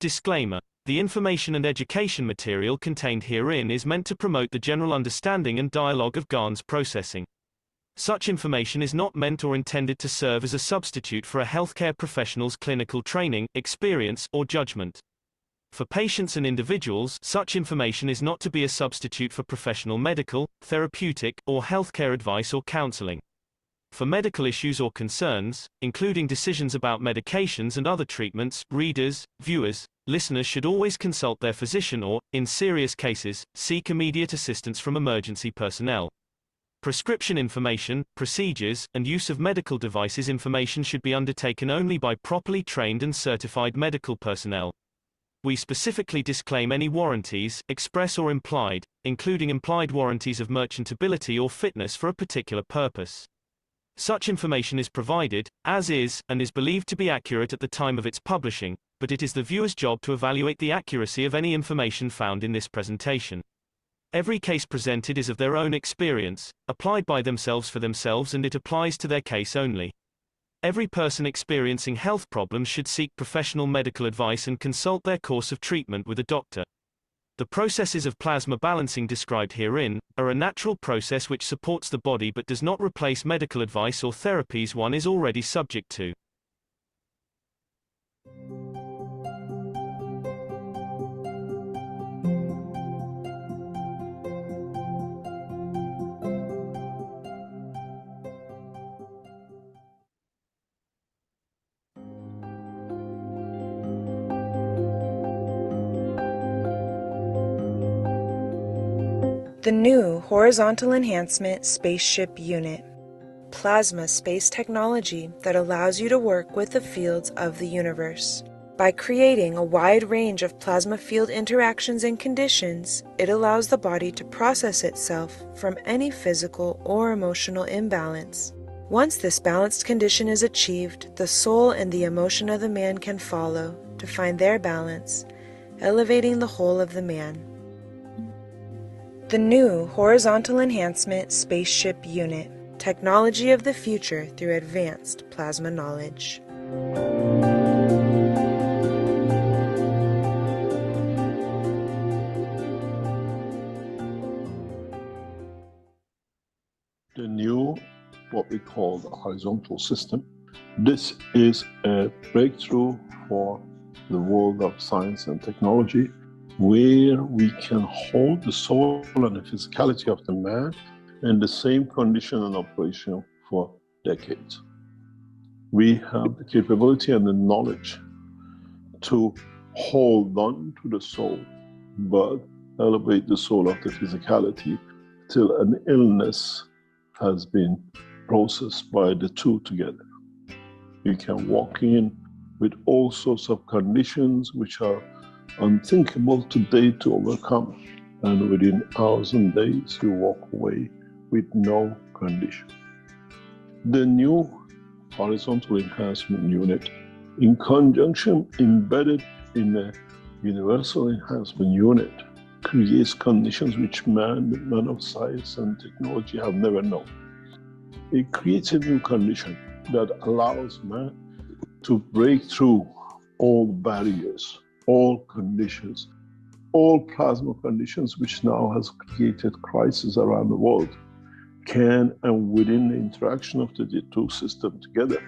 Disclaimer: the information and education material contained herein is meant to promote the general understanding and dialogue of GAN's processing. Such information is not meant or intended to serve as a substitute for a healthcare professional's clinical training, experience, or judgment. For patients and individuals, such information is not to be a substitute for professional medical, therapeutic, or healthcare advice or counseling. For medical issues or concerns, including decisions about medications and other treatments, readers, viewers, listeners should always consult their physician or, in serious cases, seek immediate assistance from emergency personnel. Prescription information, procedures, and use of medical devices information should be undertaken only by properly trained and certified medical personnel. We specifically disclaim any warranties, express or implied, including implied warranties of merchantability or fitness for a particular purpose. Such information is provided, as is, and is believed to be accurate at the time of its publishing, but it is the viewer's job to evaluate the accuracy of any information found in this presentation. Every case presented is of their own experience, applied by themselves for themselves, and it applies to their case only. Every person experiencing health problems should seek professional medical advice and consult their course of treatment with a doctor. The processes of plasma balancing described herein are a natural process which supports the body but does not replace medical advice or therapies one is already subject to. The new Horizontal Enhancement Spaceship Unit. Plasma space technology that allows you to work with the fields of the universe. By creating a wide range of plasma field interactions and conditions, it allows the body to process itself from any physical or emotional imbalance. Once this balanced condition is achieved, the soul and the emotion of the man can follow to find their balance, elevating the whole of the man. The new Horizontal Enhancement Spaceship Unit. Technology of the future through advanced plasma knowledge. The new, what we call the horizontal system. This is a breakthrough for the world of science and technology, where we can hold the soul and the physicality of the man in the same condition and operation for decades. We have the capability and the knowledge to hold on to the soul, but elevate the soul of the physicality till an illness has been processed by the two together. You can walk in with all sorts of conditions which are unthinkable today to overcome, and within hours and days you walk away with no condition. The new Horizontal Enhancement Unit, in conjunction embedded in a Universal Enhancement Unit, creates conditions which man of science and technology have never known. It creates a new condition that allows man to break through all barriers, all conditions, all plasma conditions which now has created crisis around the world, can, and within the interaction of the two systems together,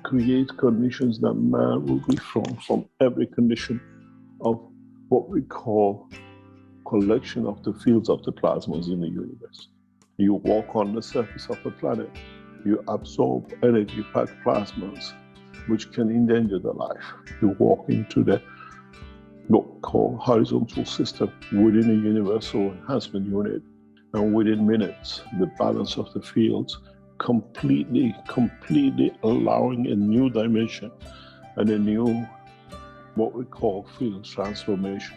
create conditions that man will be from every condition of what we call collection of the fields of the plasmas in the universe. You walk on the surface of the planet, you absorb energy-packed plasmas which can endanger the life. You walk into the what we call horizontal system within a Universal Enhancement Unit, and within minutes, the balance of the fields completely allowing a new dimension and a new, what we call field transformation.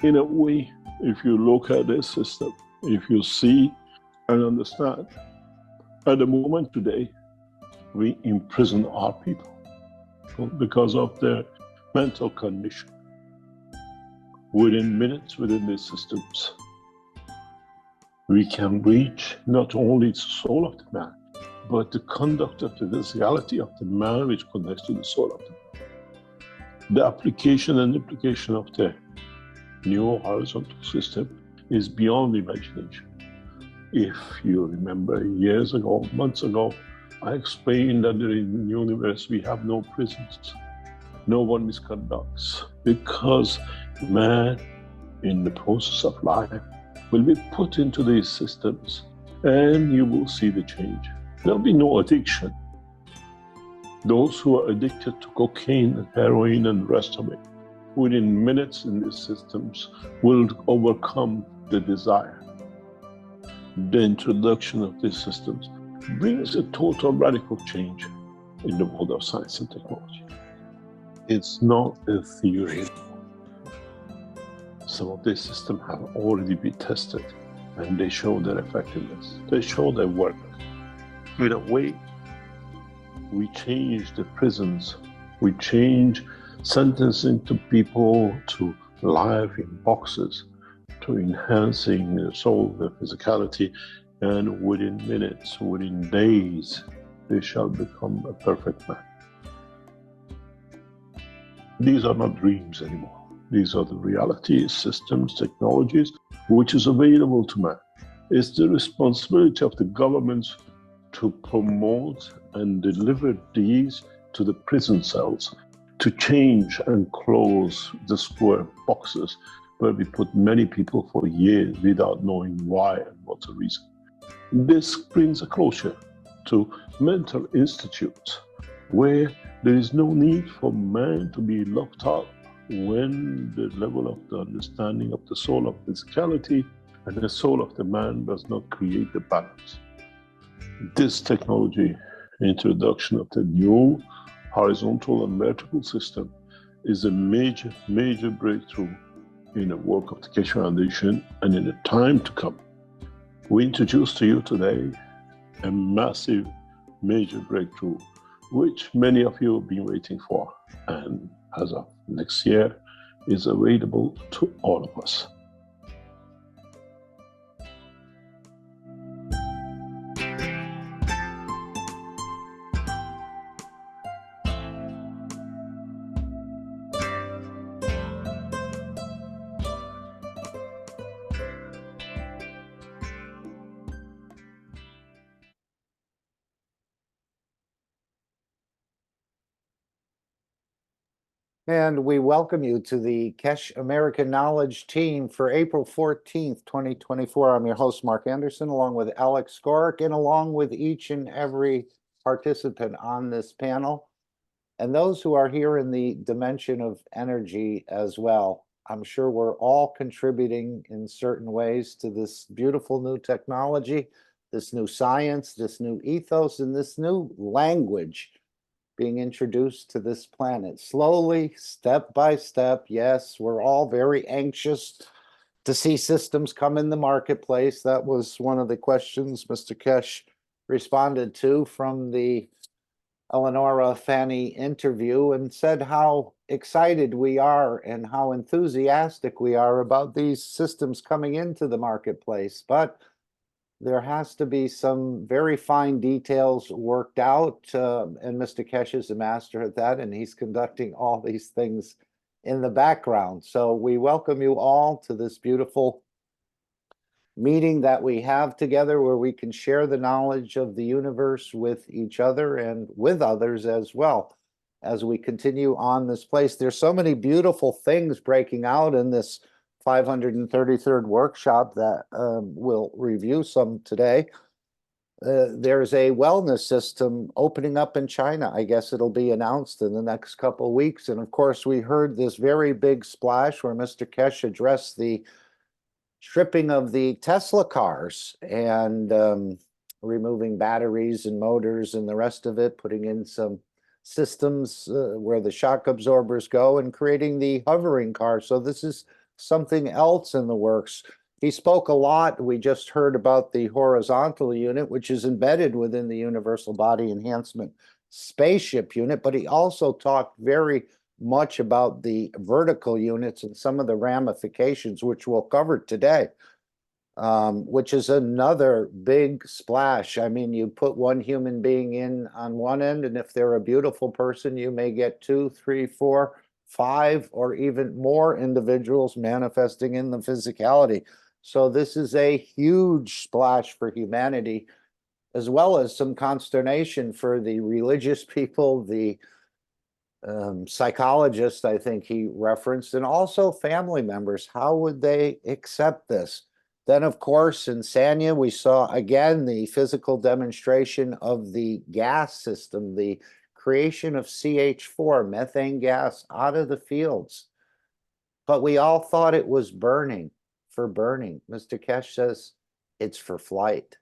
In a way, if you look at this system, if you see and understand, at the moment today, we imprison our people because of their mental condition. Within minutes, within these systems, we can reach not only the soul of the man, but the conduct of the physicality of the man which connects to the soul of the man. The application and implication of the new horizontal system is beyond imagination. If you remember years ago, months ago, I explained that in the universe we have no prisons, no one misconducts, because man in the process of life will be put into these systems and you will see the change. There'll be no addiction. Those who are addicted to cocaine and heroin and the rest of it, within minutes in these systems will overcome the desire. The introduction of these systems brings a total radical change in the world of science and technology. It's not a theory. Some of these systems have already been tested and they show their effectiveness. They show their work. In a way, we change the prisons, we change sentencing to people to life in boxes, to enhancing their soul, their physicality, and within minutes, within days, they shall become a perfect man. These are not dreams anymore. These are the reality, systems, technologies, which is available to man. It's the responsibility of the governments to promote and deliver these to the prison cells, to change and close the square boxes where we put many people for years without knowing why and what's the reason. This brings a closure to mental institutes where there is no need for man to be locked up when the level of the understanding of the soul of physicality and the soul of the man does not create the balance. This technology introduction of the new horizontal and vertical system is a major, major breakthrough in the work of the Keshe Foundation and in the time to come. We introduce to you today a massive, major breakthrough, which many of you have been waiting for, and as of next year is available to all of us. And we welcome you to the Keshe American Knowledge Team for April 14th, 2024. I'm your host, Mark Anderson, along with Alex Skoric, and along with each and every participant on this panel, and those who are here in the dimension of energy as well. I'm sure we're all contributing in certain ways to this beautiful new technology, this new science, this new ethos, and this new language being introduced to this planet slowly, step by step. Yes, we're all very anxious to see systems come in the marketplace. That was one of the questions Mr. Keshe responded to from the Eleonora Fanny interview, and said how excited we are and how enthusiastic we are about these systems coming into the marketplace. But there has to be some very fine details worked out, and Mr. Keshe is a master at that, and he's conducting all these things in the background. So we welcome you all to this beautiful meeting that we have together, where we can share the knowledge of the universe with each other and with others as well as we continue on this place. There's so many beautiful things breaking out in this 533rd workshop that we'll review some today. There's a wellness system opening up in China. I guess it'll be announced in the next couple of weeks. And of course, we heard this very big splash where Mr. Keshe addressed the stripping of the Tesla cars and removing batteries and motors and the rest of it, putting in some systems where the shock absorbers go, and creating the hovering car. So this is something else in the works. He spoke a lot. We just heard about the horizontal unit, which is embedded within the Universal Body Enhancement Spaceship Unit, but he also talked very much about the vertical units and some of the ramifications, which we'll cover today, which is another big splash. I mean, you put one human being in on one end, and if they're a beautiful person, you may get 2, 3, 4 5 or even more individuals manifesting in the physicality. So this is a huge splash for humanity, as well as some consternation for the religious people, the psychologists, I think he referenced, and also family members. How would they accept this? Then, of course, in Sanya, we saw again the physical demonstration of the gas system, the creation of CH4, methane gas, out of the fields. But we all thought it was burning, for burning. Mr. Keshe says it's for flight.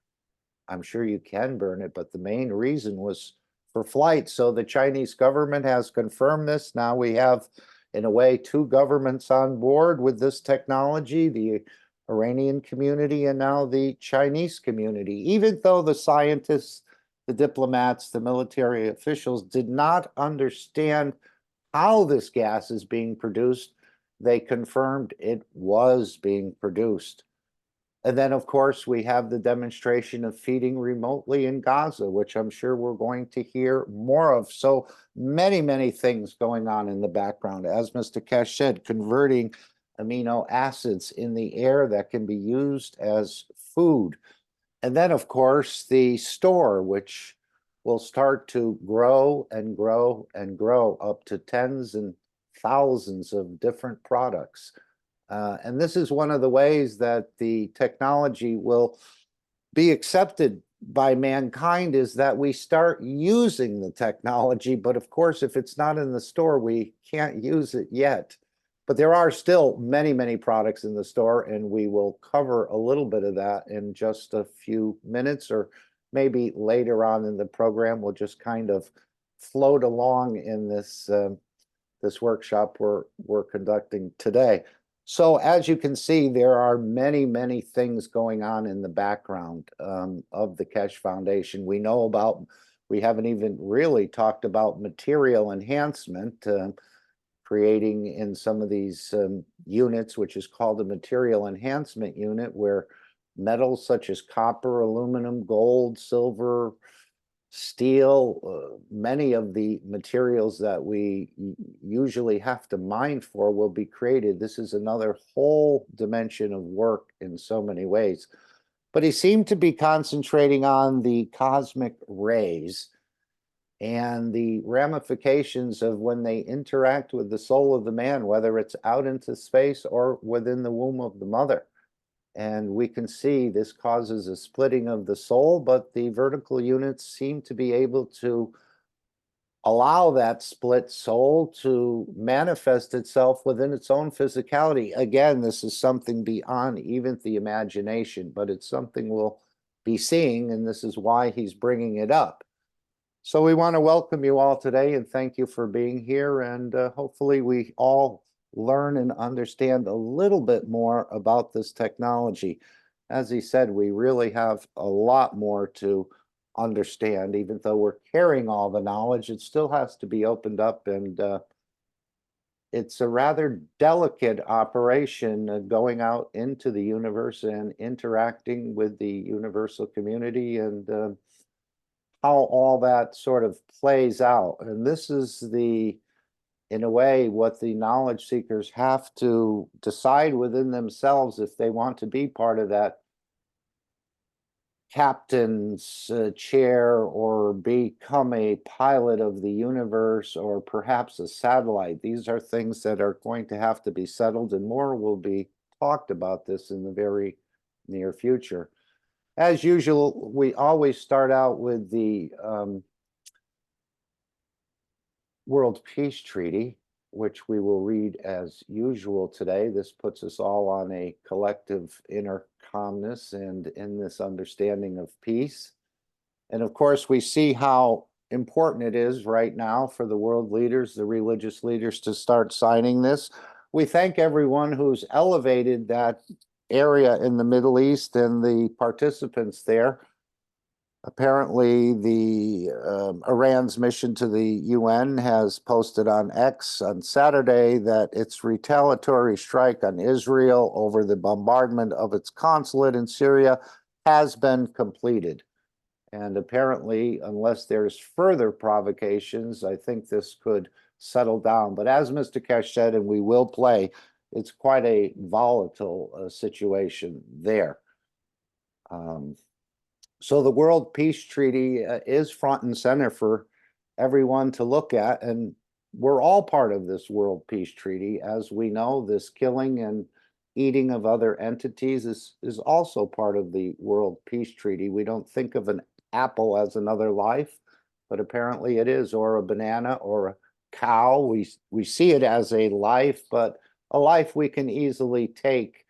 I'm sure you can burn it, but the main reason was for flight. So the Chinese government has confirmed this. Now we have, in a way, 2 governments on board with this technology, the Iranian community and now the Chinese community. Even though the scientists, the diplomats, the military officials did not understand how this gas is being produced, they confirmed it was being produced. And then, of course, we have the demonstration of feeding remotely in Gaza, which I'm sure we're going to hear more of. So many, many things going on in the background. As Mr. Keshe said, converting amino acids in the air that can be used as food. And then, of course, the store, which will start to grow and grow and grow up to tens and thousands of different products. And this is one of the ways that the technology will be accepted by mankind, is that we start using the technology. But of course, if it's not in the store, we can't use it yet. But there are still many, many products in the store, and we will cover a little bit of that in just a few minutes, or maybe later on in the program. We'll just kind of float along in this this workshop we're conducting today. So as you can see, there are many, many things going on in the background of the Keshe Foundation. We know about, we haven't even really talked about material enhancement, creating in some of these units, which is called a material enhancement unit, where metals such as copper, aluminum, gold, silver, steel, many of the materials that we usually have to mine for will be created. This is another whole dimension of work in so many ways. But he seemed to be concentrating on the cosmic rays and the ramifications of when they interact with the soul of the man, whether it's out into space or within the womb of the mother. And we can see this causes a splitting of the soul, but the vertical units seem to be able to allow that split soul to manifest itself within its own physicality. Again, this is something beyond even the imagination, but it's something we'll be seeing, and this is why he's bringing it up. So we want to welcome you all today and thank you for being here, and hopefully we all learn and understand a little bit more about this technology. As he said, we really have a lot more to understand. Even though we're carrying all the knowledge, it still has to be opened up, and it's a rather delicate operation, going out into the universe and interacting with the universal community, and how all that sort of plays out. And this is the, in a way, what the knowledge seekers have to decide within themselves if they want to be part of that captain's chair, or become a pilot of the universe, or perhaps a satellite. These are things that are going to have to be settled, and more will be talked about this in the very near future. As usual, we always start out with the World Peace Treaty, which we will read as usual today. This puts us all on a collective inner calmness and in this understanding of peace. And of course, we see how important it is right now for the world leaders, the religious leaders, to start signing this. We thank everyone who's elevated that area in the Middle East and the participants there. Apparently, the Iran's mission to the UN has posted on X on Saturday that its retaliatory strike on Israel over the bombardment of its consulate in Syria has been completed. And apparently, unless there's further provocations, I think this could settle down. But as Mr. Keshe said, and we will play, it's quite a volatile situation there. So the World Peace Treaty is front and center for everyone to look at, and we're all part of this World Peace Treaty. As we know, this killing and eating of other entities is also part of the World Peace Treaty. We don't think of an apple as another life, but apparently it is, or a banana or a cow. We see it as a life, but a life we can easily take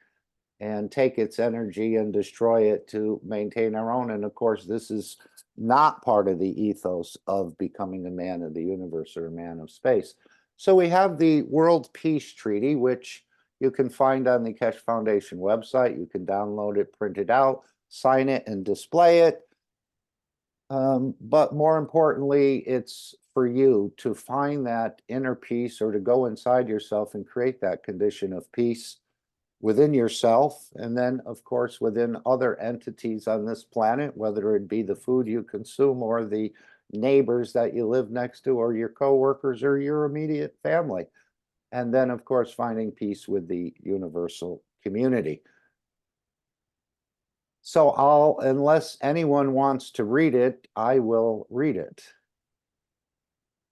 and take its energy and destroy it to maintain our own. And of course, this is not part of the ethos of becoming a man of the universe or a man of space. So we have the World Peace Treaty, which you can find on the Keshe Foundation website. You can download it, print it out, sign it, and display it. But more importantly, it's for you to find that inner peace, or to go inside yourself and create that condition of peace within yourself, and then of course within other entities on this planet, whether it be the food you consume or the neighbors that you live next to, or your coworkers or your immediate family. And then of course finding peace with the universal community. So unless anyone wants to read it, I will read it.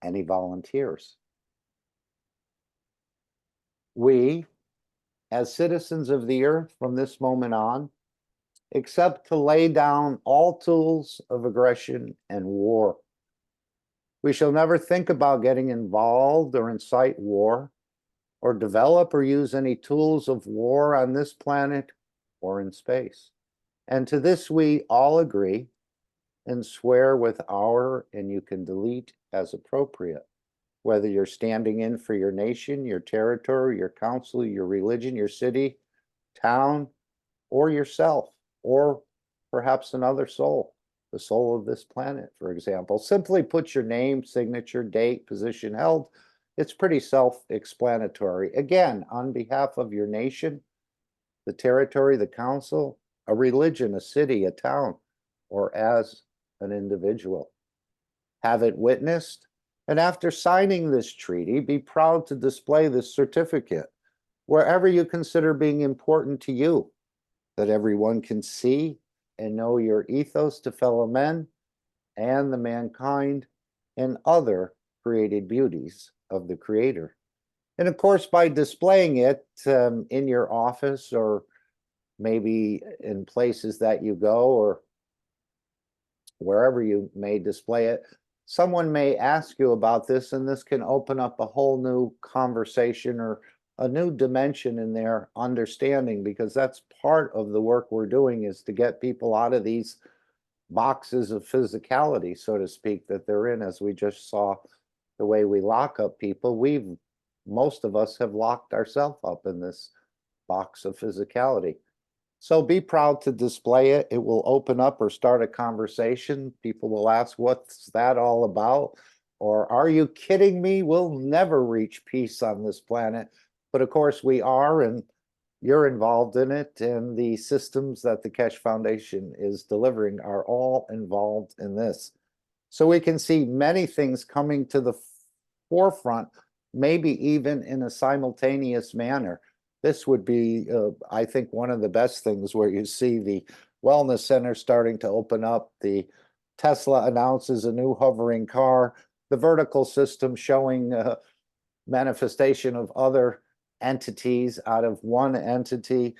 Any volunteers? We, as citizens of the earth from this moment on, except to lay down all tools of aggression and war. We shall never think about getting involved or incite war, or develop or use any tools of war on this planet or in space. And to this we all agree and swear with our, and you can delete as appropriate, whether you're standing in for your nation, your territory, your council, your religion, your city, town, or yourself, or perhaps another soul, the soul of this planet, for example. Simply put your name, signature, date, position held. It's pretty self-explanatory. Again, on behalf of your nation, the territory, the council, a religion, a city, a town, or as an individual. Have it witnessed, and after signing this treaty, be proud to display this certificate wherever you consider being important to you, that everyone can see and know your ethos to fellow men and the mankind and other created beauties of the Creator. And of course, by displaying it in your office, or maybe in places that you go, or wherever you may display it, someone may ask you about this, and this can open up a whole new conversation or a new dimension in their understanding, because that's part of the work we're doing, is to get people out of these boxes of physicality, so to speak, that they're in. As we just saw, the way we lock up people, most of us have locked ourselves up in this box of physicality. So be proud to display it. It will open up or start a conversation. People will ask, what's that all about? Or, are you kidding me? We'll never reach peace on this planet. But of course we are, and you're involved in it, and the systems that the Keshe Foundation is delivering are all involved in this. So we can see many things coming to the forefront, maybe even in a simultaneous manner. This would be, I think, one of the best things, where you see the wellness center starting to open up, the Tesla announces a new hovering car, the vertical system showing manifestation of other entities out of one entity,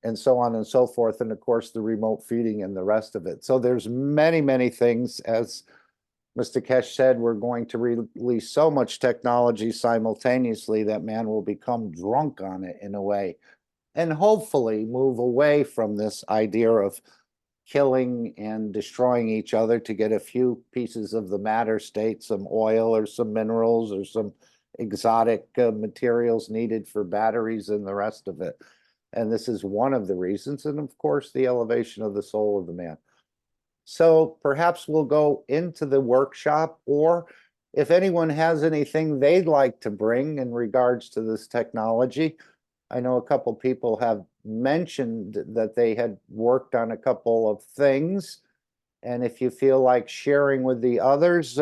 and so on and so forth, and of course the remote feeding and the rest of it. So there's many, many things. As Mr. Keshe said, we're going to release so much technology simultaneously that man will become drunk on it in a way, and hopefully move away from this idea of killing and destroying each other to get a few pieces of the matter state, some oil or some minerals or some exotic materials needed for batteries and the rest of it. And this is one of the reasons, and of course the elevation of the soul of the man. So perhaps we'll go into the workshop, or if anyone has anything they'd like to bring in regards to this technology. I know a couple people have mentioned that they had worked on a couple of things, and if you feel like sharing with the others,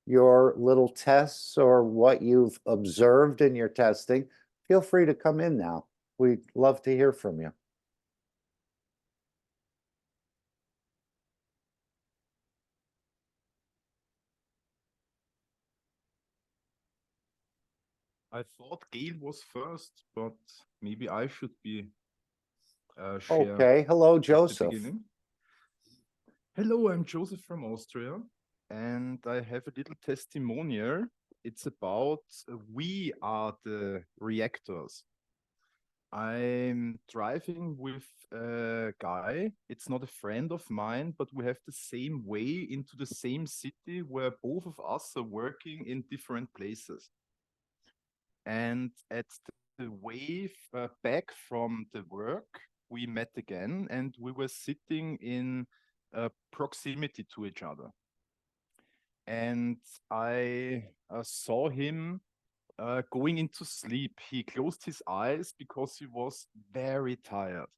your little tests or what you've observed in your testing, feel free to come in now. We'd love to hear from you. I thought Gail was first, but maybe I should be share Okay, hello, at the Joseph. beginning. Hello, I'm Joseph from Austria, and I have a little testimonial. It's about we are the reactors. I'm driving with a guy. It's not a friend of mine, but we have the same way into the same city where both of us are working in different places. And at the way back from the work, we met again and we were sitting in proximity to each other. And I saw him going into sleep. He closed his eyes because he was very tired.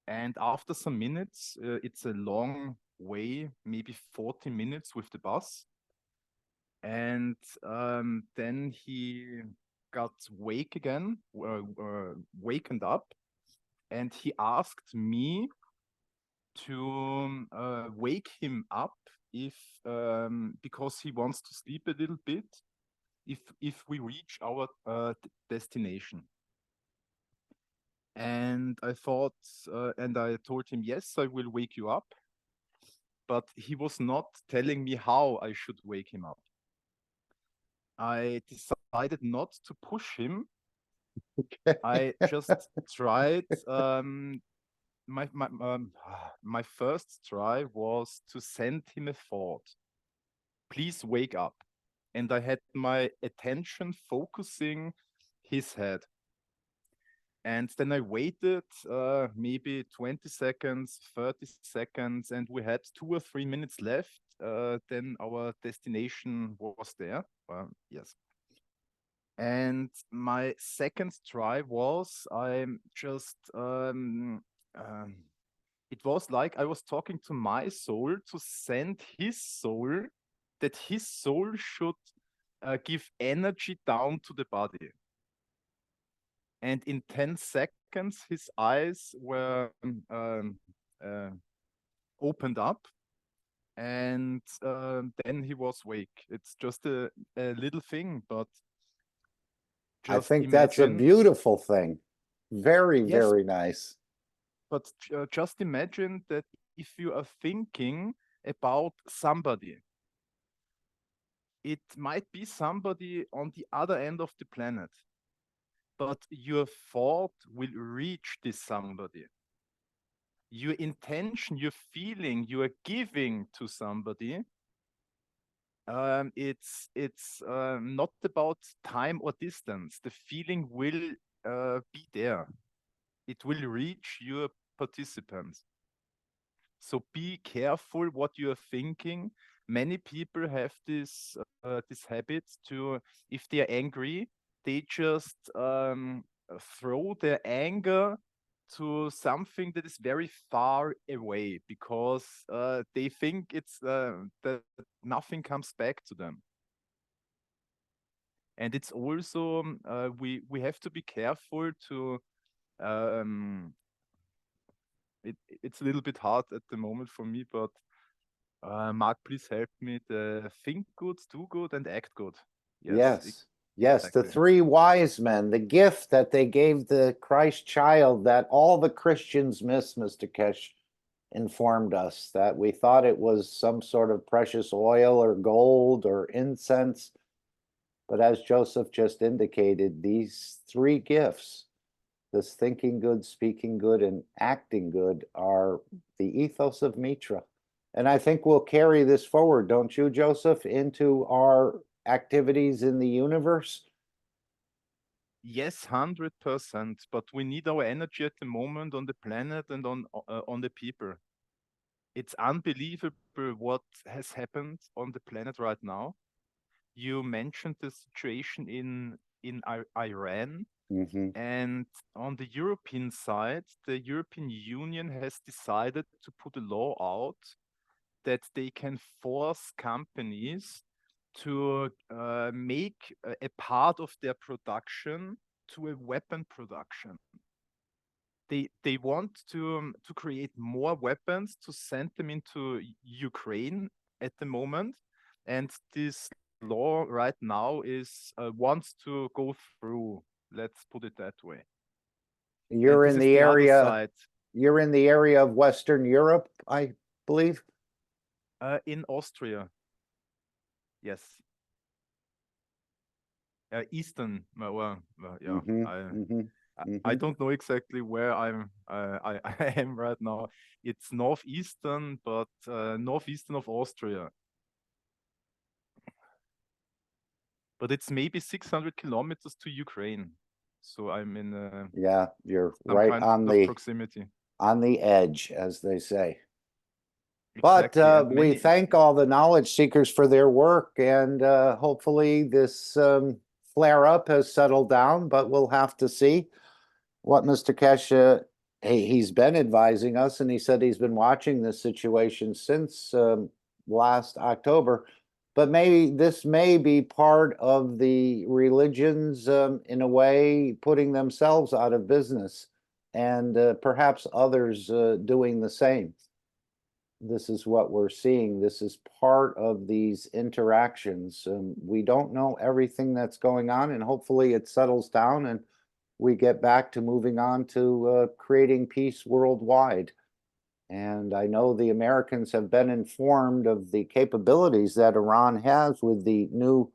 And after some minutes, it's a long way, maybe 40 minutes with the bus. And then he got wakened up, and he asked me to wake him up if because he wants to sleep a little bit if we reach our destination. And I thought, and I told him, yes, I will wake you up. But he was not telling me how I should wake him up. I decided not to push him. I just tried. My first try was to send him a thought. Please wake up. And I had my attention focusing his head. And then I waited maybe 20 seconds, 30 seconds, and we had 2 or 3 minutes left. Then our destination was there. Yes. And my second try was I'm just it was like I was talking to my soul to send his soul, that his soul should give energy down to the body. And in 10 seconds, his eyes were opened up, and then he was awake. It's just a little thing, but I just think that's a imagine. beautiful thing. Very, Yes. very nice. But just imagine that if you are thinking about somebody, it might be somebody on the other end of the planet, but your thought will reach this somebody. Your intention, your feeling you are giving to somebody, it's not about time or distance. The feeling will be there. It will reach your participants. So be careful what you are thinking. Many people have this habit to, if they are angry, they just throw their anger to something that is very far away because they think it's that nothing comes back to them. And it's also we have to be careful to it's a little bit hard at the moment for me, but Mark, please help me. The think good, do good, and act good. Yes. Yes, the exactly. 3 wise men, the gift that they gave the Christ child that all the Christians miss, Mr. Keshe informed us, that we thought it was some sort of precious oil or gold or incense. But as Joseph just indicated, these 3 gifts, this thinking good, speaking good, and acting good, are the ethos of Mitra. And I think we'll carry this forward, don't you, Joseph, into our activities in the universe? Yes, 100%. But we need our energy at the moment on the planet and on the people. It's unbelievable what has happened on the planet right now. You mentioned the situation in Iran. Mm-hmm. And on the European side, the European Union has decided to put a law out that they can force companies to make a part of their production to a weapon production. They want to create more weapons to send them into Ukraine at the moment, and this law right now is wants to go through. Let's put it that way. You're in the area. You're in the area of Western Europe, I believe. In Austria. Yes. Eastern. Well, yeah. I don't know exactly where I am right now. It's northeastern, but northeastern of Austria. But it's maybe 600 kilometers to Ukraine. So I'm in yeah, you're some right kind on of the proximity. On the edge, as they say. Exactly. But we thank all the knowledge seekers for their work, and hopefully this flare up has settled down, but we'll have to see what Mr. Keshe, he's been advising us, and he said he's been watching this situation since last October. But maybe this may be part of the religions, in a way, putting themselves out of business, and perhaps others doing the same. This is what we're seeing. This is part of these interactions. We don't know everything that's going on, and hopefully it settles down and we get back to moving on to creating peace worldwide. And I know the Americans have been informed of the capabilities that Iran has with the new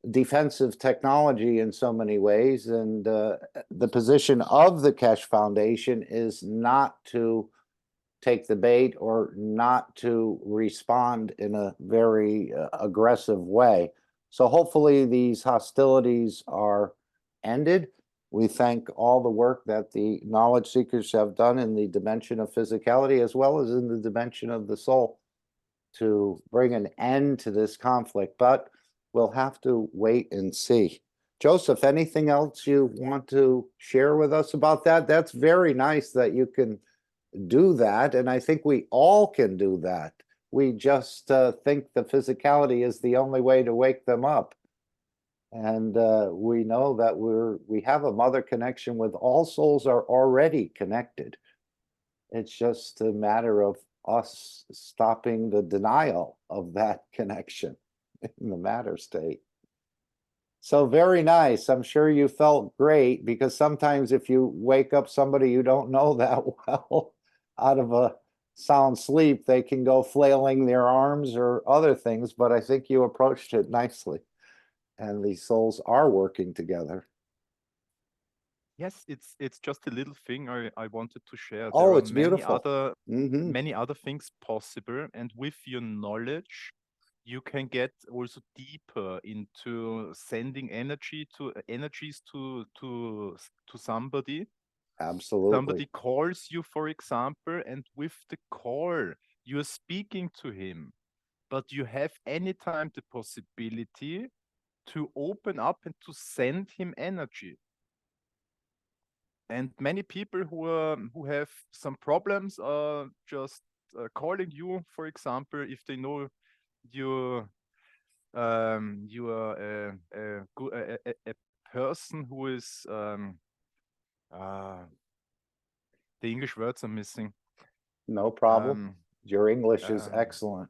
defensive technology in so many ways. And the position of the Keshe Foundation is not to take the bait or not to respond in a very aggressive way. So hopefully these hostilities are ended. We thank all the work that the knowledge seekers have done in the dimension of physicality as well as in the dimension of the soul to bring an end to this conflict, but we'll have to wait and see. Joseph, anything else you want to share with us about that? That's very nice that you can do that, and I think we all can do that. We just think the physicality is the only way to wake them up. And we know that we have a mother connection with all souls are already connected. It's just a matter of us stopping the denial of that connection in the matter state. So very nice. I'm sure you felt great, because sometimes if you wake up somebody you don't know that well out of a sound sleep, they can go flailing their arms or other things, but I think you approached it nicely. And the souls are working together. Yes, it's just a little thing I wanted to share. Oh, there are it's beautiful. many other things possible, and with your knowledge, you can get also deeper into sending energies to somebody. Absolutely. Somebody calls you, for example, and with the call, you're speaking to him, but you have anytime the possibility to open up and to send him energy. And many people who have some problems are just calling you, for example, if they know you are a person who is the English words are missing. No problem. Your English is excellent.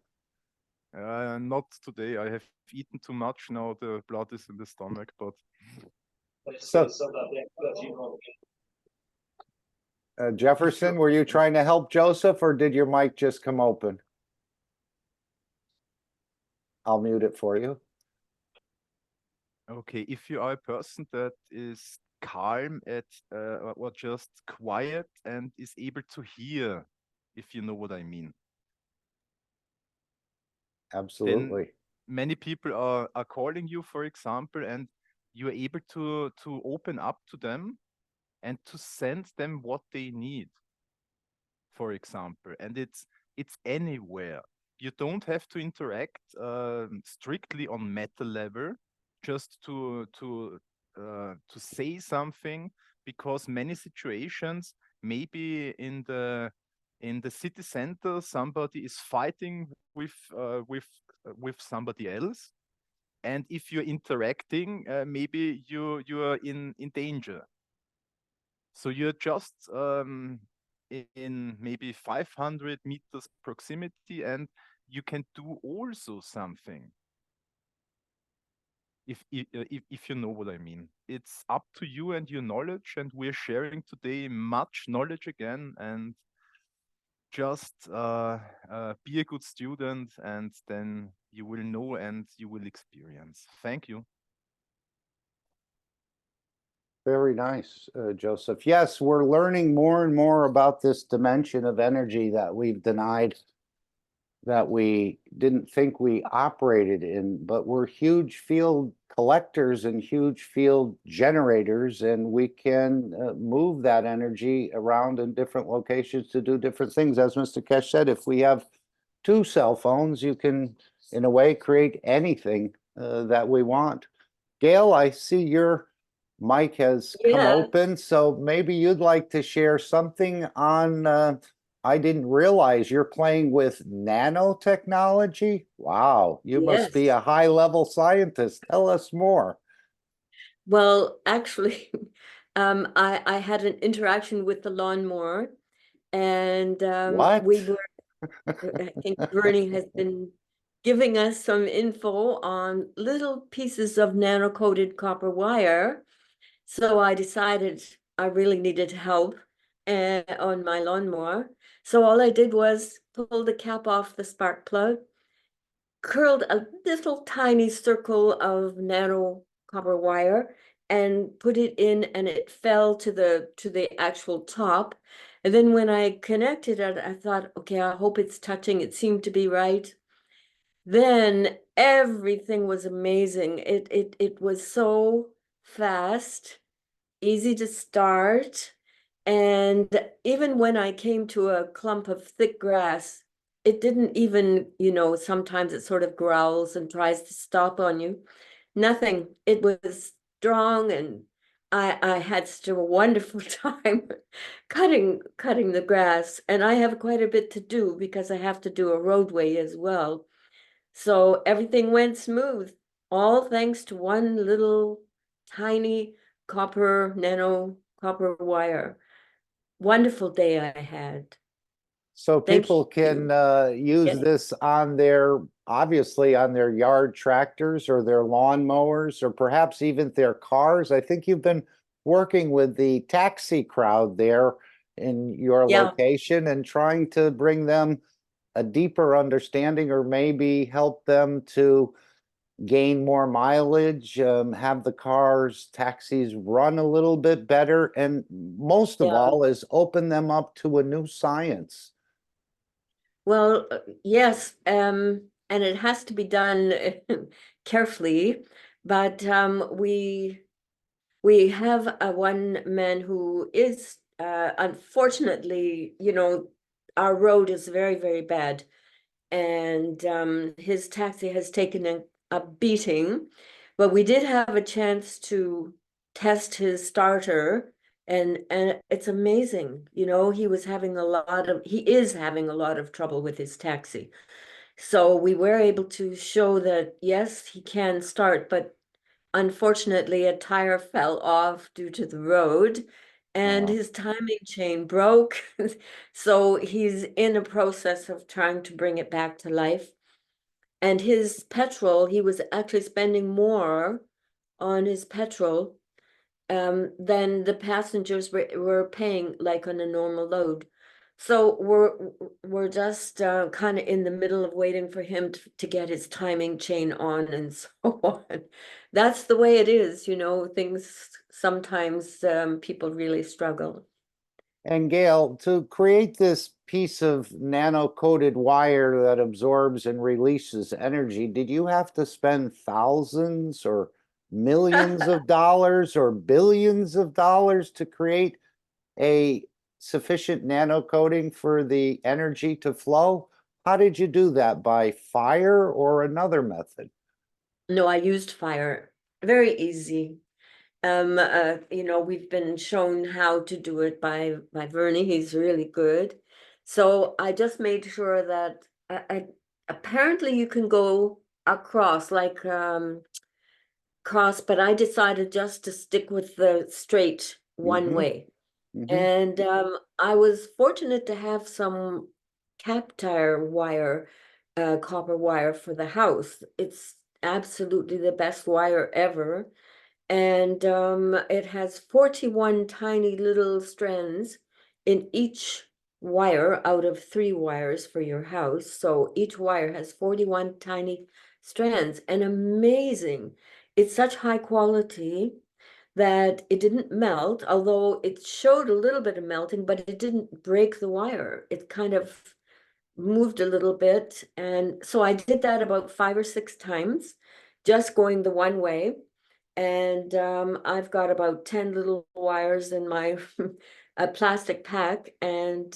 Not today. I have eaten too much now. The blood is in the stomach, but so Jefferson, were you trying to help Joseph, or did your mic just come open? I'll mute it for you. Okay, if you are a person that is calm or just quiet and is able to hear, if you know what I mean. Absolutely. Then many people are calling you, for example, and you are able to open up to them and to send them what they need, for example. And it's anywhere. You don't have to interact strictly on meta level just to say something, because many situations, maybe in the city center, somebody is fighting with somebody else, And if you're interacting, maybe you are in danger. So you're just in maybe 500 meters proximity, and you can do also something. If you know what I mean. It's up to you and your knowledge, and we're sharing today much knowledge again, and just be a good student, and then you will know and you will experience. Thank you. Very nice, Joseph. Yes, we're learning more and more about this dimension of energy that we've denied, that we didn't think we operated in, but we're huge field collectors and huge field generators, and we can move that energy around in different locations to do different things. As Mr. Keshe said, if we have 2 cell phones, you can, in a way, create anything that we want. Gail, I see your mic has come Yeah. open, so maybe you'd like to share something on, I didn't realize you're playing with nanotechnology. Wow, you must be Yes. a high-level scientist. Tell us more. Well, actually, I had an interaction with the lawnmower, and What? we were, I think Bernie has been giving us some info on little pieces of nano-coated copper wire. So I decided I really needed help on my lawnmower. So all I did was pull the cap off the spark plug, curled a little tiny circle of nano copper wire and put it in, and it fell to the actual top. And then when I connected it, I thought, okay, I hope it's touching. It seemed to be right. Then everything was amazing. It was so fast, easy to start. And even when I came to a clump of thick grass, it didn't even, sometimes it sort of growls and tries to stop on you. Nothing. It was strong, and I had such a wonderful time cutting the grass. And I have quite a bit to do because I have to do a roadway as well. So everything went smooth, all thanks to one little tiny nano copper wire. Wonderful day I had. So Thank people can you. use Yes. this on their, obviously on their yard tractors or their lawn mowers, or perhaps even their cars. I think you've been working with the taxi crowd there in your Yeah. location and trying to bring them a deeper understanding, or maybe help them to gain more mileage, have the cars, taxis run a little bit better, and most of Yeah. all is open them up to a new science. Well, yes, and it has to be done carefully, but we have one man who is unfortunately, our road is very, very bad, and his taxi has taken a beating, but we did have a chance to test his starter, and it's amazing. He is having a lot of trouble with his taxi. So we were able to show that yes, he can start, but unfortunately a tire fell off due to the road, and his timing chain broke. So he's in a process of trying to bring it back to life. And his petrol, he was actually spending more on his petrol than the passengers were paying, like on a normal load. So we're just kind of in the middle of waiting for him to get his timing chain on and so on. That's the way it is, things sometimes people really struggle. And Gail, to create this piece of nano-coated wire that absorbs and releases energy, did you have to spend thousands or millions of dollars or billions of dollars to create a sufficient nano coating for the energy to flow? How did you do that? By fire or another method? No, I used fire. Very easy. We've been shown how to do it by Vernie. He's really good. So I just made sure that apparently you can go across, like cross, but I decided just to stick with the straight one Mhm. way. Mhm. And I was fortunate to have some KAKT wire, copper wire for the house. It's absolutely the best wire ever. And it has 41 tiny little strands in each wire out of 3 wires for your house. So each wire has 41 tiny strands, and amazing. It's such high quality that it didn't melt, although it showed a little bit of melting, but it didn't break the wire. It kind of moved a little bit. And so I did that about 5 or 6 times, just going the one way. And I've got about 10 little wires in my a plastic pack, and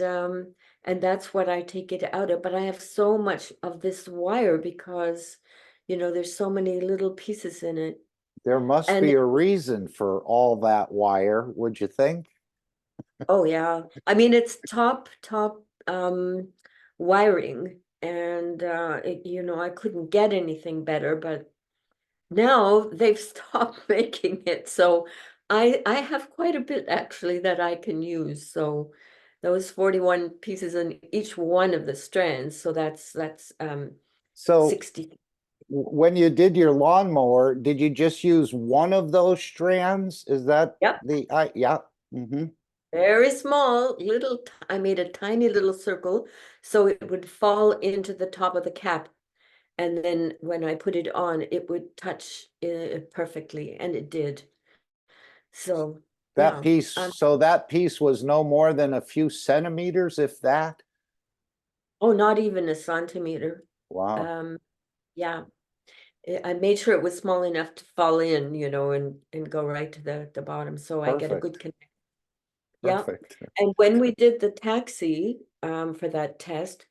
that's what I take it out of. But I have so much of this wire because, there's so many little pieces in it. There must And be a reason for all that wire, would you think? oh yeah, I mean it's top wiring, and I couldn't get anything better, but now they've stopped making it. So I have quite a bit actually that I can use. So those 41 pieces in each one of the strands, so that's So 60. when you did your lawnmower, did you just use one of those strands? Is that Yep. yeah. Mm-hmm. Very small, I made a tiny little circle so it would fall into the top of the cap. And then when I put it on, it would touch perfectly, and it did. So, That yeah. piece, so that piece was no more than a few centimeters, if that. Oh, not even a centimeter. Wow, Um, yeah. I made sure it was small enough to fall in, and go right to the bottom, so I get a good perfect, connection. Yeah. perfect. And when we did the taxi for that test,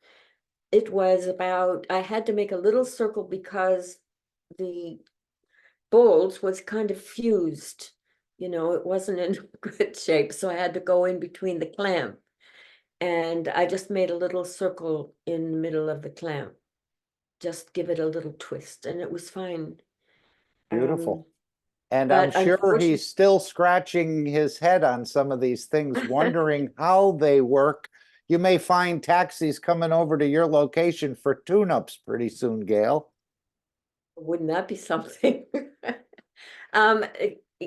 it was about, I had to make a little circle because the bolt was kind of fused. It wasn't in good shape, so I had to go in between the clamp. And I just made a little circle in the middle of the clamp. Just give it a little twist, and it was fine. Um, Beautiful. And I'm but sure he's unfortunately, still scratching his head on some of these things, wondering how they work. You may find taxis coming over to your location for tune-ups pretty soon, Gail. wouldn't that be something?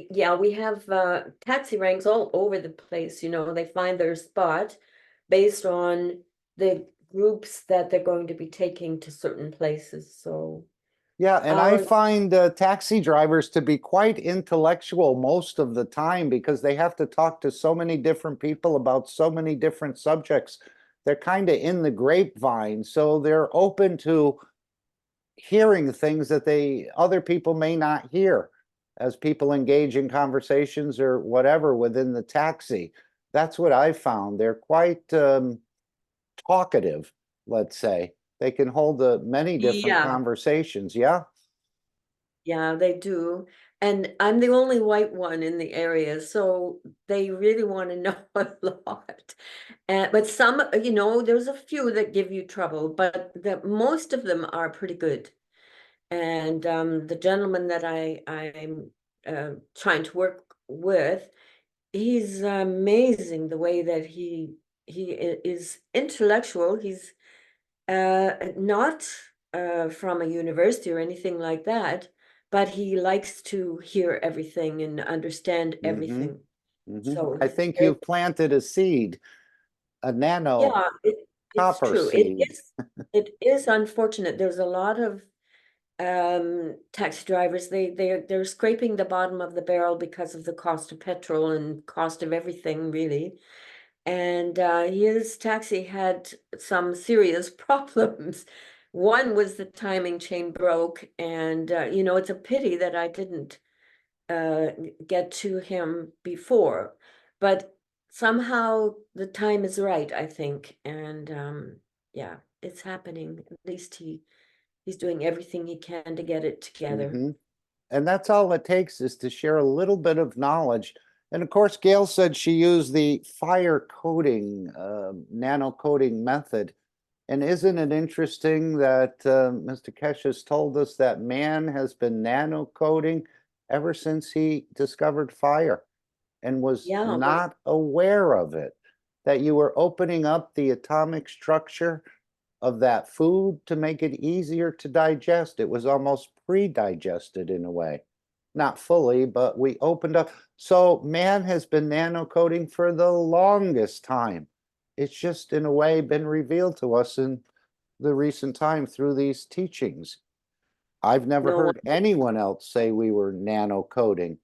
Yeah, we have taxi ranks all over the place. They find their spot based on the groups that they're going to be taking to certain places. So, Yeah, and I um, find taxi drivers to be quite intellectual most of the time because they have to talk to so many different people about so many different subjects. They're kind of in the grapevine, so they're open to hearing things that other people may not hear as people engage in conversations or whatever within the taxi. That's what I found. They're quite talkative, let's say. They can hold many different yeah, conversations. Yeah. yeah, they do. And I'm the only white one in the area, so they really want to know a lot. But some, there's a few that give you trouble, but most of them are pretty good. And the gentleman that I'm trying to work with, he's amazing the way that is intellectual. He's not from a university or anything like that, but he likes to hear everything and understand Mm-hmm. everything. Mm-hmm. So I he's think very, you've planted a seed, a nano yeah, it's copper true. seed. It is unfortunate. There's a lot of taxi drivers, they're scraping the bottom of the barrel because of the cost of petrol and cost of everything, really. And his taxi had some serious problems. One was the timing chain broke, and it's a pity that I didn't uh get to him before, but somehow the time is right, I think. And yeah, it's happening. At least he's doing everything he can to get it together. Mm-hmm. And that's all it takes is to share a little bit of knowledge. And of course, Gail said she used the fire coating, nano coating method. And isn't it interesting that Mr. Keshe has told us that man has been nano coating ever since he discovered fire and was Yeah, well, not aware of it, that you were opening up the atomic structure of that food to make it easier to digest. It was almost pre-digested in a way. Not fully, but we opened up. So man has been nano coating for the longest time. It's just in a way been revealed to us in the recent time through these teachings. I've never no, heard anyone else say we were nano coding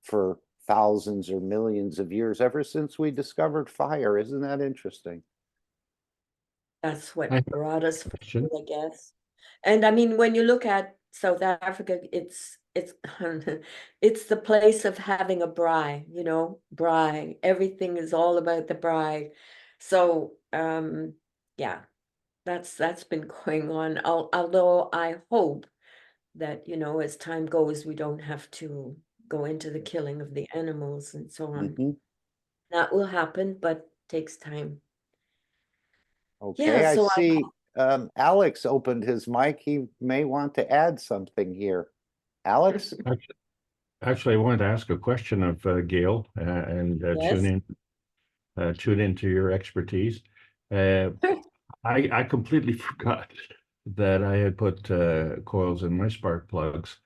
for thousands or millions of years, ever since we discovered fire. Isn't that interesting? that's I have what brought us a question. forward, I guess. And I mean, when you look at South Africa, it's it's the place of having a braai, you know, braai. Everything is all about the braai. So yeah, that's been going on. Although I hope that, you know, as time goes, we don't have to go into the killing of the animals and so on. Mhm. That will happen, but takes time. Yeah, Okay, I so see Alex opened his mic. He may want to add something here. Alex? Actually, I wanted to ask a question of Gail and yes. tune into your expertise. Uh, I completely forgot that I had put coils in my spark plugs,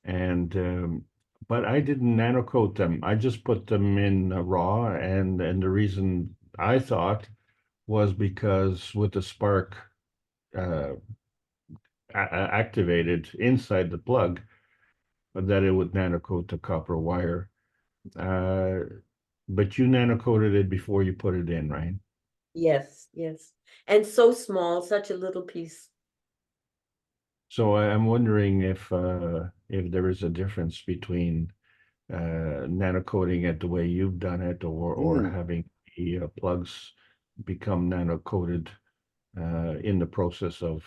and but I didn't nano coat them. I just put them in raw, and the reason I thought was because with the spark uh, activated inside the plug, that it would nano coat the copper wire. Uh, but you nano coated it before you put it in, right? Yes, yes. And so small, such a little piece. So I'm wondering if there is a difference between nano coating it the way you've done it, or Mm. having the plugs become nano coated in the process of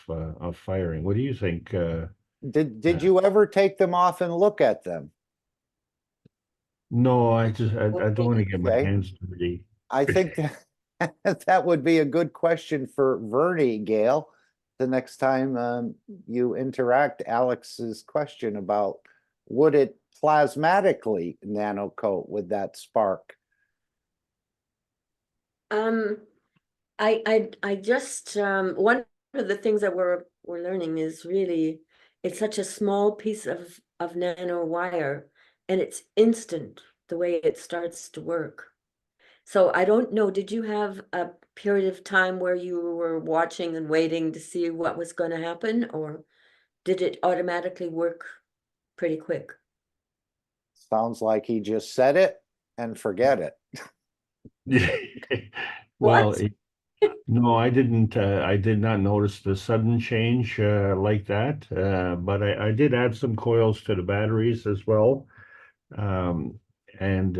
firing. What do you think? Did you ever take them off and look at them? No, I don't want to get my Okay, hands dirty. I think that that would be a good question for Vernie, Gail, the next time you interact Alex's question about would it plasmatically nano coat with that spark? Um, I just one of the things that we're learning is really it's such a small piece of nano wire, and it's instant the way it starts to work. So I don't know, did you have a period of time where you were watching and waiting to see what was going to happen, or did it automatically work pretty quick? Sounds like he just said it and forget it. Well, What? no, I didn't. I did not notice the sudden change like that. But I did add some coils to the batteries as well. Um, and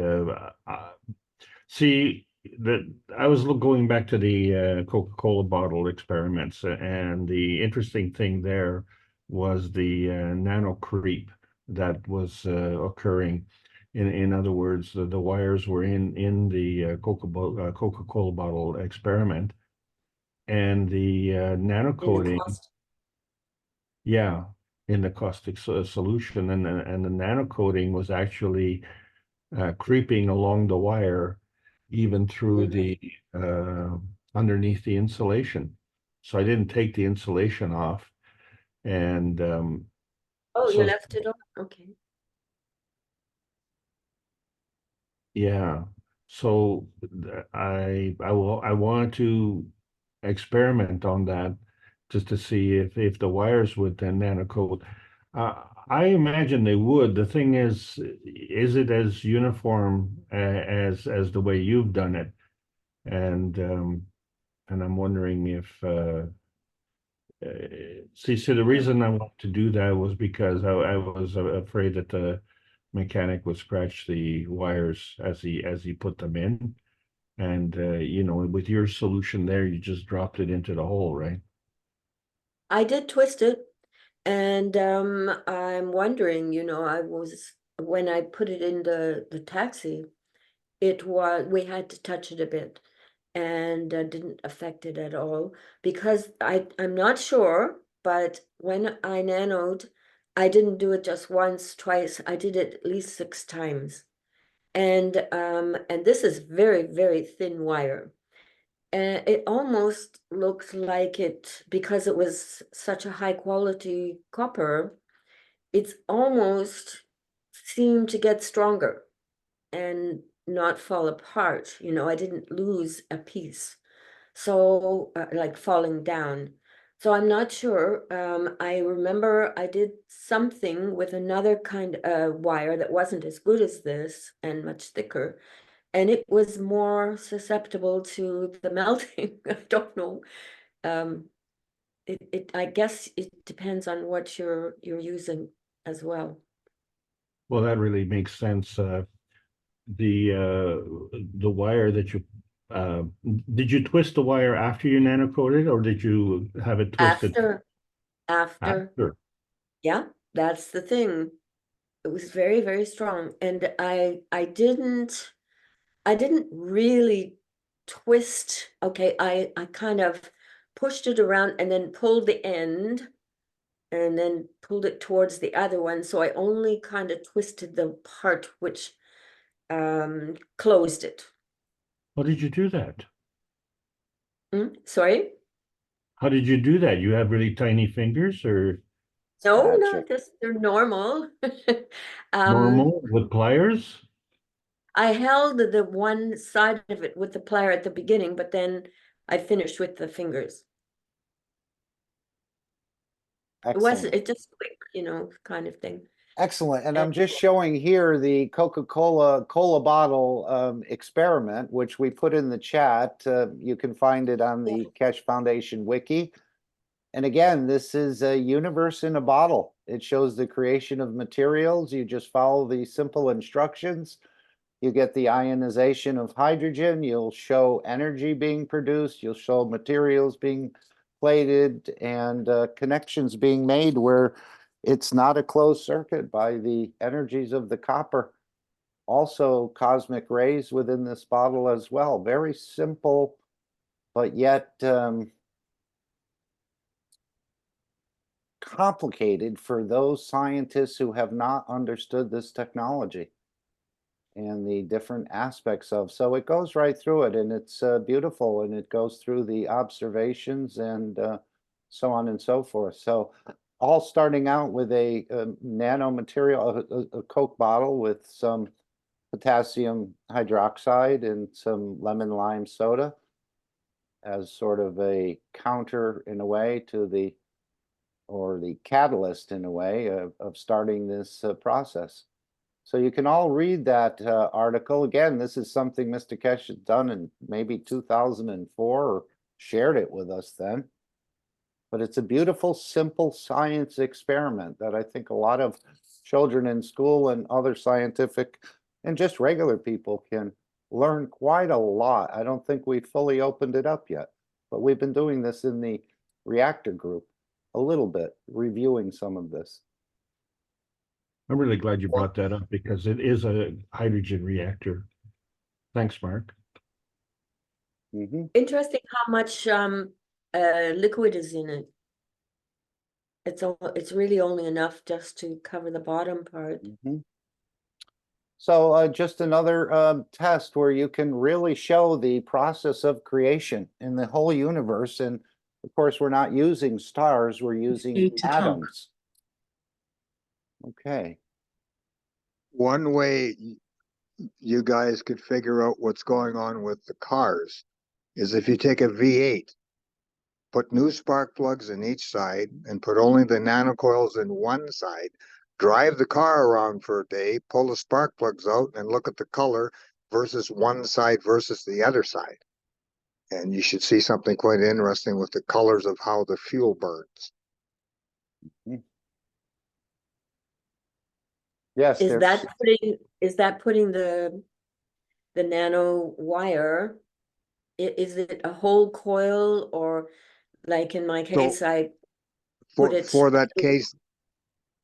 see that I was going back to the Coca-Cola bottle experiments, and the interesting thing there was the nano creep that was occurring. In other words, the wires were in the Coca-Cola bottle experiment, and the nano In the coating, cost? yeah, in the caustic solution, and the nano coating was actually creeping along the wire, even through Mhm. the uh, underneath the insulation. So I didn't take the insulation off, and Oh, you so left it on? Okay. yeah. So I wanted to experiment on that just to see if the wires would then nanocoat. I imagine they would. The thing is it as uniform as the way you've done it? And I'm wondering if see the reason I wanted to do that was because I was afraid that the mechanic would scratch the wires as he put them in. And with your solution there, you just dropped it into the hole, right? I did twist it, and I'm wondering, you know, I was when I put it in the taxi, it was we had to touch it a bit, and didn't affect it at all, because I'm not sure, but when I nanoed, I didn't do it just once, twice, I did it at least 6 times. And this is very, very thin wire. And it almost looked like it, because it was such a high quality copper, it's almost seemed to get stronger and not fall apart. You know, I didn't lose a piece. So, like falling down. So I'm not sure. I remember I did something with another kind of wire that wasn't as good as this and much thicker, and it was more susceptible to the melting. I don't know. I guess it depends on what you're using as well. Well, that really makes sense. The wire that you uh, did you twist the wire after you nano coated, or did you have it twisted After, after? yeah, that's the thing. It was very, very strong, and I didn't really twist. Okay, I kind of pushed it around and then pulled the end and then pulled it towards the other one. So I only kind of twisted the part which closed it. How did you do that? Sorry? How did you do that? You have really tiny fingers, or No, no, Gotcha. just they're normal. Um, normal with pliers? I held the one side of it with the plier at the beginning, but then I finished with the fingers. Excellent. It just quick, you know, kind of thing. Excellent. And And I'm just showing here the Coca-Cola cola bottle experiment, which we put in the chat. You can find it on the Keshe Foundation wiki. And again, this is a universe in a bottle. It shows the creation of materials. You just follow the simple instructions. You get the ionization of hydrogen. You'll show energy being produced. You'll show materials being plated and connections being made where it's not a closed circuit by the energies of the copper. Also, cosmic rays within this bottle as well. Very simple, but yet complicated for those scientists who have not understood this technology and the different aspects of. So it goes right through it, and it's beautiful, and it goes through the observations and so on and so forth. So all starting out with a nano material, a Coke bottle with some potassium hydroxide and some lemon lime soda as sort of a counter in a way to the, or the catalyst in a way of starting this process. So you can all read that article. Again, this is something Mr. Keshe has done in maybe 2004 or shared it with us then. But it's a beautiful, simple science experiment that I think a lot of children in school and other scientific and just regular people can learn quite a lot. I don't think we fully opened it up yet, but we've been doing this in the reactor group a little bit, reviewing some of this. I'm really glad you brought that up because it is a hydrogen reactor. Thanks, Mark. interesting how much liquid is in it. It's really only enough just to cover the bottom part. So just another test where you can really show the process of creation in the whole universe. And of course, we're not using stars, we're using atoms. Okay. One way you guys could figure out what's going on with the cars is if you take a V8, put new spark plugs in each side and put only the nanocoils in one side, drive the car around for a day, pull the spark plugs out and look at the color versus one side versus the other side. And you should see something quite interesting with the colors of how the fuel burns. Yes, Is that putting the nano wire? Is it a whole coil, or like in my case, So I put it for that case,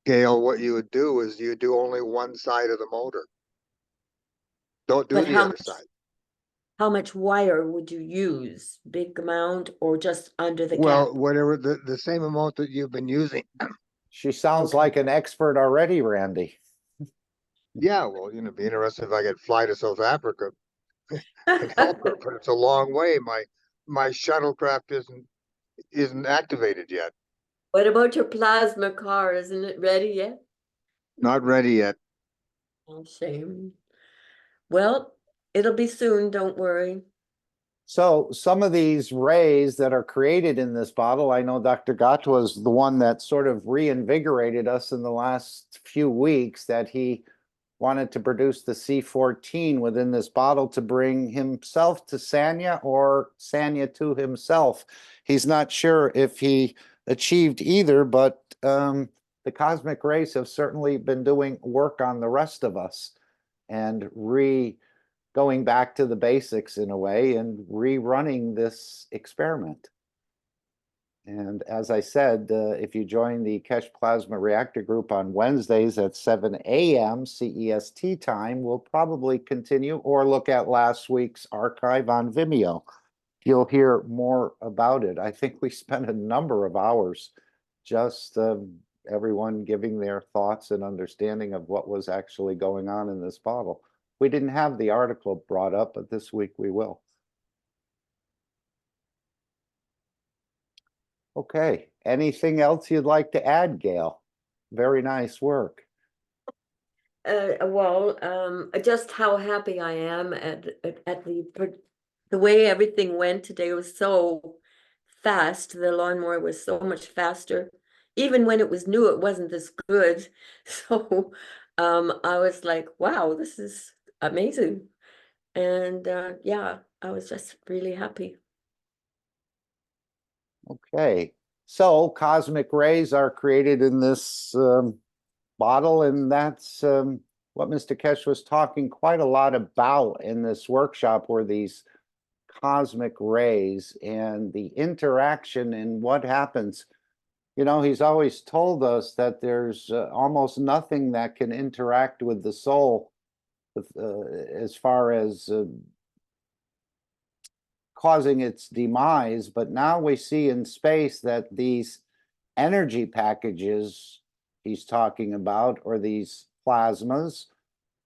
Gail, what you would do is you do only one side of the motor. Don't do but the other side. how much wire would you use? Big amount or just under the cap? Well, whatever, the same amount that you've been using. She sounds Okay. like an expert already, Randy. Yeah, well, be interested if I could fly to South Africa and help her, but it's a long way. My shuttlecraft isn't activated yet. What about your plasma car? Isn't it ready yet? Not ready yet. Oh, shame. Well, it'll be soon, don't worry. So some of these rays that are created in this bottle, I know Dr. Gott was the one that sort of reinvigorated us in the last few weeks, that he wanted to produce the C14 within this bottle to bring himself to Sanya or Sanya to himself. He's not sure if he achieved either, but the cosmic rays have certainly been doing work on the rest of us and going back to the basics in a way and rerunning this experiment. And as I said, if you join the Keshe Plasma Reactor Group on Wednesdays at 7 a.m. CEST time, we'll probably continue or look at last week's archive on Vimeo. You'll hear more about it. I think we spent a number of hours just everyone giving their thoughts and understanding of what was actually going on in this bottle. We didn't have the article brought up, but this week we will. Okay, anything else you'd like to add, Gail? Very nice work. Just how happy I am at the way everything went today was so fast. The lawnmower was so much faster. Even when it was new, it wasn't this good. So I was like, wow, this is amazing. And yeah, I was just really happy. Okay, so cosmic rays are created in this bottle, and that's what Mr. Keshe was talking quite a lot about in this workshop, were these cosmic rays and the interaction and what happens. You know, he's always told us that there's almost nothing that can interact with the soul as far as causing its demise, but now we see in space that these energy packages he's talking about, or these plasmas,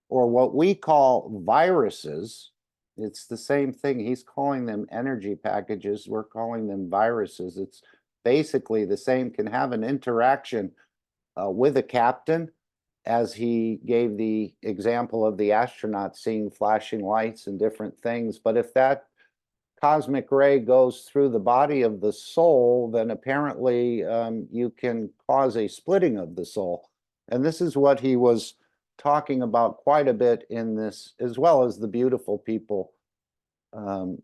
or what we call viruses, it's the same thing. He's calling them energy packages. We're calling them viruses. It's basically the same, can have an interaction with a captain, as he gave the example of the astronaut seeing flashing lights and different things. But if that cosmic ray goes through the body of the soul, then apparently you can cause a splitting of the soul. And this is what he was talking about quite a bit in this, as well as the beautiful people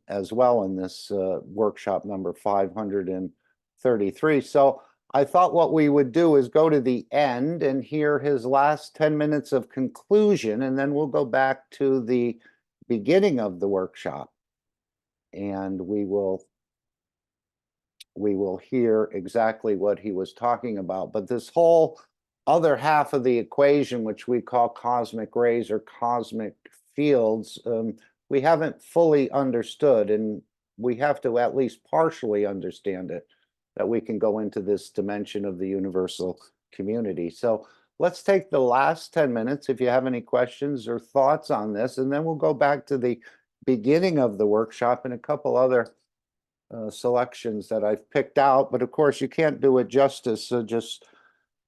as well in this workshop number 533. So I thought what we would do is go to the end and hear his last 10 minutes of conclusion, and then we'll go back to the beginning of the workshop. And we will hear exactly what he was talking about. But this whole other half of the equation, which we call cosmic rays or cosmic fields, we haven't fully understood, and we have to at least partially understand it, that we can go into this dimension of the universal community. So let's take the last 10 minutes if you have any questions or thoughts on this, and then we'll go back to the beginning of the workshop and a couple other selections that I've picked out. But of course, you can't do it justice just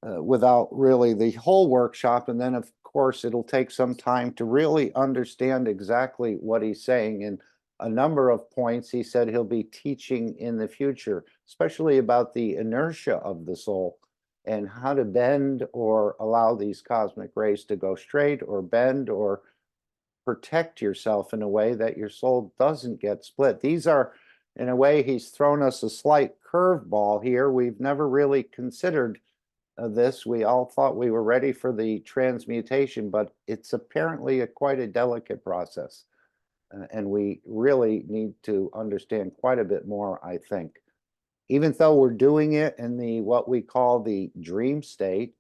without really the whole workshop. And then, of course, it'll take some time to really understand exactly what he's saying. And a number of points he said he'll be teaching in the future, especially about the inertia of the soul and how to bend or allow these cosmic rays to go straight, or bend or protect yourself in a way that your soul doesn't get split. These are, in a way, he's thrown us a slight curveball here. We've never really considered this. We all thought we were ready for the transmutation, but it's apparently quite a delicate process. And we really need to understand quite a bit more, I think. Even though we're doing it in the what we call the dream state,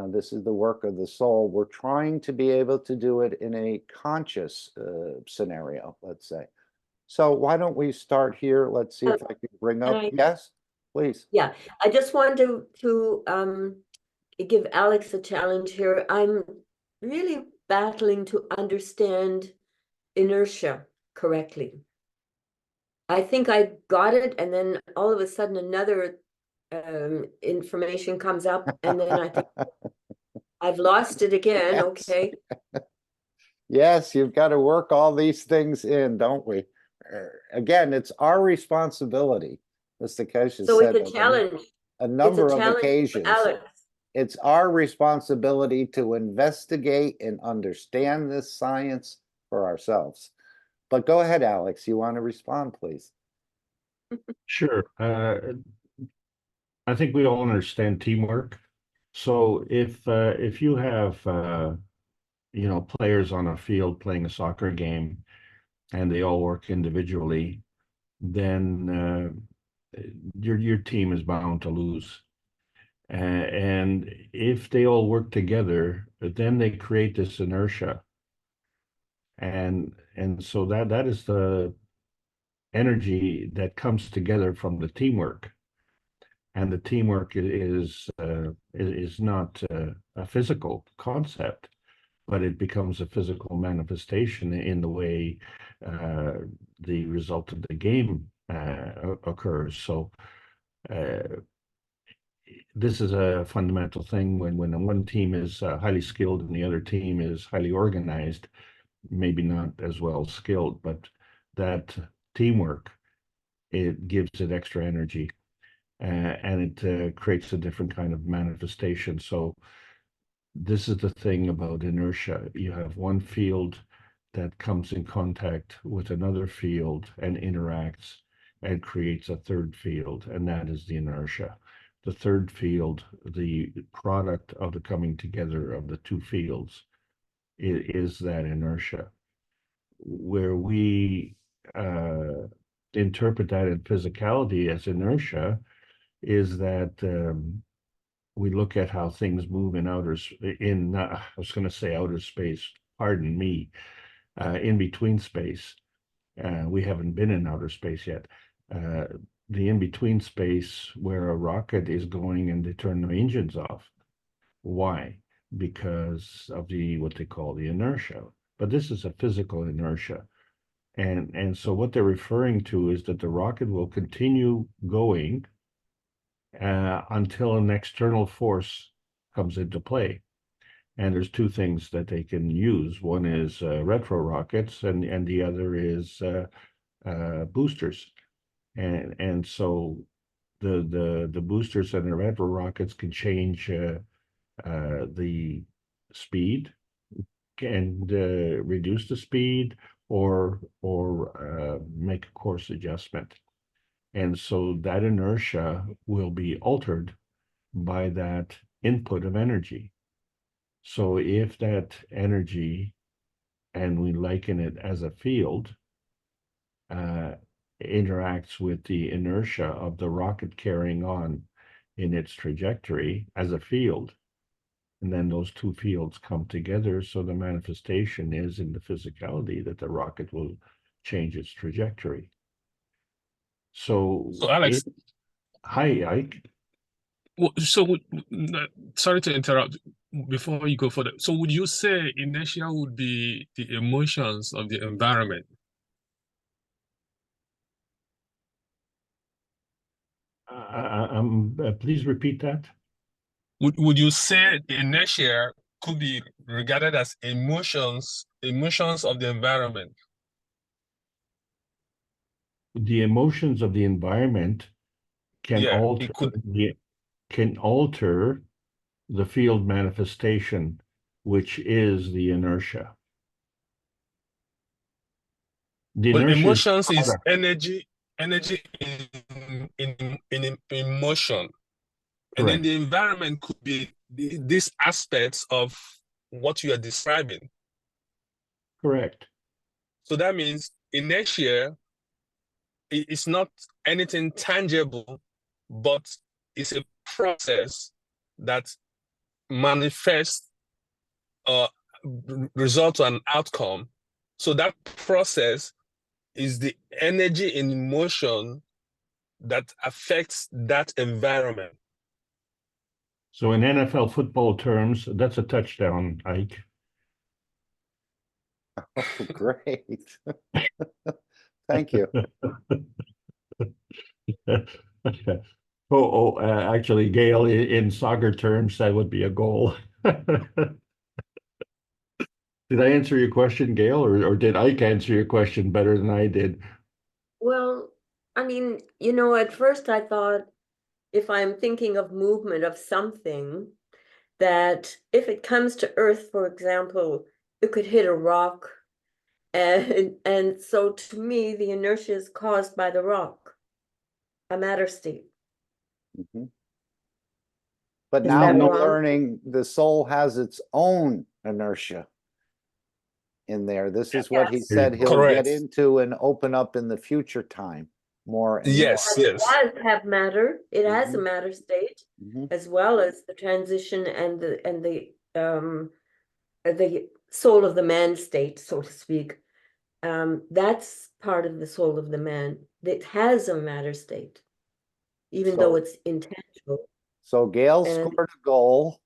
this is the work of the soul, we're trying to be able to do it in a conscious scenario, let's say. So why don't we start here? Let's see if I can bring up, yes, please. Yeah, I just wanted to give Alex a challenge here. I'm really battling to understand inertia correctly. I think I got it, and then all of a sudden another information comes up, and then I think I've lost it again. Yes. Okay. Yes, you've got to work all these things in, don't we? Again, it's our responsibility, Mr. Keshe So said it's a challenge. a number of challenge for occasions. Alex. It's our responsibility to investigate and understand this science for ourselves. But go ahead, Alex. You want to respond, please? Sure. I think we all understand teamwork. So if you have players on a field playing a soccer game and they all work individually, then your team is bound to lose. And if they all work together, then they create this inertia. And so that is the energy that comes together from the teamwork. And the teamwork is not a physical concept, but it becomes a physical manifestation in the way the result of the game occurs. So this is a fundamental thing when one team is highly skilled and the other team is highly organized, maybe not as well skilled, but that teamwork, it gives it extra energy. And it creates a different kind of manifestation. So this is the thing about inertia. You have one field that comes in contact with another field and interacts and creates a third field, and that is the inertia. The third field, the product of the coming together of the two fields, is that inertia. Where we interpret that in physicality as inertia is that we look at how things move in I was going to say outer space, pardon me, in between space. We haven't been in outer space yet. The in-between space where a rocket is going and they turn the engines off. Why? Because of what they call the inertia. But this is a physical inertia. And so what they're referring to is that the rocket will continue going until an external force comes into play. And there's two things that they can use. One is retro rockets, and the other is boosters. And so the boosters and the retro rockets can change the speed and reduce the speed or make a course adjustment. And so that inertia will be altered by that input of energy. So if that energy, and we liken it as a field, interacts with the inertia of the rocket carrying on in its trajectory as a field, and then those two fields come together, so the manifestation is in the physicality that the rocket will change its trajectory. So Alex, hi, Ike. Sorry to interrupt before you go further. So would you say inertia would be the emotions of the environment? Please repeat that. Would you say the inertia could be regarded as emotions of the environment? The emotions of the environment can alter the field manifestation, which is the inertia. But emotions is energy in motion. Correct. And then the environment could be these aspects of what you are describing. Correct. So that means inertia is not anything tangible, but it's a process that manifests result to an outcome. So that process is the energy in motion that affects that environment. So in NFL football terms, that's a touchdown, Ike. Oh, great. Thank you. Actually, Gail, in soccer terms, that would be a goal. Did I answer your question, Gail, or did Ike answer your question better than I did? Well, I mean, at first I thought if I'm thinking of movement of something, that if it comes to Earth, for example, it could hit a rock. And so to me, the inertia is caused by the rock, a matter state. Mhm. But Is now that we're wrong? learning the soul has its own inertia in there. This is what he Yes. said he'll Correct. get into and open up in the future time more and Yes, But it yes. does have matter. It has a Mhm. matter state, Mhm. as well as the transition and the soul of the man state, so to speak. That's part of the soul of the man that has a matter state, even though So, it's intangible. so Gail And scored a goal,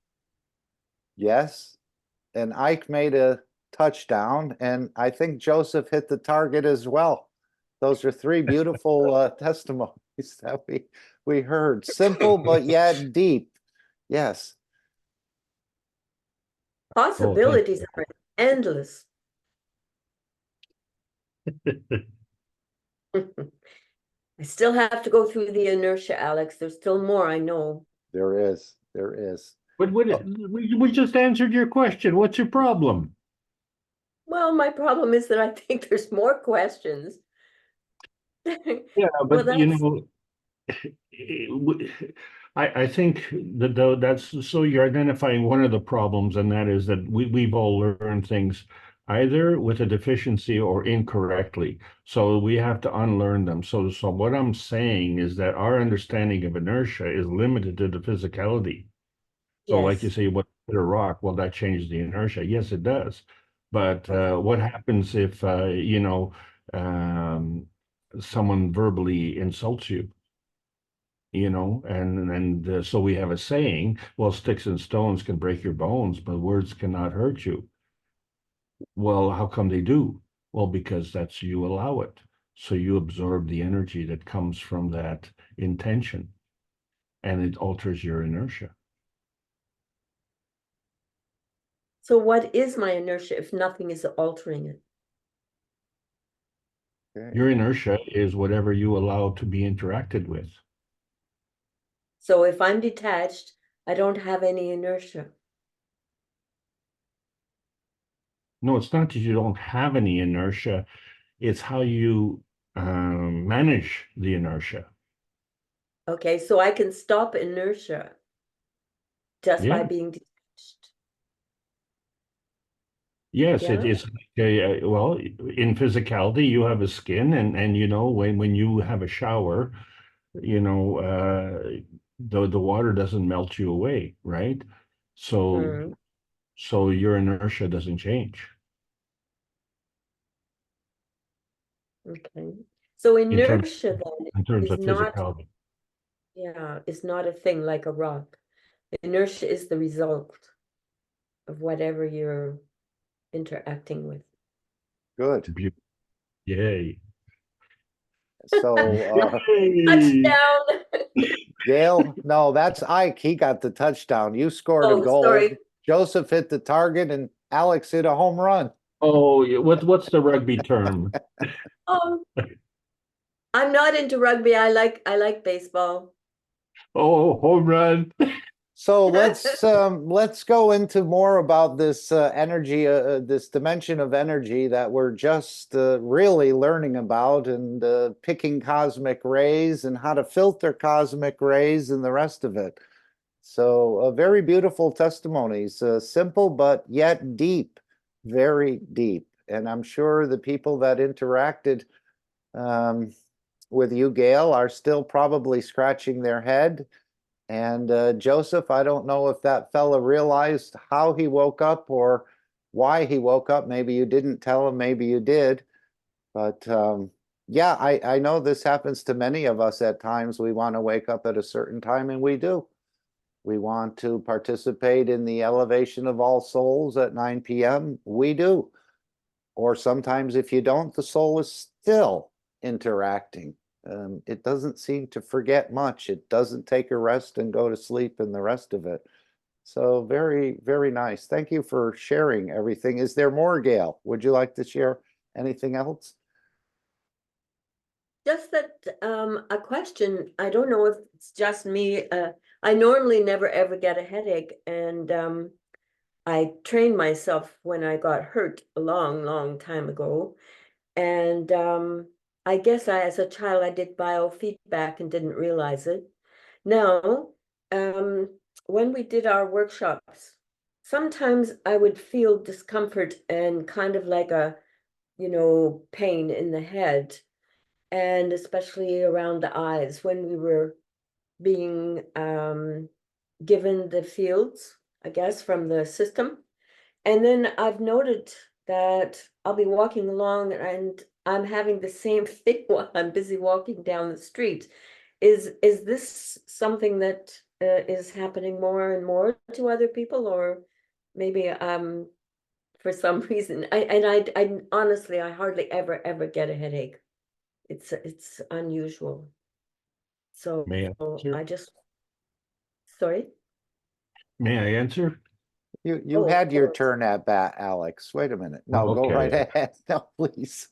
yes, and Ike made a touchdown, and I think Joseph hit the target as well. Those are three beautiful testimonies that we heard. Simple but yet deep. Yes. possibilities are endless. I still have to go through the inertia, Alex. There's still more, I know. There is. There is. But Oh. we just answered your question. What's your problem? Well, my problem is that I think there's more questions. Yeah, Well, but you that's know, I think that that's so you're identifying one of the problems, and that is that we've all learned things either with a deficiency or incorrectly. So we have to unlearn them. So what I'm saying is that our understanding of inertia is limited to the physicality. So like you yes. say, what hit a rock? Well, that changes the inertia. Yes, it does. But what happens if someone verbally insults you? And so we have a saying, well, sticks and stones can break your bones, but words cannot hurt you. Well, how come they do? Well, because that's you allow it. So you absorb the energy that comes from that intention, and it alters your inertia. So what is my inertia if nothing is altering it? Okay. Your inertia is whatever you allow to be interacted with. So if I'm detached, I don't have any inertia. No, it's not that you don't have any inertia. It's how you manage the inertia. Okay, so I can stop inertia just by Yeah. being detached. Yes, Yeah. it is. Well, in physicality, you have a skin, and when you have a shower, the water doesn't melt you away, right? So Mm, so your inertia doesn't change okay. So in terms inertia then in terms is of not, physicality. is not a thing like a rock. Inertia is the result of whatever you're interacting with. Good. Beau- Yay. So, Yay. Touchdown. Gail, no, that's Ike. He got the touchdown. You scored a Oh, goal. sorry. Joseph hit the target, and Alex hit a home run. Oh, what's the rugby term? Oh, I'm not into rugby. I like baseball. Oh, home run. So let's go into more about this energy, this dimension of energy that we're just really learning about, and picking cosmic rays and how to filter cosmic rays and the rest of it. So very beautiful testimonies, simple but yet deep, very deep. And I'm sure the people that interacted with you, Gail, are still probably scratching their head. And Joseph, I don't know if that fella realized how he woke up or why he woke up. Maybe you didn't tell him, maybe you did. But Yeah, I know this happens to many of us at times. We want to wake up at a certain time, and we do. We want to participate in the elevation of all souls at 9 p.m. We do. Or sometimes if you don't, the soul is still interacting. It doesn't seem to forget much. It doesn't take a rest and go to sleep and the rest of it. So very, very nice. Thank you for sharing everything. Is there more, Gail? Would you like to share anything else? Just that a question, I don't know if it's just me. I normally never ever get a headache, and I trained myself when I got hurt a long, long time ago. And I guess as a child, I did biofeedback and didn't realize it. Now, when we did our workshops, sometimes I would feel discomfort and kind of like a, pain in the head, and especially around the eyes when we were being given the fields, I guess, from the system. And then I've noted that I'll be walking along and I'm having the same thing while I'm busy walking down the street. Is this something that is happening more and more to other people, or maybe for some reason? I honestly, I hardly ever get a headache. It's unusual. So May I answer? I just, sorry. May I answer? You Oh, had your of course. turn at bat, Alex. Wait a minute. No, go Okay. right ahead. No, please.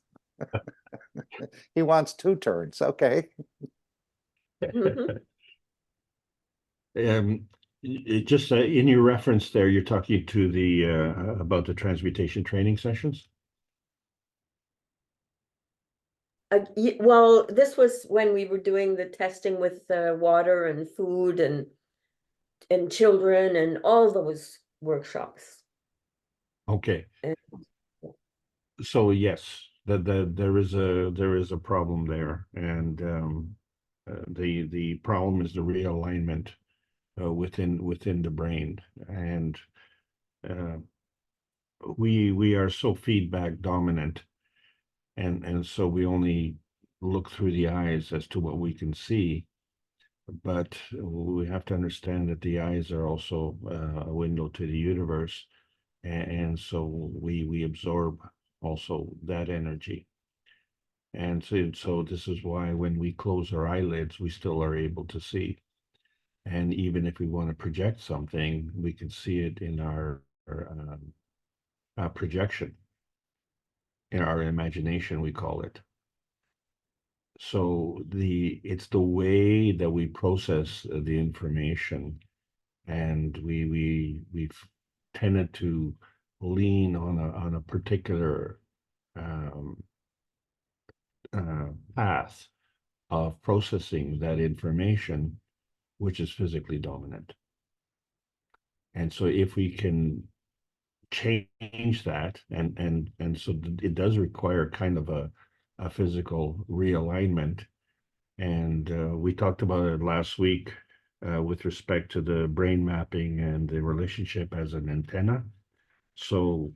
He wants two turns. Okay. Mhm. Just in your reference there, you're talking to the about the transmutation training sessions. Well, this was when we were doing the testing with water and food and children and all those workshops. Okay. And So yes, there is a problem there, and the problem is the realignment within the brain, and uh, we are so feedback dominant, and so we only look through the eyes as to what we can see, but we have to understand that the eyes are also a window to the universe, and so we absorb also that energy. And so this is why when we close our eyelids, we still are able to see. And even if we want to project something, we can see it in our projection, in our imagination, we call it. So it's the way that we process the information, and we've tended to lean on a particular um, path of processing that information, which is physically dominant. And so if we can change that, and so it does require kind of a physical realignment. And we talked about it last week with respect to the brain mapping and the relationship as an antenna. So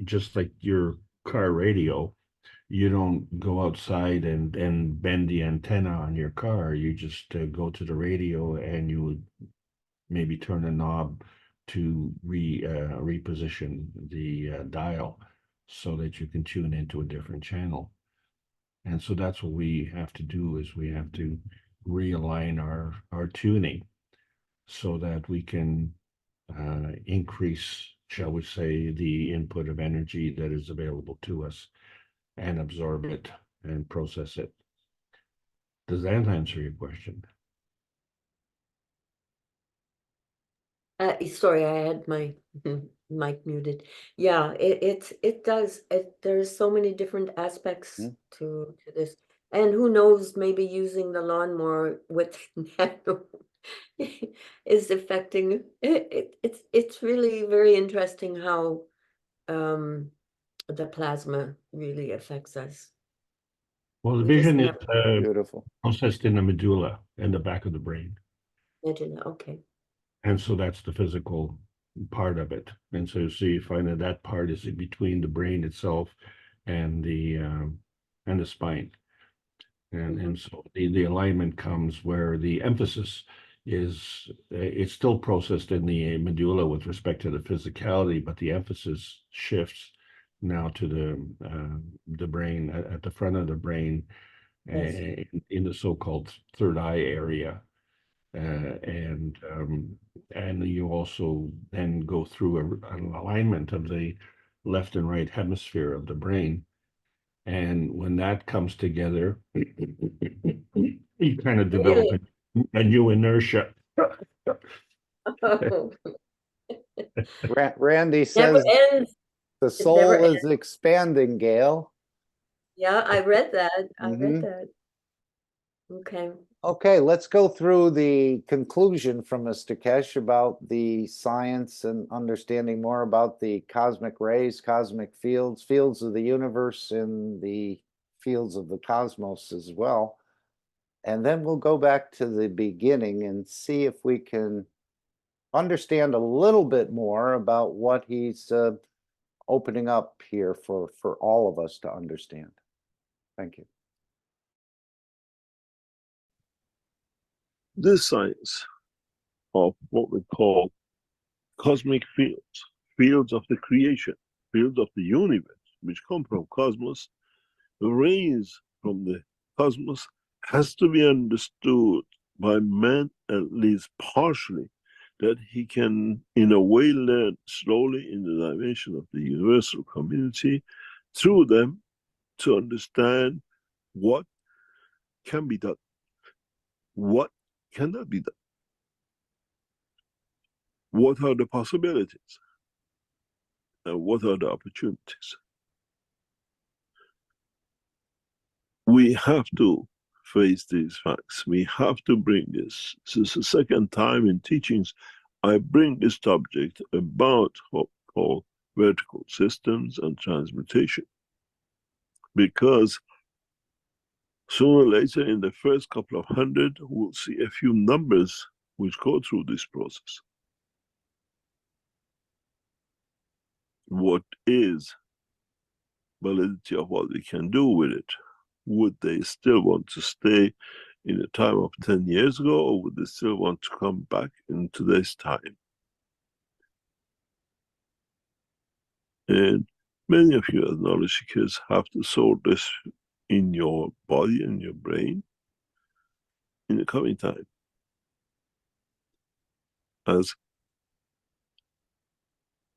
just like your car radio, you don't go outside and bend the antenna on your car. You just go to the radio and you would maybe turn a knob to reposition the dial so that you can tune into a different channel. And so that's what we have to do, is we have to realign our tuning so that we can increase, shall we say, the input of energy that is available to us and absorb it and process it. Does that answer your question? Sorry, I had my mic muted. Yeah, it does. There's so many different aspects to this, and who knows, maybe using the lawnmower with nano is affecting it. It's really very interesting how the plasma really affects us. Well, the We just vision is never Beautiful. processed in the medulla in the back of the brain. imagine it. Okay. And so that's the physical part of it. And so you find that part is in between the brain itself and the spine. And so the alignment comes where the emphasis is, it's still processed in the medulla with respect to the physicality, but the emphasis shifts now to the brain, at the front of the brain, Yes. in the so-called third eye area. And you also then go through an alignment of the left and right hemisphere of the brain. And when that comes together, you kind of develop Really? a new inertia. Oh, Randy never says ends. the It never soul ends. is expanding, Gail. Yeah, I read that. I read Mhm. that. Okay. Okay, let's go through the conclusion from Mr. Keshe about the science and understanding more about the cosmic rays, cosmic fields, fields of the universe, and the fields of the cosmos as well. And then we'll go back to the beginning and see if we can understand a little bit more about what he's opening up here for all of us to understand. Thank you. This science of what we call cosmic fields, fields of the creation, fields of the universe, which come from cosmos, the rays from the cosmos, has to be understood by man at least partially, that he can in a way learn slowly in the dimension of the universal community through them to understand what can be done, what cannot be done, what are the possibilities, and what are the opportunities. We have to face these facts. We have to bring this. This is the second time in teachings I bring this subject about what we call vertical systems and transmutation. Because sooner or later, in the first couple of hundred, we'll see a few numbers which go through this process. What is validity of what we can do with it? Would they still want to stay in the time of 10 years ago, or would they still want to come back in today's time? And many of you as knowledge seekers have to sort this in your body and your brain in the coming time. As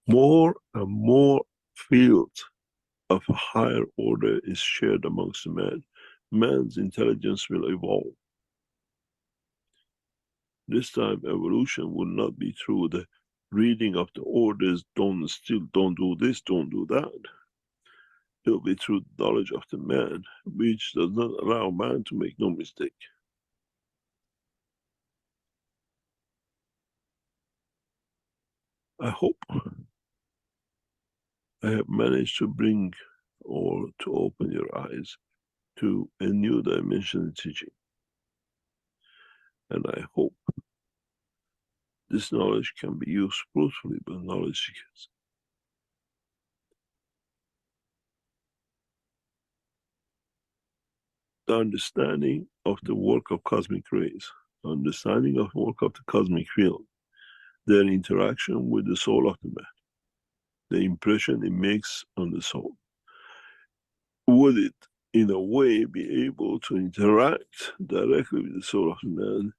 more and more fields of a higher order is shared amongst man, man's intelligence will evolve. This time evolution will not be through the reading of the orders, don't do this, don't do that. It will be through the knowledge of the man, which does not allow man to make no mistake. I hope I have managed to bring or to open your eyes to a new dimension in teaching. And I hope this knowledge can be used fruitfully by knowledge seekers. The understanding of the work of cosmic rays, the understanding of the work of the cosmic field, their interaction with the soul of the man, the impression it makes on the soul. Would it, in a way, be able to interact directly with the soul of the man,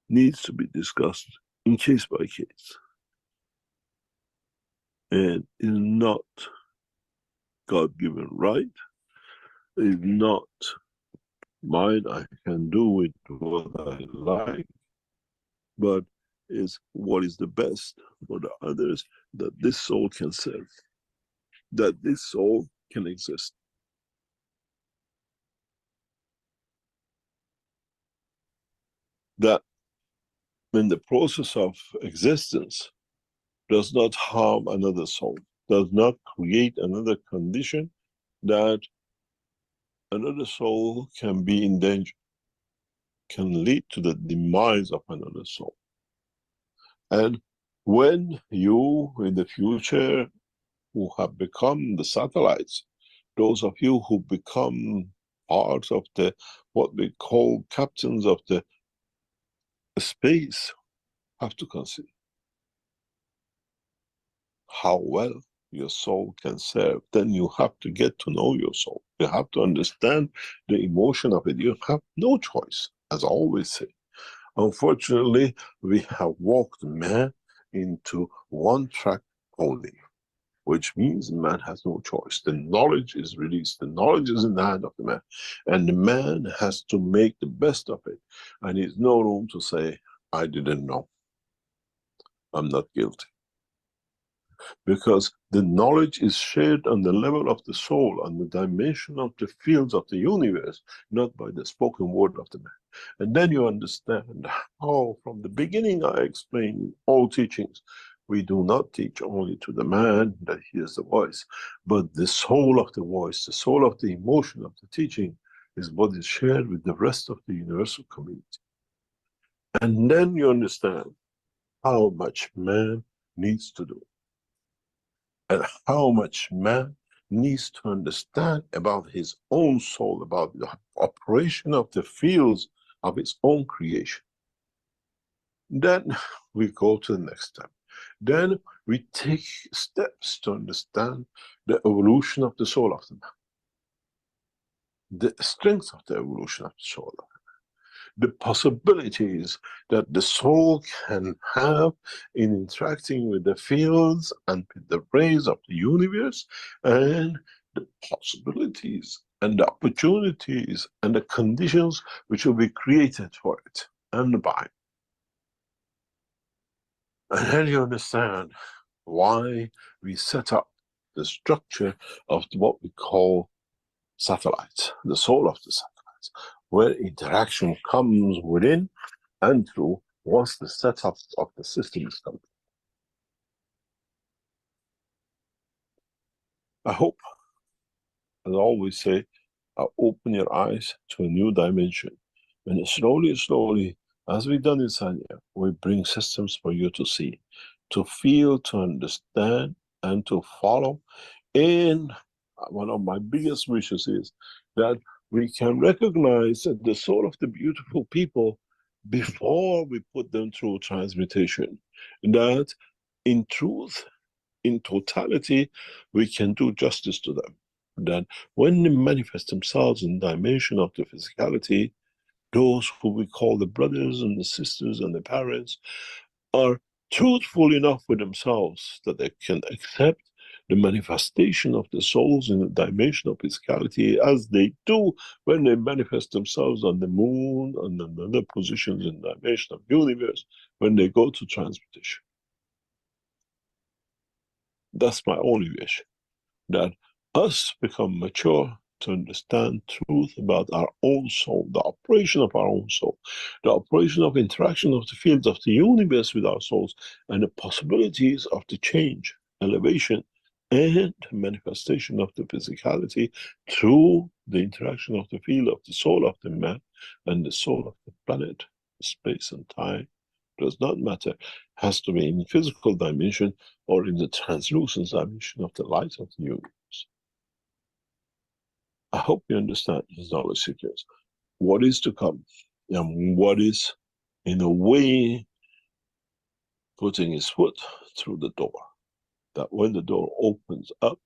needs to be discussed in case by case. And is not God-given right, is not mine, I can do with what I like, but is what is the best for the others, that this soul can serve, that this soul can exist. That when the process of existence does not harm another soul, does not create another condition that another soul can be in danger, can lead to the demise of another soul. And when you, in the future, who have become the satellites, those of you who become art of the, what we call captains of the space, have to consider how well your soul can serve. Then you have to get to know your soul. You have to understand the emotion of it. You have no choice, as I always say. Unfortunately, we have walked man into one track only, which means man has no choice. The knowledge is released. The knowledge is in the hand of the man. And the man has to make the best of it. And there's no room to say, I didn't know. I'm not guilty. Because the knowledge is shared on the level of the soul, on the dimension of the fields of the universe, not by the spoken word of the man. And then you understand how, from the beginning I explained in all teachings, we do not teach only to the man that hears the voice, but the soul of the voice, the soul of the emotion of the teaching is what is shared with the rest of the universal community. And then you understand how much man needs to do, and how much man needs to understand about his own soul, about the operation of the fields of his own creation. Then we go to the next step. Then we take steps to understand the evolution of the soul of the man, the strength of the evolution of the soul of the man, the possibilities that the soul can have in interacting with the fields and with the rays of the universe, and the possibilities and the opportunities and the conditions which will be created for it and by. And then you understand why we set up the structure of what we call satellites, the soul of the satellites, where interaction comes within and through once the setup of the system is complete. I hope, as I always say, open your eyes to a new dimension. And slowly, as we've done in Sanya, we bring systems for you to see, to feel, to understand, and to follow. And one of my biggest wishes is that we can recognize that the soul of the beautiful people before we put them through transmutation. That in truth, in totality, we can do justice to them. That when they manifest themselves in the dimension of the physicality, those who we call the brothers and the sisters and the parents are truthful enough with themselves that they can accept the manifestation of the souls in the dimension of physicality as they do when they manifest themselves on the moon and in other positions in the dimension of the universe when they go to transmutation. That's my only wish, that us become mature to understand truth about our own soul, the operation of our own soul, the operation of interaction of the fields of the universe with our souls, and the possibilities of the change, elevation, and manifestation of the physicality through the interaction of the field of the soul of the man and the soul of the planet. Space and time does not matter, has to be in physical dimension or in the translucent dimension of the light of the universe. I hope you understand, knowledge seekers, what is to come and what is, in a way, putting his foot through the door. That when the door opens up,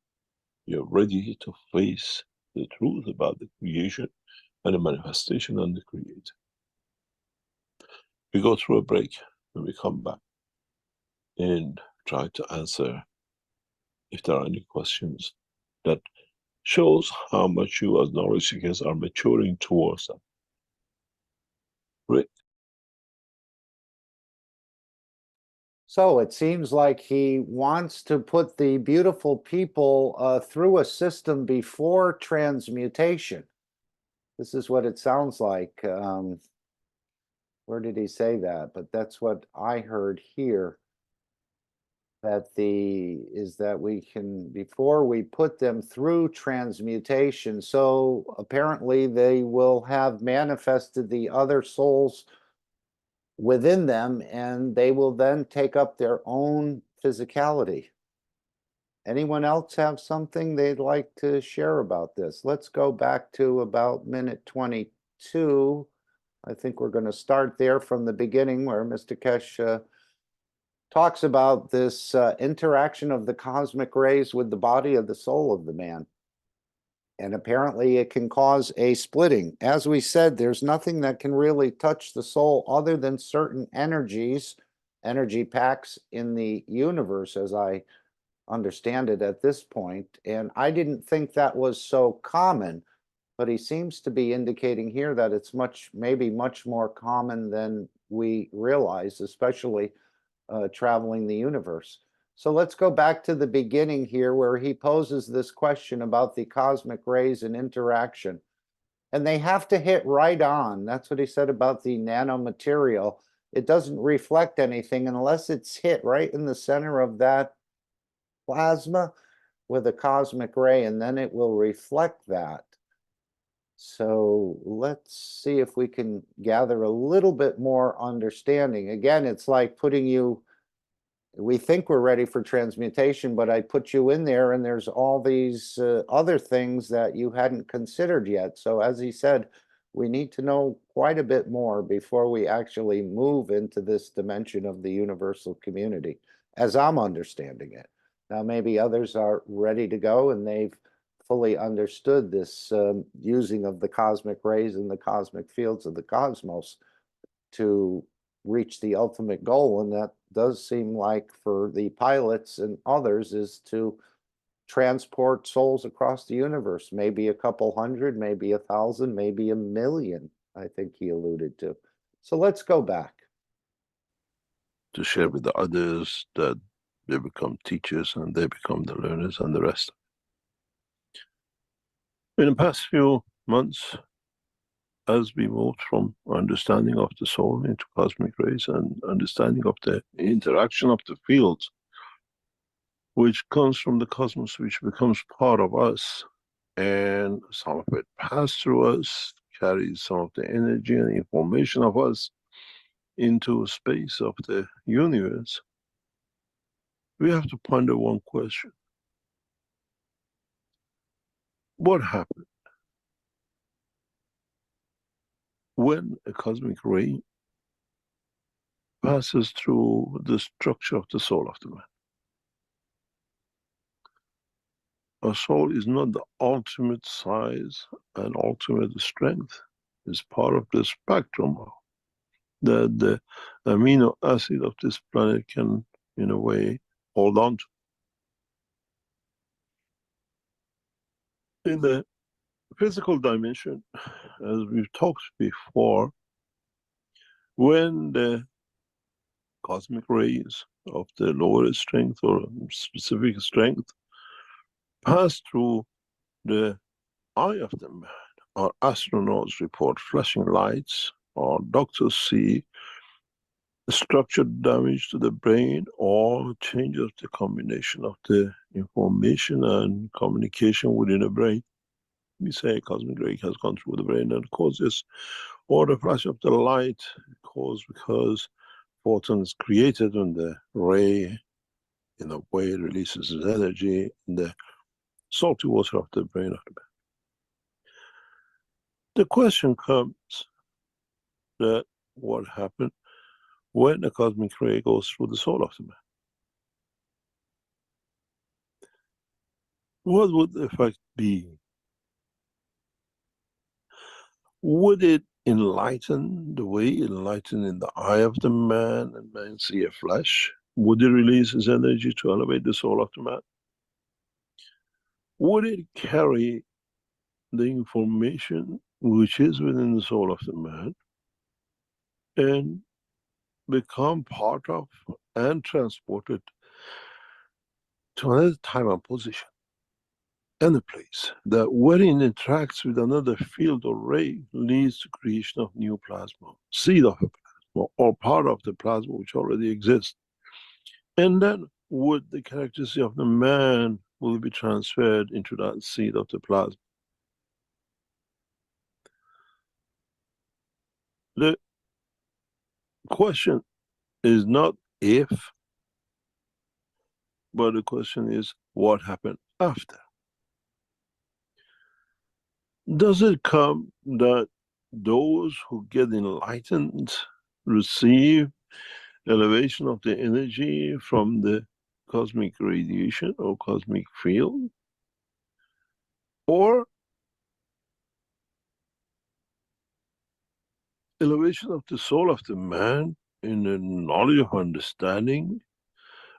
you're ready to face the truth about the creation and the manifestation and the creator. We go through a break and we come back and try to answer if there are any questions that shows how much you as knowledge seekers are maturing towards them. Rick. So it seems like he wants to put the beautiful people through a system before transmutation. This is what it sounds like. Where did he say that? But that's what I heard here. That that we can, before we put them through transmutation, so apparently they will have manifested the other souls within them, and they will then take up their own physicality. Anyone else have something they'd like to share about this? Let's go back to about minute 22. I think we're going to start there from the beginning where Mr. Keshe talks about this interaction of the cosmic rays with the body of the soul of the man. And apparently it can cause a splitting. As we said, there's nothing that can really touch the soul other than certain energies, energy packs in the universe, as I understand it at this point. And I didn't think that was so common, but he seems to be indicating here that it's maybe much more common than we realize, especially traveling the universe. So let's go back to the beginning here where he poses this question about the cosmic rays and interaction. And they have to hit right on. That's what he said about the nanomaterial. It doesn't reflect anything unless it's hit right in the center of that plasma with a cosmic ray, and then it will reflect that. So let's see if we can gather a little bit more understanding. Again, it's like we think we're ready for transmutation, but I put you in there and there's all these other things that you hadn't considered yet. So as he said, we need to know quite a bit more before we actually move into this dimension of the universal community, as I'm understanding it. Now, maybe others are ready to go and they've fully understood this using of the cosmic rays and the cosmic fields of the cosmos to reach the ultimate goal. And that does seem like for the pilots and others is to transport souls across the universe, maybe a couple hundred, maybe 1,000, maybe 1,000,000, I think he alluded to. So let's go back. To share with the others that they become teachers and they become the learners and the rest. In the past few months, as we moved from understanding of the soul into cosmic rays and understanding of the interaction of the fields, which comes from the cosmos, which becomes part of us, and some of it passes through us, carries some of the energy and information of us into space of the universe, we have to ponder one question. What happened when a cosmic ray passes through the structure of the soul of the man? Our soul is not the ultimate size and ultimate strength. It's part of the spectrum that the amino acid of this planet can, in a way, hold on to. In the physical dimension, as we've talked before, when the cosmic rays of the lower strength or specific strength pass through the eye of the man, our astronauts report flashing lights, our doctors see structured damage to the brain or change of the combination of the information and communication within the brain. We say cosmic ray has gone through the brain and causes, or the flash of the light caused because photon is created when the ray in a way releases its energy in the salty water of the brain of the man. The question comes that what happened when a cosmic ray goes through the soul of the man? What would the effect be? Would it enlighten the way it enlightened in the eye of the man and man see a flash? Would it release his energy to elevate the soul of the man? Would it carry the information which is within the soul of the man and become part of and transported to another time and position and a place that wherein it interacts with another field or ray leads to creation of new plasma, seed of a plasma, or part of the plasma which already exists. And then would the characteristic of the man will be transferred into that seed of the plasma. The question is not if, but the question is what happened after. Does it come that those who get enlightened receive elevation of the energy from the cosmic radiation or cosmic field? Or elevation of the soul of the man in the knowledge of understanding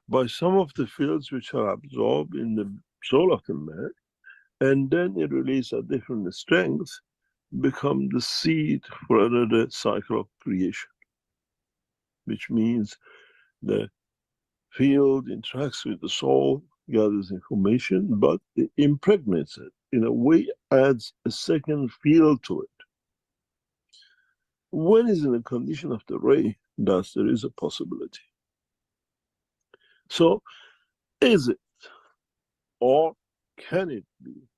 by some of the fields which are absorbed in the soul of the man, and then it releases at different strengths, become the seed for another cycle of creation, which means the field interacts with the soul, gathers information, but it impregnates it. In a way, adds a second field to it. When is in the condition of the ray, thus there is a possibility. So, is it or can it be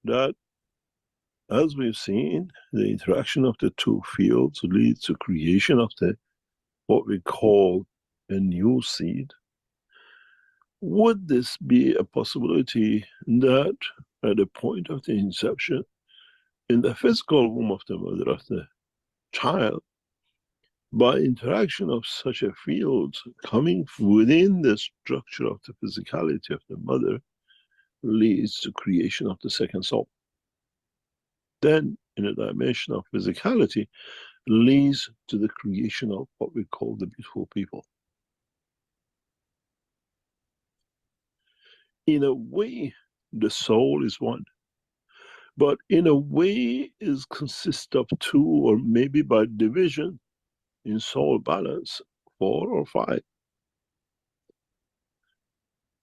that, as we've seen, the interaction of the two fields leads to creation of the what we call a new seed? Would this be a possibility that at the point of the inception, in the physical womb of the mother of the child, by interaction of such a field coming within the structure of the physicality of the mother, leads to creation of the second soul? Then, in a dimension of physicality, leads to the creation of what we call the beautiful people. In a way, the soul is one, but in a way it consists of two, or maybe by division in soul balance, 4 or 5.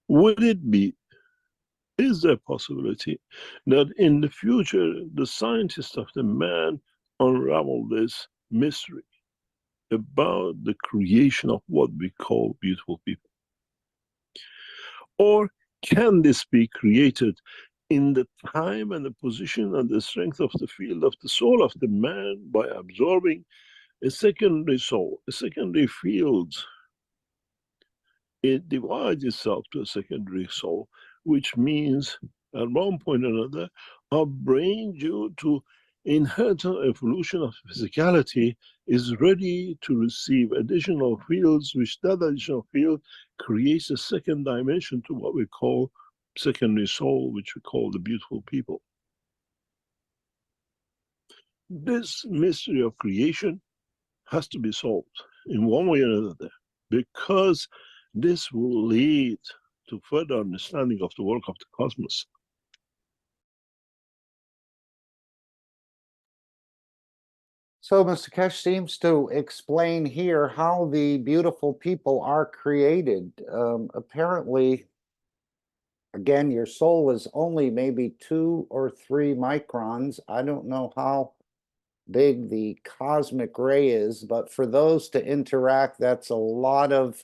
Would it be, is there a possibility that in the future the scientists of the man unravel this mystery about the creation of what we call beautiful people? Or can this be created in the time and the position and the strength of the field of the soul of the man by absorbing a secondary soul, a secondary field? It divides itself to a secondary soul, which means at one point or another, our brain, due to inherent evolution of physicality, is ready to receive additional fields, which that additional field creates a second dimension to what we call secondary soul, which we call the beautiful people. This mystery of creation has to be solved in one way or another, because this will lead to further understanding of the work of the cosmos. So Mr. Keshe seems to explain here how the beautiful people are created. Apparently, again, your soul is only maybe 2 or 3 microns. I don't know how big the cosmic ray is, but for those to interact, that's a lot of,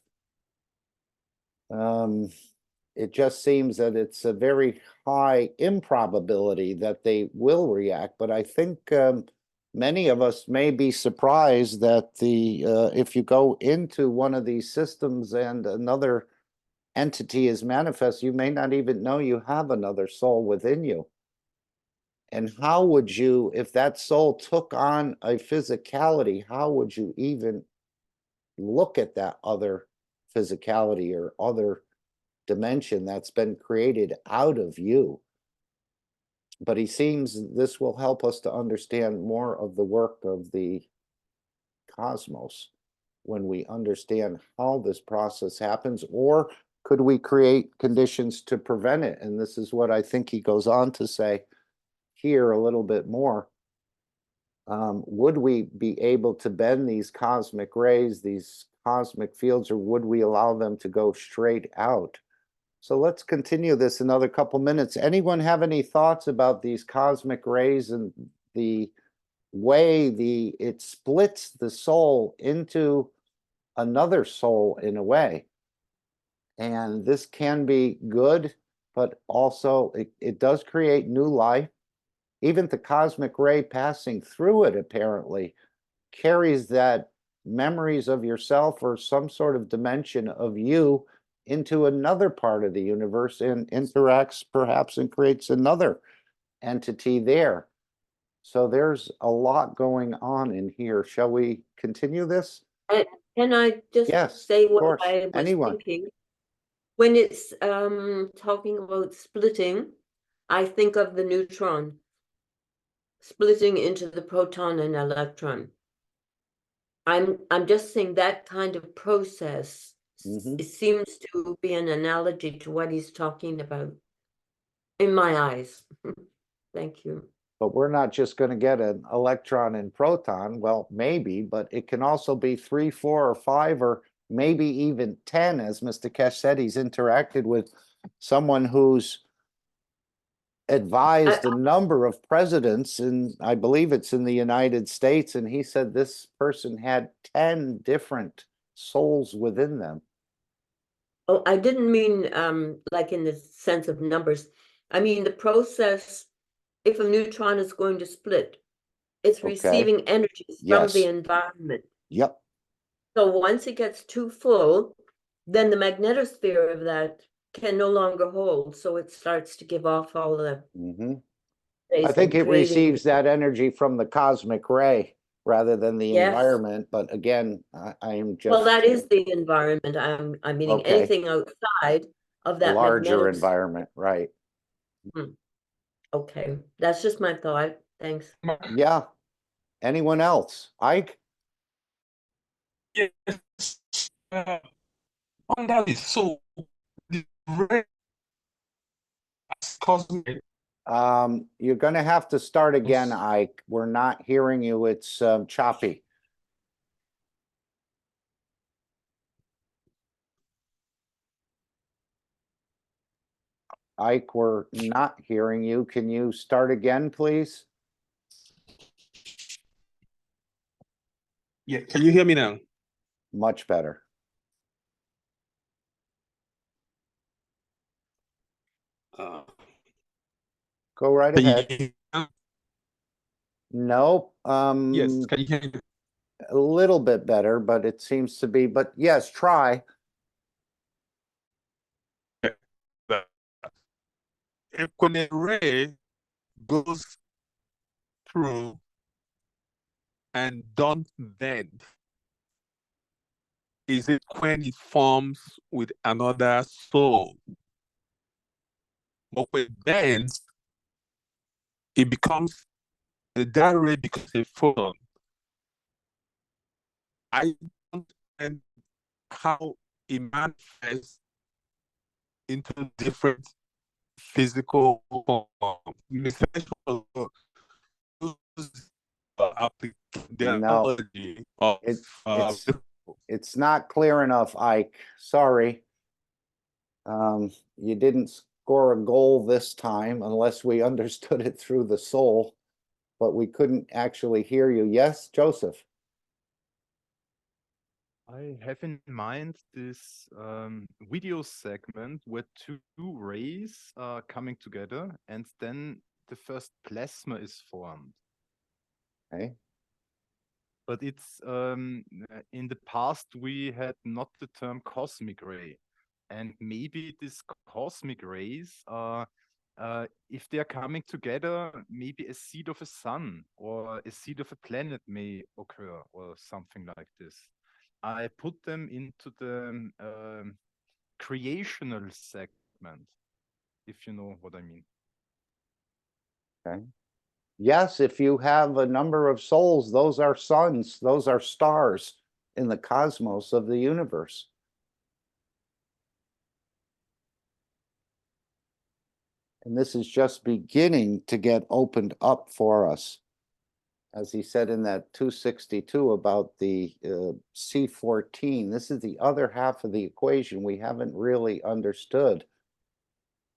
it just seems that it's a very high improbability that they will react. But I think many of us may be surprised that if you go into one of these systems and another entity is manifest, you may not even know you have another soul within you. And how would you, if that soul took on a physicality, how would you even look at that other physicality or other dimension that's been created out of you? But he seems this will help us to understand more of the work of the cosmos when we understand how this process happens, or could we create conditions to prevent it? And this is what I think he goes on to say here a little bit more. Would we be able to bend these cosmic rays, these cosmic fields, or would we allow them to go straight out? So let's continue this another couple minutes. Anyone have any thoughts about these cosmic rays and the way it splits the soul into another soul in a way? And this can be good, but also it does create new life. Even the cosmic ray passing through it apparently carries that memories of yourself or some sort of dimension of you into another part of the universe and interacts perhaps and creates another entity there. So there's a lot going on in here. Shall we continue this? Can I just Yes, say of what course. I was Anyone. thinking? When it's talking about splitting, I think of the neutron splitting into the proton and electron. I'm just saying that kind of process, Mhm. it seems to be an analogy to what he's talking about in my eyes. Thank you. But we're not just going to get an electron and proton. Well, maybe, but it can also be 3, 4, or 5, or maybe even 10, as Mr. Keshe said. He's interacted with someone who's advised a number of presidents, and I believe it's in the United States, and he said this person had 10 different souls within them. Oh, I didn't mean like in the sense of numbers. I mean the process, if a neutron is going to split, it's Okay. receiving energies from the Yes. environment. Yep. So once it gets too full, then the magnetosphere of that can no longer hold. So it starts to give off all the Mhm. I rays think and it creating. receives that energy from the cosmic ray rather than the Yes. environment. But again, I am just Well, that is the environment. I'm meaning Okay. anything outside of a that larger magnetic. environment, right? Okay, that's just my thought. Thanks. Yeah. Anyone else? Ike? Yes. On that is so the ray as cosmic. You're going to have to start again, Ike. We're not hearing you. It's choppy. Ike, we're not hearing you. Can you start again, please? Yeah, can you hear me now? Much better. Go right Can you ahead. hear me now? Nope. Yes, can you hear me? A little bit better, but it seems to be, but yes, try. When a ray goes through and don't bend, is it when it forms with another soul? But when it bends, it becomes, that ray becomes a photon. I don't understand how it manifests into different physical forms. The No, analogy of it's not clear enough, Ike. Sorry. You didn't score a goal this time unless we understood it through the soul, but we couldn't actually hear you. Yes, Joseph? I have in mind this video segment where two rays are coming together and then the first plasma is formed. Okay. But it's in the past we had not the term cosmic ray, and maybe these cosmic rays are if they are coming together, maybe a seed of a sun or a seed of a planet may occur or something like this. I put them into the creational segment, if you know what I mean. Okay. Yes, if you have a number of souls, those are suns, those are stars in the cosmos of the universe. And this is just beginning to get opened up for us. As he said in that 262 about the C14, this is the other half of the equation we haven't really understood.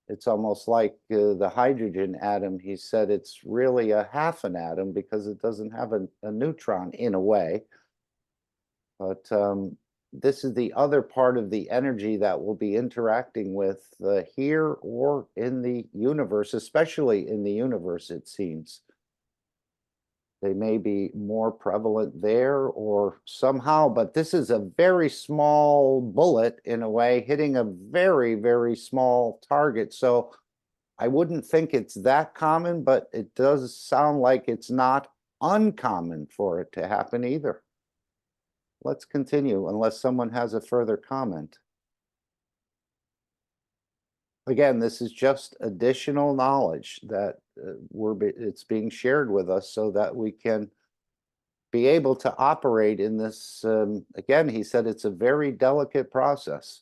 It's almost like the hydrogen atom. He said it's really a half an atom because it doesn't have a neutron in a way. But this is the other part of the energy that we'll be interacting with here or in the universe, especially in the universe, it seems. They may be more prevalent there or somehow, but this is a very small bullet in a way, hitting a very, very small target. So I wouldn't think it's that common, but it does sound like it's not uncommon for it to happen either. Let's continue unless someone has a further comment. Again, this is just additional knowledge that it's being shared with us so that we can be able to operate in this. Again, he said it's a very delicate process.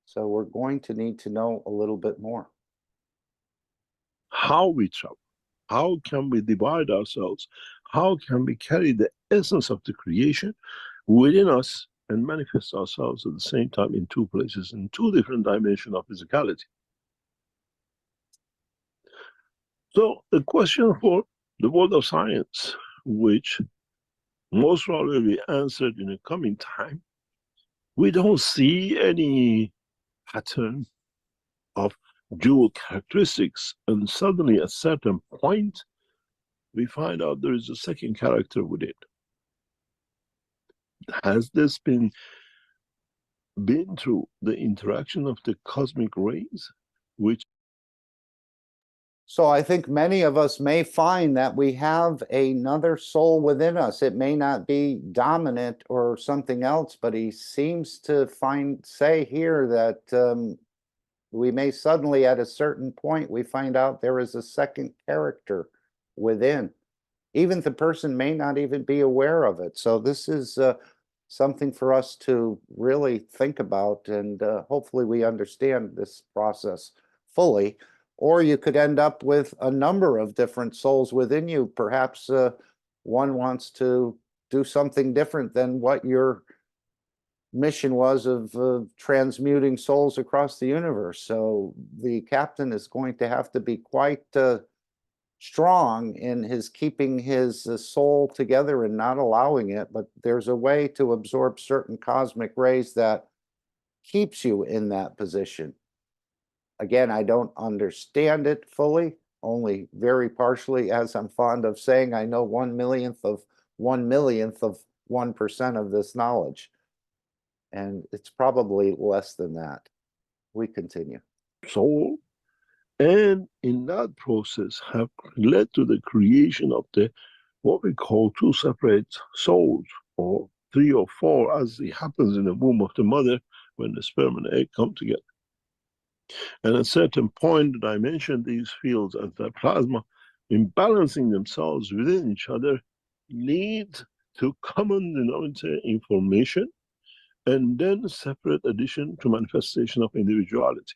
So we're going to need to know a little bit more. How we travel, how can we divide ourselves, how can we carry the essence of the creation within us and manifest ourselves at the same time in two places, in two different dimensions of physicality. So the question for the world of science, which most probably will be answered in the coming time, we don't see any pattern of dual characteristics, and suddenly at a certain point, we find out there is a second character within. Has this been through the interaction of the cosmic rays, which... So I think many of us may find that we have another soul within us. It may not be dominant or something else, but he seems to say here that we may suddenly at a certain point, we find out there is a second character within. Even the person may not even be aware of it. So this is something for us to really think about, and hopefully we understand this process fully. Or you could end up with a number of different souls within you. Perhaps one wants to do something different than what your mission was of transmuting souls across the universe. So the captain is going to have to be quite strong in his keeping his soul together and not allowing it. But there's a way to absorb certain cosmic rays that keeps you in that position. Again, I don't understand it fully, only very partially. As I'm fond of saying, I know 1/1,000,000th of 1/1,000,000th of 1% of this knowledge. And it's probably less than that. We continue. Soul, and in that process have led to the creation of the what we call two separate souls, or three or four, as it happens in the womb of the mother when the sperm and egg come together. And at a certain point that I mentioned, these fields as the plasma, in balancing themselves within each other, lead to common denominator information, and then separate addition to manifestation of individuality.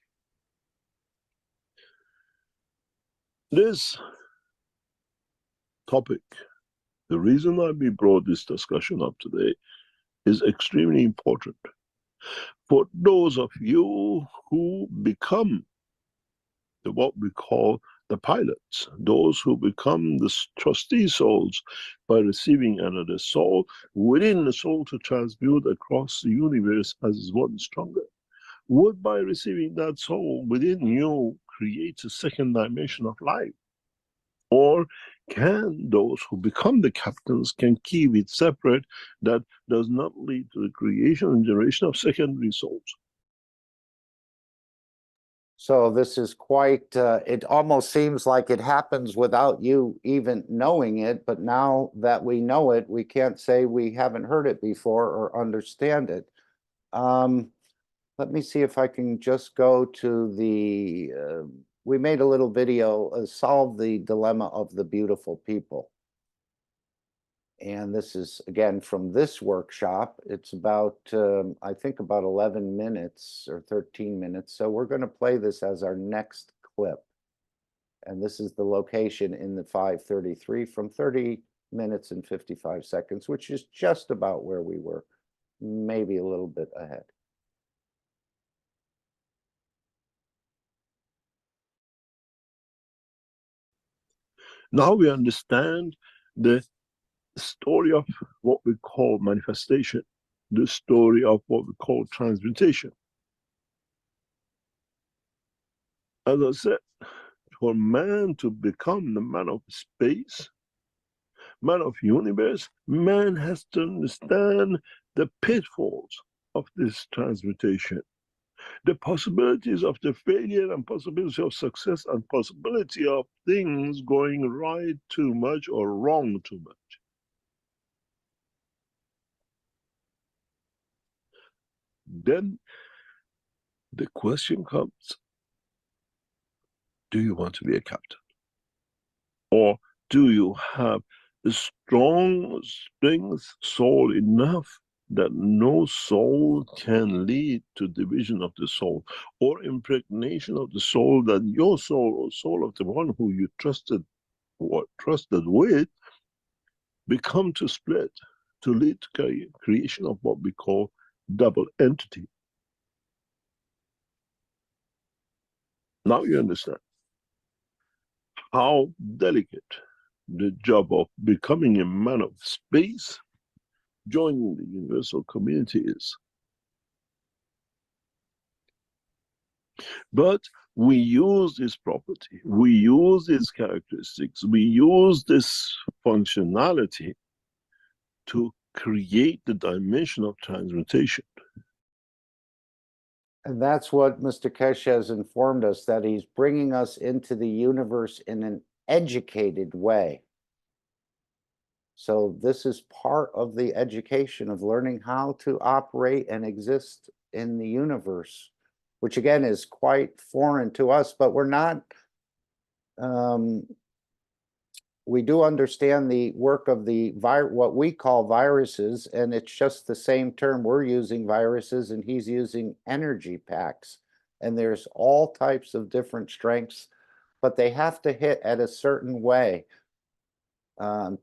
This topic, the reason why we brought this discussion up today, is extremely important for those of you who become what we call the pilots, those who become the trustee souls by receiving another soul within the soul to transmute across the universe as one stronger. Would by receiving that soul within you create a second dimension of life? Or can those who become the captains can keep it separate, that does not lead to the creation and generation of secondary souls? So this is quite, it almost seems like it happens without you even knowing it, but now that we know it, we can't say we haven't heard it before or understand it. Let me see if I can just go to the, we made a little video, Solve the Dilemma of the Beautiful People. And this is, again, from this workshop. It's about, I think about 11 minutes or 13 minutes. So we're going to play this as our next clip. And this is the location in the 533 from 30 minutes and 55 seconds, which is just about where we were, maybe a little bit ahead. Now we understand the story of what we call manifestation, the story of what we call transmutation. As I said, for man to become the man of space, man of universe, man has to understand the pitfalls of this transmutation, the possibilities of the failure and possibility of success and possibility of things going right too much or wrong too much. Then the question comes, do you want to be a captain? Or do you have a strong strength soul enough that no soul can lead to division of the soul or impregnation of the soul, that your soul or soul of the one who you trusted or trusted with become to split, to lead to creation of what we call double entity. Now you understand how delicate the job of becoming a man of space, joining the universal community is. But we use this property, we use these characteristics, we use this functionality to create the dimension of transmutation. And that's what Mr. Keshe has informed us, that he's bringing us into the universe in an educated way. So this is part of the education of learning how to operate and exist in the universe, which again is quite foreign to us, but we're not, we do understand the work of the what we call viruses, and it's just the same term. We're using viruses and he's using energy packs. And there's all types of different strengths, but they have to hit at a certain way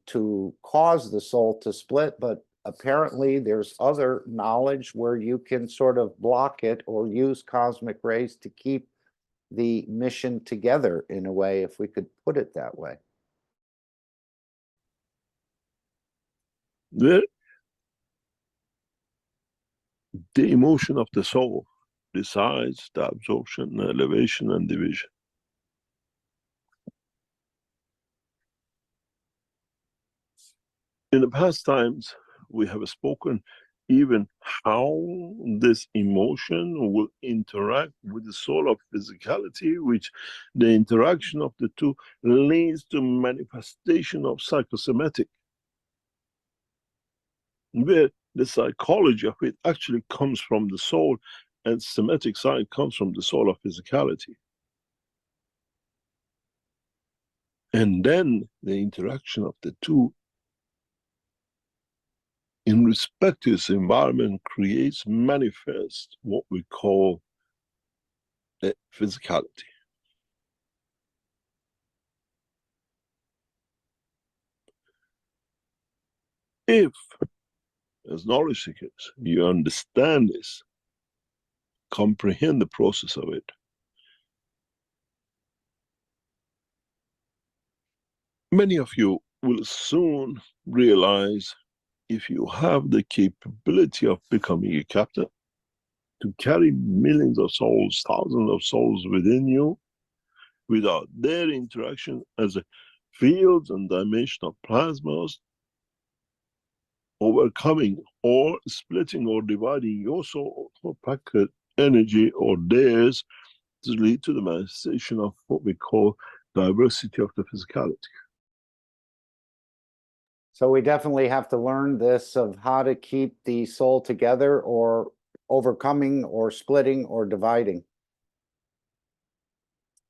to cause the soul to split. But apparently there's other knowledge where you can sort of block it or use cosmic rays to keep the mission together in a way, if we could put it that way. The emotion of the soul decides the absorption, elevation, and division. In the past times, we have spoken even how this emotion will interact with the soul of physicality, which the interaction of the two leads to manifestation of psychosomatic, where the psychology of it actually comes from the soul, and somatic side comes from the soul of physicality. And then the interaction of the two in respect to its environment creates, manifests what we call the physicality. If, as knowledge seekers, you understand this, comprehend the process of it, many of you will soon realize, if you have the capability of becoming a captain, to carry millions of souls, thousands of souls within you, without their interaction as a fields and dimension of plasmas, overcoming or splitting or dividing your soul or packet energy or theirs, to lead to the manifestation of what we call diversity of the physicality. So we definitely have to learn this of how to keep the soul together, or overcoming or splitting or dividing.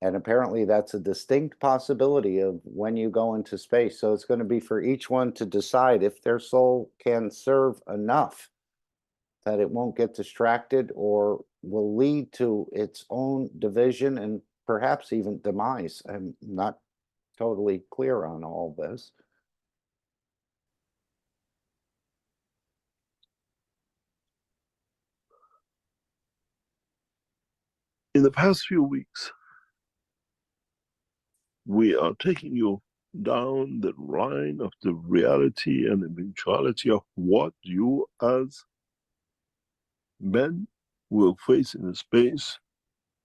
And apparently that's a distinct possibility of when you go into space. So it's going to be for each one to decide if their soul can serve enough that it won't get distracted or will lead to its own division and perhaps even demise. I'm not totally clear on all this. In the past few weeks, we are taking you down the line of the reality and eventuality of what you as men will face in space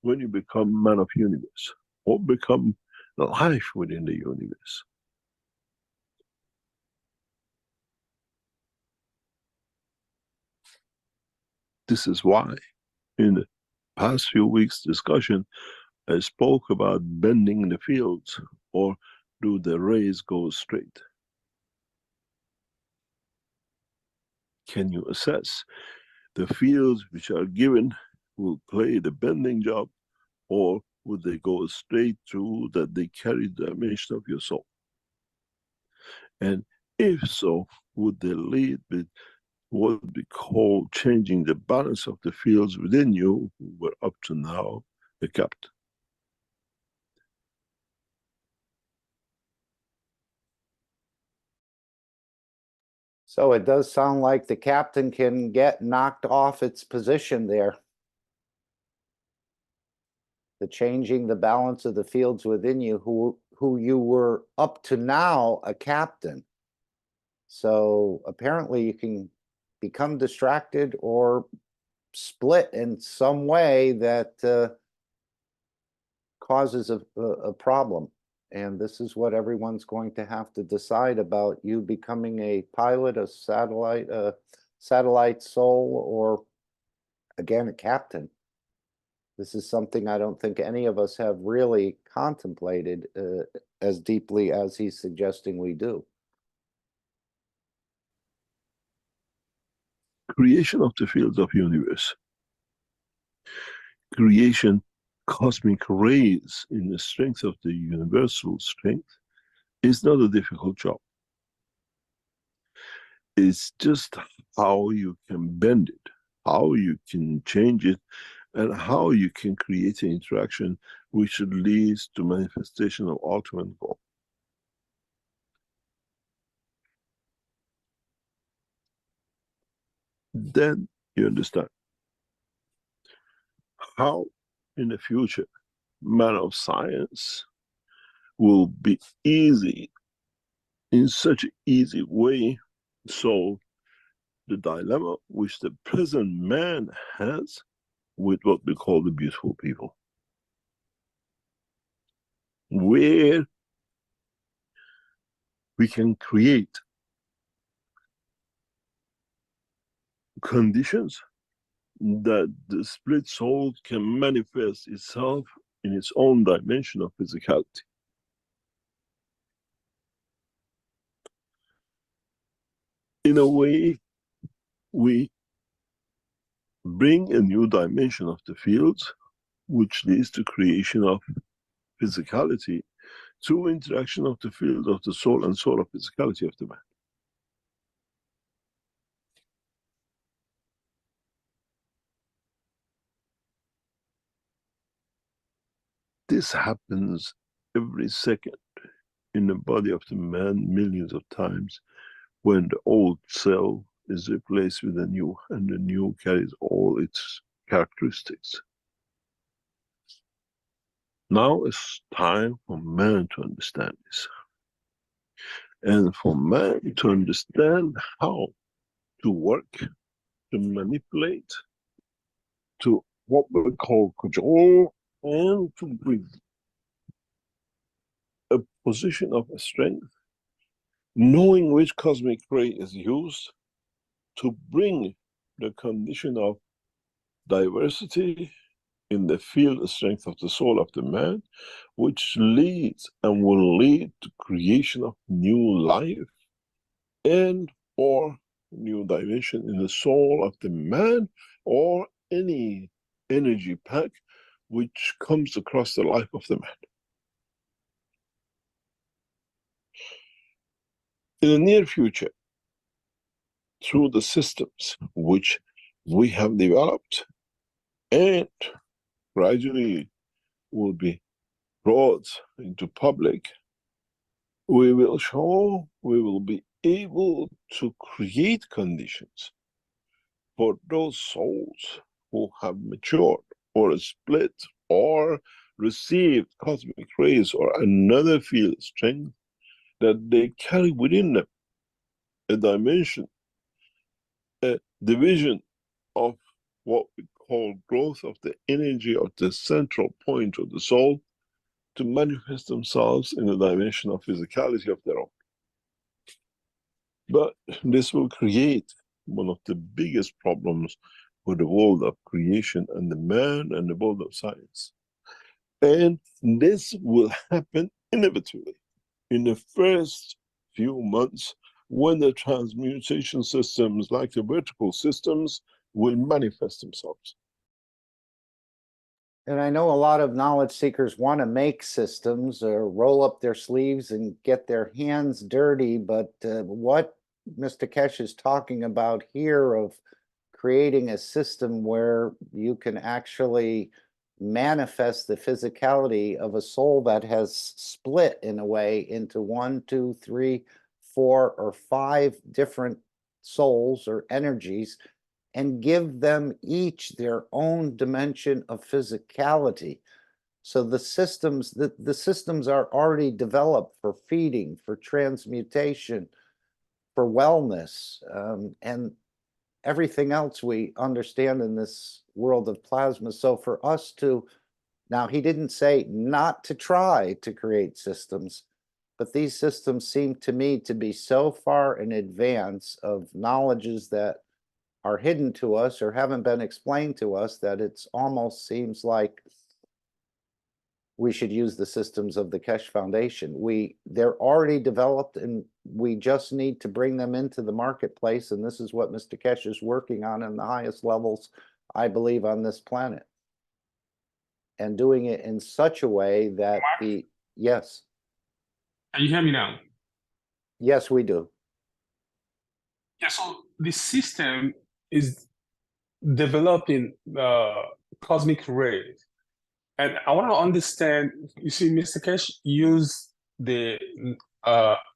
when you become man of universe, or become life within the universe. This is why in the past few weeks' discussion, I spoke about bending the fields, or do the rays go straight? Can you assess the fields which are given will play the bending job, or would they go straight through that they carry the dimension of your soul? And if so, would they lead with what we call changing the balance of the fields within you, who were up to now the KAKT? So it does sound like the captain can get knocked off its position there. The changing the balance of the fields within you, who you were up to now a captain. So apparently you can become distracted or split in some way that causes a problem. And this is what everyone's going to have to decide about, you becoming a pilot, a satellite soul, or again, a captain. This is something I don't think any of us have really contemplated as deeply as he's suggesting we do. Creation of the fields of universe. Creation cosmic rays in the strength of the universal strength is not a difficult job. It's just how you can bend it, how you can change it, and how you can create an interaction which leads to manifestation of ultimate goal. Then you understand how in the future man of science will be easy, in such an easy way, solve the dilemma which the present man has with what we call the beautiful people. Where we can create conditions that the split soul can manifest itself in its own dimension of physicality. In a way, we bring a new dimension of the fields, which leads to creation of physicality through interaction of the field of the soul and soul of physicality of the man. This happens every second in the body of the man, millions of times, when the old cell is replaced with a new, and the new carries all its characteristics. Now it's time for man to understand this. And for man to understand how to work, to manipulate, to what we call control, and to bring a position of strength, knowing which cosmic ray is used to bring the condition of diversity in the field of strength of the soul of the man, which leads and will lead to creation of new life and or new dimension in the soul of the man, or any energy pack which comes across the life of the man. In the near future, through the systems which we have developed and gradually will be brought into public, we will be able to create conditions for those souls who have matured or split or received cosmic rays or another field strength, that they carry within them a dimension, a division of what we call growth of the energy of the central point of the soul, to manifest themselves in the dimension of physicality of their own. But this will create one of the biggest problems with the world of creation and the man and the world of science. And this will happen inevitably in the first few months when the transmutation systems, like the vertical systems, will manifest themselves. And I know a lot of knowledge seekers want to make systems or roll up their sleeves and get their hands dirty, but what Mr. Keshe is talking about here of creating a system where you can actually manifest the physicality of a soul that has split in a way into 1, 2, 3, 4, or 5 different souls or energies, and give them each their own dimension of physicality. So the systems are already developed for feeding, for transmutation, for wellness, and everything else we understand in this world of plasma. So for us to, now he didn't say not to try to create systems, but these systems seem to me to be so far in advance of knowledges that are hidden to us or haven't been explained to us that it's almost seems like we should use the systems of the Keshe Foundation. They're already developed and we just need to bring them into the marketplace. And this is what Mr. Keshe is working on in the highest levels, I believe, on this planet. And doing it in such a way that yes. Can you hear me now? Yes, we do. Yeah, so the system is developing cosmic rays. And I want to understand, you see, Mr. Keshe used the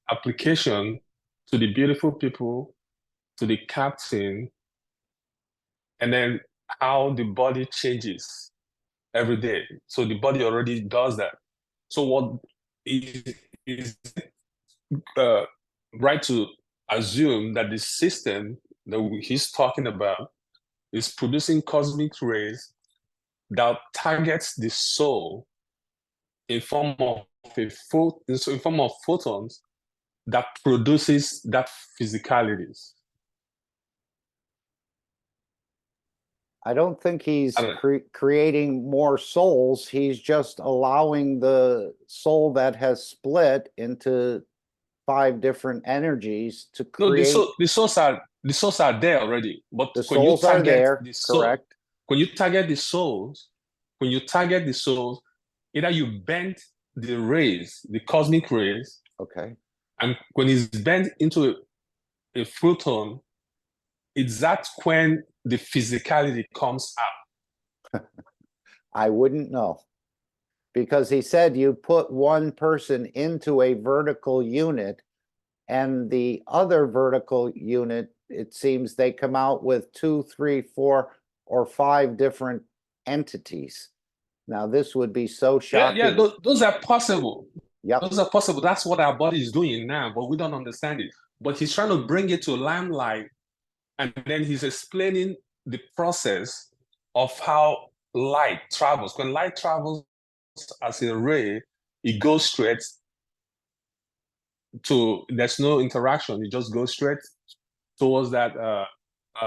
application to the beautiful people, to the captain, and then how the body changes every day. So the body already does that. So what is right to assume that the system that he's talking about is producing cosmic rays that targets the soul in form of in form of photons that produces that physicalities. I don't think he's creating more souls. He's just allowing the soul that has split into 5 different energies to create. No, the souls are there already. But the when you souls are target there, the soul, correct? when you target the souls, either you bend the rays, the cosmic rays, okay, and when it's bent into a photon, it's that when the physicality comes out. I wouldn't know, because he said you put one person into a vertical unit and the other vertical unit, it seems they come out with 2, 3, 4, or 5 different entities. Now this would be so shocking. Yeah, those are possible. Yep. Those are possible. That's what our body is doing now, but we don't understand it. But he's trying to bring it to limelight, and then he's explaining the process of how light travels. When light travels as a ray, it goes straight to, there's no interaction. It just goes straight towards that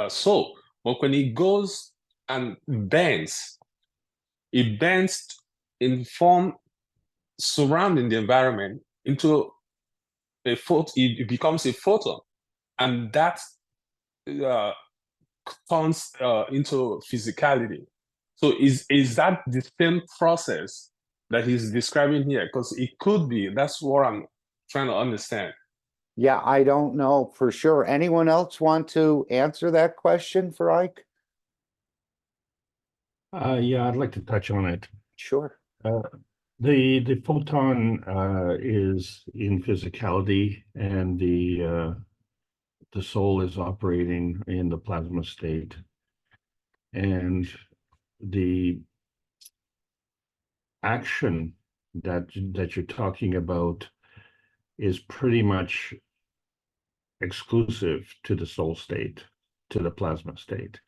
soul. But when it goes and bends, it bends in form surrounding the environment into a photon. It becomes a photon, and that turns into physicality. So is that the same process that he's describing here? Because it could be. That's what I'm trying to understand. Yeah, I don't know for sure. Anyone else want to answer that question for Ike? Yeah, I'd like to touch on it. Sure. The photon is in physicality, and the soul is operating in the plasma state, and the action that you're talking about is pretty much exclusive to the soul state, to the plasma state.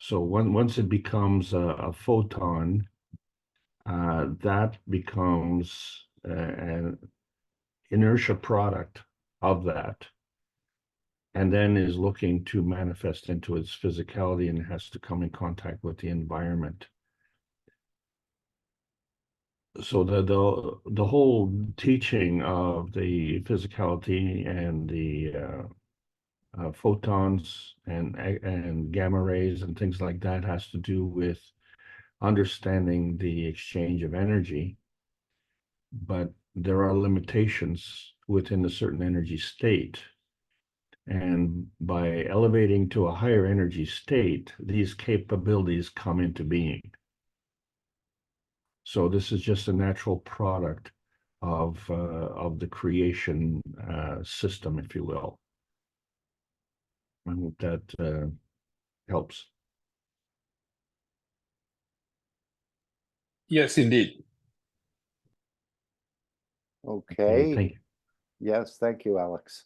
So once it becomes a photon, that becomes an inertia product of that. and then is looking to manifest into its physicality and has to come in contact with the environment. So the whole teaching of the physicality and the photons and gamma rays and things like that has to do with understanding the exchange of energy, but there are limitations within a certain energy state. And by elevating to a higher energy state, these capabilities come into being. So this is just a natural product of the creation system, if you will. I hope that helps. Yes, indeed. Okay. Thank you. Yes, thank you, Alex.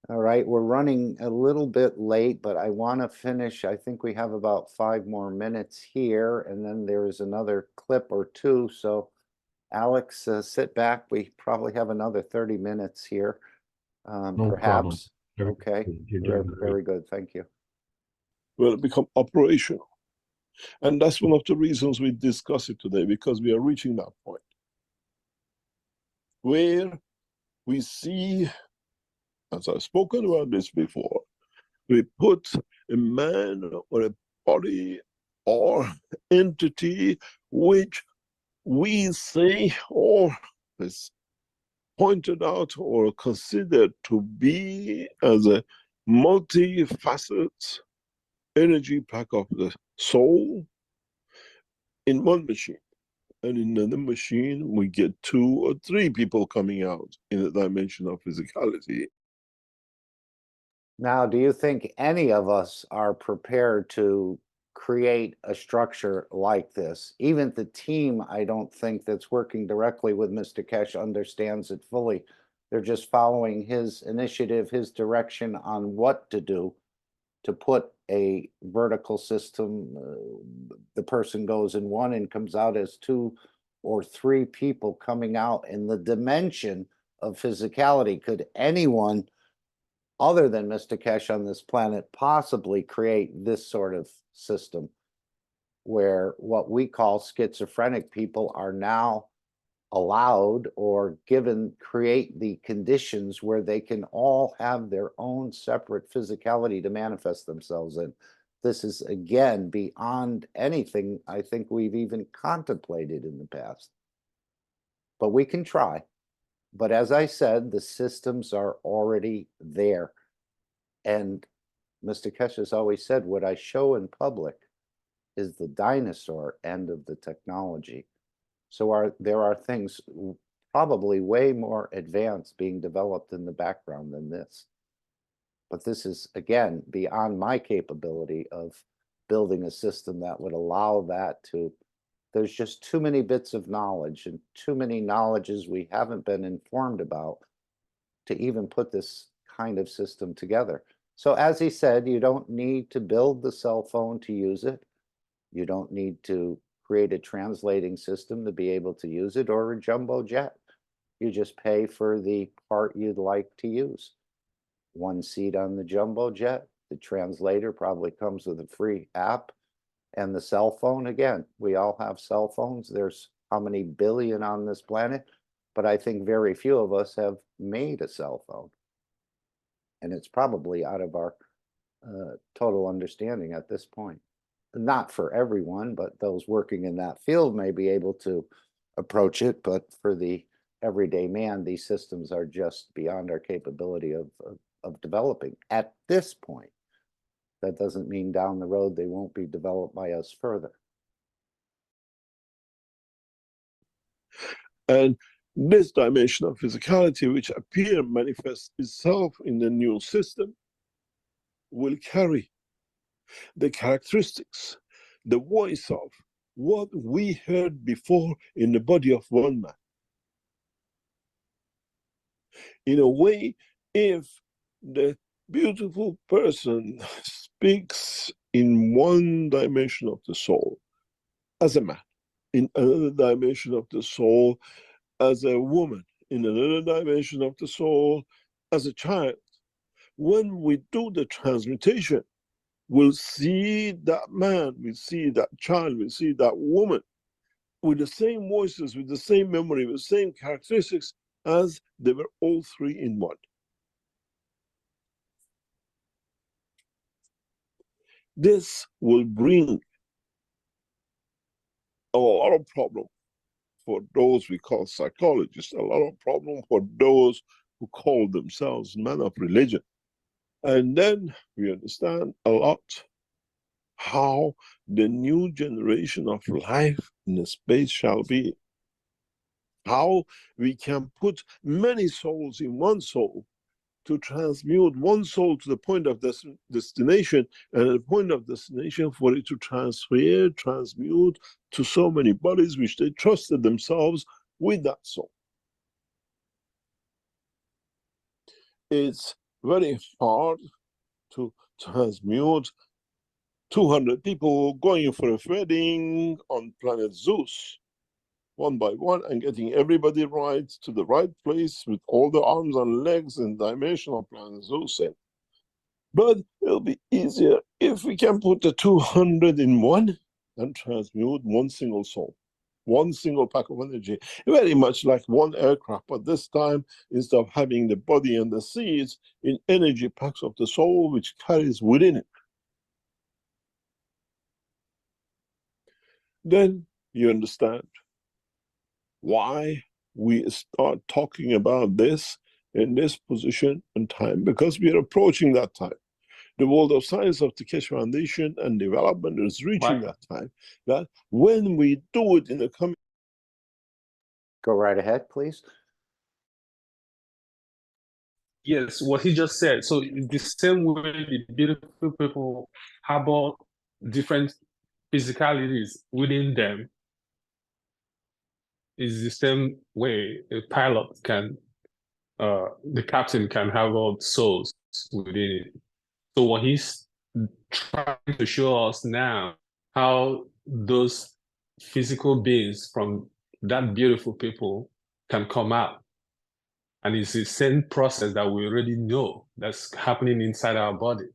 All right, we're running a little bit late, but I want to finish. I think we have about 5 more minutes here, and then there is another clip or two. So, Alex, sit back. We probably have another 30 minutes here, No problem. perhaps. Okay, You're doing great. very good. Thank you. Will become operational. And that's one of the reasons we discuss it today, because we are reaching that point where we see, as I've spoken about this before, we put a man or a body or entity which we say or is pointed out or considered to be as a multifaceted energy pack of the soul in one machine. And in another machine, we get 2 or 3 people coming out in a dimension of physicality. Now, do you think any of us are prepared to create a structure like this? Even the team, I don't think that's working directly with Mr. Keshe understands it fully. They're just following his initiative, his direction on what to do to put a vertical system. The person goes in one and comes out as 2 or 3 people coming out in the dimension of physicality. Could anyone other than Mr. Keshe on this planet possibly create this sort of system where what we call schizophrenic people are now allowed or given, create the conditions where they can all have their own separate physicality to manifest themselves in? This is, again, beyond anything I think we've even contemplated in the past. But we can try. But as I said, the systems are already there. And Mr. Keshe has always said, what I show in public is the dinosaur end of the technology. So there are things probably way more advanced being developed in the background than this. But this is, again, beyond my capability of building a system that would allow that to. There's just too many bits of knowledge and too many knowledges we haven't been informed about to even put this kind of system together. So as he said, you don't need to build the cell phone to use it. You don't need to create a translating system to be able to use it, or a jumbo jet. You just pay for the part you'd like to use. 1 seat on the jumbo jet. The translator probably comes with a free app. And the cell phone, again, we all have cell phones. There's how many billion on this planet? But I think very few of us have made a cell phone. And it's probably out of our total understanding at this point. Not for everyone, but those working in that field may be able to approach it. But for the everyday man, these systems are just beyond our capability of developing at this point. That doesn't mean down the road they won't be developed by us further. And this dimension of physicality, which appear manifest itself in the new system, will carry the characteristics, the voice of what we heard before in the body of one man. In a way, if the beautiful person speaks in one dimension of the soul as a man, in another dimension of the soul as a woman, in another dimension of the soul as a child, when we do the transmutation, we'll see that man, we see that child, we see that woman with the same voices, with the same memory, with the same characteristics as they were all three in one. This will bring a lot of problem for those we call psychologists, a lot of problem for those who call themselves men of religion. And then we understand a lot how the new generation of life in the space shall be. How we can put many souls in one soul to transmute one soul to the point of destination, and at the point of destination for it to transmute to so many bodies which they trusted themselves with that soul. It's very hard to transmute 200 people going for a wedding on planet Zeus, one by one, and getting everybody right to the right place with all the arms and legs and dimension of planet Zeus in. But it'll be easier if we can put the 200 in one and transmute one single soul, one single pack of energy, very much like one aircraft, but this time, instead of having the body and the seats, in energy packs of the soul, which carries within it. Then you understand why we start talking about this in this position and time, because we are approaching that time. The world of science of the Keshe Foundation and development is reaching that time, that when we do it in the coming... Go right ahead, please. Yes, what he just said. So it's the same way the beautiful people harbor different physicalities within them. Is the same way a pilot can, the captain can have all souls within it. So what he's trying to show us now, how those physical beings from that beautiful people can come out. And it's the same process that we already know that's happening inside our body,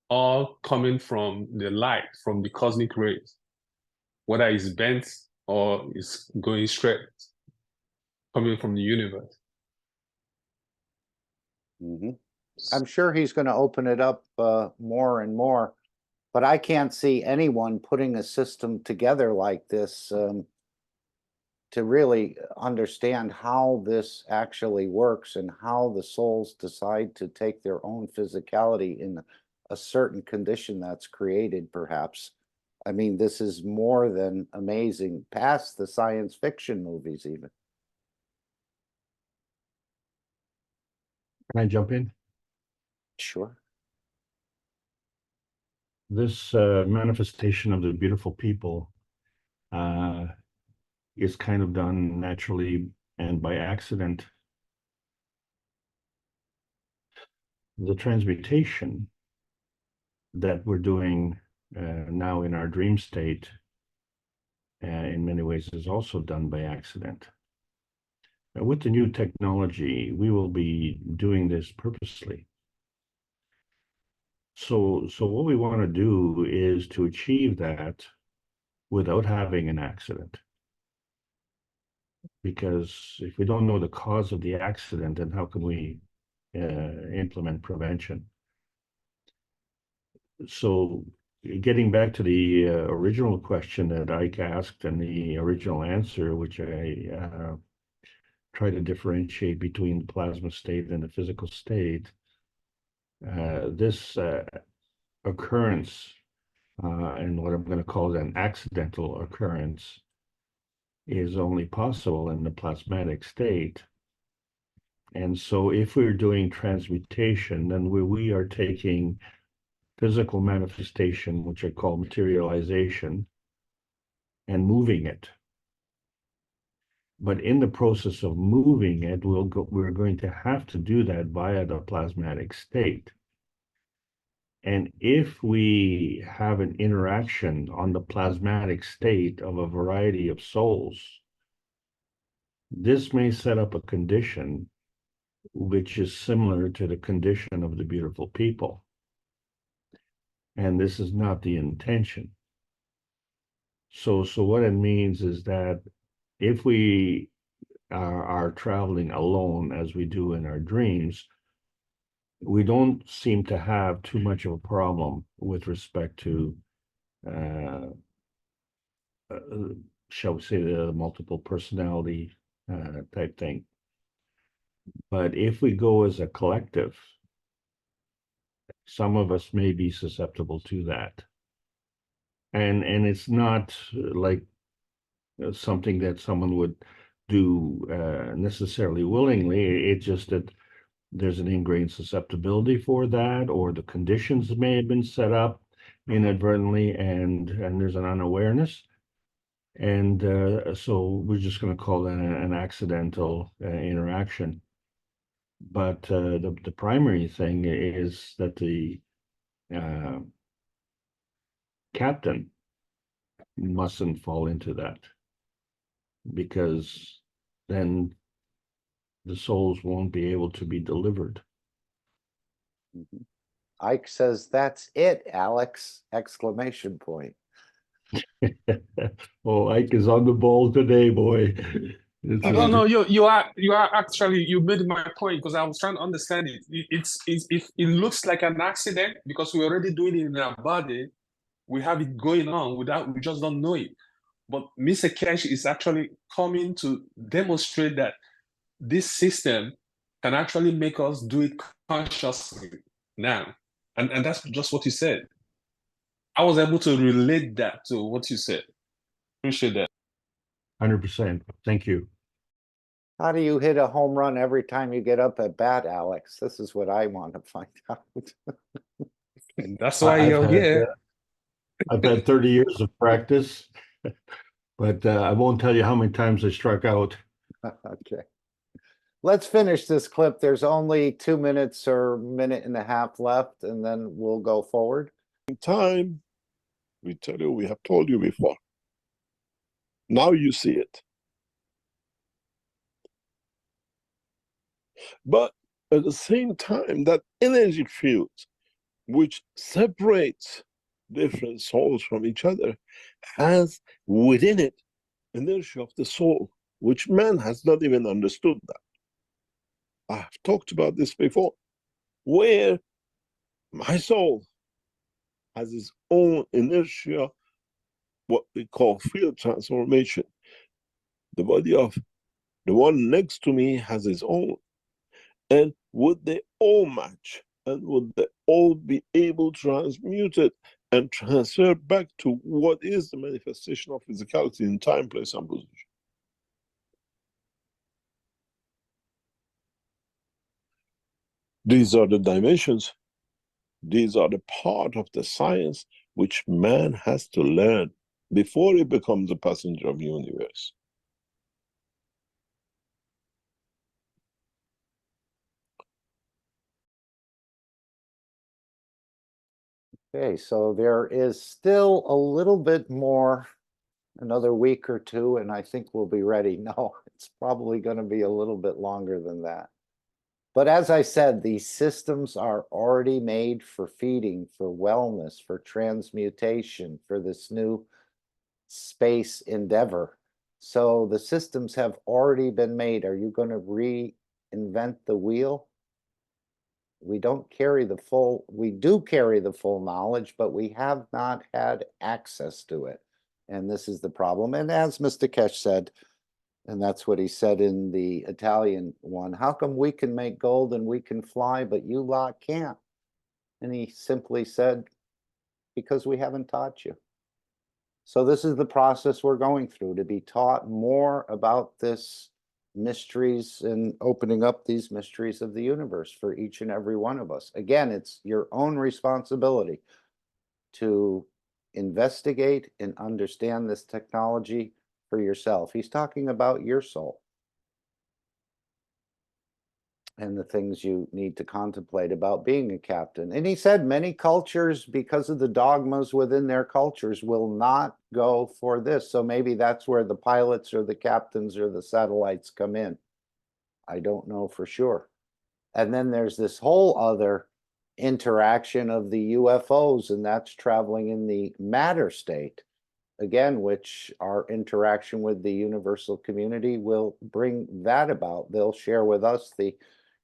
all coming from the light, from the cosmic rays, whether it's bent or it's going straight, coming from the universe. Mm-hmm. I'm sure he's going to open it up more and more, but I can't see anyone putting a system together like this to really understand how this actually works and how the souls decide to take their own physicality in a certain condition that's created, perhaps. I mean, this is more than amazing, past the science fiction movies even. Can I jump in? Sure. This manifestation of the beautiful people is kind of done naturally and by accident. The transmutation that we're doing now in our dream state in many ways is also done by accident. With the new technology, we will be doing this purposely. So what we want to do is to achieve that without having an accident. Because if we don't know the cause of the accident, then how can we implement prevention? So getting back to the original question that Ike asked and the original answer, which I try to differentiate between the plasma state and the physical state, this occurrence, and what I'm going to call an accidental occurrence, is only possible in the plasmatic state. And so if we're doing transmutation, then we are taking physical manifestation, which I call materialization, and moving it. But in the process of moving it, we're going to have to do that via the plasmatic state. And if we have an interaction on the plasmatic state of a variety of souls, this may set up a condition which is similar to the condition of the beautiful people. And this is not the intention. So what it means is that if we are traveling alone as we do in our dreams, we don't seem to have too much of a problem with respect to, shall we say, the multiple personality type thing. But if we go as a collective, some of us may be susceptible to that. And it's not like something that someone would do necessarily willingly. It's just that there's an ingrained susceptibility for that, or the conditions may have been set up inadvertently, and there's an unawareness. And so we're just going to call that an accidental interaction. But the primary thing is that the captain mustn't fall into that, because then the souls won't be able to be delivered. Ike says, "That's it, Alex!" Exclamation point. Oh, Ike is on the ball today, boy. No, you are actually, you made my point, because I was trying to understand it. It looks like an accident because we're already doing it in our body. We have it going on we just don't know it. But Mr. Keshe is actually coming to demonstrate that this system can actually make us do it consciously now. And that's just what you said. I was able to relate that to what you said. Appreciate that. 100%. Thank you. How do you hit a home run every time you get up at bat, Alex? This is what I want to find out. And that's why you're here. I've had 30 years of practice, but I won't tell you how many times I struck out. Okay. Let's finish this clip. There's only 2 minutes or minute and a half left, and then we'll go forward. Time, we tell you, we have told you before. Now you see it. But at the same time, that energy field, which separates different souls from each other, has within it inertia of the soul, which man has not even understood that. I've talked about this before, where my soul has its own inertia, what we call field transformation. The body of the one next to me has its own. And would they all match? And would they all be able to transmute it and transfer back to what is the manifestation of physicality in time, place, and position? These are the dimensions. These are the part of the science which man has to learn before he becomes a passenger of the universe. Okay, so there is still a little bit more, another week or two, and I think we'll be ready. No, it's probably going to be a little bit longer than that. But as I said, these systems are already made for feeding, for wellness, for transmutation, for this new space endeavor. So the systems have already been made. Are you going to reinvent the wheel? We don't carry the full, we do carry the full knowledge, but we have not had access to it. And this is the problem. And as Mr. Keshe said, and that's what he said in the Italian one, how come we can make gold and we can fly, but you lot can't? And he simply said, because we haven't taught you. So this is the process we're going through, to be taught more about this mysteries and opening up these mysteries of the universe for each and every one of us. Again, it's your own responsibility to investigate and understand this technology for yourself. He's talking about your soul and the things you need to contemplate about being a captain. And he said many cultures, because of the dogmas within their cultures, will not go for this. So maybe that's where the pilots or the captains or the satellites come in. I don't know for sure. And then there's this whole other interaction of the UFOs, and that's traveling in the matter state, again, which our interaction with the universal community will bring that about. They'll share with us the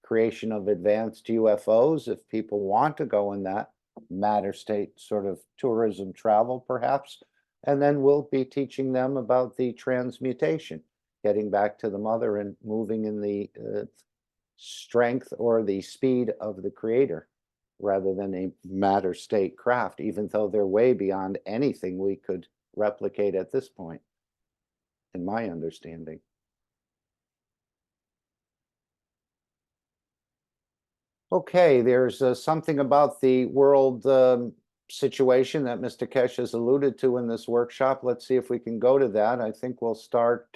creation of advanced UFOs if people want to go in that matter state sort of tourism travel, perhaps. And then we'll be teaching them about the transmutation, getting back to the mother and moving in the strength or the speed of the creator rather than a matter state craft, even though they're way beyond anything we could replicate at this point, in my understanding. Okay, there's something about the world situation that Mr. Keshe has alluded to in this workshop. Let's see if we can go to that. I think we'll start,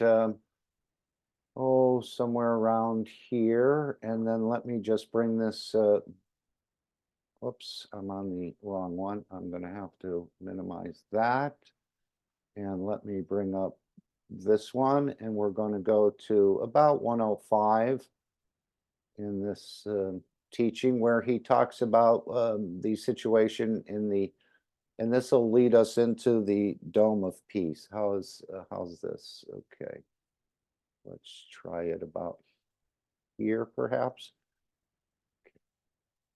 somewhere around here. And then let me just bring this, oops, I'm on the wrong one. I'm going to have to minimize that. And let me bring up this one. And we're going to go to about 105 in this teaching, where he talks about the situation in the, and this will lead us into the Dome of Peace. How's this? Okay, let's try it about here, perhaps.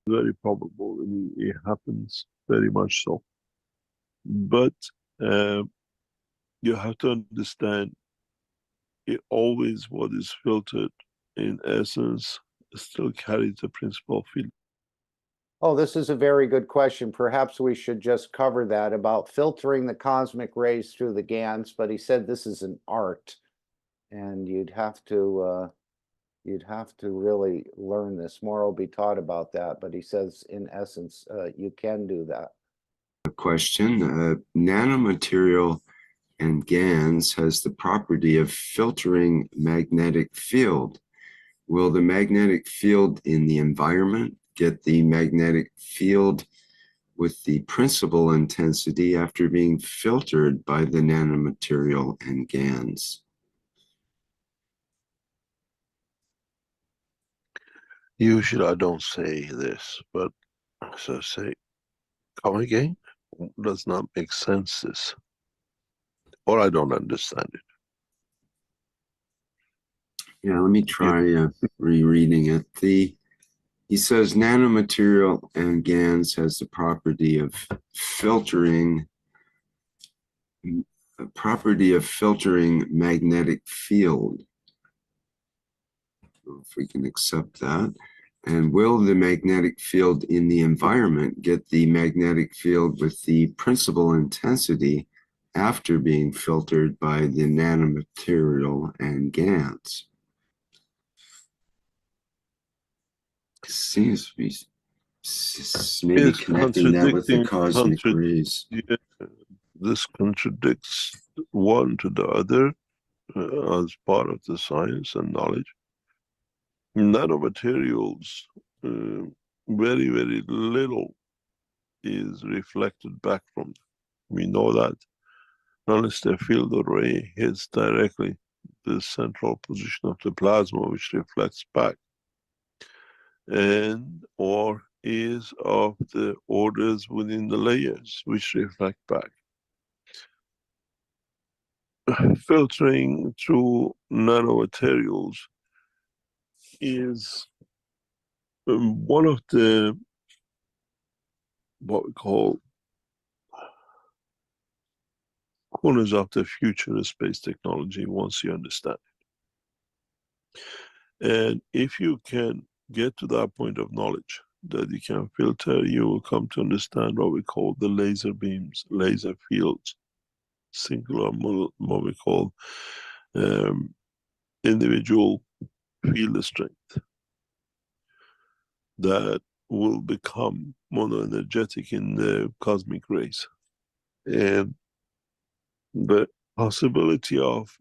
Very probable. I mean, it happens very much so. But you have to understand, it always what is filtered, in essence, still carries the principle of field. Oh, this is a very good question. Perhaps we should just cover that about filtering the cosmic rays through the GANs, but he said this is an art, and you'd have to really learn this. More will be taught about that, but he says, in essence, you can do that. Question, nanomaterial and GANs has the property of filtering magnetic field. Will the magnetic field in the environment get the magnetic field with the principal intensity after being filtered by the nanomaterial and GANs? Usually I don't say this, but so say, come again? Does not make sense, this. Or I don't understand it. Yeah, let me try rereading it. He says nanomaterial and GANs has the property of filtering magnetic field. If we can accept that. And will the magnetic field in the environment get the magnetic field with the principal intensity after being filtered by the nanomaterial and GANs? Seems to be maybe connecting that with the cosmic rays. Yeah, this contradicts one to the other as part of the science and knowledge. Nanomaterials, very, very little is reflected back from them. We know that unless the field array hits directly the central position of the plasma, which reflects back, and or is of the orders within the layers which reflect back. Filtering through nanomaterials is one of the, what we call, corners of the future of space technology, once you understand it. And if you can get to that point of knowledge that you can filter, you will come to understand what we call the laser beams, laser fields, singular, what we call individual field strength, that will become monoenergetic in the cosmic rays. And the possibility of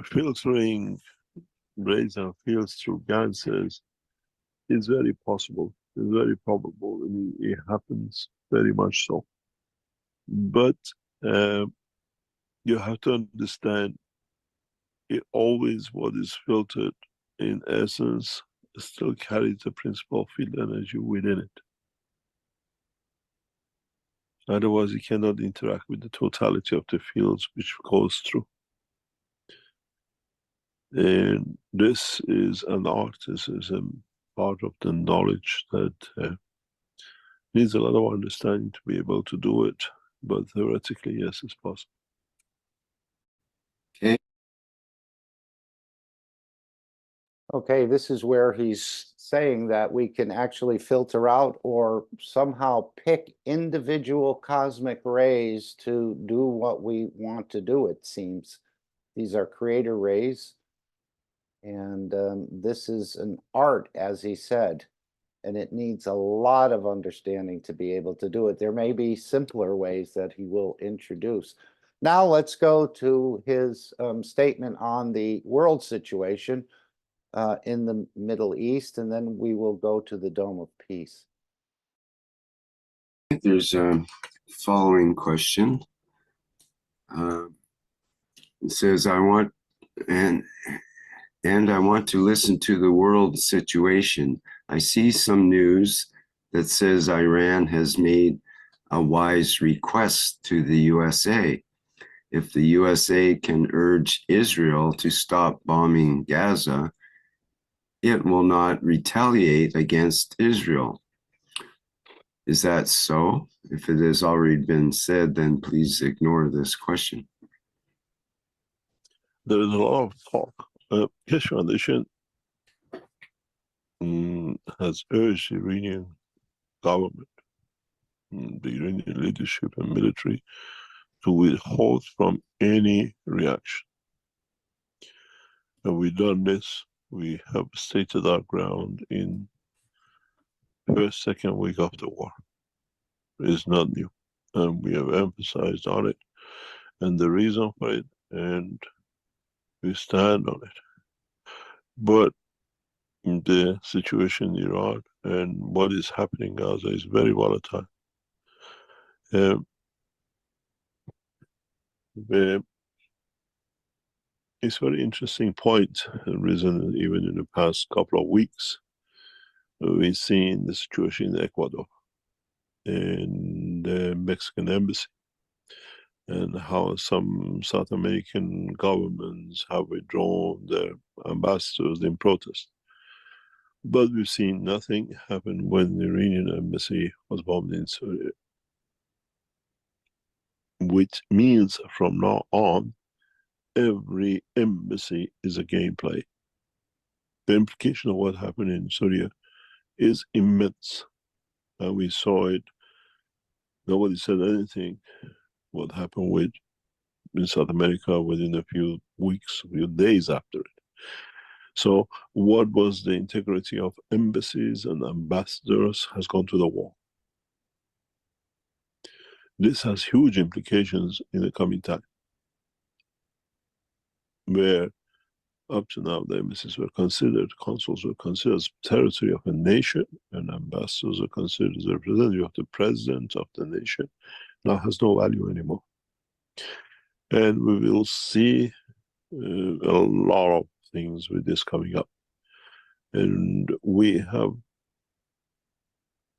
filtering rays and fields through gases is very possible, is very probable. I mean, it happens very much so. But you have to understand, it always what is filtered, in essence, still carries the principle of field energy within it. Otherwise, it cannot interact with the totality of the fields which goes through. And this is an art, this is a part of the knowledge that needs a lot of understanding to be able to do it. But theoretically, yes, it's possible. Okay. Okay, this is where he's saying that we can actually filter out or somehow pick individual cosmic rays to do what we want to do, it seems. These are creator rays. And this is an art, as he said, and it needs a lot of understanding to be able to do it. There may be simpler ways that he will introduce. Now let's go to his statement on the world situation in the Middle East, and then we will go to the Dome of Peace. There's a following question. It says, I want to listen to the world situation. I see some news that says Iran has made a wise request to the USA. If the USA can urge Israel to stop bombing Gaza, it will not retaliate against Israel. Is that so? If it has already been said, then please ignore this question. There is a lot of talk. Keshe Foundation has urged the Iranian government, the Iranian leadership and military, to withhold from any reaction. And we've done this. We have stated our ground in first, second week of the war. It's not new. And we have emphasized on it and the reason for it, and we stand on it. But the situation in Iran and what is happening in Gaza is very volatile. It's a very interesting point, risen even in the past couple of weeks. We've seen the situation in Ecuador and the Mexican embassy, and how some South American governments have withdrawn their ambassadors in protest. But we've seen nothing happen when the Iranian embassy was bombed in Syria, which means from now on, every embassy is a gameplay. The implication of what happened in Syria is immense. And we saw it. Nobody said anything what happened in South America within a few weeks, a few days after it. So what was the integrity of embassies and ambassadors has gone to the wall. This has huge implications in the coming time, where up to now the embassies were considered, consuls were considered as territory of a nation, and ambassadors are considered as a representative of the president of the nation. Now has no value anymore. And we will see a lot of things with this coming up. And we have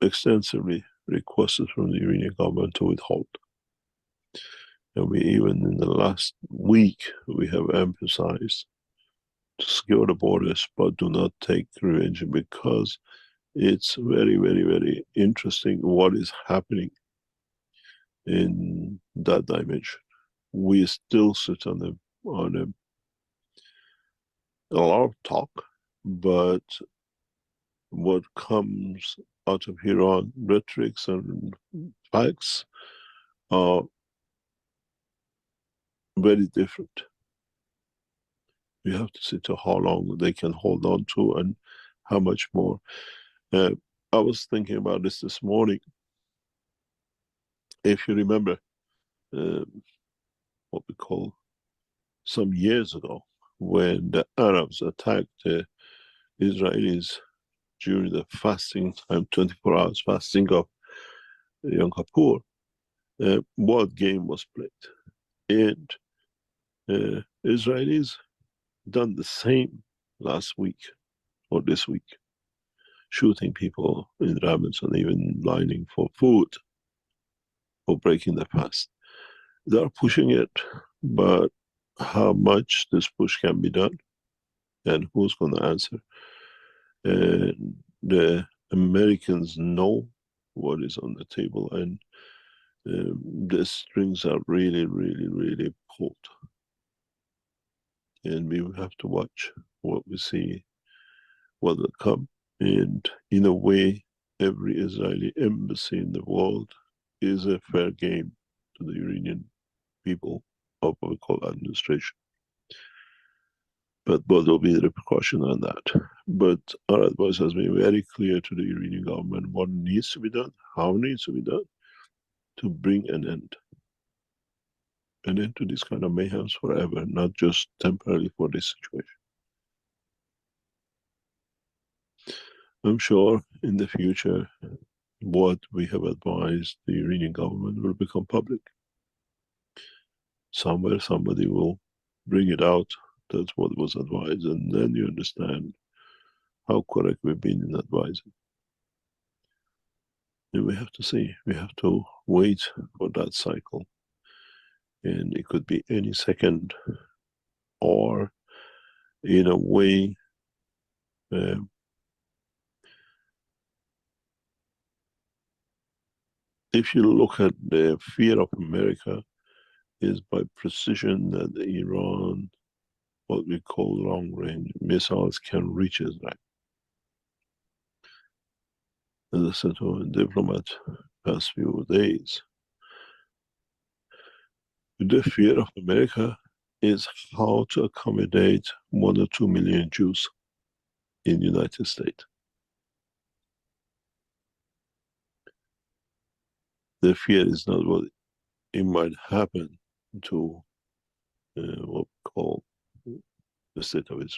extensively requested from the Iranian government to withhold. And we even in the last week, we have emphasized to secure the borders, but do not take revenge, because it's very, very, very interesting what is happening in that dimension. We still sit on a lot of talk, but what comes out of Iran, rhetorics and facts, are very different. We have to see to how long they can hold on to and how much more. I was thinking about this morning. If you remember what we call some years ago, when the Arabs attacked the Israelis during the fasting time, 24 hours fasting of Yom Kippur, what game was played? And Israelis done the same last week or this week, shooting people in rabbits and even lining for food for breaking the fast. They're pushing it, but how much this push can be done and who's going to answer? And the Americans know what is on the table, and the strings are really, really, really pulled. And we will have to watch what we see, what will come. And in a way, every Israeli embassy in the world is a fair game to the Iranian people of what we call administration. But what will be the repercussion on that? But our advice has been very clear to the Iranian government what needs to be done, how it needs to be done to bring an end to this kind of mayhems forever, not just temporarily for this situation. I'm sure in the future, what we have advised the Iranian government will become public. Somewhere somebody will bring it out. That's what was advised, and then you understand how correct we've been in advising. And we have to see, we have to wait for that cycle. And it could be any second, or in a way, if you look at the fear of America, is by precision that Iran, what we call long-range missiles, can reach Israel. As I said to a diplomat past few days, the fear of America is how to accommodate 1 or 2 million Jews in the United States. The fear is not what it might happen to what we call the state of Israel.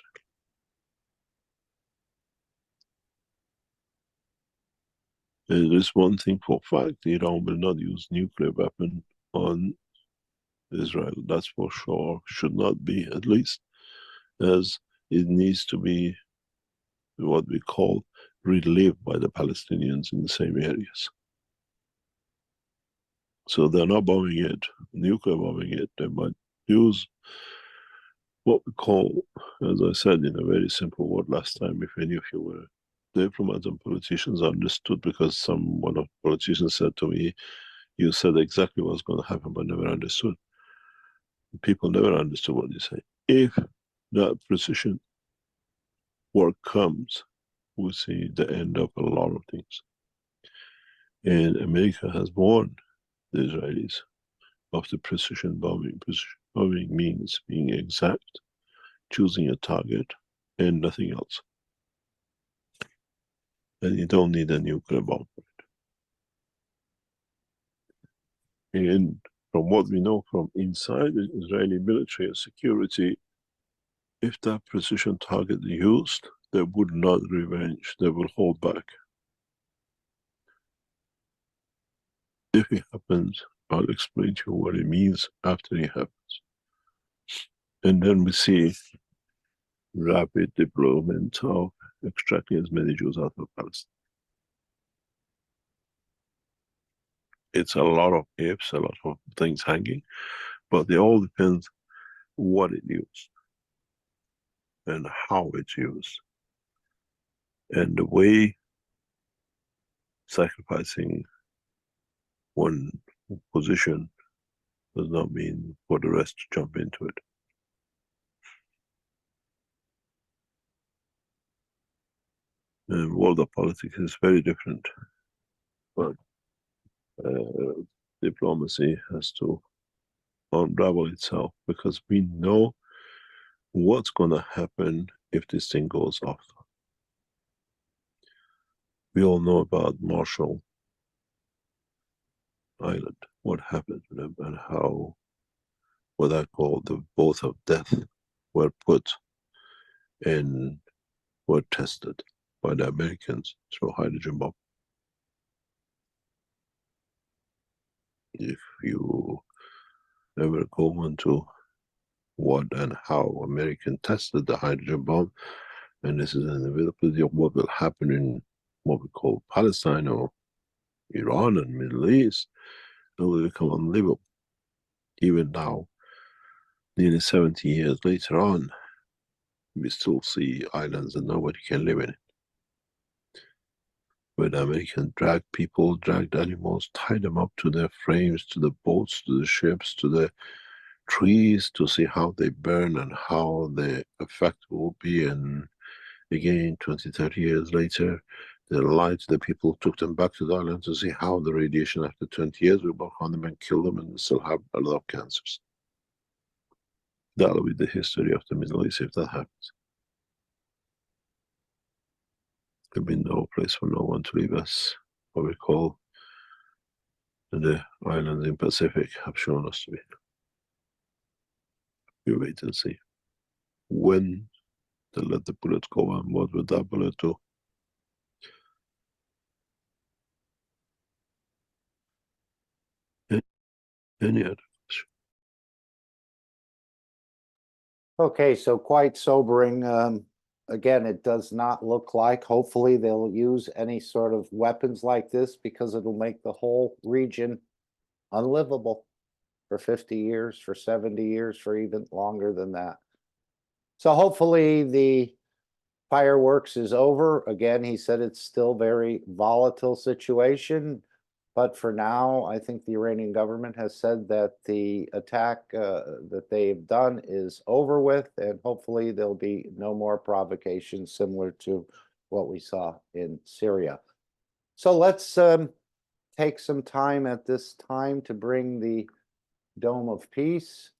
And there's one thing for a fact, Iran will not use nuclear weapon on Israel, that's for sure, should not be, at least, as it needs to be what we call relived by the Palestinians in the same areas. So they're not bombing it, nuclear bombing it, they might use what we call, as I said in a very simple word last time, if any of you were diplomats and politicians understood, because one of the politicians said to me, you said exactly what's going to happen, but never understood. People never understood what you say. If that precision work comes, we see the end of a lot of things. And America has warned the Israelis of the precision bombing. Precision bombing means being exact, choosing a target, and nothing else. And you don't need a nuclear bomb for it. And from what we know from inside the Israeli military and security, if that precision target is used, they would not revenge, they will hold back. If it happens, I'll explain to you what it means after it happens. And then we see rapid deployment of extracting as many Jews out of Palestine. It's a lot of ifs, a lot of things hanging, but it all depends what it used and how it's used. And the way sacrificing one position does not mean for the rest to jump into it. And world of politics is very different, but diplomacy has to unravel itself, because we know what's going to happen if this thing goes off. We all know about Marshall Island, what happened to them, and how what I call the boat of death were put and were tested by the Americans through hydrogen bomb. If you ever go into what and how American tested the hydrogen bomb, And this is an inevitability of what will happen in what we call Palestine or Iran and Middle East. It will become unlivable. Even now, nearly 70 years later on, we still see islands that nobody can live in it. Where the Americans dragged people, dragged animals, tied them up to their frames, to the boats, to the ships, to the trees, to see how they burn and how the effect will be. And again, 20, 30 years later, they lied to the people, took them back to the island to see how the radiation after 20 years will work on them and kill them, and still have a lot of cancers. That'll be the history of the Middle East if that happens. There'll be no place for no one to leave us, what we call the islands in Pacific have shown us to be. We wait and see when they let the bullet go and what will that bullet do. Any other question? Okay, so quite sobering. Again, it does not look like, hopefully they'll use any sort of weapons like this, because it'll make the whole region unlivable for 50 years, for 70 years, for even longer than that. So hopefully the fireworks is over. Again, he said it's still very volatile situation. But for now, I think the Iranian government has said that the attack that they've done is over with, and hopefully there'll be no more provocations similar to what we saw in Syria. So let's take some time at this time to bring the Dome of Peace.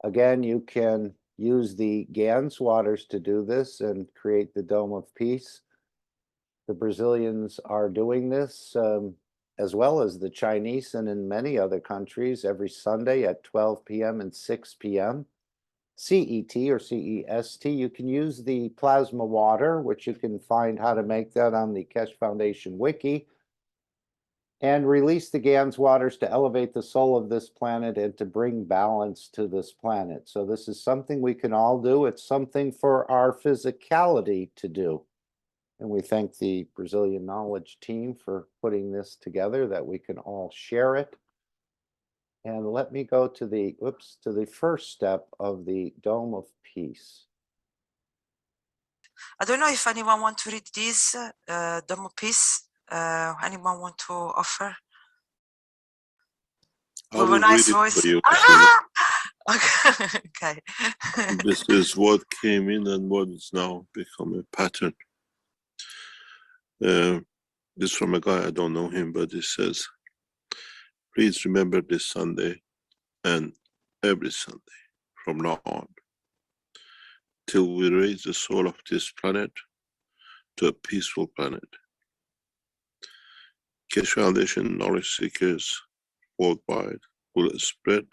Again, you can use the GANS waters to do this and create the Dome of Peace. The Brazilians are doing this, as well as the Chinese, and in many other countries, every Sunday at 12 p.m. and 6 p.m. CET or CEST. You can use the plasma water, which you can find how to make that on the Keshe Foundation wiki, and release the GANS waters to elevate the soul of this planet and to bring balance to this planet. So this is something we can all do. It's something for our physicality to do. And we thank the Brazilian Knowledge Team for putting this together, that we can all share it. And let me go to the, to the first step of the Dome of Peace. I don't know if anyone want to read this Dome of Peace. Anyone want to offer? I will With a nice read it voice. for you. Okay. This is what came in and what is now become a pattern. This from a guy, I don't know him, but it says, please remember this Sunday and every Sunday from now on, till we raise the soul of this planet to a peaceful planet. Keshe Foundation knowledge seekers worldwide will spread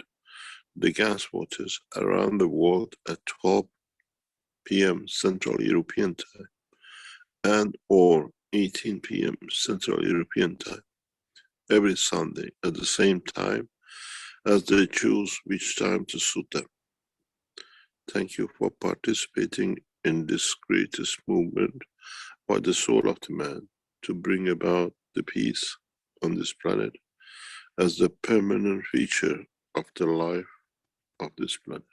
the GANS waters around the world at 12 p.m. Central European Time and or 18 p.m. Central European Time every Sunday at the same time as they choose which time to suit them. Thank you for participating in this greatest movement by the soul of the man to bring about the peace on this planet as the permanent feature of the life of this planet.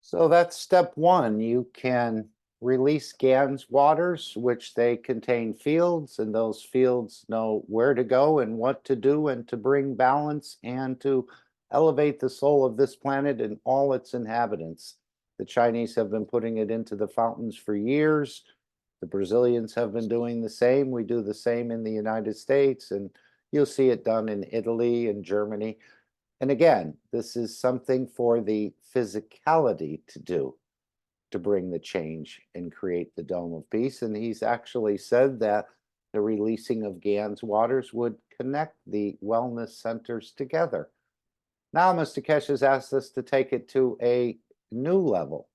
So that's step one. You can release GANS waters, which they contain fields, and those fields know where to go and what to do and to bring balance and to elevate the soul of this planet and all its inhabitants. The Chinese have been putting it into the fountains for years. The Brazilians have been doing the same. We do the same in the United States, and you'll see it done in Italy and Germany. And again, this is something for the physicality to do, to bring the change and create the Dome of Peace. And he's actually said that the releasing of GANS waters would connect the wellness centers together. Now, Mr. Keshe has asked us to take it to a new level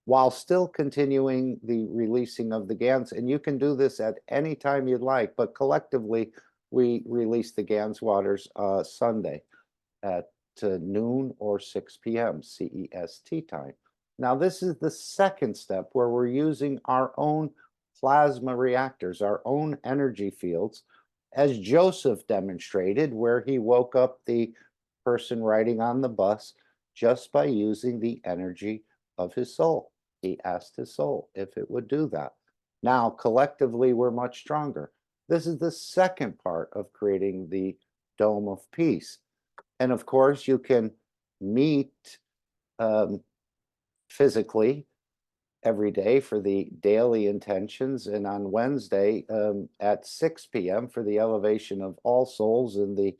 while still continuing the releasing of the GANS. And you can do this at any time you'd like, but collectively, we release the GANS waters Sunday at noon or 6 p.m. CEST time. Now, this is the second step where we're using our own plasma reactors, our own energy fields, as Joseph demonstrated, where he woke up the person riding on the bus just by using the energy of his soul. He asked his soul if it would do that. Now, collectively, we're much stronger. This is the second part of creating the Dome of Peace. And of course, you can meet physically every day for the daily intentions, and on Wednesday at 6 p.m. for the elevation of all souls and the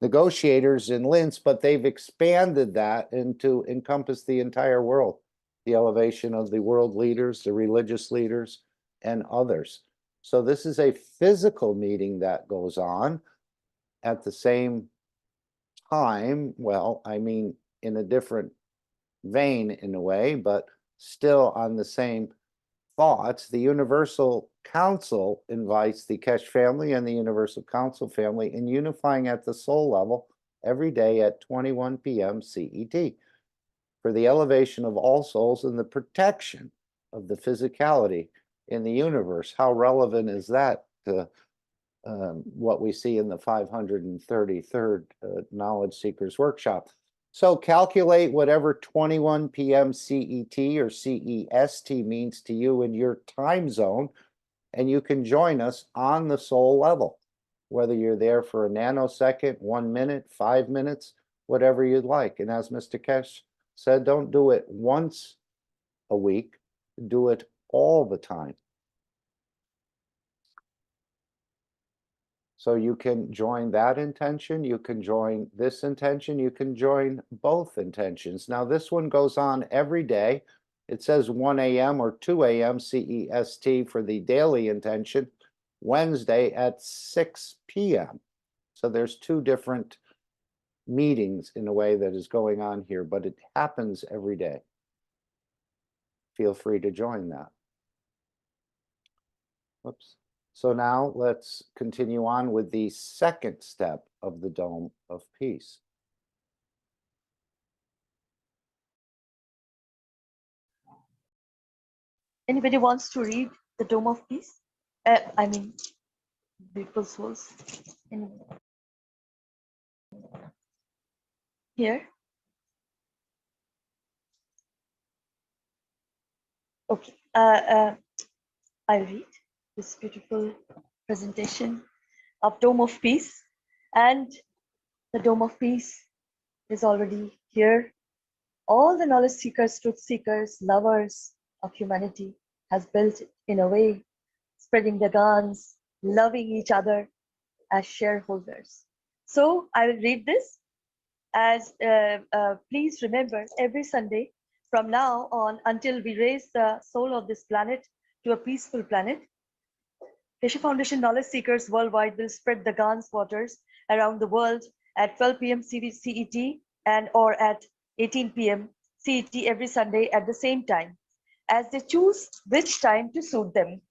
negotiators in Linz, but they've expanded that into encompass the entire world, the elevation of the world leaders, the religious leaders, and others. So this is a physical meeting that goes on at the same time. Well, I mean, in a different vein in a way, but still on the same thoughts. The Universal Council invites the Keshe family and the Universal Council family in unifying at the soul level every day at 21 p.m. CET for the elevation of all souls and the protection of the physicality in the universe. How relevant is that to what we see in the 533rd Knowledge Seekers Workshop? So calculate whatever 21 p.m. CET or CEST means to you in your time zone, and you can join us on the soul level, whether you're there for a nanosecond, 1 minute, 5 minutes, whatever you'd like. And as Mr. Keshe said, don't do it once a week, do it all the time. So you can join that intention, you can join this intention, you can join both intentions. Now this one goes on every day. It says 1 a.m. or 2 a.m. CEST for the daily intention, Wednesday at 6 p.m. So there's two different meetings in a way that is going on here, but it happens every day. Feel free to join that. Whoops. So now let's continue on with the second step of the Dome of Peace. Anybody wants to read the Dome of Peace? I mean, beautiful souls. Here. Okay. I'll read this beautiful presentation of Dome of Peace. And the Dome of Peace is already here. All the knowledge seekers, truth seekers, lovers of humanity has built it in a way, spreading the guns, loving each other as shareholders. So I will read this as please remember, every Sunday from now on until we raise the soul of this planet to a peaceful planet, Keshe Foundation knowledge seekers worldwide will spread the Gans waters around the world at 12 p.m. CET and or at 18 p.m. CET every Sunday at the same time, as they choose which time to suit them.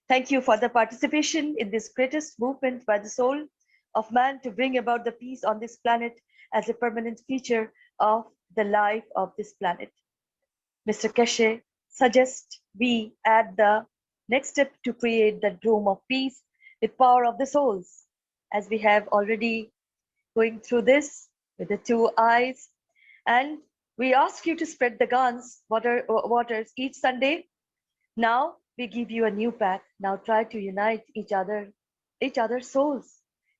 Thank you for the participation in this greatest movement by the soul of man to bring about the peace on this planet as a permanent feature of the life of this planet. Mr. Keshe suggests we add the next step to create the Dome of Peace with power of the souls, as we have already going through this with the 2 eyes. And we ask you to spread the Gans waters each Sunday. Now we give you a new path. Now try to unite each other's souls.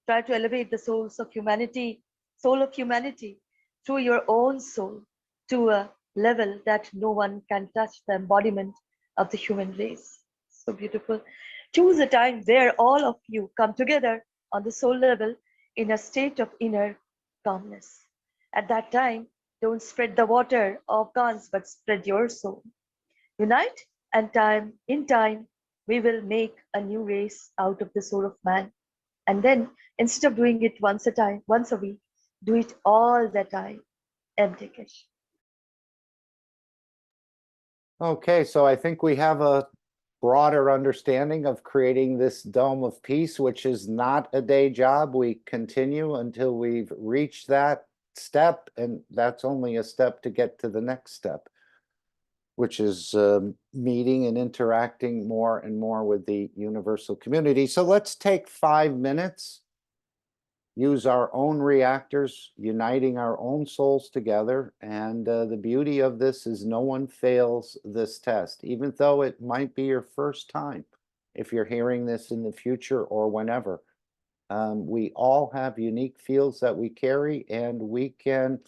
Try to elevate the souls of humanity, soul of humanity, through your own soul to a level that no one can touch the embodiment of the human race. So beautiful. Choose a time where all of you come together on the soul level in a state of inner calmness. At that time, don't spread the water of Gans, but spread your soul. Unite, and in time, we will make a new race out of the soul of man. And then, instead of doing it once a week, do it all the time. MD Keshe. Okay, so I think we have a broader understanding of creating this Dome of Peace, which is not a day job. We continue until we've reached that step, and that's only a step to get to the next step. which is meeting and interacting more and more with the universal community. So let's take 5 minutes, use our own reactors, uniting our own souls together. And the beauty of this is no one fails this test, even though it might be your first time. If you're hearing this in the future or whenever, we all have unique fields that we carry, and we can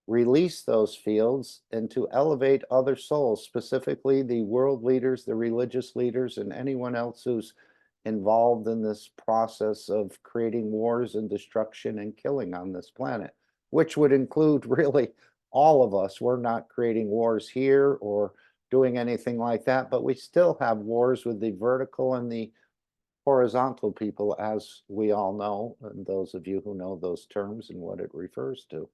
release those fields and to elevate other souls, specifically the world leaders, the religious leaders, and anyone else who's involved in this process of creating wars and destruction and killing on this planet, which would include really all of us. We're not creating wars here or doing anything like that, but we still have wars with the vertical and the horizontal people, as we all know, and those of you who know those terms and what it refers to.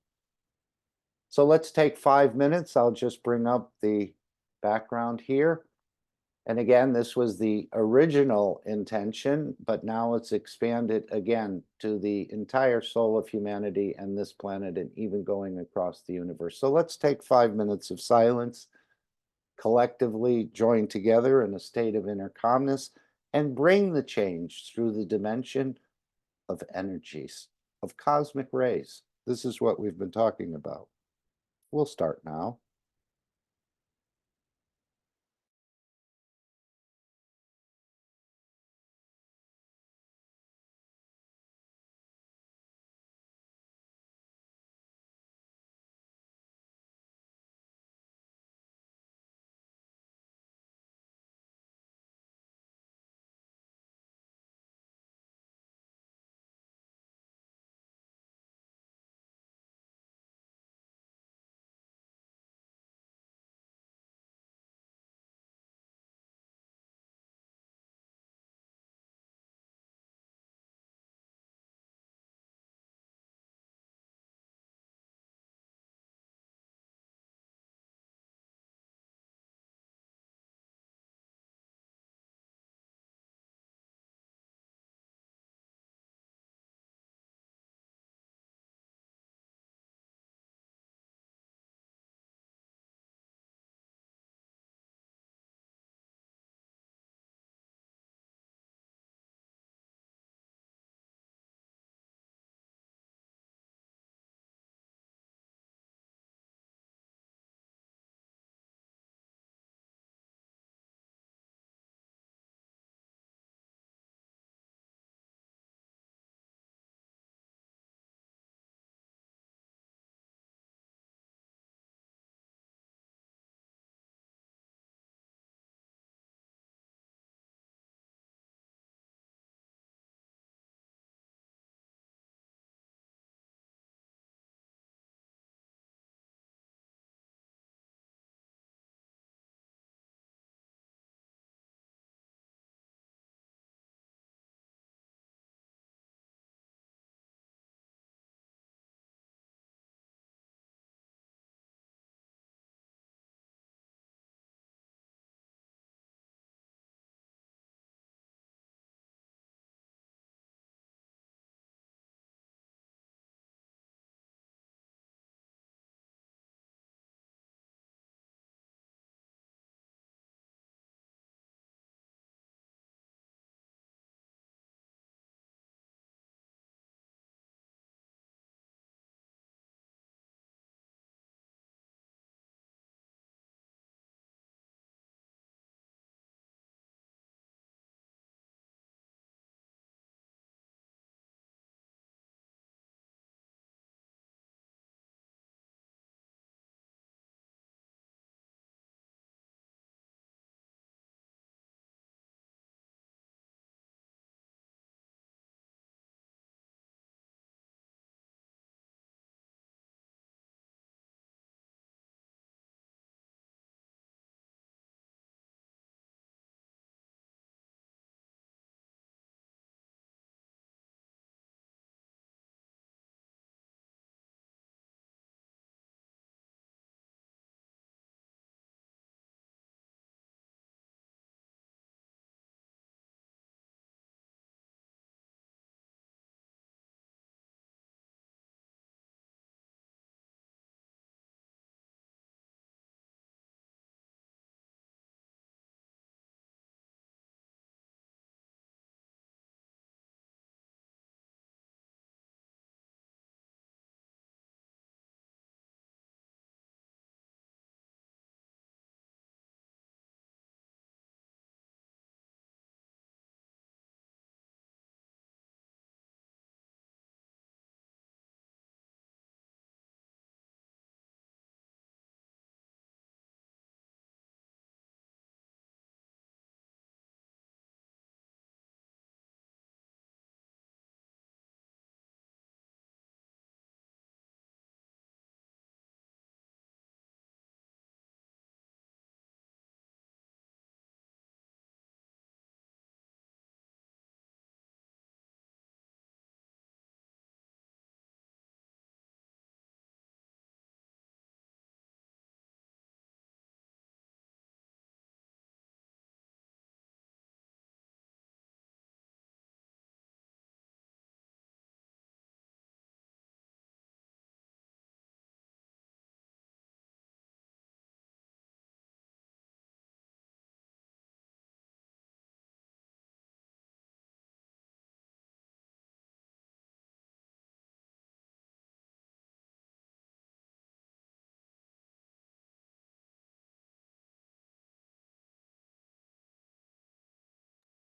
So let's take 5 minutes. I'll just bring up the background here. And again, this was the original intention, but now it's expanded again to the entire soul of humanity and this planet, and even going across the universe. So let's take 5 minutes of silence, collectively join together in a state of inner calmness, and bring the change through the dimension of energies, of cosmic rays. This is what we've been talking about. We'll start now.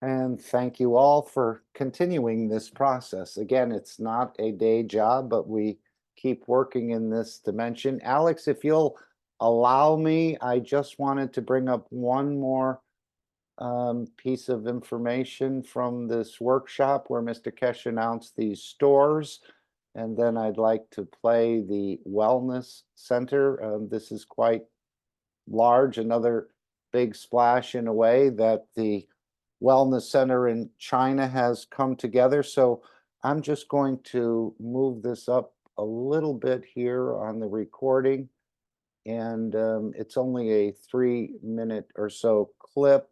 And thank you all for continuing this process. Again, it's not a day job, but we keep working in this dimension. Alex, if you'll allow me, I just wanted to bring up one more piece of information from this workshop where Mr. Keshe announced these stores. And then I'd like to play the Wellness Center. This is quite large, another big splash in a way that the Wellness Center in China has come together. So I'm just going to move this up a little bit here on the recording. And it's only a 3-minute or so clip.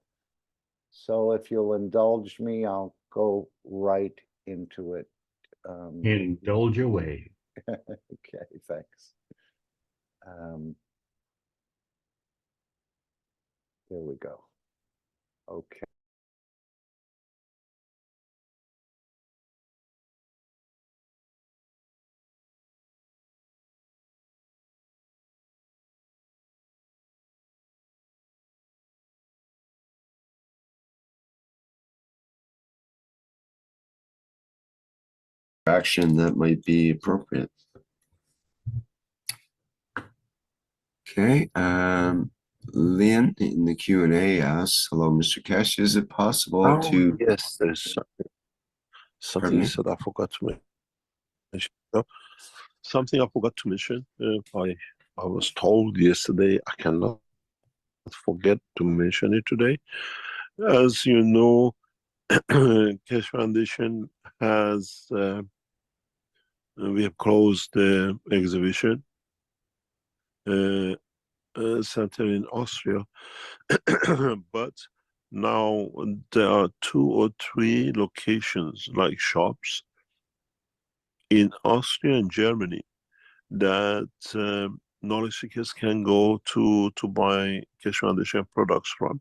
So if you'll indulge me, I'll go right into it. Indulge away. Okay, thanks. There we go. Okay. Action that might be appropriate. Okay, Leon in the Q&A asks, hello, Mr. Keshe, is it possible to... Yes, there's something you said I forgot to mention. No, something I forgot to mention. I was told yesterday, I cannot forget to mention it today. As you know, Keshe Foundation has, we have closed the exhibition center in Austria, but now there are 2 or 3 locations, like shops, in Austria and Germany that knowledge seekers can go to buy Keshe Foundation products from.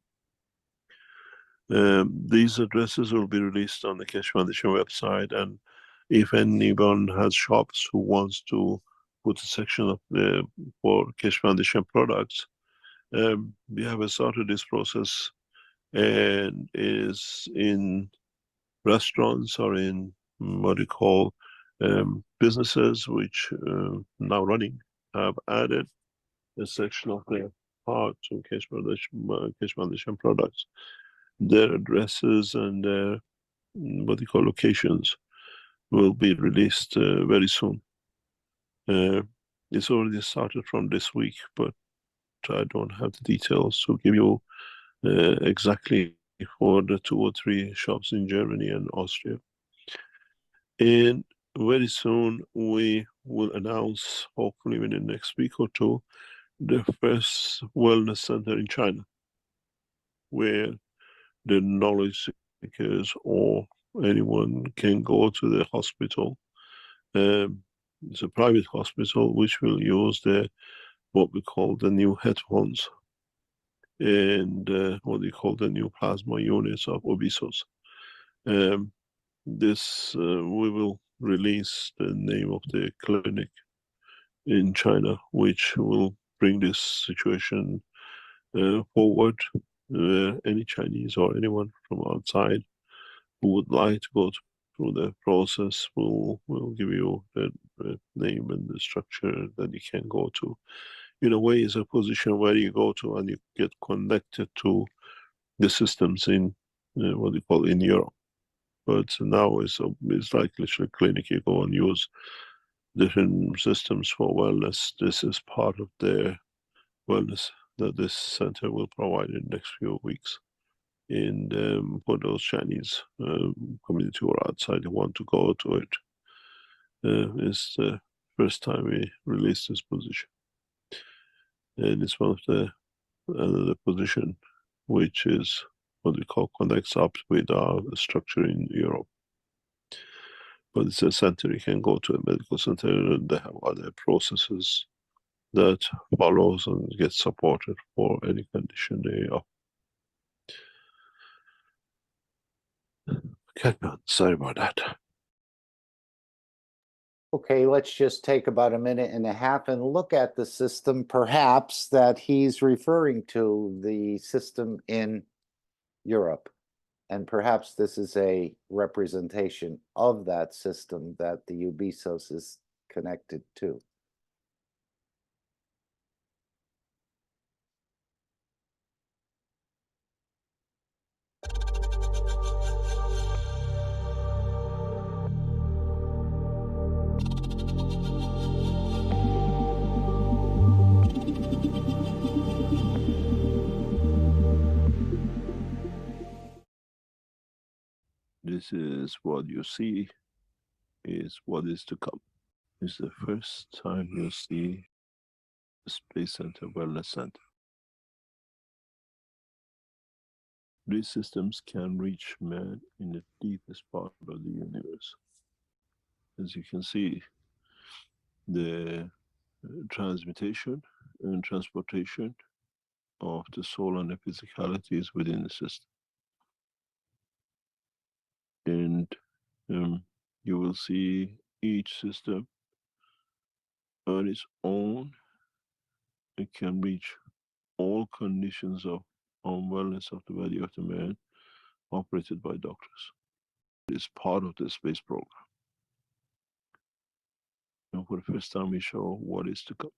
These addresses will be released on the Keshe Foundation website, and if anyone has shops who wants to put a section of for Keshe Foundation products, we have started this process, and is in restaurants or in what you call businesses which now running have added a section of their part to Keshe Foundation products. Their addresses and their what you call locations will be released very soon. It's already started from this week, but I don't have the details to give you exactly for the 2 or 3 shops in Germany and Austria. And very soon we will announce, hopefully within the next week or 2, the first wellness center in China, where the knowledge seekers or anyone can go to the hospital. It's a private hospital which will use what we call the new headphones and what we call the new plasma units of Obisos. This we will release the name of the clinic in China, which will bring this situation forward. Any Chinese or anyone from outside who would like to go through the process will give you the name and the structure that you can go to. In a way, it's a position where you go to and you get connected to the systems in what you call in Europe. But now it's like literally a clinic. You go and use different systems for wellness. This is part of their wellness that this center will provide in the next few weeks. And for those Chinese community who are outside who want to go to it, it's the first time we release this position. And it's one of the another position which is what we call connects up with our structure in Europe. But it's a center, you can go to a medical center and they have other processes that follows and get supported for any condition they are. Okay, sorry about that. Okay, let's just take about 1.5 minutes and look at the system perhaps that he's referring to, the system in Europe. And perhaps this is a representation of that system that the Ubisos is connected to. This is what you see is what is to come. It's the first time you see the Space Center Wellness Center. These systems can reach man in the deepest part of the universe. As you can see, the transmutation and transportation of the soul and the physicality is within the system. And you will see each system on its own. It can reach all conditions of unwellness of the body of the man operated by doctors. It is part of the space program. And for the first time, we show what is to come.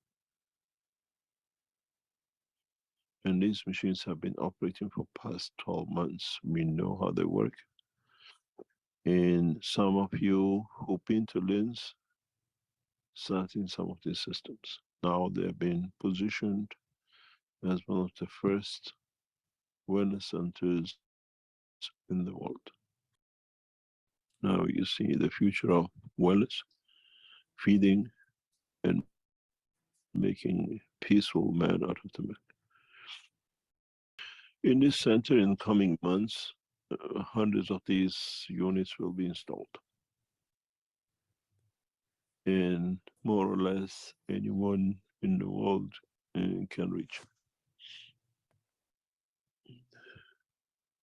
And these machines have been operating for past 12 months. We know how they work. And some of you who've been to LINS sat in some of these systems. Now they've been positioned as one of the first wellness centers in the world. Now you see the future of wellness, feeding, and making peaceful man out of the man. In this center, in coming months, hundreds of these units will be installed. And more or less anyone in the world can reach.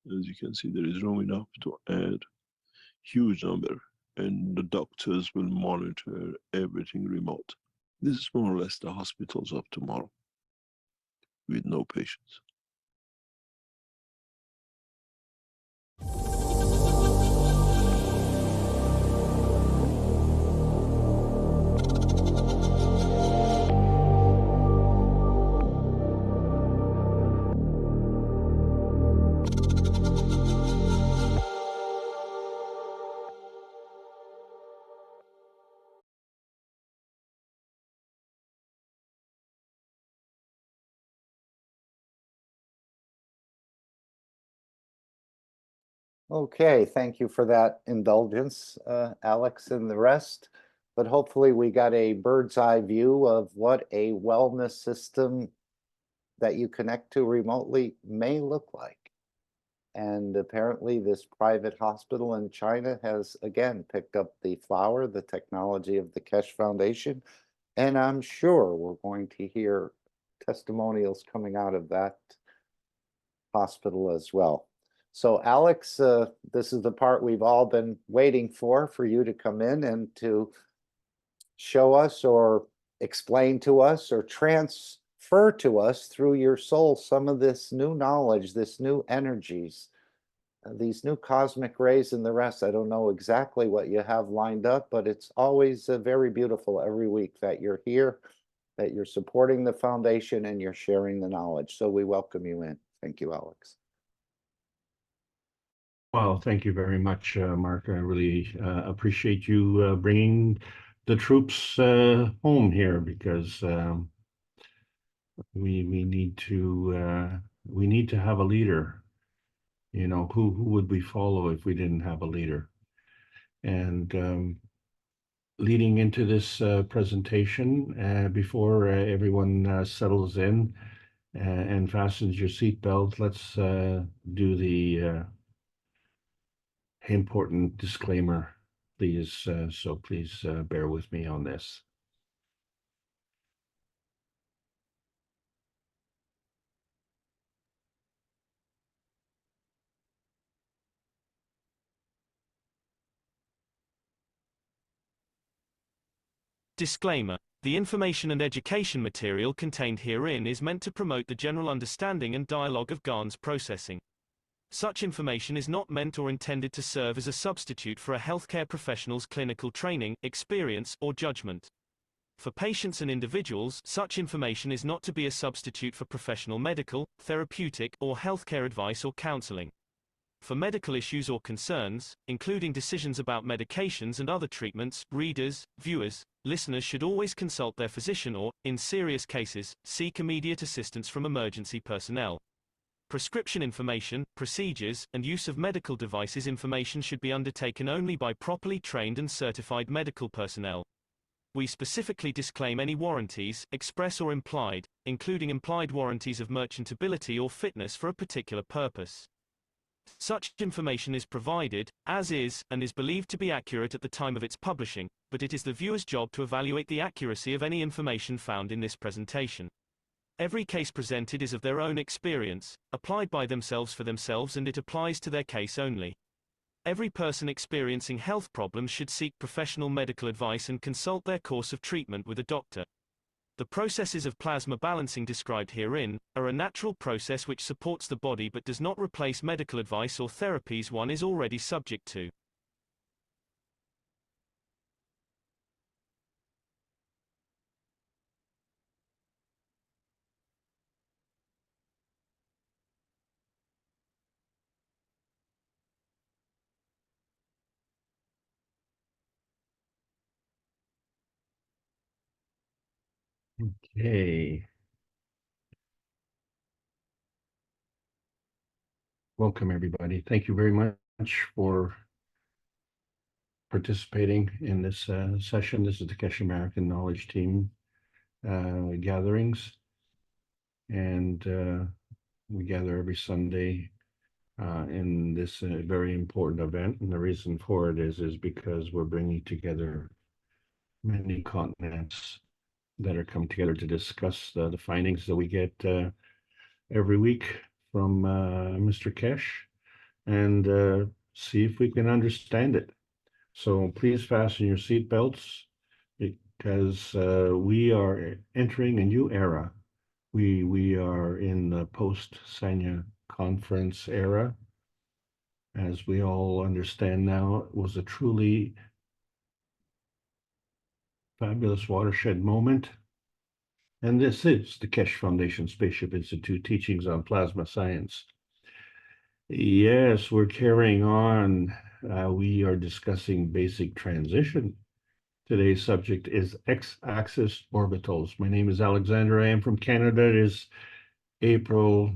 As you can see, there is room enough to add huge number, and the doctors will monitor everything remote. This is more or less the hospitals of tomorrow, with no patients. Okay, thank you for that indulgence, Alex and the rest. But hopefully we got a bird's eye view of what a wellness system that you connect to remotely may look like. And apparently this private hospital in China has again picked up the flower, the technology of the Keshe Foundation. And I'm sure we're going to hear testimonials coming out of that hospital as well. So Alex, this is the part we've all been waiting for you to come in and to show us or explain to us or transfer to us through your soul some of this new knowledge, this new energies, these new cosmic rays and the rest. I don't know exactly what you have lined up, but it's always very beautiful every week that you're here, that you're supporting the foundation and you're sharing the knowledge. So we welcome you in. Thank you, Alex. Well, thank you very much, Mark. I really appreciate you bringing the troops home here, because we need to have a leader. You know, who would we follow if we didn't have a leader? And leading into this presentation, before everyone settles in and fastens your seatbelt, let's do the important disclaimer, please. So please bear with me on this. Disclaimer. The information and education material contained herein is meant to promote the general understanding and dialogue of GAN's processing. Such information is not meant or intended to serve as a substitute for a healthcare professional's clinical training, experience, or judgment. For patients and individuals, such information is not to be a substitute for professional medical, therapeutic, or healthcare advice or counseling. For medical issues or concerns, including decisions about medications and other treatments, readers, viewers, listeners should always consult their physician or, in serious cases, seek immediate assistance from emergency personnel. Prescription information, procedures, and use of medical devices information should be undertaken only by properly trained and certified medical personnel. We specifically disclaim any warranties, express or implied, including implied warranties of merchantability or fitness for a particular purpose. Such information is provided, as is, and is believed to be accurate at the time of its publishing, but it is the viewer's job to evaluate the accuracy of any information found in this presentation. Every case presented is of their own experience, applied by themselves for themselves, and it applies to their case only. Every person experiencing health problems should seek professional medical advice and consult their course of treatment with a doctor. The processes of plasma balancing described herein are a natural process which supports the body but does not replace medical advice or therapies one is already subject to. Okay. Welcome, everybody. Thank you very much for participating in this session. This is the Keshe American Knowledge Team gatherings. And we gather every Sunday in this very important event. And the reason for it is because we're bringing together many continents that are coming together to discuss the findings that we get every week from Mr. Keshe and see if we can understand it. So please fasten your seatbelts because we are entering a new era. We are in the post-Sanya conference era. As we all understand now, it was a truly fabulous watershed moment. And this is the Keshe Foundation Spaceship Institute Teachings on Plasma Science. Yes, we're carrying on. We are discussing basic transition. Today's subject is X-axis orbitals. My name is Alexander. I am from Canada. It is April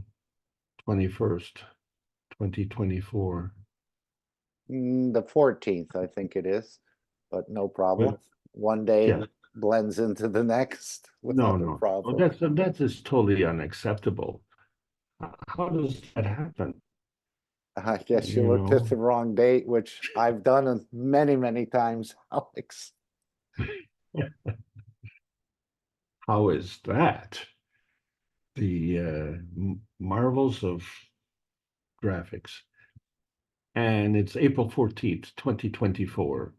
21st, 2024. The 14th, I think it is, but no problem. Well, One day yeah. blends into the next without a problem. Well, that is totally unacceptable. How does that happen? I guess you looked at the wrong date, which I've done many, many times, Alex. How is that? The marvels of graphics. And it's April 14th, 2024.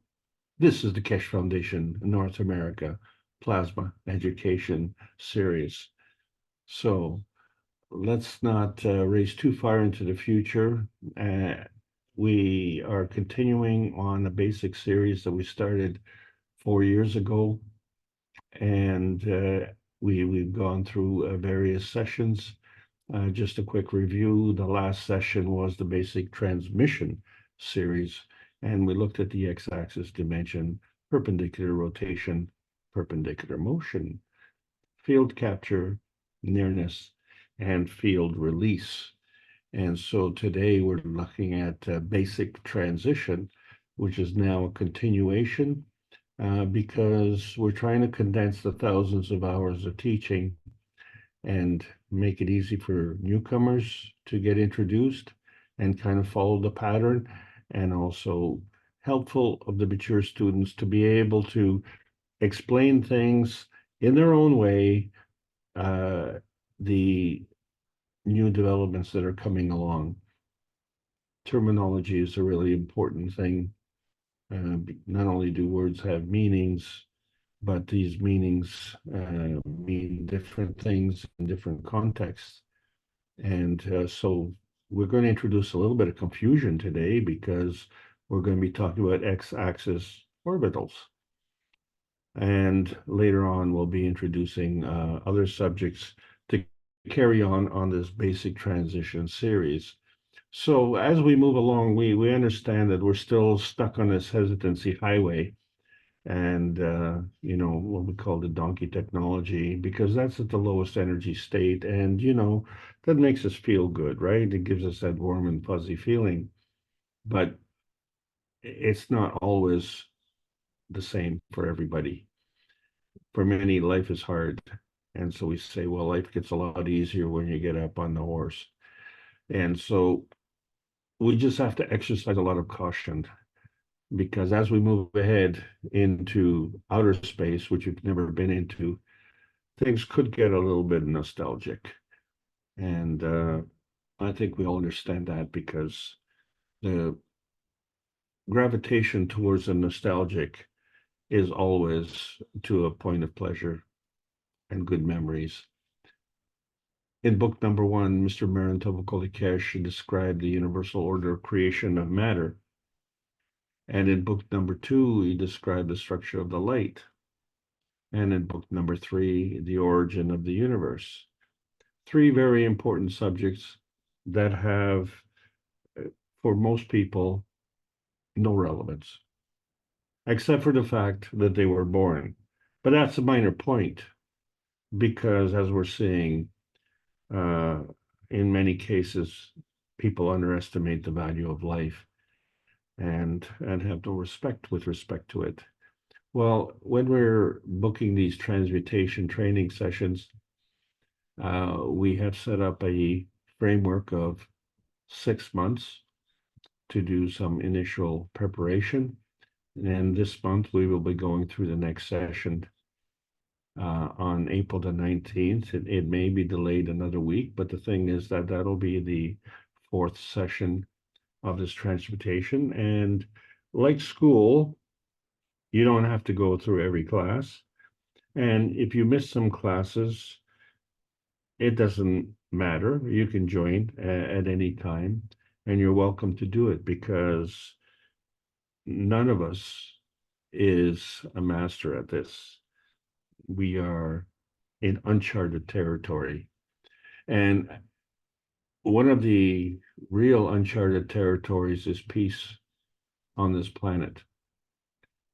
This is the Keshe Foundation North America Plasma Education Series. So let's not race too far into the future. We are continuing on a basic series that we started 4 years ago. And we've gone through various sessions. Just a quick review. The last session was the basic transmission series, and we looked at the x-axis dimension, perpendicular rotation, perpendicular motion, field capture, nearness, and field release. And so today we're looking at basic transition, which is now a continuation because we're trying to condense the thousands of hours of teaching and make it easy for newcomers to get introduced and kind of follow the pattern, and also helpful of the mature students to be able to explain things in their own way, the new developments that are coming along. Terminology is a really important thing. Not only do words have meanings, but these meanings mean different things in different contexts. And so we're going to introduce a little bit of confusion today because we're going to be talking about x-axis orbitals. And later on, we'll be introducing other subjects to carry on this basic transition series. So as we move along, we understand that we're still stuck on this hesitancy highway and, you know, what we call the donkey technology, because that's at the lowest energy state. And, you know, that makes us feel good, right? It gives us that warm and fuzzy feeling. But it's not always the same for everybody. For many, life is hard. And so we say, well, life gets a lot easier when you get up on the horse. And so we just have to exercise a lot of caution because as we move ahead into outer space, which we've never been into, things could get a little bit nostalgic. And I think we all understand that because the gravitation towards the nostalgic is always to a point of pleasure and good memories. In book number 1, Mr. Marin Keshe described the universal order of creation of matter. And in book number 2, he described the structure of the light. And in book number 3, the origin of the universe. 3 very important subjects that have, for most people, no relevance, except for the fact that they were born. But that's a minor point, because as we're seeing, in many cases, people underestimate the value of life and have no respect with respect to it. Well, when we're booking these transmutation training sessions, we have set up a framework of 6 months to do some initial preparation. And this month we will be going through the next session on April the 19th. It may be delayed another week, but the thing is that that'll be the 4th session of this transmutation. And like school, you don't have to go through every class. And if you miss some classes, it doesn't matter. You can join at any time, and you're welcome to do it because none of us is a master at this. We are in uncharted territory. And one of the real uncharted territories is peace on this planet,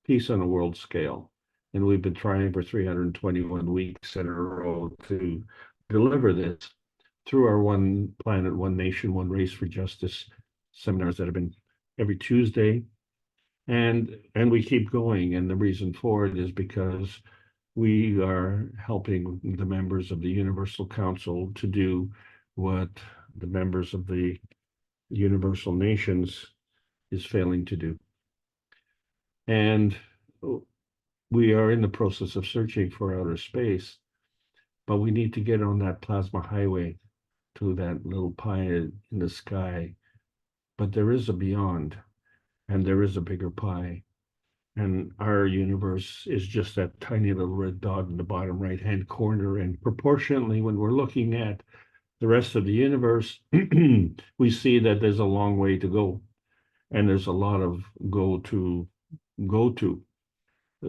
peace on a world scale. And we've been trying for 321 weeks in a row to deliver this through our One Planet, One Nation, One Race for Justice seminars that have been every Tuesday. And we keep going. And the reason for it is because we are helping the members of the Universal Council to do what the members of the Universal Nations is failing to do. And we are in the process of searching for outer space, but we need to get on that plasma highway to that little pie in the sky. But there is a beyond, and there is a bigger pie. And our universe is just that tiny little red dot in the bottom right-hand corner. And proportionately, when we're looking at the rest of the universe, we see that there's a long way to go. And there's a lot of go to.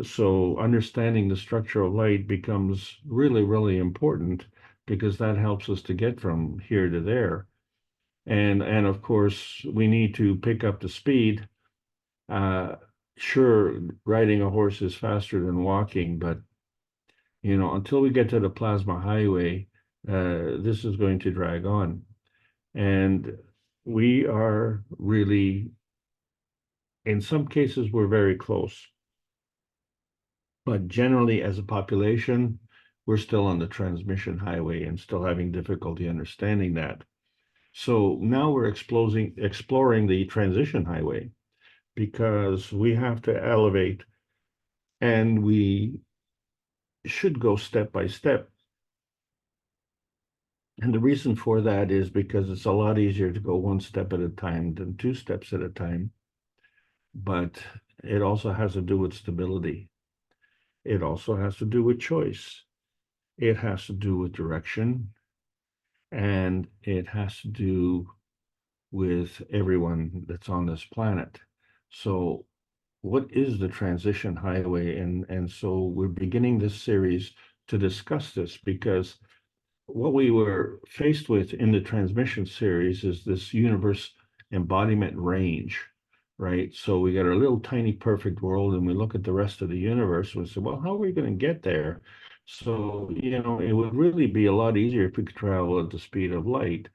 So understanding the structure of light becomes really, really important because that helps us to get from here to there. And of course, we need to pick up the speed. Sure, riding a horse is faster than walking, but you know, until we get to the plasma highway, this is going to drag on. And we are really, in some cases, we're very close. But generally, as a population, we're still on the transmission highway and still having difficulty understanding that. So now we're exploring the transition highway because we have to elevate and we should go step by step. And the reason for that is because it's a lot easier to go 1 step at a time than 2 steps at a time. But it also has to do with stability. It also has to do with choice. It has to do with direction. And it has to do with everyone that's on this planet. So what is the transition highway? And so we're beginning this series to discuss this, because what we were faced with in the transmission series is this universe embodiment range, right? So we got our little tiny perfect world, and we look at the rest of the universe and we say, well, how are we going to get there? So, it would really be a lot easier if we could travel at the speed of light.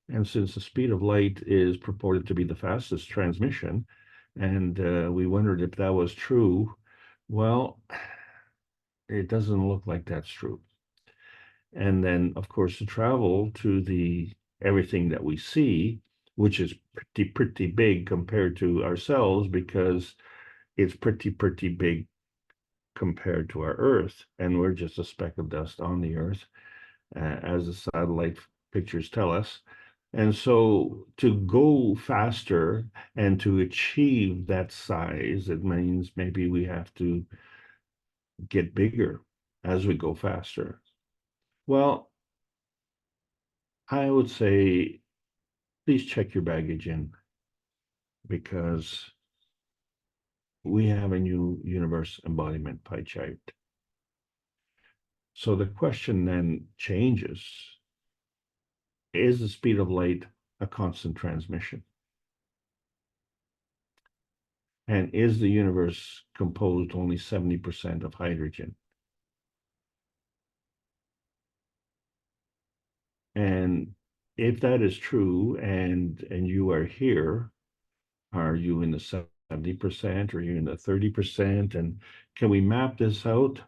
And since the speed of light is purported to be the fastest transmission, and we wondered if that was true, well, it doesn't look like that's true. And then, of course, to travel to the everything that we see, which is pretty big compared to ourselves, because it's pretty big compared to our Earth, and we're just a speck of dust on the Earth, as the satellite pictures tell us. And so to go faster and to achieve that size, it means maybe we have to get bigger as we go faster. Well, I would say, please check your baggage in, because we have a new universe embodiment pie chart. So the question then changes: is the speed of light a constant transmission? And is the universe composed only 70% of hydrogen? And if that is true, and you are here, are you in the 70%? Are you in the 30%? And can we map this out?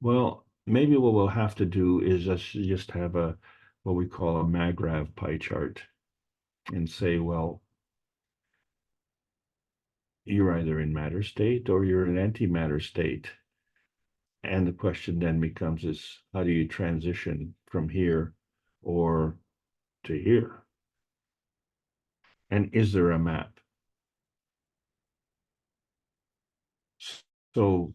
Well, maybe what we'll have to do is just have what we call a MAGRAV pie chart, and say, well, you're either in matter state or you're in antimatter state. And the question then becomes is, how do you transition from here or to here? And is there a map? So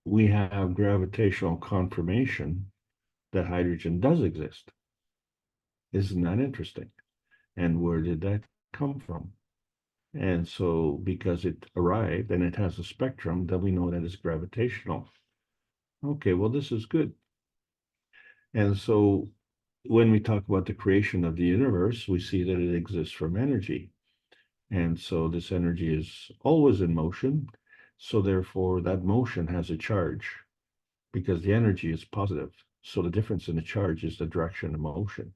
we have gravitational confirmation that hydrogen does exist. Isn't that interesting? And where did that come from? And so because it arrived and it has a spectrum, then we know that it's gravitational. Okay, well, this is good. And so when we talk about the creation of the universe, we see that it exists from energy. And so this energy is always in motion. So therefore, that motion has a charge, because the energy is positive. So the difference in the charge is the direction of motion.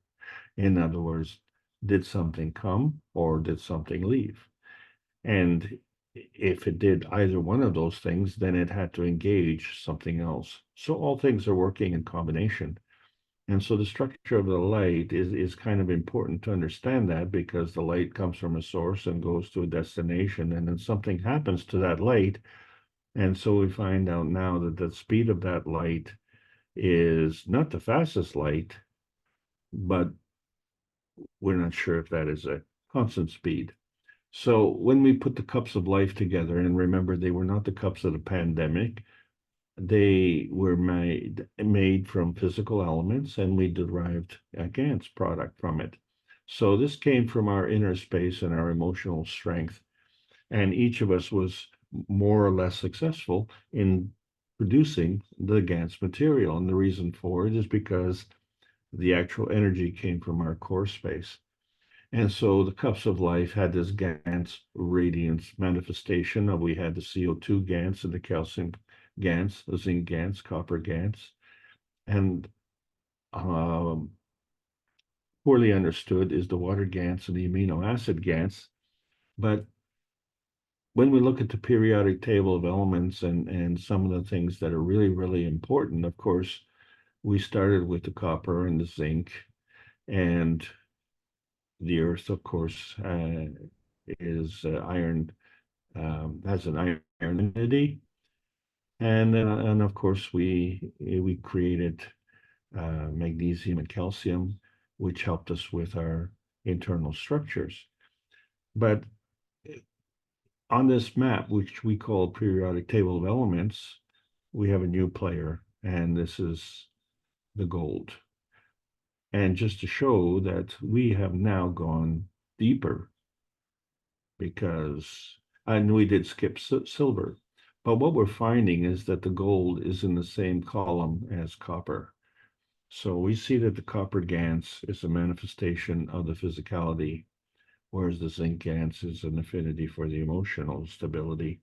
In other words, did something come or did something leave? And if it did either one of those things, then it had to engage something else. So all things are working in combination. And so the structure of the light is kind of important to understand that, because the light comes from a source and goes to a destination, and then something happens to that light. And so we find out now that the speed of that light is not the fastest light, but we're not sure if that is a constant speed. So when we put the cups of life together, and remember, they were not the cups of the pandemic, they were made from physical elements, and we derived a GANS product from it. So this came from our inner space and our emotional strength. And each of us was more or less successful in producing the GANS material. And the reason for it is because the actual energy came from our core space. And so the cups of life had this GANS radiance manifestation of, we had the CO2 GANS and the calcium GANS, the zinc GANS, copper GANS. And poorly understood is the water GANS and the amino acid GANS. But when we look at the periodic table of elements and some of the things that are really, really important, of course, we started with the copper and the zinc, and the earth, of course, is iron, has an iron affinity. And of course, we created magnesium and calcium, which helped us with our internal structures. But on this map, which we call periodic table of elements, we have a new player, and this is the gold. And just to show that we have now gone deeper because, and we did skip silver. But what we're finding is that the gold is in the same column as copper. So we see that the copper GANS is a manifestation of the physicality, whereas the zinc GANS is an affinity for the emotional stability.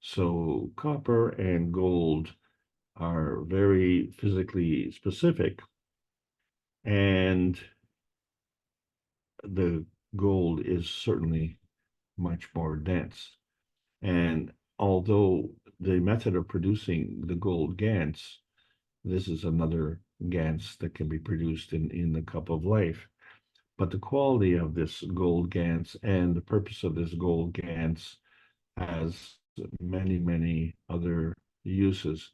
So copper and gold are very physically specific, and the gold is certainly much more dense. And although the method of producing the gold GANS, this is another GANS that can be produced in the cup of life. But the quality of this gold GANS and the purpose of this gold GANS has many, many other uses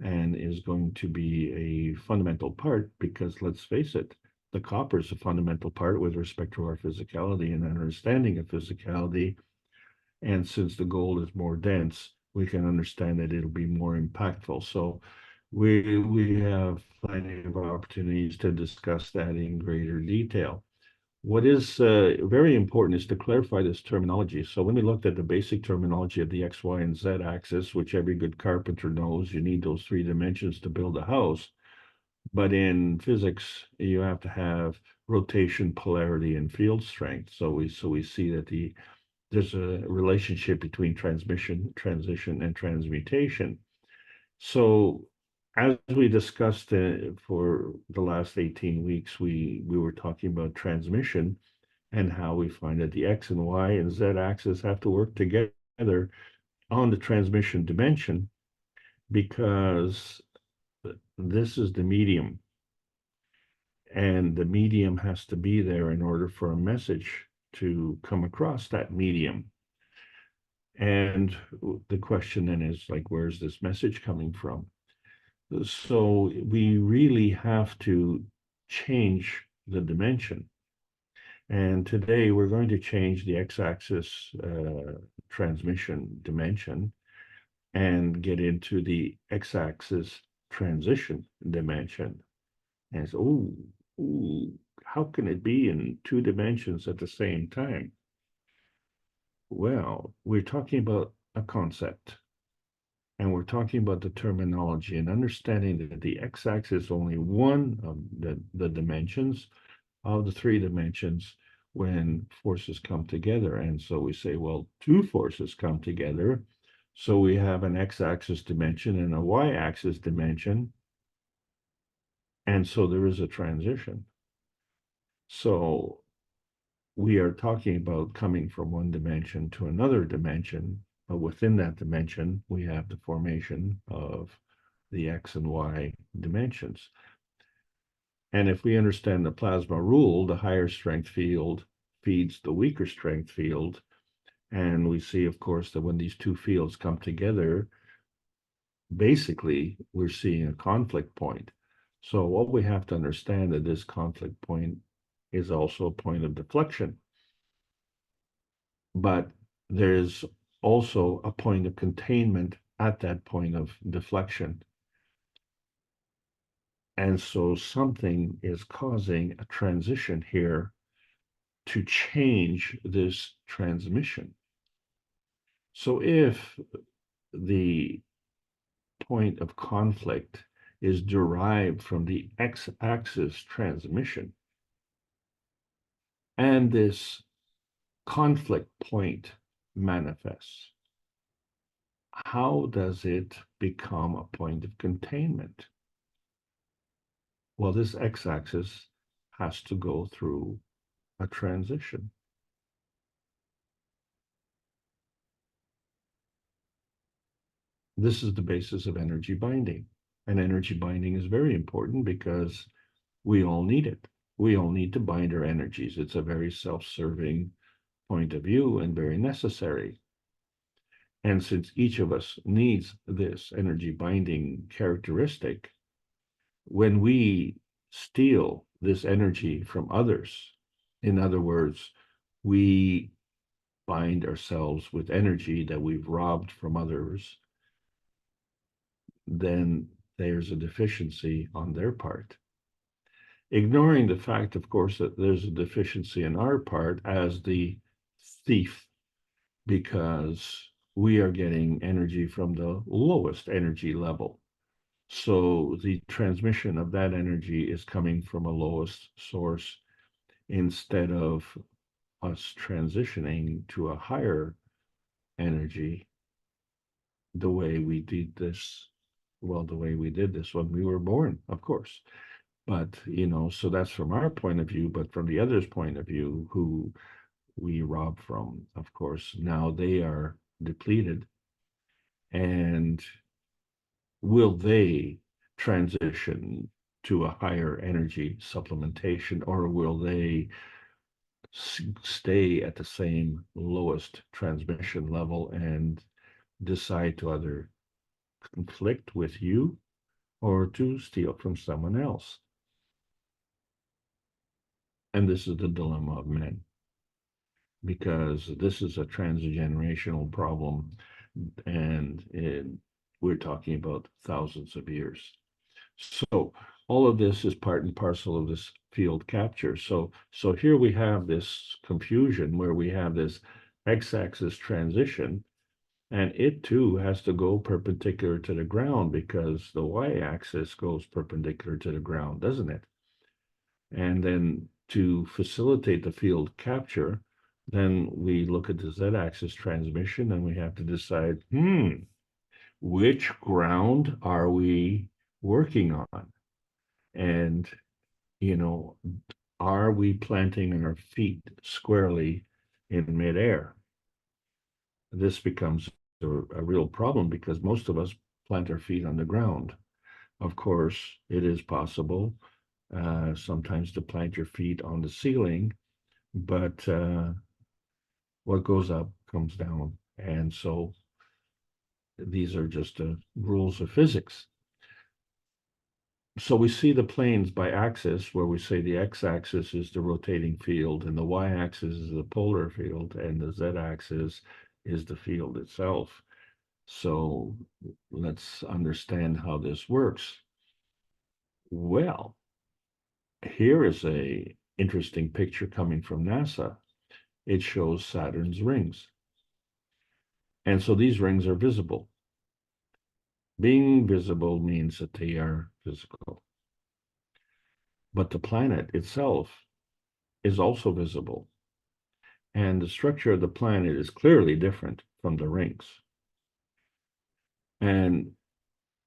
and is going to be a fundamental part because let's face it, the copper is a fundamental part with respect to our physicality and understanding of physicality. And since the gold is more dense, we can understand that it'll be more impactful. So we have plenty of opportunities to discuss that in greater detail. What is very important is to clarify this terminology. So when we looked at the basic terminology of the X, Y, and Z axis, which every good carpenter knows, you need those 3 dimensions to build a house. But in physics, you have to have rotation, polarity, and field strength. So we see that there's a relationship between transmission, transition, and transmutation. So as we discussed for the last 18 weeks, we were talking about transmission and how we find that the X and Y and Z axis have to work together on the transmission dimension because this is the medium. And the medium has to be there in order for a message to come across that medium. And the question then is like, where's this message coming from? So we really have to change the dimension. And today we're going to change the x-axis transmission dimension and get into the x-axis transition dimension. And so, how can it be in 2 dimensions at the same time? Well, we're talking about a concept. And we're talking about the terminology and understanding that the x-axis is only one of the dimensions of the 3 dimensions when forces come together. And so we say, well, 2 forces come together. So we have an x-axis dimension and a y-axis dimension. And so there is a transition. So we are talking about coming from one dimension to another dimension. But within that dimension, we have the formation of the X and Y dimensions. And if we understand the plasma rule, the higher strength field feeds the weaker strength field. And we see, of course, that when these 2 fields come together, basically, we're seeing a conflict point. So what we have to understand that this conflict point is also a point of deflection. But there's also a point of containment at that point of deflection. And so something is causing a transition here to change this transmission. So if the point of conflict is derived from the x-axis transmission, and this conflict point manifests, how does it become a point of containment? Well, this x-axis has to go through a transition. This is the basis of energy binding. And energy binding is very important because we all need it. We all need to bind our energies. It's a very self-serving point of view and very necessary. And since each of us needs this energy binding characteristic, when we steal this energy from others, in other words, we bind ourselves with energy that we've robbed from others, then there's a deficiency on their part. Ignoring the fact, of course, that there's a deficiency on our part as the thief because we are getting energy from the lowest energy level. So the transmission of that energy is coming from a lowest source instead of us transitioning to a higher energy the way we did this. Well, the way we did this when we were born, of course. But, so that's from our point of view, but from the other's point of view, who we rob from, of course, now they are depleted. And will they transition to a higher energy supplementation, or will they stay at the same lowest transmission level and decide to either conflict with you or to steal from someone else? And this is the dilemma of men, because this is a transgenerational problem, and we're talking about thousands of years. So all of this is part and parcel of this field capture. So here we have this confusion where we have this x-axis transition, and it too has to go perpendicular to the ground because the y-axis goes perpendicular to the ground, doesn't it? And then to facilitate the field capture, then we look at the z-axis transmission and we have to decide, which ground are we working on? And, are we planting our feet squarely in midair? This becomes a real problem because most of us plant our feet on the ground. Of course, it is possible sometimes to plant your feet on the ceiling, but what goes up comes down. And so these are just rules of physics. So we see the planes by axis, where we say the x-axis is the rotating field and the y-axis is the polar field and the z-axis is the field itself. So let's understand how this works. Well, here is a interesting picture coming from NASA. It shows Saturn's rings. And so these rings are visible. Being visible means that they are physical. But the planet itself is also visible. And the structure of the planet is clearly different from the rings. And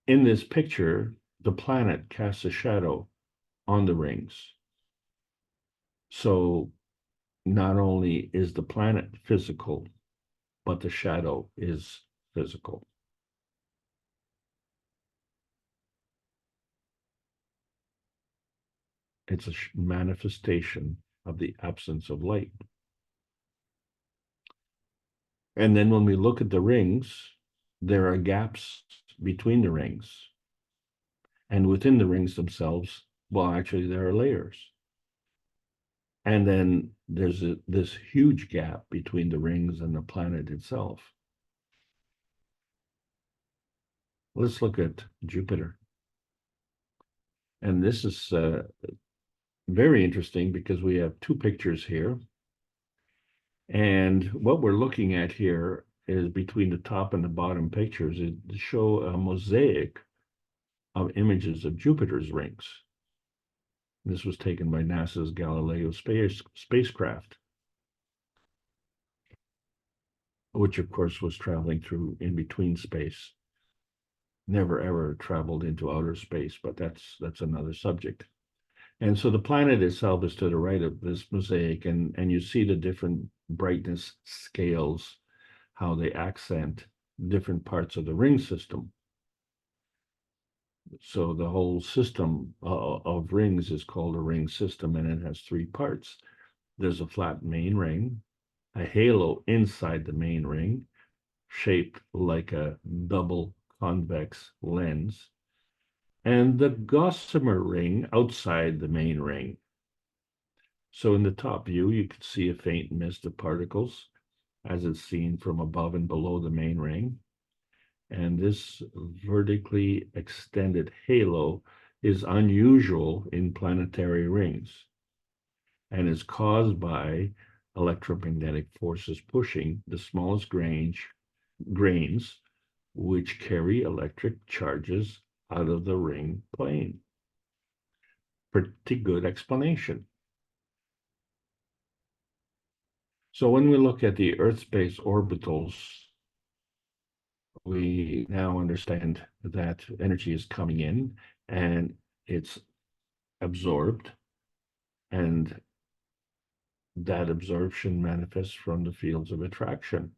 in this picture, the planet casts a shadow on the rings. So not only is the planet physical, but the shadow is physical. It's a manifestation of the absence of light. And then when we look at the rings, there are gaps between the rings. And within the rings themselves, well, actually, there are layers. And then there's this huge gap between the rings and the planet itself. Let's look at Jupiter. And this is very interesting because we have two pictures here. And what we're looking at here is between the top and the bottom pictures, it show a mosaic of images of Jupiter's rings. This was taken by NASA's Galileo spacecraft, which of course was traveling through in between space. Never ever traveled into outer space, but that's another subject. And so the planet itself is to the right of this mosaic, and you see the different brightness scales, how they accent different parts of the ring system. So the whole system of rings is called a ring system, and it has three parts. There's a flat main ring, a halo inside the main ring, shaped like a double convex lens, and the gossamer ring outside the main ring. So in the top view, you can see a faint mist of particles as it's seen from above and below the main ring. And this vertically extended halo is unusual in planetary rings and is caused by electromagnetic forces pushing the smallest grains, which carry electric charges out of the ring plane. Pretty good explanation. So when we look at the Earth-space orbitals, we now understand that energy is coming in and it's absorbed, and that absorption manifests from the fields of attraction.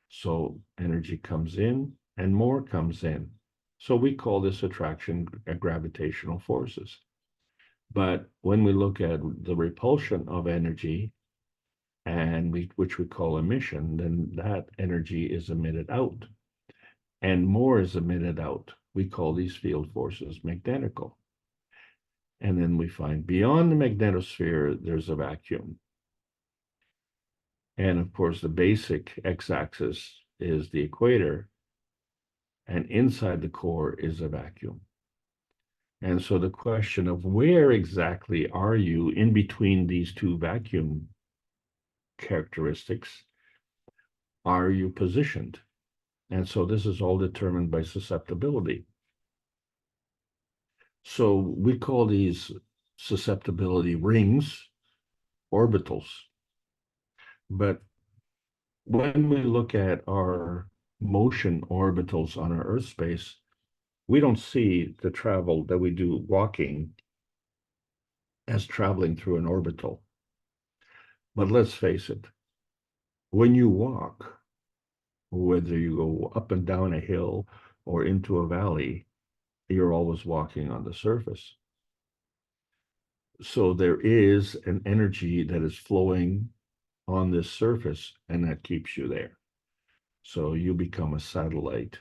So energy comes in and more comes in. So we call this attraction gravitational forces. But when we look at the repulsion of energy, and which we call emission, then that energy is emitted out. And more is emitted out. We call these field forces magnetical. And then we find beyond the magnetosphere, there's a vacuum. And of course, the basic x-axis is the equator, and inside the core is a vacuum. And so the question of where exactly are you in between these two vacuum characteristics are you positioned? And so this is all determined by susceptibility. So we call these susceptibility rings orbitals. But when we look at our motion orbitals on our Earth space, we don't see the travel that we do walking as traveling through an orbital. But let's face it, when you walk, whether you go up and down a hill or into a valley, you're always walking on the surface. So there is an energy that is flowing on this surface, and that keeps you there. So you become a satellite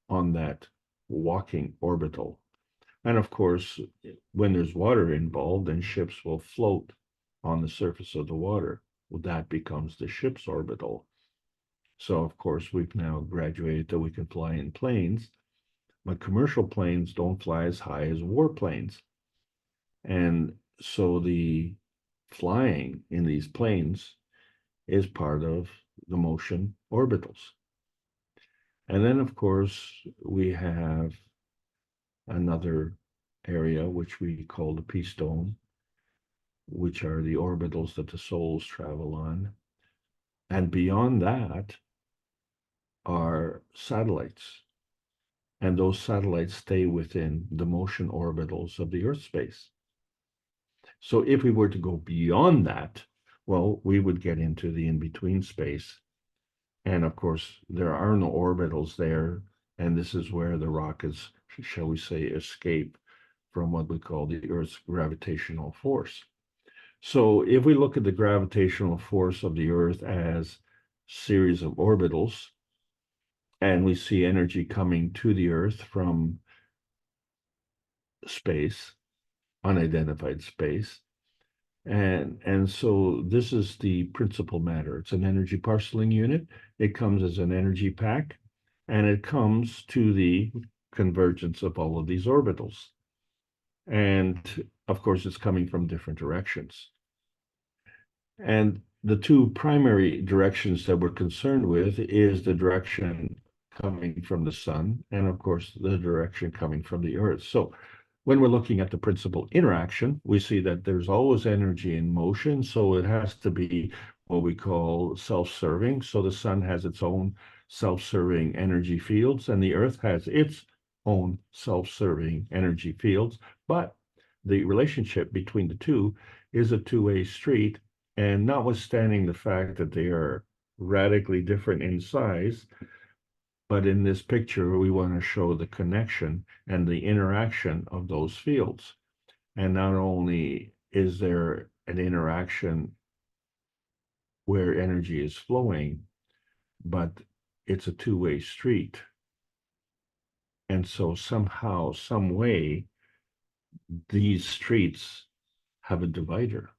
on that walking orbital. And of course, when there's water involved, then ships will float on the surface of the water. Well, that becomes the ship's orbital. So of course, we've now graduated that we can fly in planes, but commercial planes don't fly as high as warplanes. And so the flying in these planes is part of the motion orbitals. And then, of course, we have another area which we call the peace dome, which are the orbitals that the souls travel on. And beyond that are satellites. And those satellites stay within the motion orbitals of the Earth space. So if we were to go beyond that, well, we would get into the in-between space. And of course, there are no orbitals there. And this is where the rockets, shall we say, escape from what we call the Earth's gravitational force. So if we look at the gravitational force of the Earth as series of orbitals, and we see energy coming to the Earth from space, unidentified space, and so this is the principal matter. It's an energy parceling unit. It comes as an energy pack, and it comes to the convergence of all of these orbitals. And of course, it's coming from different directions. And the two primary directions that we're concerned with is the direction coming from the sun, and of course, the direction coming from the Earth. So when we're looking at the principal interaction, we see that there's always energy in motion, so it has to be what we call self-serving. So the sun has its own self-serving energy fields, and the Earth has its own self-serving energy fields. But the relationship between the two is a two-way street, and notwithstanding the fact that they are radically different in size, but in this picture, we want to show the connection and the interaction of those fields. And not only is there an interaction where energy is flowing, but it's a two-way street. And so somehow, some way, these streets have a divider.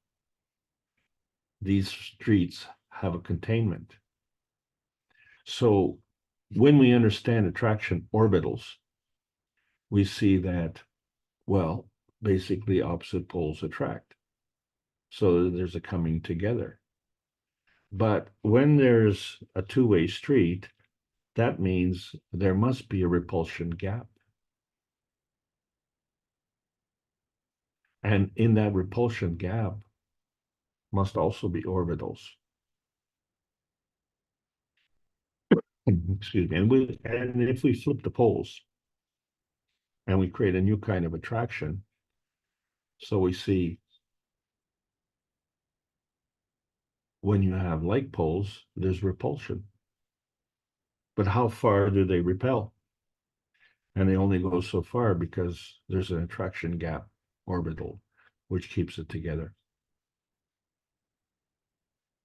These streets have a containment. So when we understand attraction orbitals, we see that, well, basically opposite poles attract. So there's a coming together. But when there's a two-way street, that means there must be a repulsion gap. And in that repulsion gap must also be orbitals. Excuse me. And if we flip the poles and we create a new kind of attraction, so we see when you have like poles, there's repulsion. But how far do they repel? And they only go so far because there's an attraction gap orbital, which keeps it together.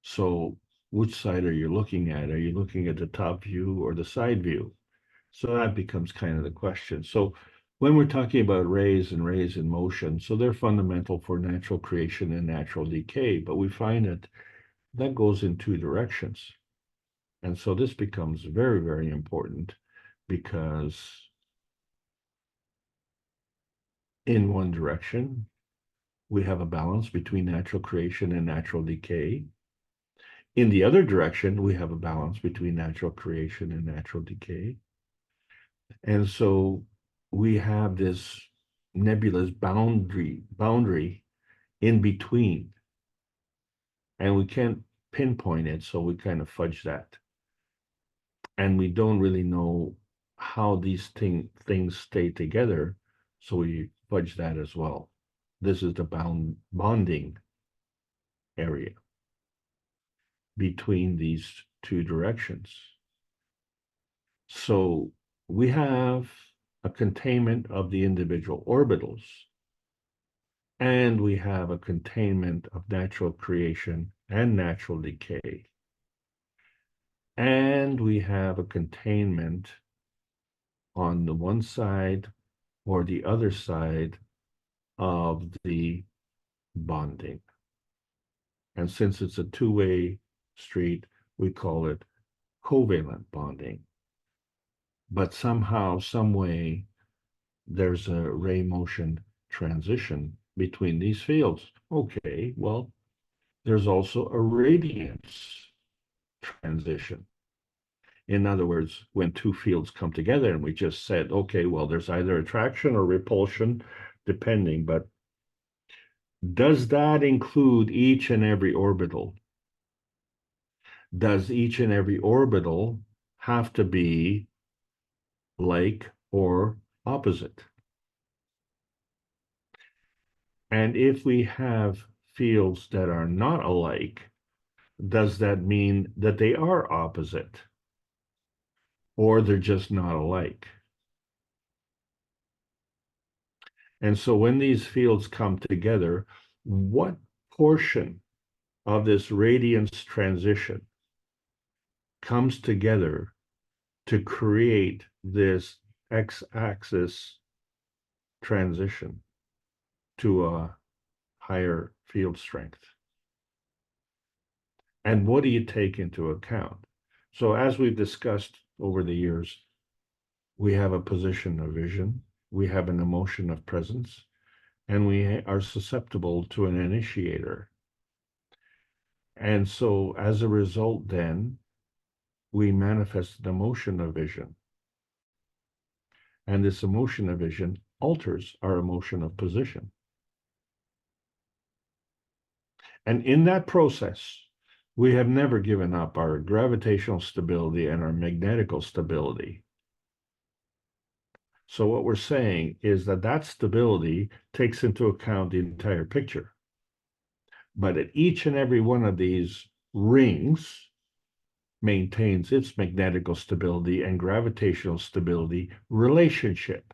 So which side are you looking at? Are you looking at the top view or the side view? So that becomes kind of the question. So when we're talking about rays and rays in motion, so they're fundamental for natural creation and natural decay, but we find that that goes in two directions. And so this becomes very, very important because in one direction, we have a balance between natural creation and natural decay. In the other direction, we have a balance between natural creation and natural decay. And so we have this nebulous boundary in between, and we can't pinpoint it, so we kind of fudge that. And we don't really know how these things stay together, so we fudge that as well. This is the bonding area between these two directions. So we have a containment of the individual orbitals, and we have a containment of natural creation and natural decay. And we have a containment on the one side or the other side of the bonding. And since it's a two-way street, we call it covalent bonding. But somehow, some way, there's a ray motion transition between these fields. Okay, well, there's also a radiance transition. In other words, when two fields come together and we just said, okay, well, there's either attraction or repulsion, depending, but does that include each and every orbital? Does each and every orbital have to be like or opposite? And if we have fields that are not alike, does that mean that they are opposite? Or they're just not alike? And so when these fields come together, what portion of this radiance transition comes together to create this x-axis transition to a higher field strength? And what do you take into account? So as we've discussed over the years, we have a position of vision, we have an emotion of presence, and we are susceptible to an initiator. And so as a result, then, we manifest the emotion of vision. And this emotion of vision alters our emotion of position. And in that process, we have never given up our gravitational stability and our magnetical stability. So what we're saying is that that stability takes into account the entire picture. But at each and every one of these rings maintains its magnetical stability and gravitational stability relationship.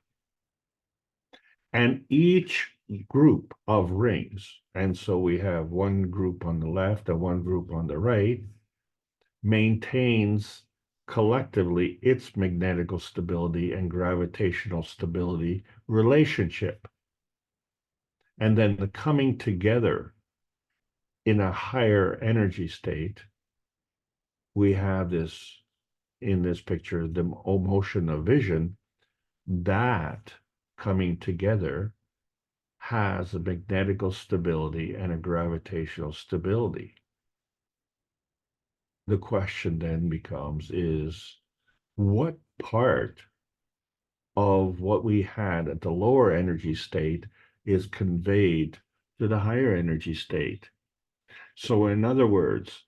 And each group of rings, and so we have one group on the left and one group on the right, maintains collectively its magnetical stability and gravitational stability relationship. And then the coming together in a higher energy state, we have this, in this picture, the motion of vision, that coming together has a magnetical stability and a gravitational stability. the question then becomes is what part of what we had at the lower energy state is conveyed to the higher energy state. So in other words,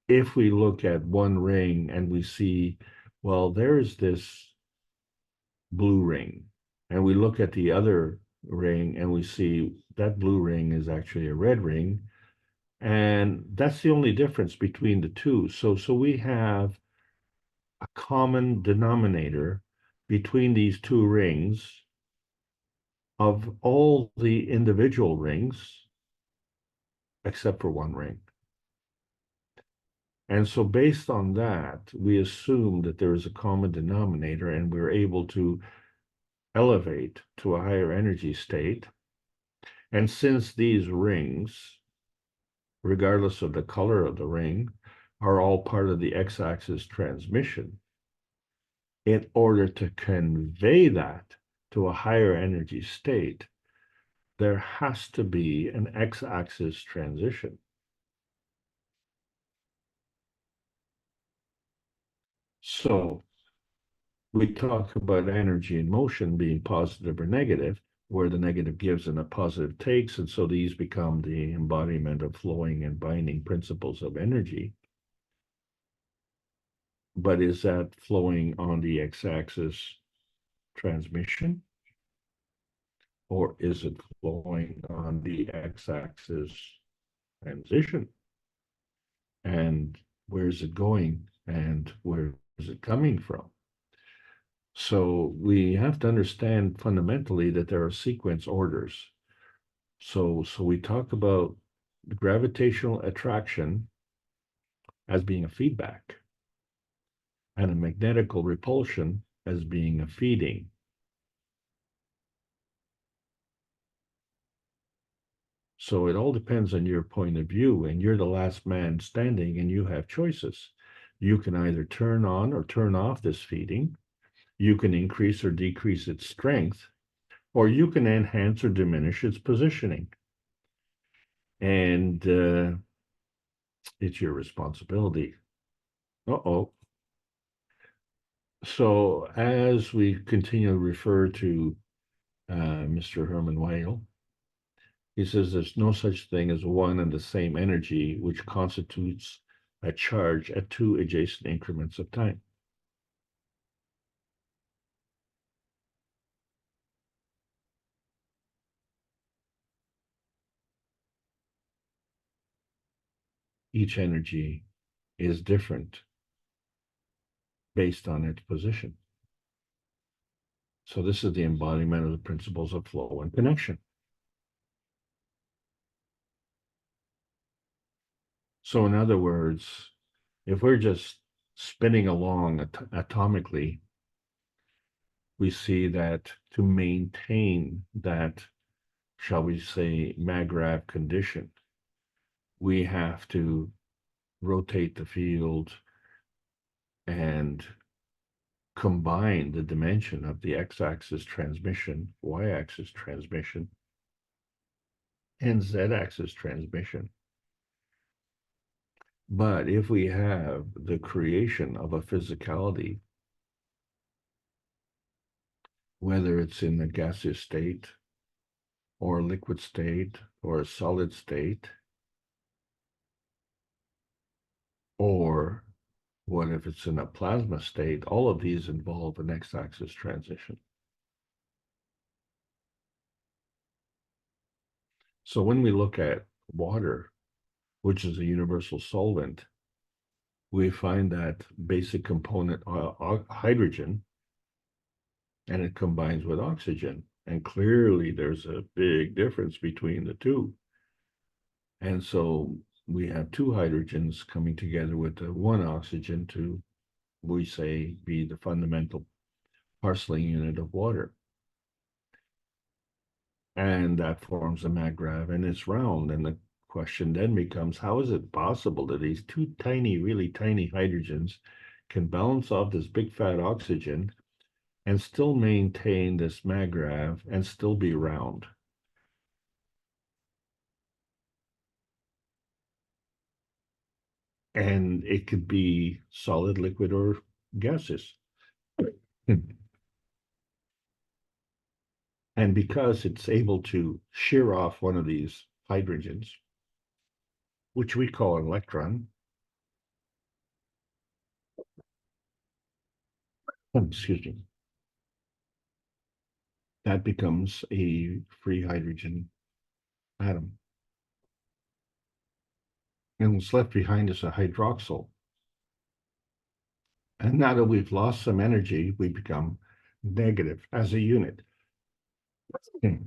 if we look at one ring and we see, well, there's this blue ring, and we look at the other ring and we see that blue ring is actually a red ring, and that's the only difference between the two. So we have a common denominator between these two rings of all the individual rings except for one ring. And so based on that, we assume that there is a common denominator and we're able to elevate to a higher energy state. And since these rings, regardless of the color of the ring, are all part of the x-axis transmission, in order to convey that to a higher energy state, there has to be an x-axis transition. So we talk about energy in motion being positive or negative, where the negative gives and the positive takes, and so these become the embodiment of flowing and binding principles of energy. But is that flowing on the x-axis transmission? Or is it flowing on the x-axis transition? And where is it going? And where is it coming from? So we have to understand fundamentally that there are sequence orders. So we talk about the gravitational attraction as being a feedback, and a magnetical repulsion as being a feeding. So it all depends on your point of view, and you're the last man standing and you have choices. You can either turn on or turn off this feeding. You can increase or decrease its strength, or you can enhance or diminish its positioning. And it's your responsibility. Uh-oh. So as we continue to refer to Mr. Herman Weil, he says there's no such thing as one and the same energy which constitutes a charge at two adjacent increments of time. Each energy is different based on its position. So this is the embodiment of the principles of flow and connection. So in other words, if we're just spinning along atomically, we see that to maintain that, shall we say, Magravs condition, we have to rotate the field and combine the dimension of the x-axis transmission, y-axis transmission, and z-axis transmission. But if we have the creation of a physicality, whether it's in a gaseous state or a liquid state or a solid state, or what if it's in a plasma state, all of these involve an x-axis transition. So when we look at water, which is a universal solvent, we find that basic component hydrogen, and it combines with oxygen. And clearly there's a big difference between the two. And so we have two hydrogens coming together with the one oxygen to, we say, be the fundamental parceling unit of water. And that forms a Magravs, and it's round. And the question then becomes, how is it possible that these two tiny, really tiny hydrogens can balance off this big fat oxygen and still maintain this Magravs and still be round? and it could be solid, liquid, or gaseous. And because it's able to shear off one of these hydrogens, which we call an electron, excuse me, that becomes a free hydrogen atom. And what's left behind is a hydroxyl. And now that we've lost some energy, we become negative as a unit. And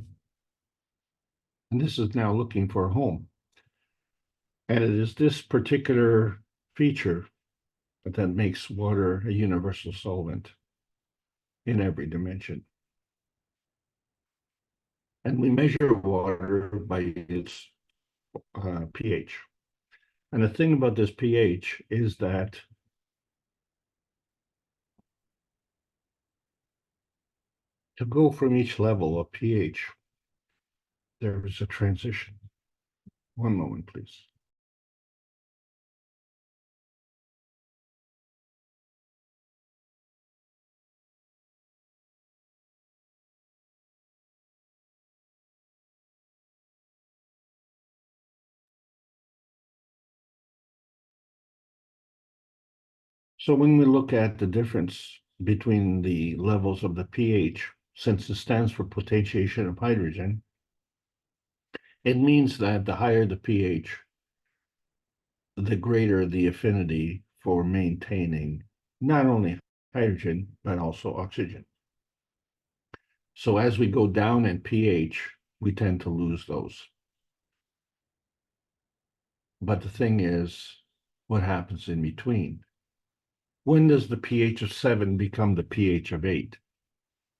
this is now looking for a home. And it is this particular feature that makes water a universal solvent in every dimension. And we measure water by its pH. And the thing about this pH is that to go from each level of pH, there is a transition. One moment, please. So when we look at the difference between the levels of the pH, since it stands for potentiation of hydrogen, it means that the higher the pH, the greater the affinity for maintaining not only hydrogen, but also oxygen. So as we go down in pH, we tend to lose those. But the thing is, what happens in between? When does the pH of 7 become the pH of 8?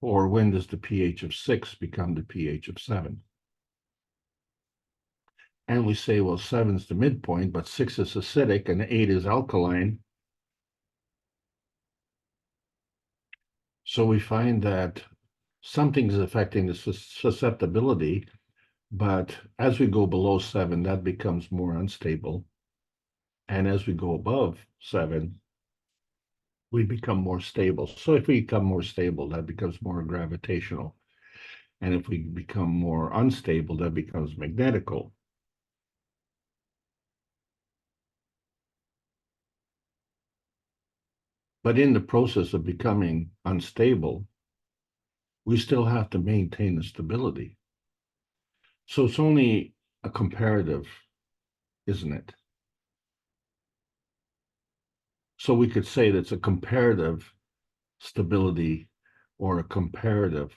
Or when does the pH of 6 become the pH of 7? And we say, well, 7 is the midpoint, but 6 is acidic and 8 is alkaline. So we find that something is affecting the susceptibility, but as we go below 7, that becomes more unstable. And as we go above 7, we become more stable. So if we become more stable, that becomes more gravitational. And if we become more unstable, that becomes magnetical. But in the process of becoming unstable, we still have to maintain the stability. So it's only a comparative, isn't it? So we could say that's a comparative stability or a comparative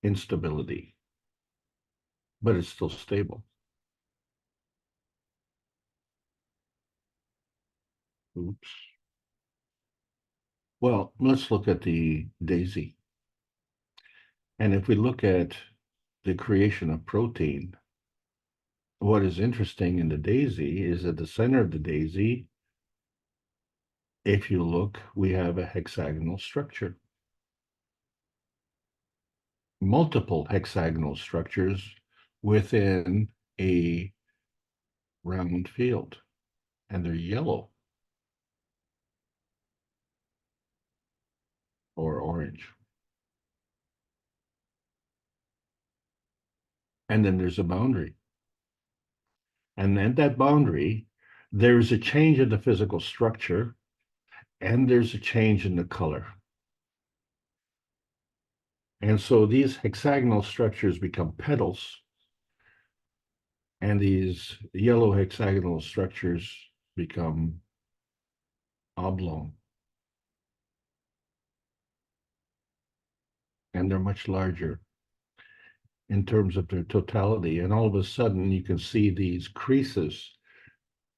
instability, but it's still stable. Oops. Well, let's look at the daisy. And if we look at the creation of protein, what is interesting in the daisy is at the center of the daisy, if you look, we have a hexagonal structure. Multiple hexagonal structures within a round field, and they're yellow or orange. And then there's a boundary. And then that boundary, there's a change in the physical structure, and there's a change in the color. And so these hexagonal structures become petals, and these yellow hexagonal structures become oblong. And they're much larger in terms of their totality. And all of a sudden, you can see these creases,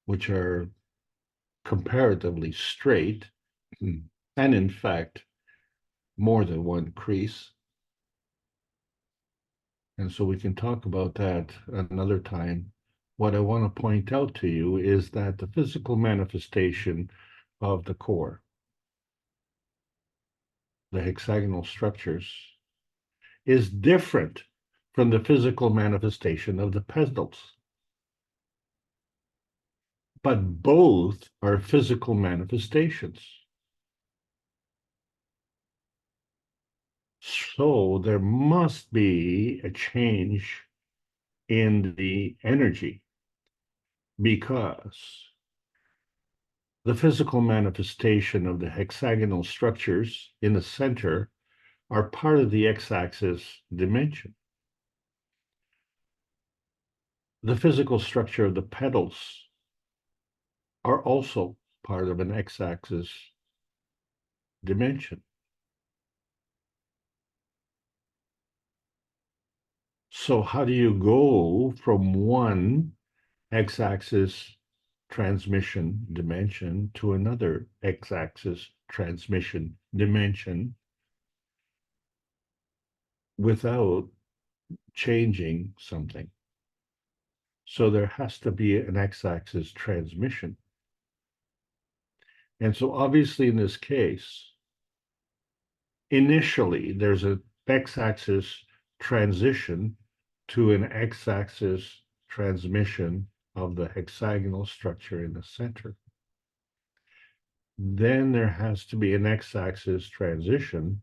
which are comparatively straight, and in fact, more than one crease. And so we can talk about that another time. What I want to point out to you is that the physical manifestation of the core, the hexagonal structures, is different from the physical manifestation of the petals. but both are physical manifestations. So there must be a change in the energy, because the physical manifestation of the hexagonal structures in the center are part of the x-axis dimension. The physical structure of the petals are also part of an x-axis dimension. So how do you go from one x-axis transmission dimension to another x-axis transmission dimension without changing something? So there has to be an x-axis transmission. And so obviously in this case, initially there's an x-axis transition to an x-axis transmission of the hexagonal structure in the center. Then there has to be an x-axis transition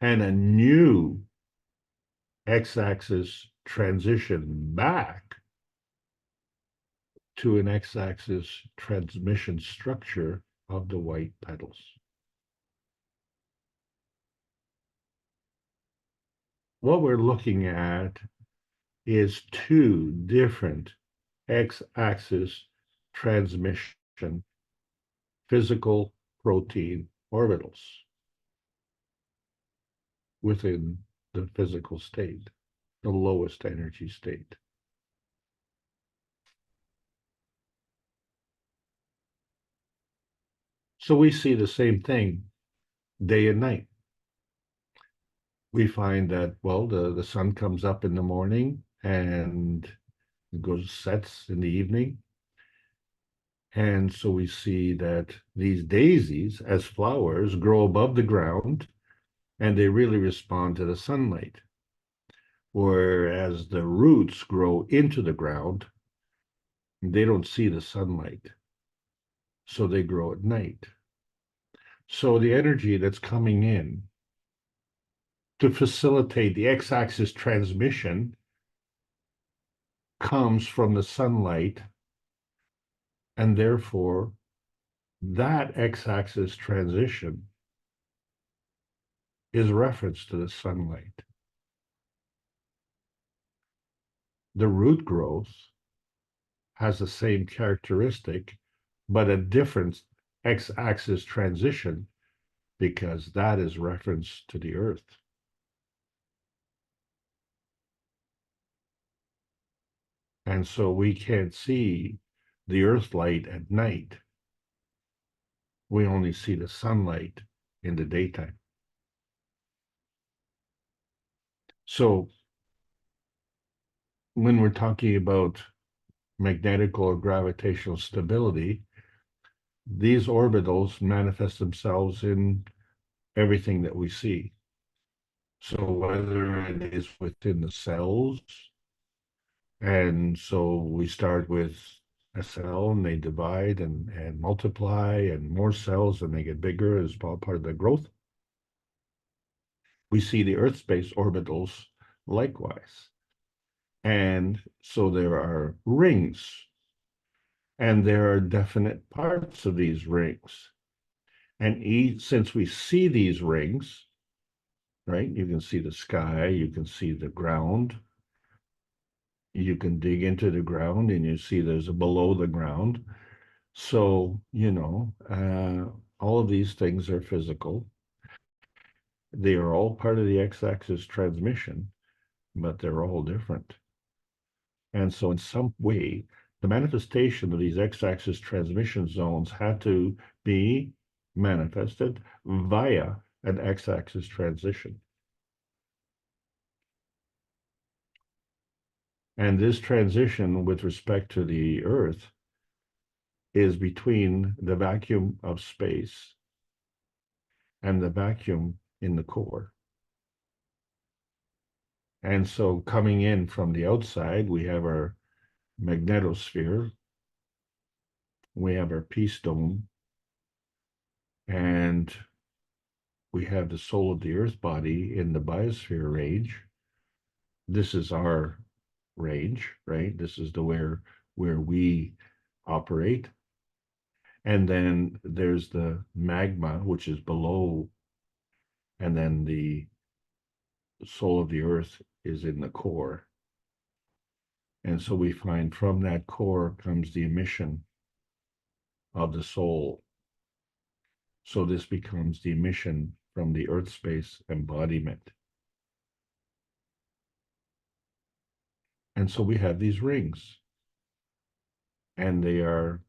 and a new x-axis transition back to an x-axis transmission structure of the white petals. What we're looking at is two different x-axis transmission physical protein orbitals within the physical state, the lowest energy state. So we see the same thing day and night. We find that, well, the sun comes up in the morning and it goes sets in the evening. And so we see that these daisies as flowers grow above the ground and they really respond to the sunlight. Whereas the roots grow into the ground, they don't see the sunlight. So they grow at night. So the energy that's coming in to facilitate the x-axis transmission comes from the sunlight, and therefore that x-axis transition is reference to the sunlight. The root growth has the same characteristic, but a different x-axis transition, because that is reference to the earth. And so we can't see the earth light at night. We only see the sunlight in the daytime. So when we're talking about magnetic or gravitational stability, these orbitals manifest themselves in everything that we see. So whether it is within the cells, and so we start with a cell and they divide and multiply, and more cells and they get bigger as part of the growth. We see the Earth space orbitals likewise. And so there are rings, and there are definite parts of these rings. And since we see these rings, right, you can see the sky, you can see the ground, you can dig into the ground and you see there's a below the ground. So, all of these things are physical. They are all part of the x-axis transmission, but they're all different. And so in some way, the manifestation of these x-axis transmission zones had to be manifested via an x-axis transition. And this transition with respect to the Earth is between the vacuum of space and the vacuum in the core. And so coming in from the outside, we have our magnetosphere, we have our peace dome, and we have the soul of the Earth body in the biosphere range. This is our range, right? This is the where we operate. And then there's the magma, which is below, and then the soul of the Earth is in the core. And so we find from that core comes the emission of the soul. So this becomes the emission from the Earth space embodiment. And so we have these rings, and they are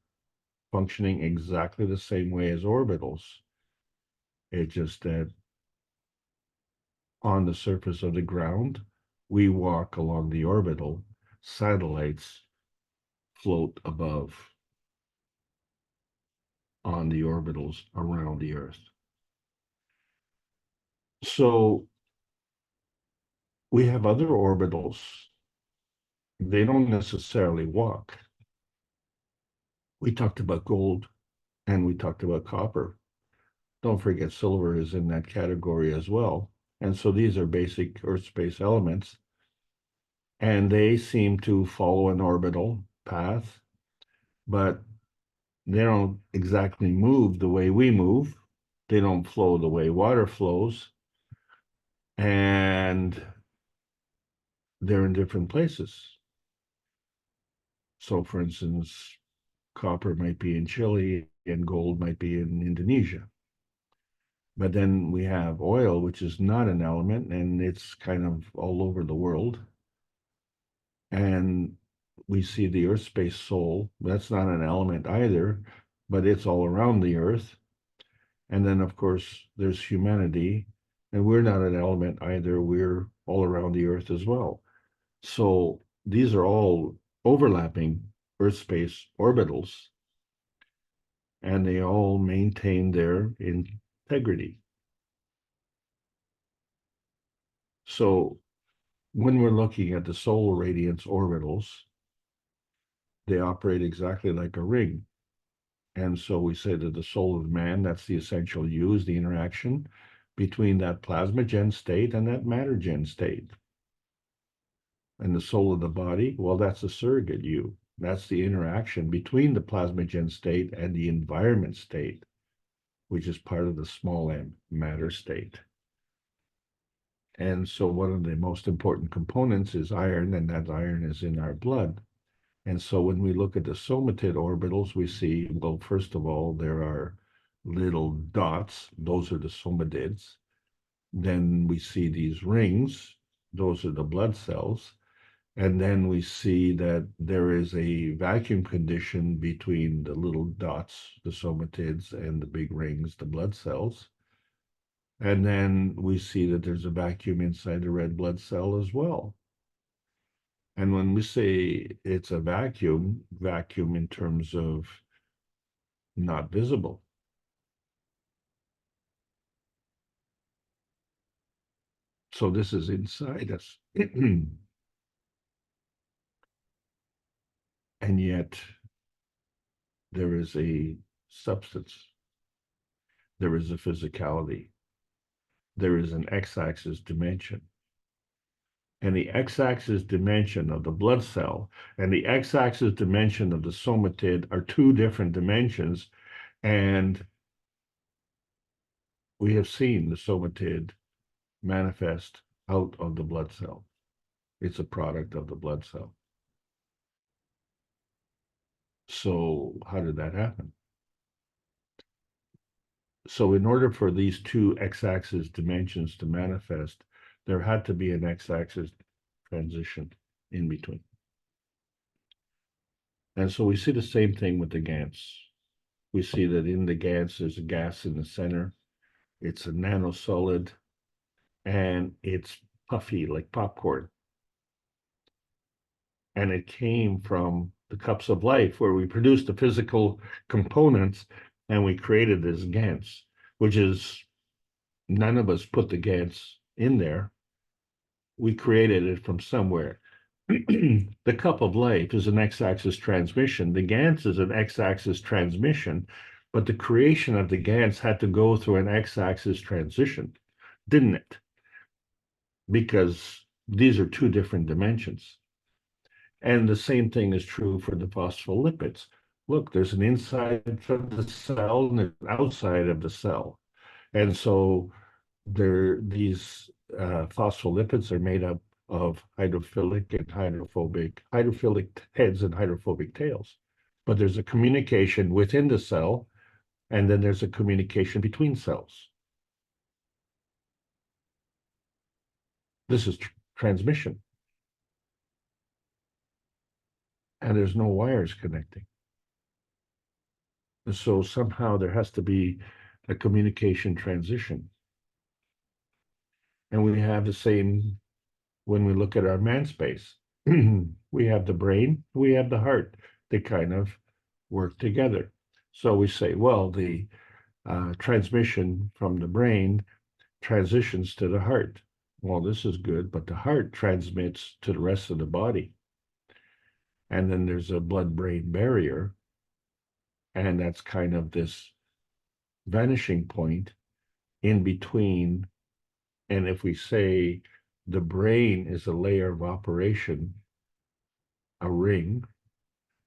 functioning exactly the same way as orbitals. It's just that on the surface of the ground, we walk along the orbital, satellites float above on the orbitals around the Earth. So we have other orbitals. They don't necessarily walk. We talked about gold and we talked about copper. Don't forget silver is in that category as well. And so these are basic Earth space elements, and they seem to follow an orbital path, but they don't exactly move the way we move. They don't flow the way water flows, and they're in different places. So, for instance, copper might be in Chile and gold might be in Indonesia. But then we have oil, which is not an element, and it's kind of all over the world. And we see the Earth space soul. That's not an element either, but it's all around the Earth. And then, of course, there's humanity, and we're not an element either. We're all around the Earth as well. So these are all overlapping Earth space orbitals, and they all maintain their integrity. So when we're looking at the solar radiance orbitals, they operate exactly like a ring. And so we say that the soul of man, that's the essential you, is the interaction between that plasmagen state and that mattergen state. And the soul of the body, well, that's the surrogate you. That's the interaction between the plasmagen state and the environment state, which is part of the small m matter state. And so one of the most important components is iron, and that iron is in our blood. And so when we look at the somatid orbitals, we see, well, first of all, there are little dots. Those are the somatids. Then we see these rings. Those are the blood cells. And then we see that there is a vacuum condition between the little dots, the somatids, and the big rings, the blood cells. And then we see that there's a vacuum inside the red blood cell as well. And when we say it's a vacuum in terms of not visible. So this is inside us. And yet there is a substance. There is a physicality. There is an x-axis dimension. And the x-axis dimension of the blood cell and the x-axis dimension of the somatid are two different dimensions. And we have seen the somatid manifest out of the blood cell. It's a product of the blood cell. So how did that happen? So in order for these two x-axis dimensions to manifest, there had to be an x-axis transition in between. And so we see the same thing with the GANs. We see that in the GANs, there's a gas in the center. It's a nanosolid, and it's puffy like popcorn. And it came from the cups of life, where we produced the physical components and we created this GANs, which is, none of us put the GANs in there. we created it from somewhere. The cup of life is an x-axis transmission. The Gans is an x-axis transmission, but the creation of the Gans had to go through an x-axis transition, didn't it? Because these are two different dimensions. And the same thing is true for the phospholipids. Look, there's an inside of the cell and an outside of the cell. And so these phospholipids are made up of hydrophilic and hydrophilic heads and hydrophobic tails. But there's a communication within the cell, and then there's a communication between cells. This is transmission. And there's no wires connecting. So somehow there has to be a communication transition. And we have the same when we look at our man space. We have the brain, we have the heart. They kind of work together. So we say, well, the transmission from the brain transitions to the heart. Well, this is good, but the heart transmits to the rest of the body. And then there's a blood-brain barrier. And that's kind of this vanishing point in between. And if we say the brain is a layer of operation, a ring,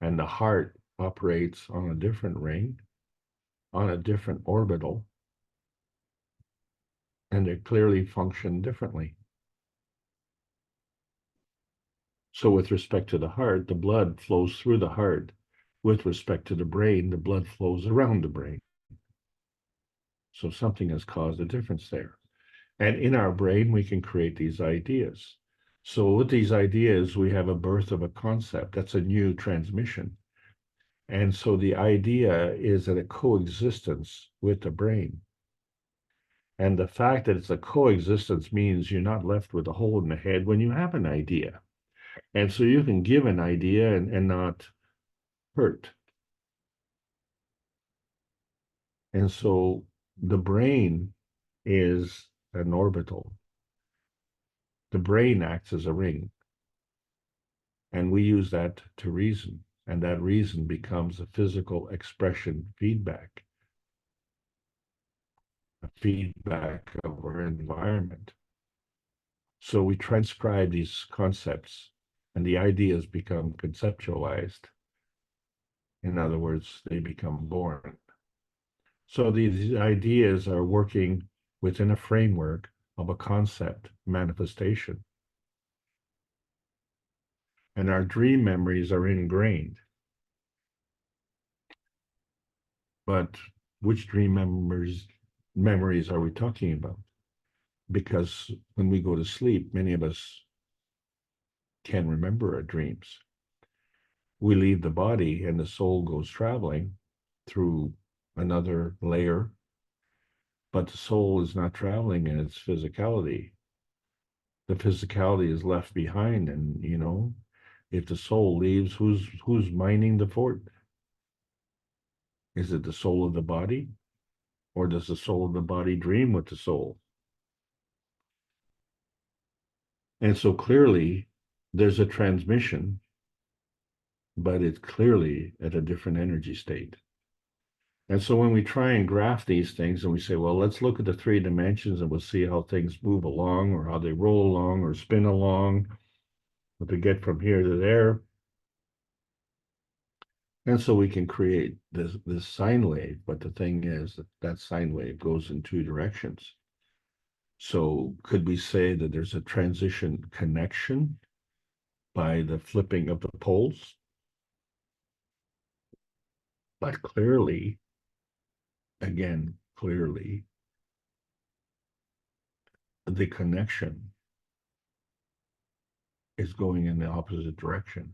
and the heart operates on a different ring, on a different orbital, and they clearly function differently. So with respect to the heart, the blood flows through the heart. With respect to the brain, the blood flows around the brain. So something has caused a difference there. And in our brain, we can create these ideas. So with these ideas, we have a birth of a concept. That's a new transmission. And so the idea is that a coexistence with the brain. And the fact that it's a coexistence means you're not left with a hole in the head when you have an idea. And so you can give an idea and not hurt. And so the brain is an orbital. The brain acts as a ring. And we use that to reason. And that reason becomes a physical expression feedback. A feedback of our environment. So we transcribe these concepts and the ideas become conceptualized. In other words, they become born. So these ideas are working within a framework of a concept manifestation. And our dream memories are ingrained. But which dream memories are we talking about? Because when we go to sleep, many of us can remember our dreams. We leave the body and the soul goes traveling through another layer, but the soul is not traveling in its physicality. The physicality is left behind, and if the soul leaves, who's minding the fort? Is it the soul of the body, or does the soul of the body dream with the soul? And so clearly there's a transmission, but it's clearly at a different energy state. And so when we try and graph these things and we say, well, let's look at the 3 dimensions and we'll see how things move along or how they roll along or spin along, what they get from here to there. And so we can create this sine wave, but the thing is that sine wave goes in 2 directions. So could we say that there's a transition connection by the flipping of the poles? But clearly, again, clearly, the connection is going in the opposite direction.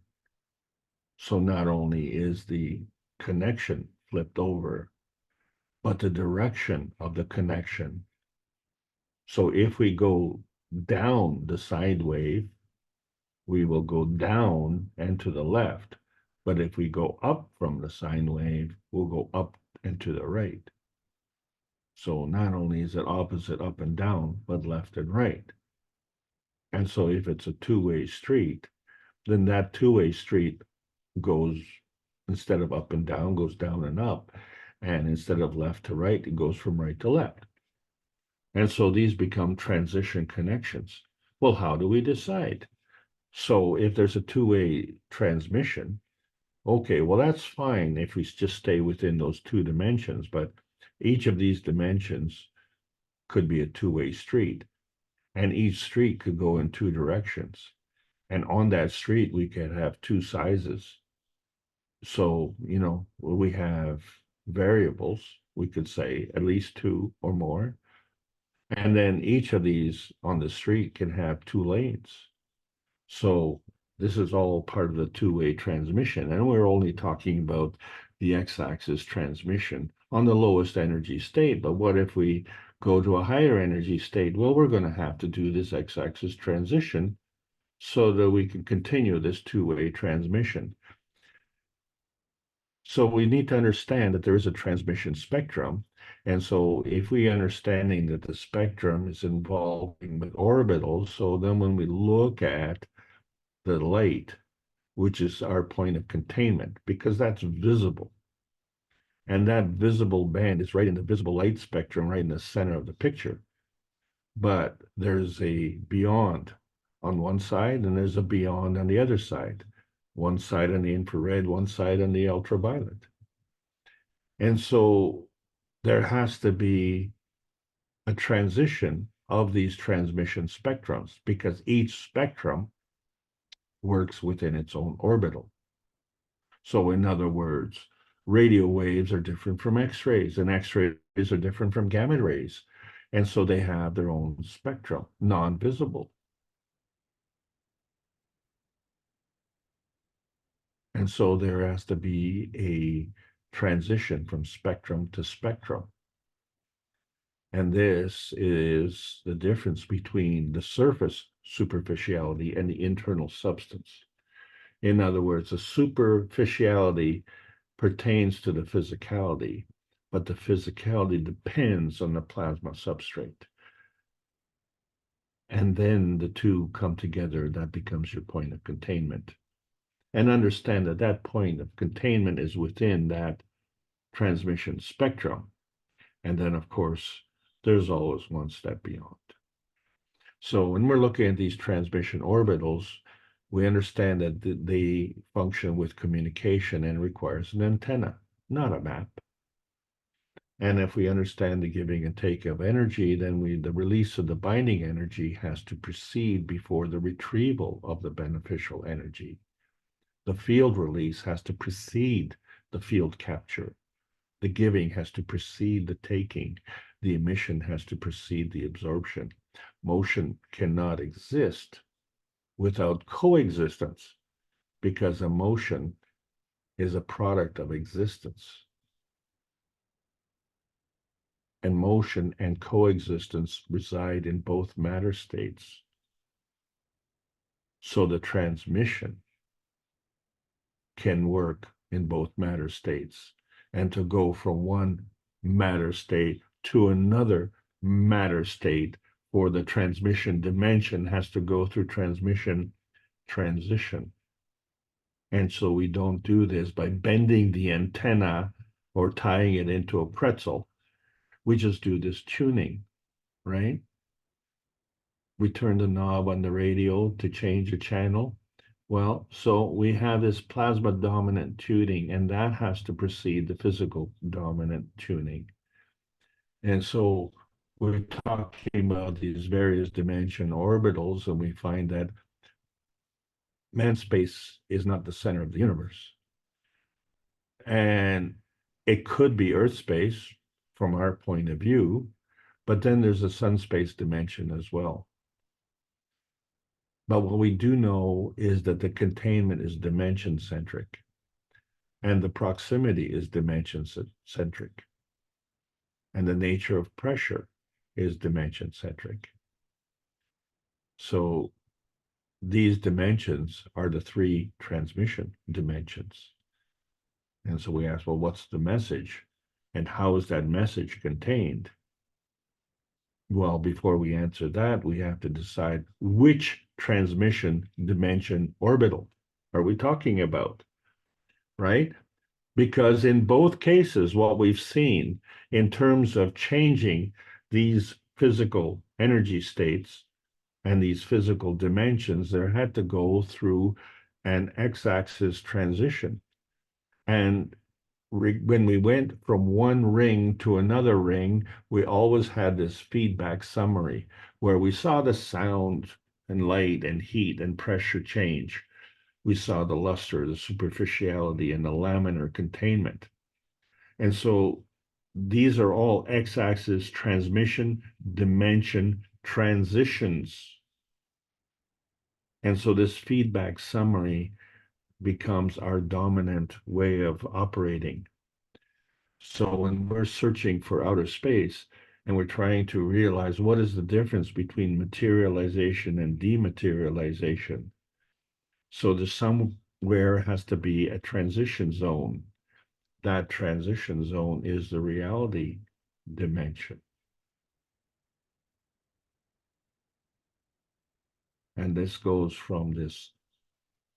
So not only is the connection flipped over, but the direction of the connection. So if we go down the sine wave, we will go down and to the left. But if we go up from the sine wave, we'll go up and to the right. So not only is it opposite up and down, but left and right. And so if it's a two-way street, then that two-way street goes, instead of up and down, goes down and up. And instead of left to right, it goes from right to left. And so these become transition connections. Well, how do we decide? So if there's a two-way transmission, okay, well, that's fine if we just stay within those two dimensions, but each of these dimensions could be a two-way street, and each street could go in two directions. And on that street, we could have two sizes. So, we have variables, we could say at least two or more. And then each of these on the street can have two lanes. So this is all part of the two-way transmission. And we're only talking about the x-axis transmission on the lowest energy state. But what if we go to a higher energy state? Well, we're going to have to do this x-axis transition so that we can continue this two-way transmission. So we need to understand that there is a transmission spectrum. And so if we understanding that the spectrum is involving with orbitals, so then when we look at the light, which is our point of containment, because that's visible. And that visible band is right in the visible light spectrum, right in the center of the picture. But there's a beyond on one side, and there's a beyond on the other side. One side on the infrared, one side on the ultraviolet. And so there has to be a transition of these transmission spectrums because each spectrum works within its own orbital. So in other words, radio waves are different from X-rays, and X-rays are different from gamma rays. And so they have their own spectrum, non-visible. And so there has to be a transition from spectrum to spectrum. And this is the difference between the surface superficiality and the internal substance. In other words, the superficiality pertains to the physicality, but the physicality depends on the plasma substrate. And then the two come together, that becomes your point of containment. And understand that that point of containment is within that transmission spectrum. And then, of course, there's always one step beyond. So when we're looking at these transmission orbitals, we understand that they function with communication and requires an antenna, not a map. And if we understand the giving and take of energy, then the release of the binding energy has to proceed before the retrieval of the beneficial energy. The field release has to precede the field capture. The giving has to precede the taking. The emission has to precede the absorption. Motion cannot exist without coexistence because emotion is a product of existence. And motion and coexistence reside in both matter states. So the transmission can work in both matter states, and to go from one matter state to another matter state for the transmission dimension has to go through transmission transition. And so we don't do this by bending the antenna or tying it into a pretzel. We just do this tuning, right? We turn the knob on the radio to change a channel. Well, so we have this plasma dominant tuning, and that has to precede the physical dominant tuning. And so we're talking about these various dimension orbitals, and we find that man space is not the center of the universe. And it could be Earth space from our point of view, but then there's a sun space dimension as well. But what we do know is that the containment is dimension centric, and the proximity is dimension centric, and the nature of pressure is dimension centric. So these dimensions are the three transmission dimensions. And so we ask, well, what's the message? And how is that message contained? Well, before we answer that, we have to decide which transmission dimension orbital are we talking about, right? Because in both cases, what we've seen in terms of changing these physical energy states and these physical dimensions, there had to go through an x-axis transition. And when we went from one ring to another ring, we always had this feedback summary where we saw the sound and light and heat and pressure change. We saw the luster, the superficiality, and the laminar containment. And so these are all x-axis transmission dimension transitions. And so this feedback summary becomes our dominant way of operating. So when we're searching for outer space and we're trying to realize what is the difference between materialization and dematerialization, so there's somewhere has to be a transition zone. That transition zone is the reality dimension. And this goes from this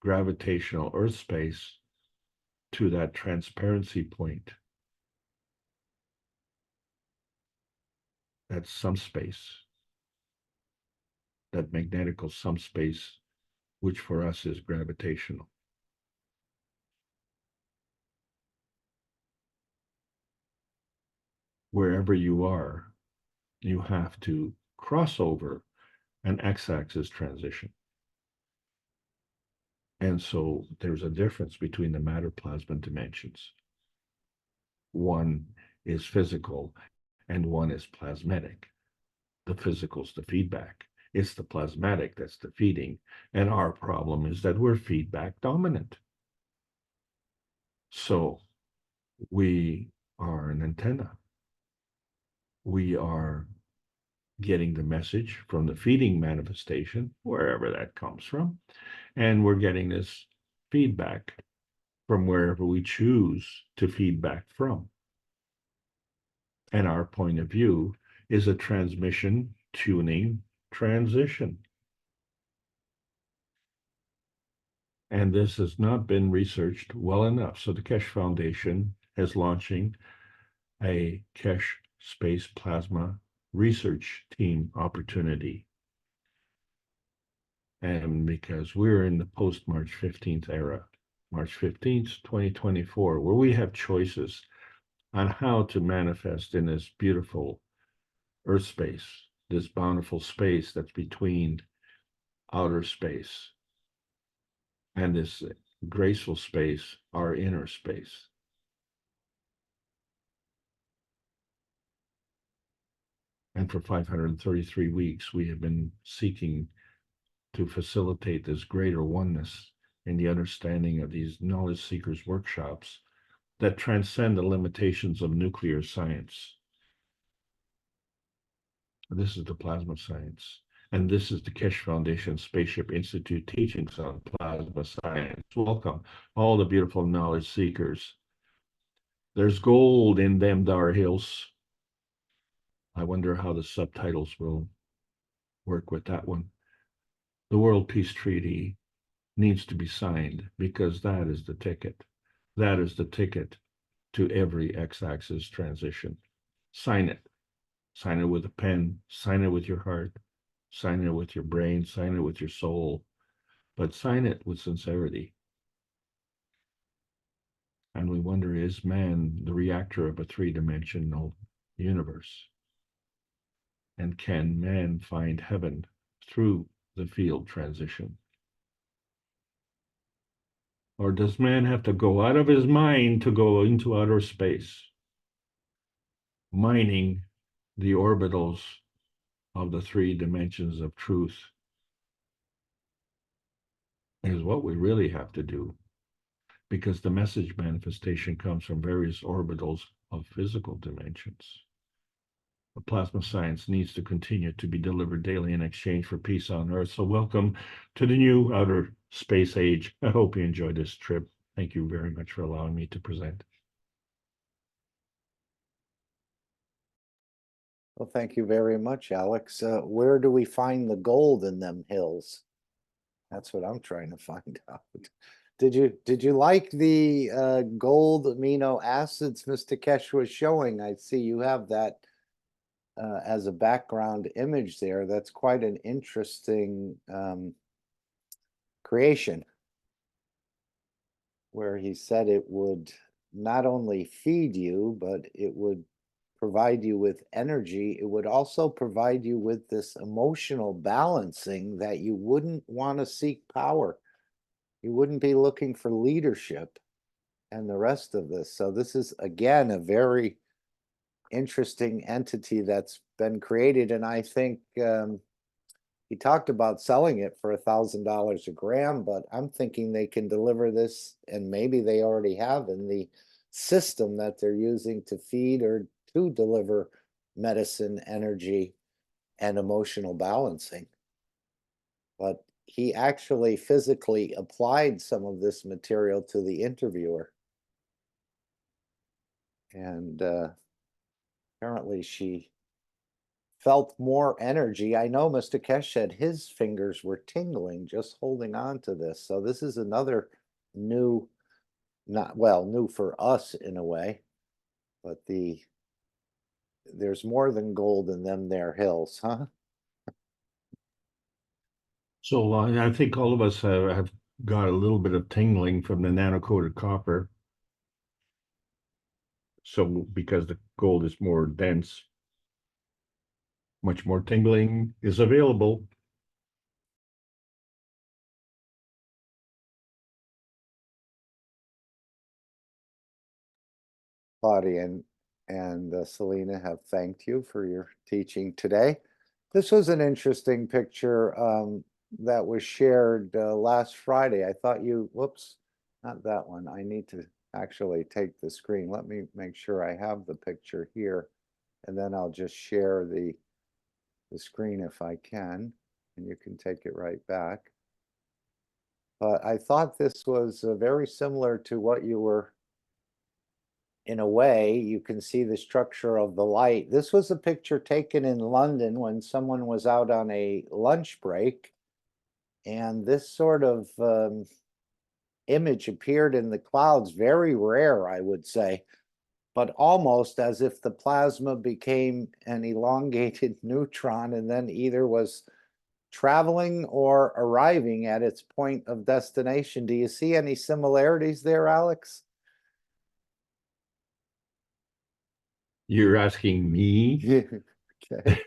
gravitational Earth space to that transparency point. That subspace, that magnetical subspace, which for us is gravitational. Wherever you are, you have to cross over an x-axis transition. And so there's a difference between the matter plasma dimensions. One is physical and one is plasmatic. The physical's the feedback. It's the plasmatic that's the feeding. And our problem is that we're feedback dominant. So we are an antenna. We are getting the message from the feeding manifestation, wherever that comes from, and we're getting this feedback from wherever we choose to feedback from. And our point of view is a transmission, tuning, transition. And this has not been researched well enough. So the Keshe Foundation is launching a Keshe Space Plasma Research Team opportunity. And because we're in the post-March 15th era, March 15th, 2024, where we have choices on how to manifest in this beautiful Earth space, this bountiful space that's between outer space and this graceful space, our inner space. And for 533 weeks, we have been seeking to facilitate this greater oneness in the understanding of these knowledge seekers workshops that transcend the limitations of nuclear science. This is the plasma science. And this is the Keshe Foundation Spaceship Institute teachings on plasma science. Welcome, all the beautiful knowledge seekers. There's gold in them dar hills. I wonder how the subtitles will work with that one. The World Peace Treaty needs to be signed because that is the ticket. That is the ticket to every x-axis transition. Sign it. Sign it with a pen. Sign it with your heart. Sign it with your brain. Sign it with your soul. But sign it with sincerity. And we wonder, is man the reactor of a three-dimensional universe? And can man find heaven through the field transition? Or does man have to go out of his mind to go into outer space, mining the orbitals of the three dimensions of truth? Is what we really have to do, because the message manifestation comes from various orbitals of physical dimensions. The plasma science needs to continue to be delivered daily in exchange for peace on Earth. So welcome to the new outer space age. I hope you enjoyed this trip. Thank you very much for allowing me to present. Well, thank you very much, Alex. Where do we find the gold in them hills? That's what I'm trying to find out. Did you like the gold amino acids Mr. Keshe was showing? I see you have that as a background image there. That's quite an interesting creation, where he said it would not only feed you, but it would provide you with energy. It would also provide you with this emotional balancing that you wouldn't want to seek power. You wouldn't be looking for leadership and the rest of this. So this is, again, a very interesting entity that's been created. And I think he talked about selling it for $1,000 a gram, but I'm thinking they can deliver this, and maybe they already have in the system that they're using to feed or to deliver medicine, energy, and emotional balancing. But he actually physically applied some of this material to the interviewer. And apparently she felt more energy. I know Mr. Keshe said his fingers were tingling just holding on to this. So this is another new, not well, new for us in a way, but there's more than gold in them there hills, huh? So I think all of us have got a little bit of tingling from the nano-coated copper. So because the gold is more dense, much more tingling is available. Claudia and Selena have thanked you for your teaching today. This was an interesting picture that was shared last Friday. I thought you, whoops, not that one. I need to actually take the screen. Let me make sure I have the picture here, and then I'll just share the screen if I can, and you can take it right back. But I thought this was very similar to what you were. In a way, you can see the structure of the light. This was a picture taken in London when someone was out on a lunch break, and this sort of image appeared in the clouds, very rare, I would say, but almost as if the plasma became an elongated neutron and then either was traveling or arriving at its point of destination. Do you see any similarities there, Alex? You're asking me? Okay.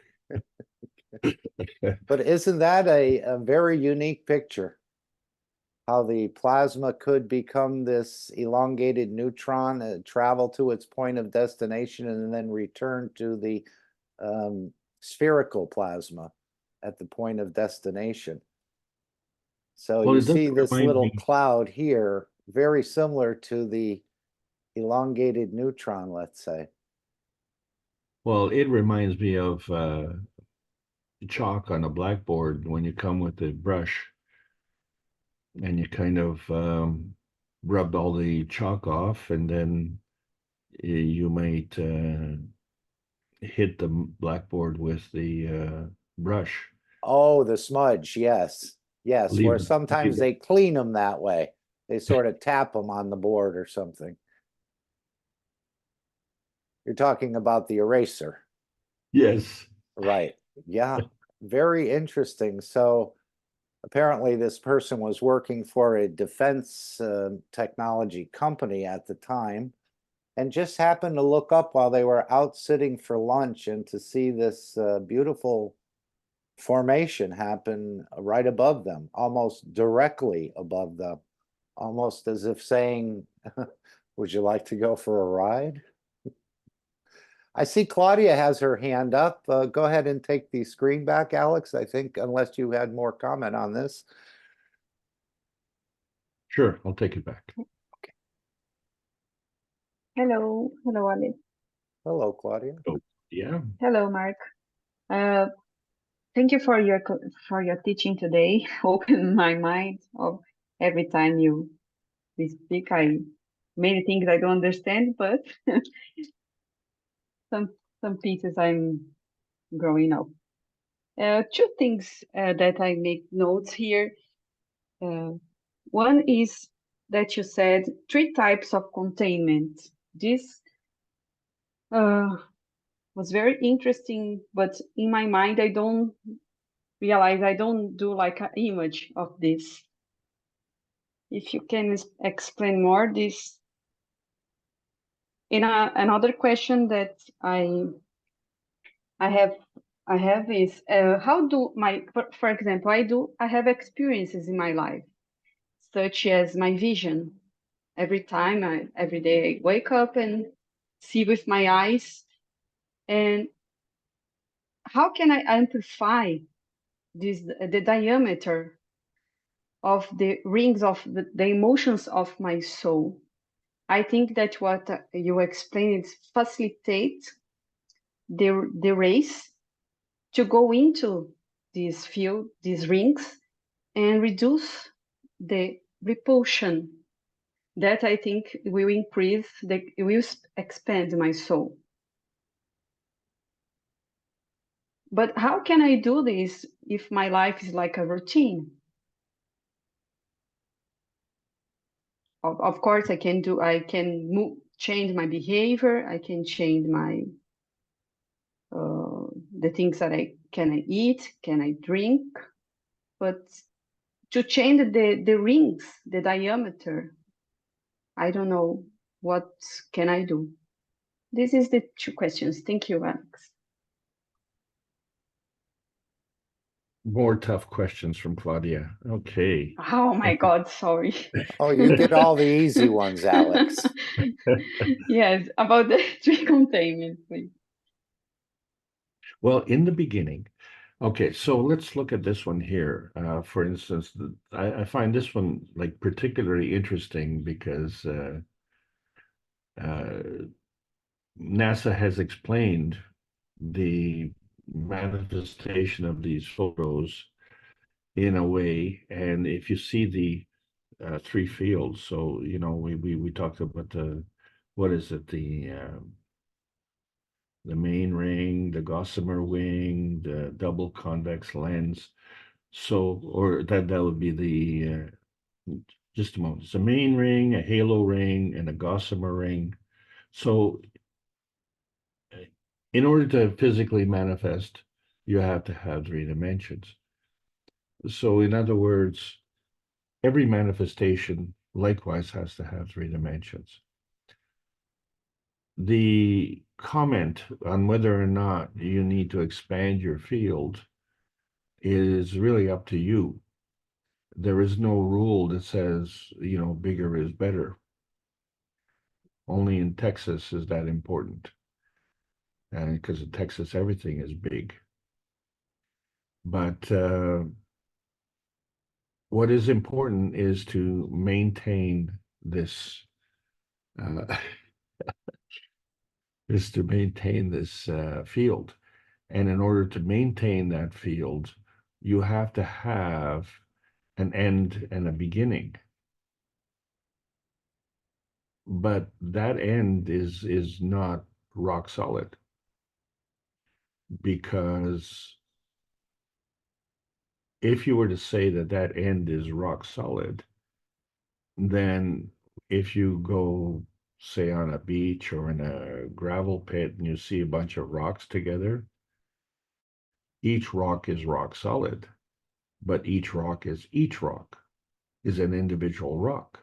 But isn't that a very unique picture? How the plasma could become this elongated neutron, travel to its point of destination, and then return to the spherical plasma at the point of destination. So Well, you it does see this remind little me. cloud here, very similar to the elongated neutron, let's say. Well, it reminds me of chalk on a blackboard when you come with the brush and you kind of rub all the chalk off, and then you might hit the blackboard with the brush. Oh, the smudge, yes. Yes, Leave where it. sometimes they clean them that way. They sort of tap them on the board or something. You're talking about the eraser. Yes. Right. Yeah. Very interesting. So apparently this person was working for a defense technology company at the time and just happened to look up while they were out sitting for lunch and to see this beautiful formation happen right above them, almost directly above them, almost as if saying, would you like to go for a ride? I see Claudia has her hand up. Go ahead and take the screen back, Alex, I think, unless you had more comment on this. Sure, I'll take it back. Okay. Hello, hello, Alex. Hello, Claudia. Oh, yeah. Hello, Mark. Thank you for your teaching today. Open my mind. Oh, every time you speak, many things I don't understand, but some pieces I'm growing up. Two things that I make notes here. One is that you said 3 types of containment. This was very interesting, but in my mind, I don't realize, I don't do like an image of this. If you can explain more this. Another question that I have is how do for example, I have experiences in my life, such as my vision. Every day I wake up and see with my eyes, and how can I amplify the diameter of the rings of the emotions of my soul? I think that what you explained is facilitate the race to go into this field, these rings, and reduce the repulsion. That I think will increase, it will expand my soul. But how can I do this if my life is like a routine? Of course, I can change my behavior. I can change my the things that I eat, can I drink, but to change the rings, the diameter, I don't know what can I do. This is the 2 questions. Thank you, Alex. More tough questions from Claudia. Okay. Oh my God, sorry. Oh, you did all the easy ones, Alex. Yes, about the 3 containment, please. Well, in the beginning, okay, so let's look at this one here. For instance, I find this one like particularly interesting because NASA has explained the manifestation of these photos in a way, and if you see the 3 fields, so we talked about what is it, the main ring, the gossamer wing, the double convex lens. So, or that would be the just a moment. It's a main ring, a halo ring, and a gossamer ring. So in order to physically manifest, you have to have 3 dimensions. So in other words, every manifestation likewise has to have 3 dimensions. The comment on whether or not you need to expand your field is really up to you. There is no rule that says, bigger is better. Only in Texas is that important. And because in Texas, everything is big. But what is important is to maintain this field. And in order to maintain that field, you have to have an end and a beginning. But that end is not rock solid, because if you were to say that end is rock solid, then if you go, say, on a beach or in a gravel pit and you see a bunch of rocks together, each rock is rock solid, but each rock is an individual rock.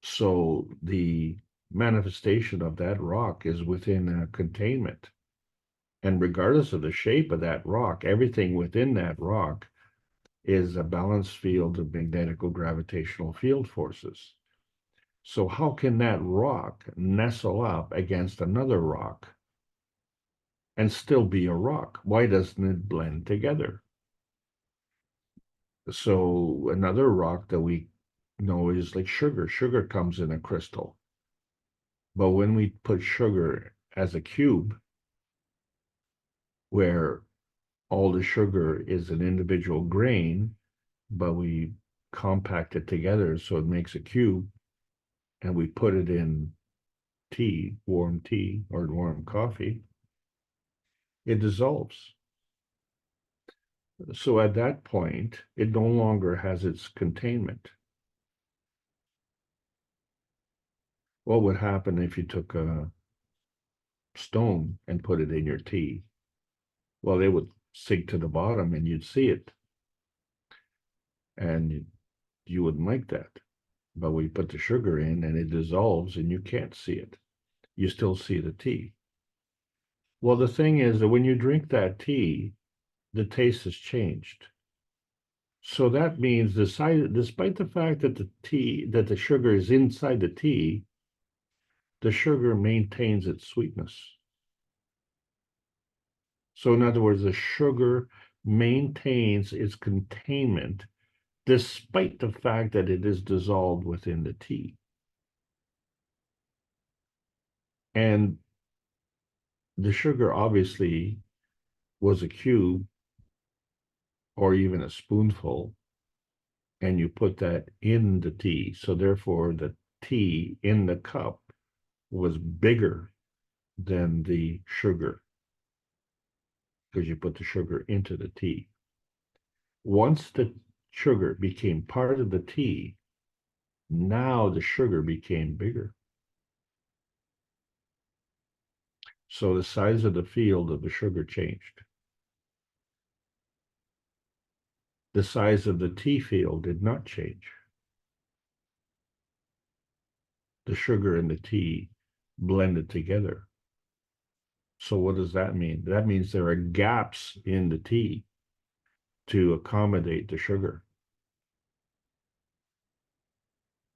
So the manifestation of that rock is within a containment. And regardless of the shape of that rock, everything within that rock is a balanced field of magnetico-gravitational field forces. So how can that rock nestle up against another rock and still be a rock? Why doesn't it blend together? So another rock that we know is like sugar. Sugar comes in a crystal. But when we put sugar as a cube, where all the sugar is an individual grain, but we compact it together so it makes a cube, and we put it in warm tea or warm coffee, it dissolves. So at that point, it no longer has its containment. What would happen if you took a stone and put it in your tea? Well, it would sink to the bottom and you'd see it. And you wouldn't like that. But we put the sugar in and it dissolves and you can't see it. You still see the tea. Well, the thing is that when you drink that tea, the taste has changed. So that means despite the fact that the sugar is inside the tea, the sugar maintains its sweetness. So in other words, the sugar maintains its containment despite the fact that it is dissolved within the tea. And the sugar obviously was a cube or even a spoonful, and you put that in the tea. So therefore, the tea in the cup was bigger than the sugar because you put the sugar into the tea. Once the sugar became part of the tea, now the sugar became bigger. So the size of the field of the sugar changed. The size of the tea field did not change. The sugar and the tea blended together. So what does that mean? That means there are gaps in the tea to accommodate the sugar.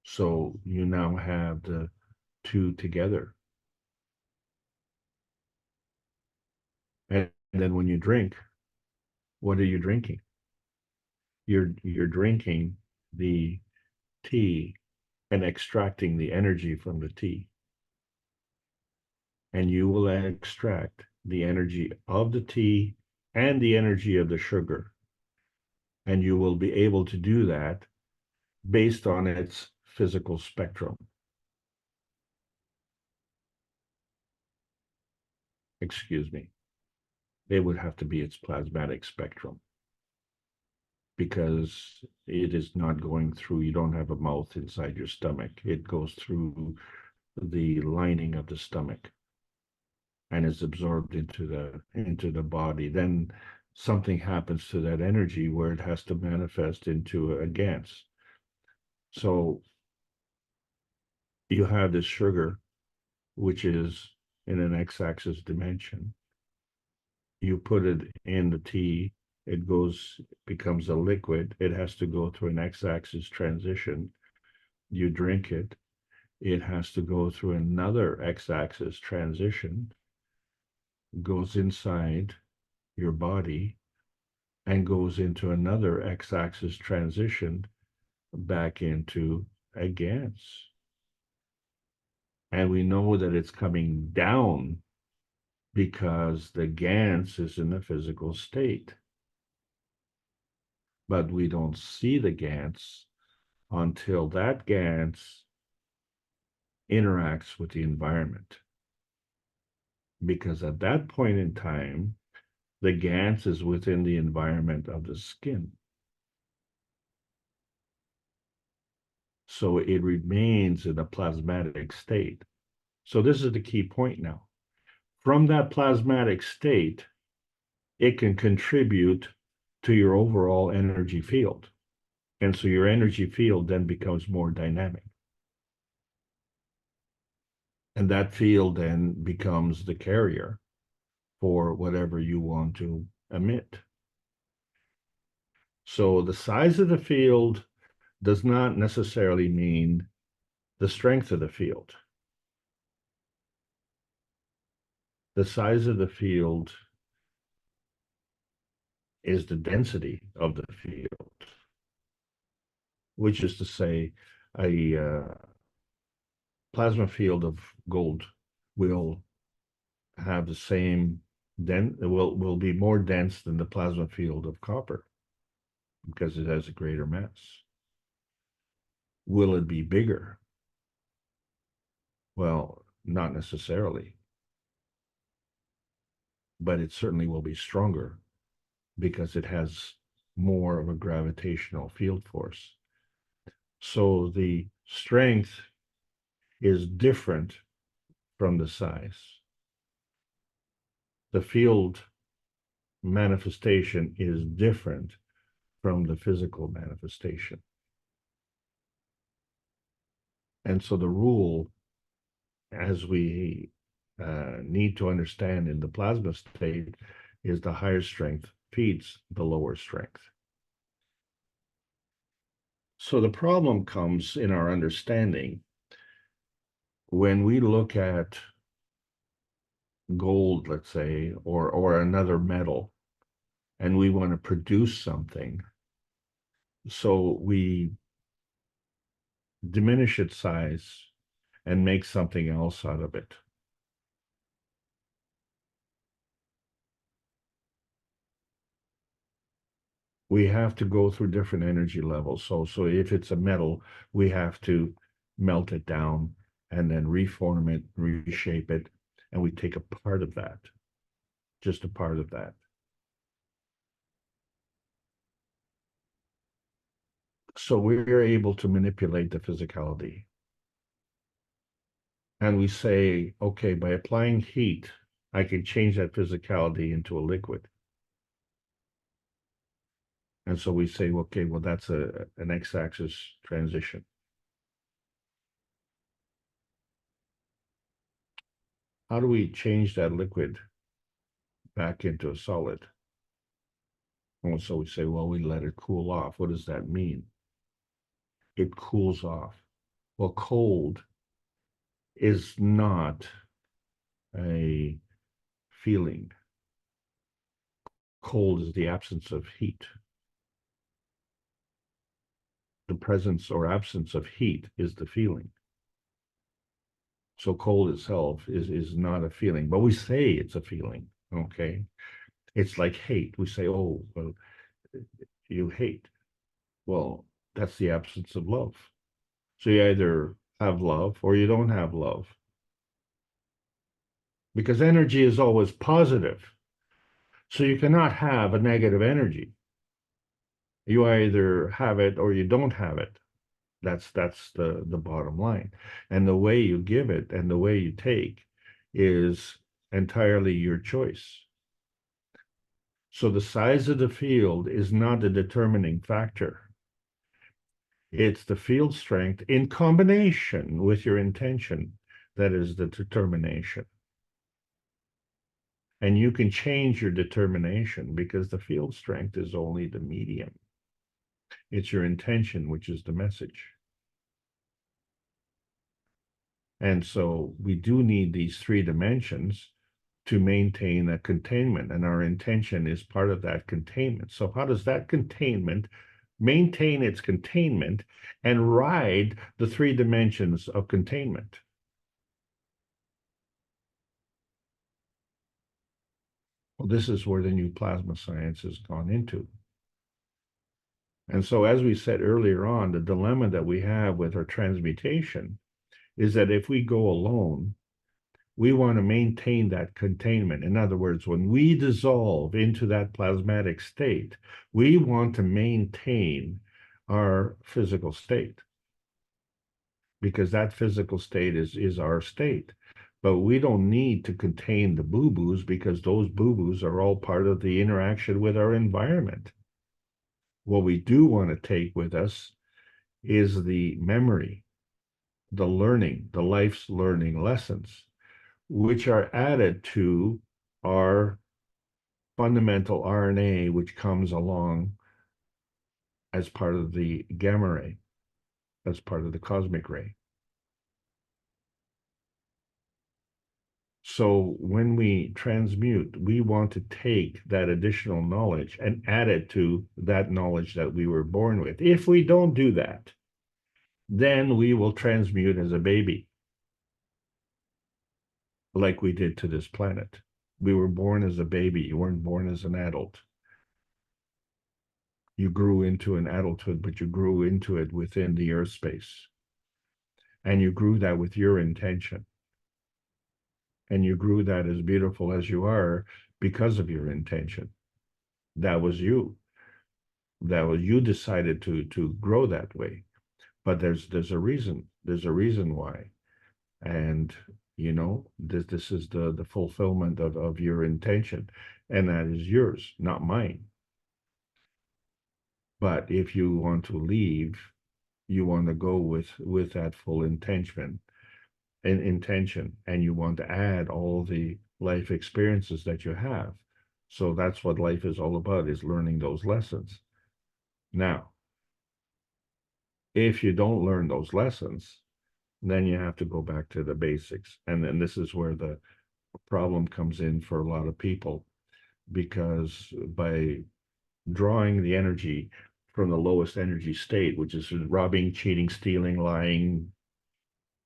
So you now have the two together. And then when you drink, what are you drinking? You're drinking the tea and extracting the energy from the tea. And you will extract the energy of the tea and the energy of the sugar. And you will be able to do that based on its physical spectrum. Excuse me. It would have to be its plasmatic spectrum, because it is not going through, you don't have a mouth inside your stomach. It goes through the lining of the stomach and is absorbed into the body. Then something happens to that energy where it has to manifest into a GANS. So you have this sugar, which is in an x-axis dimension. You put it in the tea, it becomes a liquid. It has to go through an x-axis transition. You drink it, it has to go through another x-axis transition, goes inside your body, and goes into another x-axis transition back into a GANS. And we know that it's coming down because the GANS is in a physical state. But we don't see the GANS until that GANS interacts with the environment. Because at that point in time, the GANS is within the environment of the skin. So it remains in a plasmatic state. So this is the key point now. From that plasmatic state, it can contribute to your overall energy field. And so your energy field then becomes more dynamic. And that field then becomes the carrier for whatever you want to emit. So the size of the field does not necessarily mean the strength of the field. The size of the field is the density of the field, which is to say, a plasma field of gold will have the same will be more dense than the plasma field of copper because it has a greater mass. Will it be bigger? Well, not necessarily. but it certainly will be stronger because it has more of a gravitational field force. So the strength is different from the size. The field manifestation is different from the physical manifestation. And so the rule, as we need to understand in the plasma state, is the higher strength feeds the lower strength. So the problem comes in our understanding when we look at gold, let's say, or another metal, and we want to produce something. So we diminish its size and make something else out of it. We have to go through different energy levels. So if it's a metal, we have to melt it down and then reform it, reshape it, and we take a part of that, just a part of that. So we're able to manipulate the physicality. And we say, okay, by applying heat, I can change that physicality into a liquid. And so we say, okay, well, that's an x-axis transition. How do we change that liquid back into a solid? And so we say, well, we let it cool off. What does that mean? It cools off. Well, cold is not a feeling. Cold is the absence of heat. The presence or absence of heat is the feeling. So cold itself is not a feeling, but we say it's a feeling, okay? It's like hate. We say, oh, well, you hate. Well, that's the absence of love. So you either have love or you don't have love. Because energy is always positive. So you cannot have a negative energy. You either have it or you don't have it. That's the bottom line. And the way you give it and the way you take is entirely your choice. So the size of the field is not the determining factor. It's the field strength in combination with your intention that is the determination. And you can change your determination because the field strength is only the medium. It's your intention, which is the message. And so we do need these three dimensions to maintain a containment, and our intention is part of that containment. So how does that containment maintain its containment and ride the three dimensions of containment? Well, this is where the new plasma science has gone into. And so, as we said earlier on, the dilemma that we have with our transmutation is that if we go alone, we want to maintain that containment. In other words, when we dissolve into that plasmatic state, we want to maintain our physical state because that physical state is our state. But we don't need to contain the boo-boos because those boo-boos are all part of the interaction with our environment. What we do want to take with us is the memory, the learning, the life's learning lessons, which are added to our fundamental RNA, which comes along as part of the gamma ray, as part of the cosmic ray. So when we transmute, we want to take that additional knowledge and add it to that knowledge that we were born with. If we don't do that, then we will transmute as a baby, like we did to this planet. We were born as a baby. You weren't born as an adult. You grew into an adulthood, but you grew into it within the earth space. And you grew that with your intention. And you grew that as beautiful as you are because of your intention. That was you. That was you decided to grow that way. But there's a reason. There's a reason why. And this is the fulfillment of your intention. And that is yours, not mine. But if you want to leave, you want to go with that full intention and you want to add all the life experiences that you have. So that's what life is all about, is learning those lessons. Now, if you don't learn those lessons, then you have to go back to the basics. And then this is where the problem comes in for a lot of people, because by drawing the energy from the lowest energy state, which is robbing, cheating, stealing, lying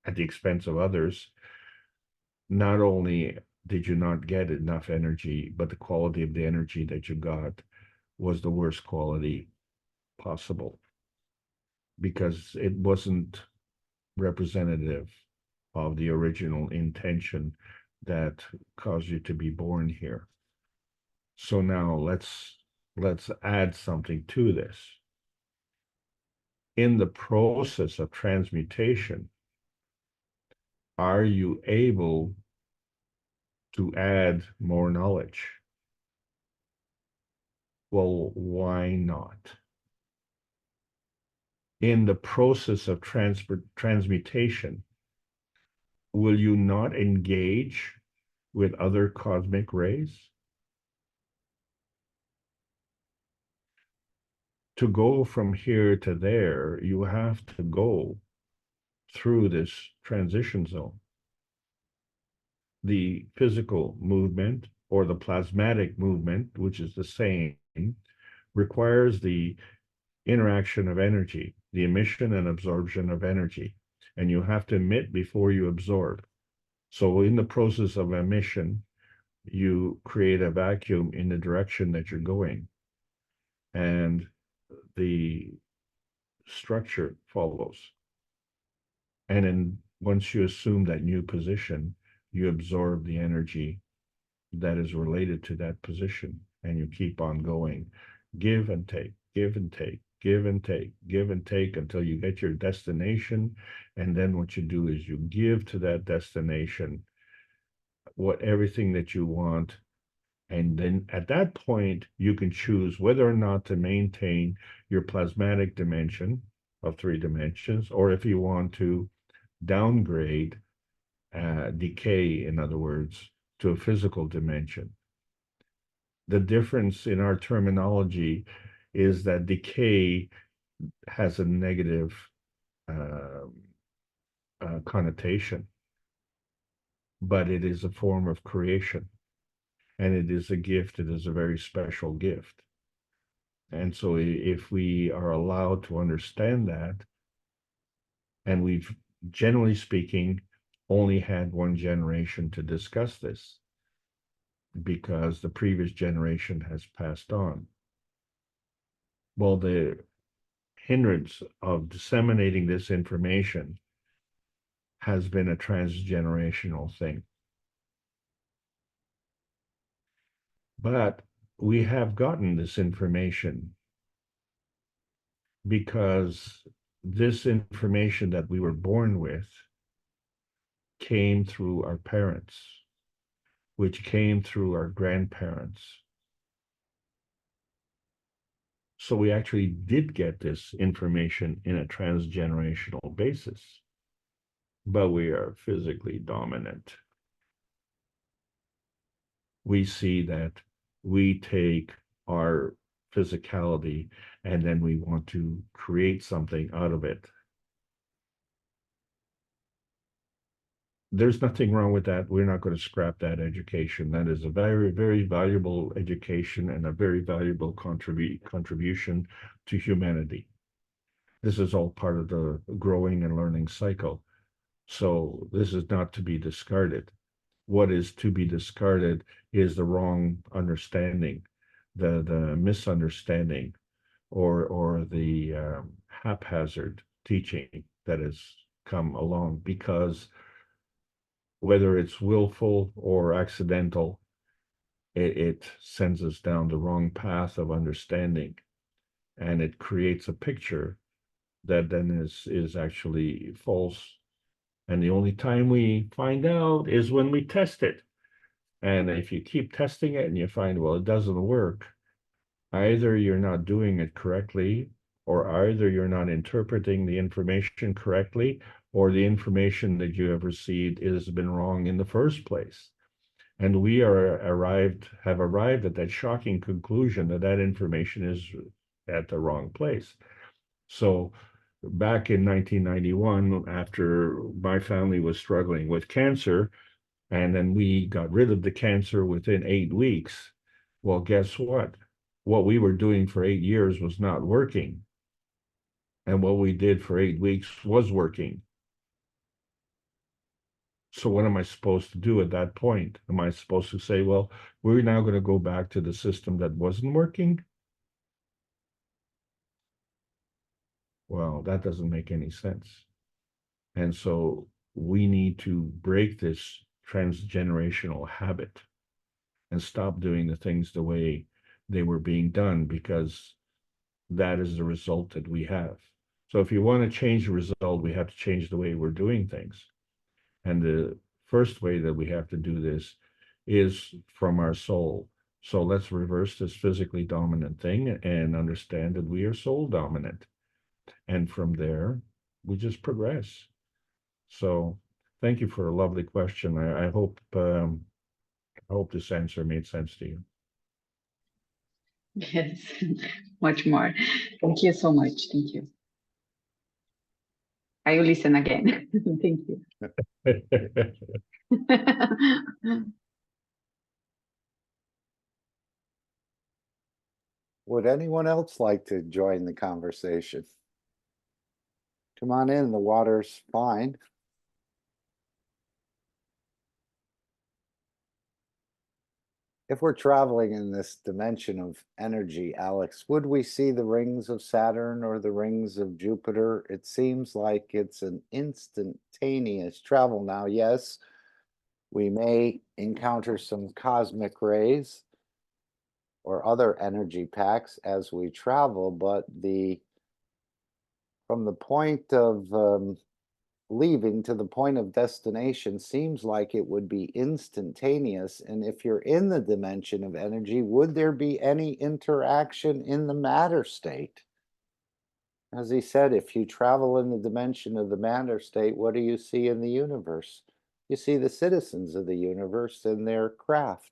at the expense of others, not only did you not get enough energy, but the quality of the energy that you got was the worst quality possible, because it wasn't representative of the original intention that caused you to be born here. So now let's add something to this. In the process of transmutation, are you able to add more knowledge? Well, why not? In the process of transmutation, will you not engage with other cosmic rays? To go from here to there, you have to go through this transition zone. The physical movement or the plasmatic movement, which is the same, requires the interaction of energy, the emission and absorption of energy. And you have to emit before you absorb. So in the process of emission, you create a vacuum in the direction that you're going. And the structure follows. And then once you assume that new position, you absorb the energy that is related to that position, and you keep on going. Give and take, give and take, give and take, give and take until you get your destination. And then what you do is you give to that destination everything that you want. And then at that point, you can choose whether or not to maintain your plasmatic dimension of 3 dimensions, or if you want to downgrade, decay, in other words, to a physical dimension. The difference in our terminology is that decay has a negative connotation, but it is a form of creation. And it is a gift. It is a very special gift. And so if we are allowed to understand that, and we've, generally speaking, only had one generation to discuss this, because the previous generation has passed on. Well, the hindrance of disseminating this information has been a transgenerational thing. But we have gotten this information because this information that we were born with came through our parents, which came through our grandparents. So we actually did get this information in a transgenerational basis, but we are physically dominant. We see that we take our physicality and then we want to create something out of it. There's nothing wrong with that. We're not going to scrap that education. That is a very, very valuable education and a very valuable contribution to humanity. This is all part of the growing and learning cycle. So this is not to be discarded. What is to be discarded is the wrong understanding, the misunderstanding, or the haphazard teaching that has come along, because whether it's willful or accidental, it sends us down the wrong path of understanding, and it creates a picture that then is actually false. And the only time we find out is when we test it. And if you keep testing it and you find, well, it doesn't work, either you're not doing it correctly, or either you're not interpreting the information correctly, or the information that you have received has been wrong in the first place. And we have arrived at that shocking conclusion that that information is at the wrong place. So back in 1991, after my family was struggling with cancer, and then we got rid of the cancer within 8 weeks. Well, guess what? What we were doing for 8 years was not working. And what we did for 8 weeks was working. So what am I supposed to do at that point? Am I supposed to say, well, we're now going to go back to the system that wasn't working? Well, that doesn't make any sense. And so we need to break this transgenerational habit and stop doing the things the way they were being done, because that is the result that we have. So if you want to change the result, we have to change the way we're doing things. And the first way that we have to do this is from our soul. So let's reverse this physically dominant thing and understand that we are soul dominant. And from there, we just progress. So thank you for a lovely question. I hope this answer made sense to you. Yes, much more. Thank you so much. Thank you. I will listen again. Thank you. Would anyone else like to join the conversation? Come on in, the water's fine. If we're traveling in this dimension of energy, Alex, would we see the rings of Saturn or the rings of Jupiter? It seems like it's an instantaneous travel. Now, yes, we may encounter some cosmic rays or other energy packs as we travel, but from the point of leaving to the point of destination seems like it would be instantaneous. And if you're in the dimension of energy, would there be any interaction in the matter state? As he said, if you travel in the dimension of the matter state, what do you see in the universe? You see the citizens of the universe and their craft.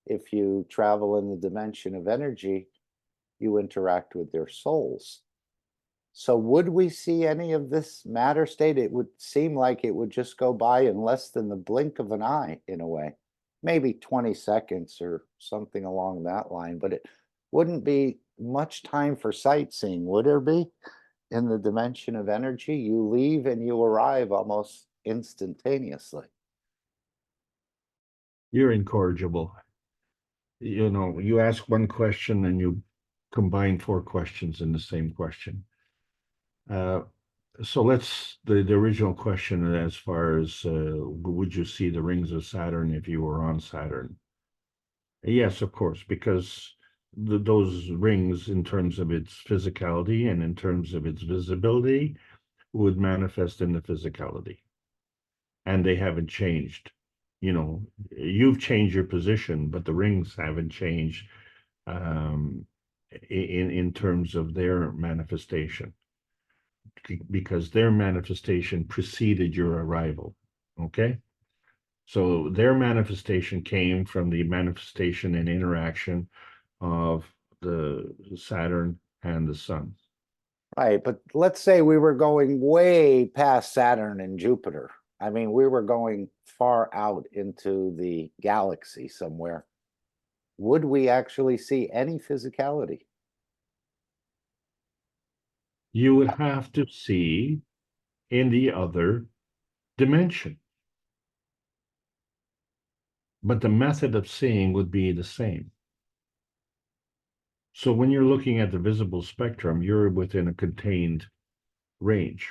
If you travel in the dimension of energy, you interact with their souls. So would we see any of this matter state? It would seem like it would just go by in less than the blink of an eye, in a way. Maybe 20 seconds or something along that line, but it wouldn't be much time for sightseeing, would there be? In the dimension of energy, you leave and you arrive almost instantaneously. You're incorrigible. You know, you ask one question and you combine 4 questions in the same question. So the original question as far as would you see the rings of Saturn if you were on Saturn? Yes, of course, because those rings, in terms of its physicality and in terms of its visibility, would manifest in the physicality. And they haven't changed. You know, you've changed your position, but the rings haven't changed in terms of their manifestation, because their manifestation preceded your arrival. Okay? So their manifestation came from the manifestation and interaction of the Saturn and the Sun. Right, but let's say we were going way past Saturn and Jupiter. I mean, we were going far out into the galaxy somewhere. Would we actually see any physicality? You would have to see in the other dimension. But the method of seeing would be the same. So when you're looking at the visible spectrum, you're within a contained range.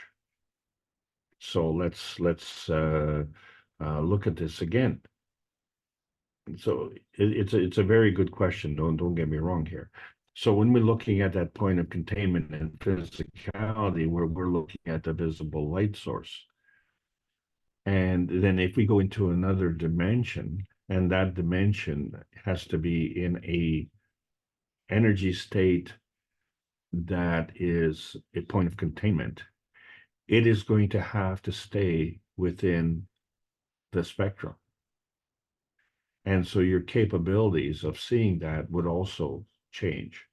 So let's look at this again. So it's a very good question. Don't get me wrong here. So when we're looking at that point of containment and physicality, where we're looking at the visible light source. And then if we go into another dimension, and that dimension has to be in a energy state that is a point of containment, it is going to have to stay within the spectrum. And so your capabilities of seeing that would also change.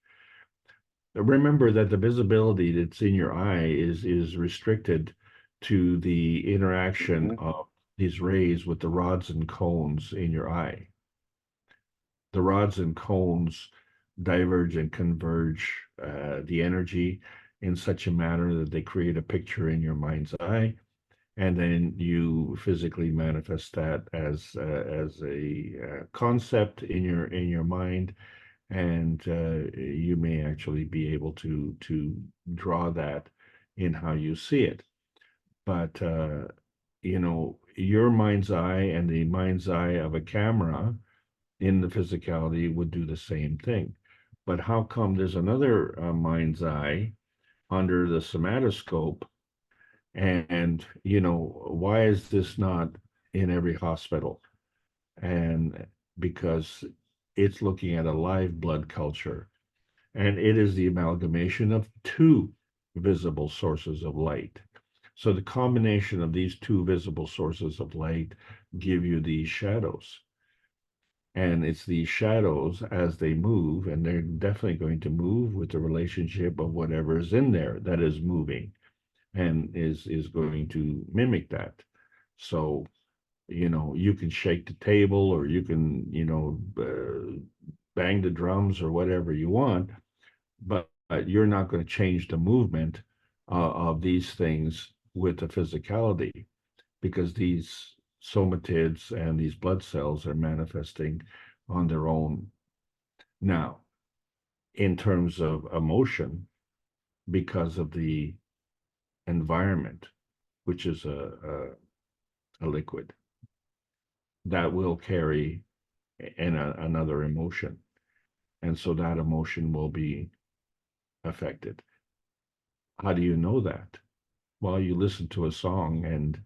Remember that the visibility that's in your eye is restricted to the interaction of these rays with the rods and cones in your eye. The rods and cones diverge and converge the energy in such a manner that they create a picture in your mind's eye, and then you physically manifest that as a concept in your mind, and you may actually be able to draw that in how you see it. But you know, your mind's eye and the mind's eye of a camera in the physicality would do the same thing. But how come there's another mind's eye under the somatoscope? And, you know, why is this not in every hospital? And because it's looking at a live blood culture, and it is the amalgamation of two visible sources of light. So the combination of these two visible sources of light give you these shadows. And it's these shadows as they move, and they're definitely going to move with the relationship of whatever is in there that is moving and is going to mimic that. So, you know, you can shake the table, or you can, you know, bang the drums or whatever you want, but you're not going to change the movement of these things with the physicality, because these somatids and these blood cells are manifesting on their own. Now, in terms of emotion, because of the environment, which is a liquid, that will carry another emotion. And so that emotion will be affected. How do you know that? Well, you listen to a song and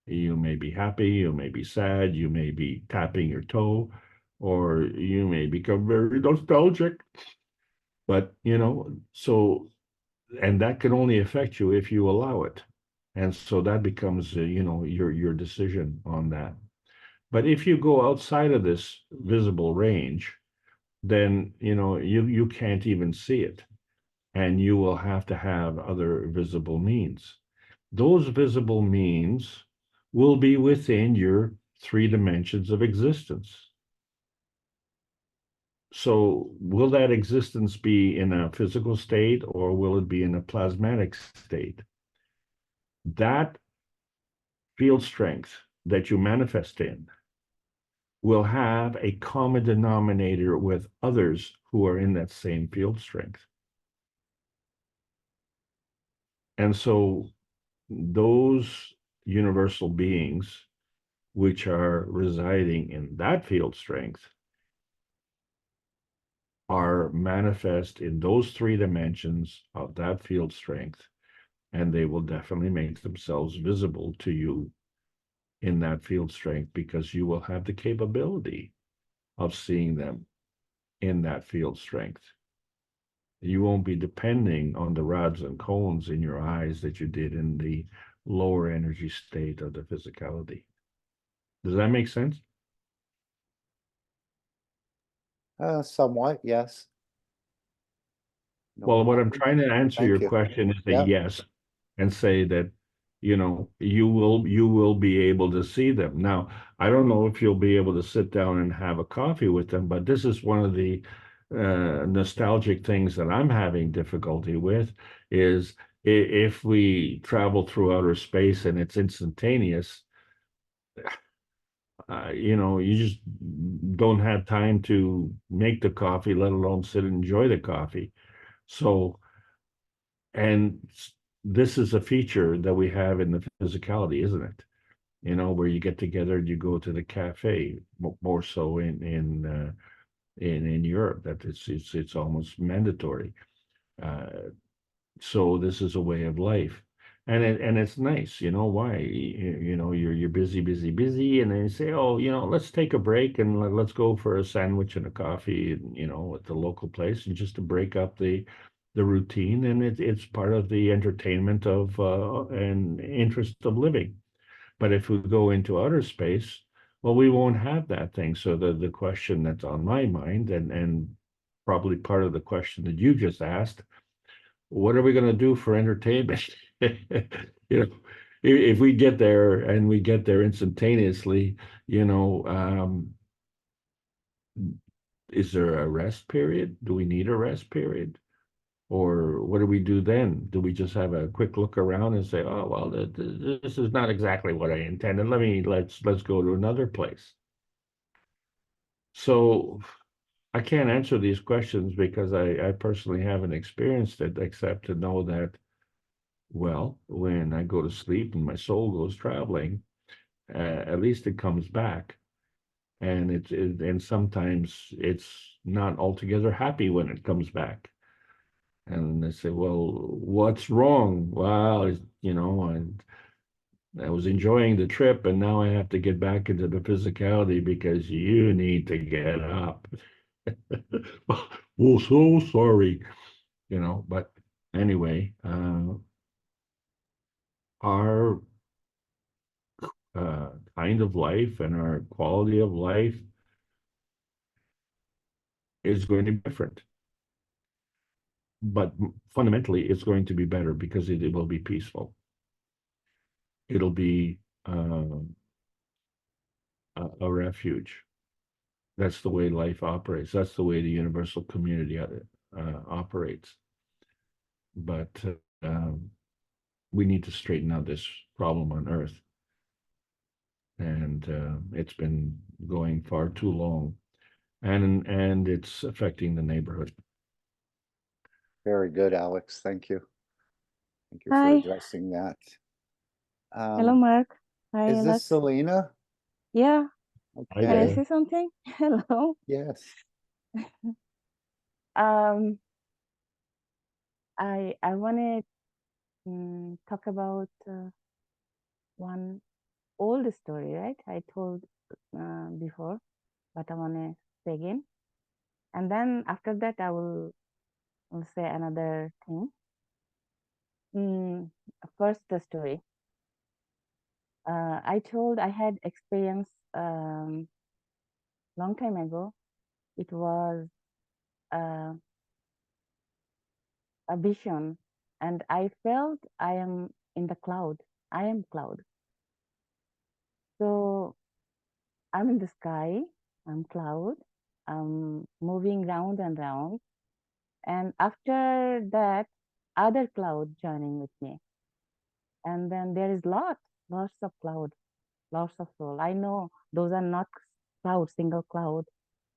you may be happy, you may be sad, you may be tapping your toe, or you may become very nostalgic. But, you know, so, and that can only affect you if you allow it. And so that becomes, you know, your decision on that. But if you go outside of this visible range, then, you know, you can't even see it. And you will have to have other visible means. Those visible means will be within your 3 dimensions of existence. So will that existence be in a physical state, or will it be in a plasmatic state? That field strength that you manifest in will have a common denominator with others who are in that same field strength. And so those universal beings which are residing in that field strength are manifest in those 3 dimensions of that field strength, and they will definitely make themselves visible to you in that field strength, because you will have the capability of seeing them in that field strength. You won't be depending on the rods and cones in your eyes that you did in the lower energy state of the physicality. Does that make sense? Somewhat, yes. No Well, what I'm problem. trying to answer Thank your you. question is a Yeah. yes, and say that, you know, you will be able to see them. Now, I don't know if you'll be able to sit down and have a coffee with them, but this is one of the nostalgic things that I'm having difficulty with, is if we travel through outer space and it's instantaneous, you know, you just don't have time to make the coffee, let alone sit and enjoy the coffee. So, and this is a feature that we have in the physicality, isn't it? you know, where you get together and you go to the cafe, more so in Europe, that it's almost mandatory. So this is a way of life, and it's nice. You know why? You know, you're busy, busy, busy, and then you say, oh, you know, let's take a break and let's go for a sandwich and a coffee, you know, at the local place, and just to break up the routine, and it's part of the entertainment of and interest of living. But if we go into outer space, well, we won't have that thing. So the question that's on my mind, and probably part of the question that you just asked, what are we going to do for entertainment? You know, if we get there and we get there instantaneously, you know, is there a rest period? Do we need a rest period? Or what do we do then? Do we just have a quick look around and say, oh, well, this is not exactly what I intended. Let's go to another place. So I can't answer these questions because I personally haven't experienced it, except to know that, well, when I go to sleep and my soul goes traveling, at least it comes back. And and sometimes it's not altogether happy when it comes back. And they say, well, what's wrong? Well, you know, I was enjoying the trip and now I have to get back into the physicality because you need to get up. Well, so sorry, you know, but anyway, our kind of life and our quality of life is going to be different. But fundamentally, it's going to be better because it will be peaceful. It'll be a refuge. That's the way life operates. That's the way the universal community operates. But we need to straighten out this problem on Earth. And it's been going far too long. And it's affecting the neighborhood. Very good, Alex. Thank you. Thank you for Hi. addressing that. Hello, Mark. Hi, Is this Alex. Selena? Yeah. Okay. Can I say something? Hello. Yes. I want to talk about one old story, right? I told before, but I want to say again. And then after that, I will say another thing. First, the story. I told I had experience long time ago. It was a vision, and I felt I am in the cloud. I am cloud. So I'm in the sky. I'm cloud. I'm moving round and round. And after that, other cloud joining with me. And then there is lots of cloud, lots of soul. I know those are not cloud, single cloud.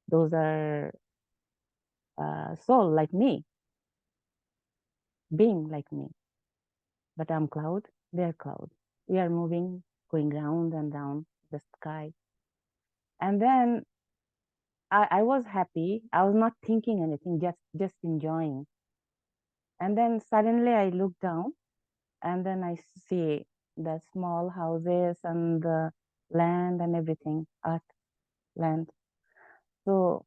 Those are soul like me, being like me. But I'm cloud, they're cloud. We are moving, going round and round the sky. And then I was happy. I was not thinking anything, just enjoying. And then suddenly I look down and then I see the small houses and the land and everything, earth, land. So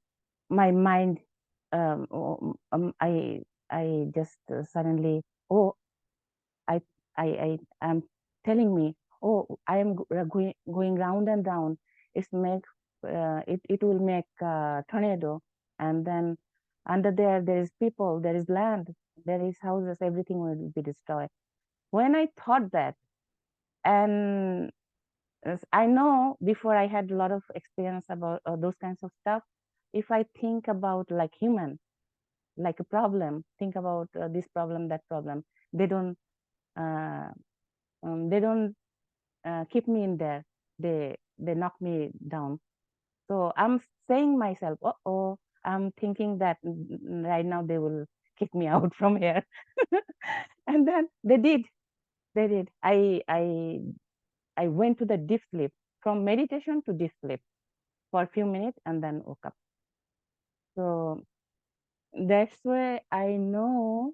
my mind, I just suddenly, oh, I'm telling me, oh, I am going round and round. It will make a tornado, and then under there is people, there is land, there is houses, everything will be destroyed. When I thought that, and I know before I had a lot of experience about those kinds of stuff. If I think about like human, like a problem, think about this problem, that problem, they don't keep me in there. They knock me down. So I'm saying myself, oh, I'm thinking that right now they will kick me out from here. And then they did. I I went to the deep sleep, from meditation to deep sleep for a few minutes and then woke up. So that's why I know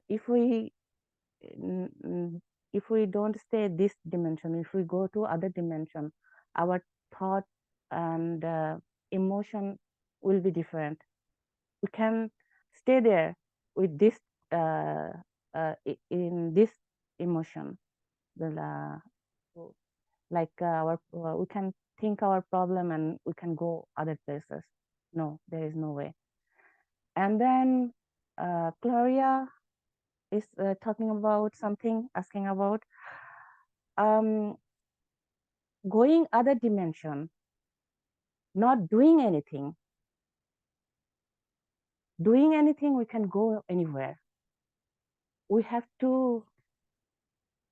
if we don't stay this dimension, if we go to other dimension, our thought and emotion will be different. We can stay there with this in this emotion, like we can think our problem and we can go other places. No, there is no way. And then Gloria is talking about something, asking about going other dimension, not doing anything. Doing anything, we can go anywhere. We have to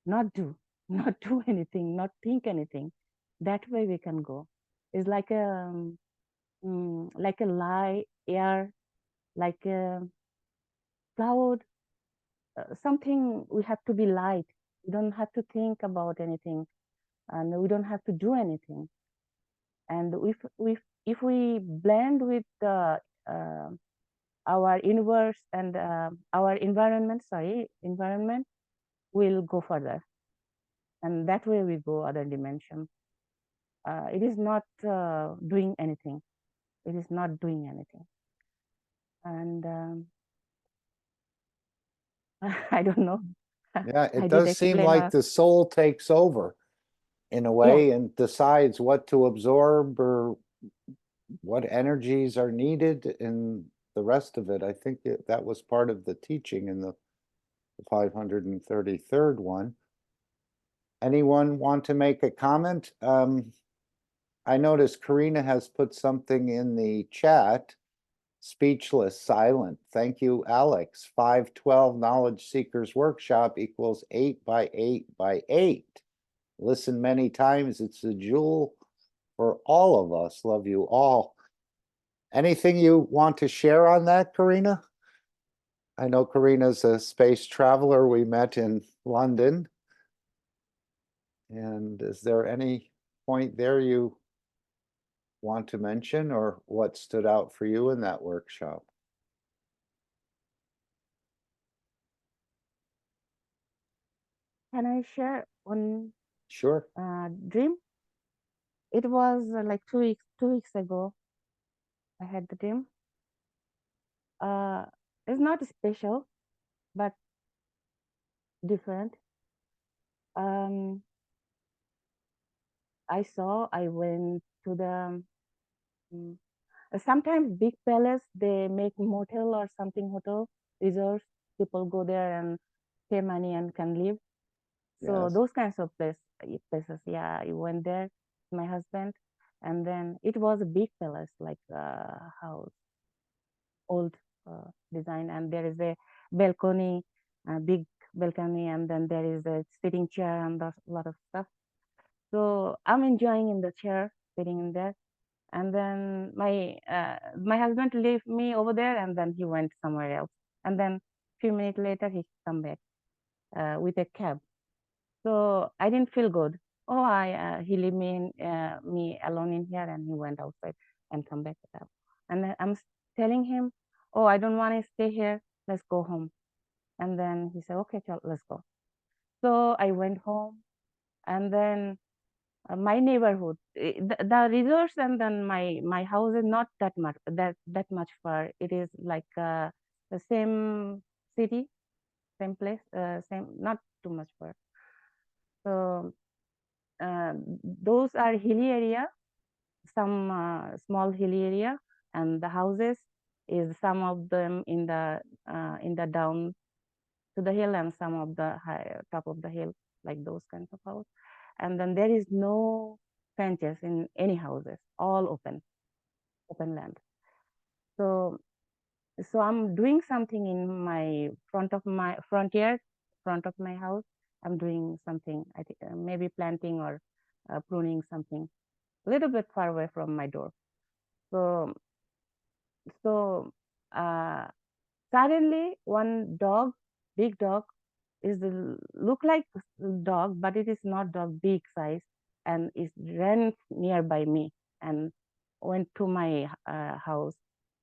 not do, not do anything, not think anything. That way we can go. It's like a light air, like a cloud, something. We have to be light. We don't have to think about anything, and we don't have to do anything. And if we blend with our universe and our environment, we'll go further. And that way we go other dimension. It is not doing anything. It is not doing anything. And I don't know. Yeah, I it did does seem explain like the soul takes over in a way and decides what to absorb or what energies are needed and the rest of it. I think that was part of the teaching in the 533rd one. Anyone want to make a comment? I noticed Karina has put something in the chat. Speechless, silent. Thank you, Alex. 512 Knowledge Seekers Workshop equals 8 by 8 by 8. Listen many times. It's a jewel for all of us. Love you all. Anything you want to share on that, Karina? I know Karina's a space traveler. We met in London. And is there any point there you want to mention or what stood out for you in that workshop? Can I share one Sure. dream? It was like 2 weeks ago. I had the dream. It's not special, but different. I went to the sometimes big palace, they make motel or something, hotel resorts. People go there and pay money and can live. So those kinds of places, yeah, I went there with my husband, and then it was a big palace, like house, old design, and there is a balcony, a big balcony, and then there is a sitting chair and a lot of stuff. So I'm enjoying in the chair, sitting in there, and then my husband left me over there, and then he went somewhere else, and then a few minutes later he come back with a cab. So I didn't feel good. Oh, he leave me alone in here, and he went outside and come back up. And then I'm telling him, oh, I don't want to stay here. Let's go home. And then he said, okay, let's go. So I went home, and then my neighborhood, the resorts, and then my house is not that much far. It is like the same city, same place, same, not too much far. So those are hilly area, some small hilly area, and the houses is some of them in the down to the hill, and some of the high top of the hill, like those kinds of house. And then there is no fences in any houses, all open land. So I'm doing something in my front of my house. I'm doing something, I think maybe planting or pruning something a little bit far away from my door. So suddenly one dog, big dog, look like dog, but it is not dog, big size, and it ran nearby me and went to my house.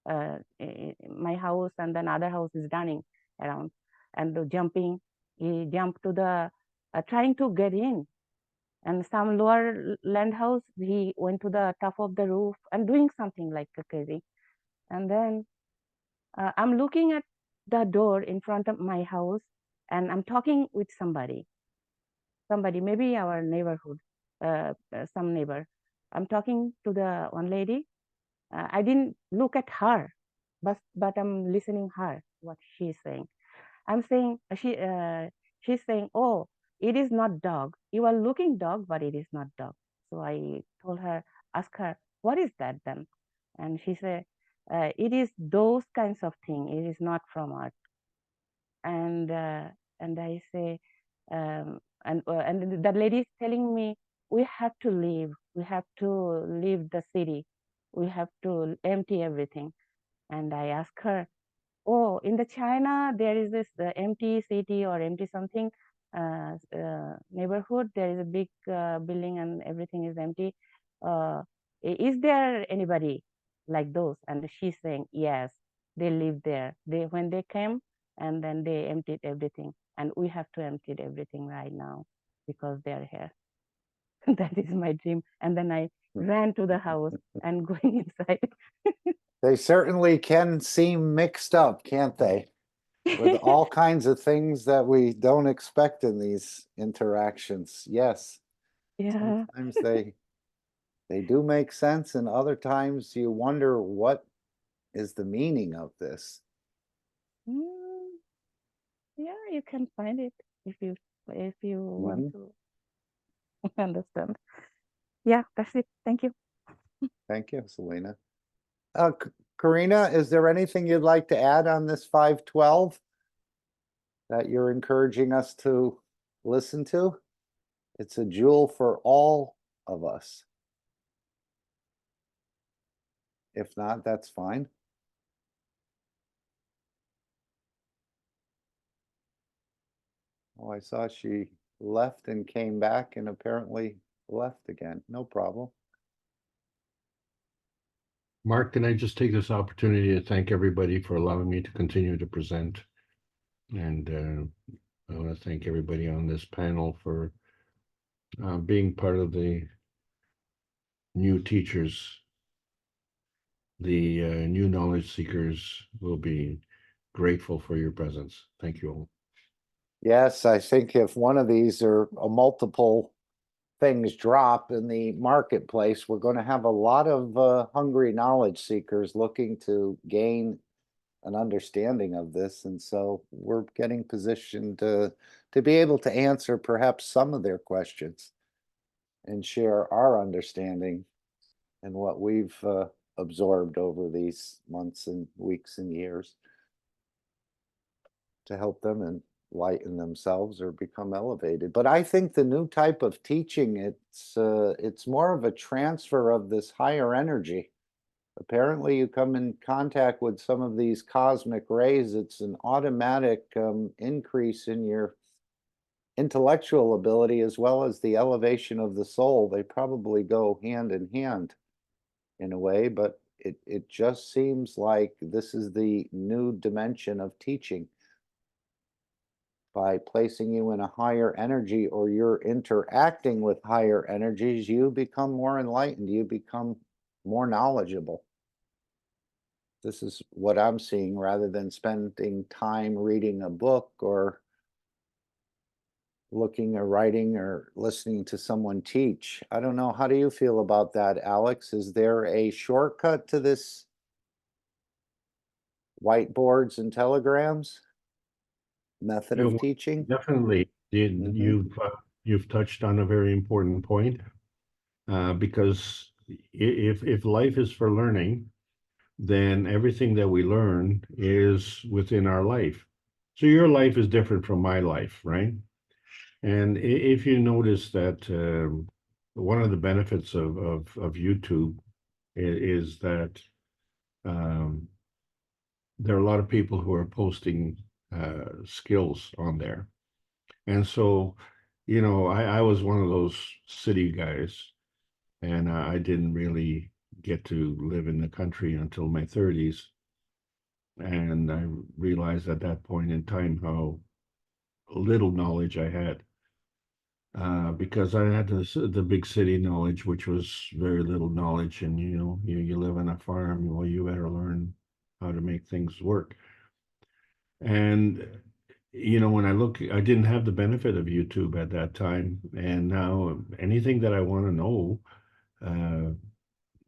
My house, and then other house is running around and jumping. He jumped to the trying to get in, and some lower land house. He went to the top of the roof and doing something like crazy. And then I'm looking at the door in front of my house, and I'm talking with somebody, maybe our neighborhood, some neighbor. I'm talking to the one lady. I didn't look at her, but I'm listening her what she's saying. I'm saying she's saying, "Oh, it is not dog. You are looking dog, but it is not dog." So I told her, ask her, "What is that then?" And she said, "It is those kinds of thing. It is not from art." And I say, and that lady is telling me, "We have to leave. We have to leave the city. We have to empty everything." And I ask her, "Oh, in the China, there is this empty city or empty something neighborhood. There is a big building and everything is empty. Is there anybody like those?" And she's saying, "Yes, they live there. When they came, and then they emptied everything. And we have to empty everything right now because they're here." That is my dream. And then I ran to the house and going inside. They certainly can seem mixed up, can't they? With all kinds of things that we don't expect in these interactions. Yes. Yeah. Sometimes they do make sense, and other times you wonder what is the meaning of this. Yeah, you can find it if you want to understand. Yeah, that's it. Thank you. Thank you, Selena. Karina, is there anything you'd like to add on this 512 that you're encouraging us to listen to? It's a jewel for all of us. If not, that's fine. Oh, I saw she left and came back and apparently left again. No problem. Mark, can I just take this opportunity to thank everybody for allowing me to continue to present? And I want to thank everybody on this panel for being part of the new teachers. The new knowledge seekers will be grateful for your presence. Thank you all. Yes, I think if one of these or multiple things drop in the marketplace, we're going to have a lot of hungry knowledge seekers looking to gain an understanding of this. And so we're getting positioned to be able to answer perhaps some of their questions and share our understanding and what we've absorbed over these months and weeks and years to help them enlighten themselves or become elevated. But I think the new type of teaching, it's more of a transfer of this higher energy. Apparently you come in contact with some of these cosmic rays, it's an automatic increase in your intellectual ability as well as the elevation of the soul. They probably go hand in hand in a way, but it just seems like this is the new dimension of teaching. By placing you in a higher energy, or you're interacting with higher energies, you become more enlightened, you become more knowledgeable. This is what I'm seeing, rather than spending time reading a book or looking or writing or listening to someone teach. I don't know. How do you feel about that, Alex? Is there a shortcut to this whiteboards and telegrams method of teaching? Definitely. You've touched on a very important point, because if life is for learning, then everything that we learn is within our life. So your life is different from my life, right? And if you notice that one of the benefits of YouTube is that there are a lot of people who are posting skills on there. And so, you know, I was one of those city guys, and I didn't really get to live in the country until my 30s. And I realized at that point in time how little knowledge I had. Because I had the big city knowledge, which was very little knowledge. And, you know, you live on a farm, well, you better learn how to make things work. And, you know, when I look, I didn't have the benefit of YouTube at that time. And now anything that I want to know, uh,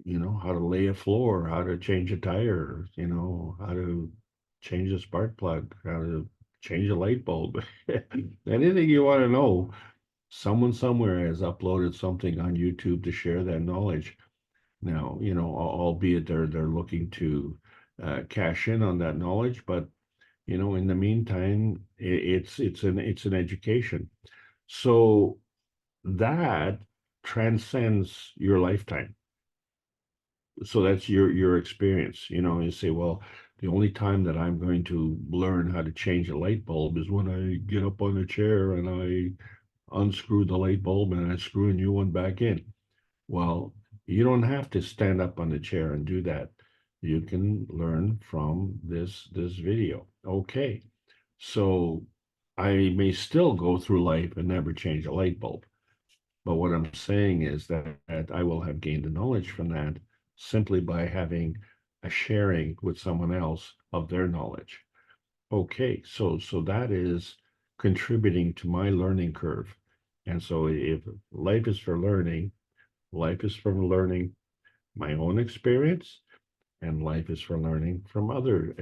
you know, how to lay a floor, how to change a tire, you know, how to change a spark plug, how to change a light bulb, anything you want to know, someone somewhere has uploaded something on YouTube to share that knowledge. Now, you know, albeit they're looking to cash in on that knowledge, but you know, in the meantime, it's an education. So that transcends your lifetime. So that's your experience. You know, you say, well, the only time that I'm going to learn how to change a light bulb is when I get up on the chair and I unscrew the light bulb and I screw a new one back in. Well, you don't have to stand up on the chair and do that. You can learn from this video. Okay. So I may still go through life and never change a light bulb. But what I'm saying is that I will have gained the knowledge from that simply by having a sharing with someone else of their knowledge. Okay, so that is contributing to my learning curve. And so if life is for learning, life is from learning my own experience, and life is for learning from other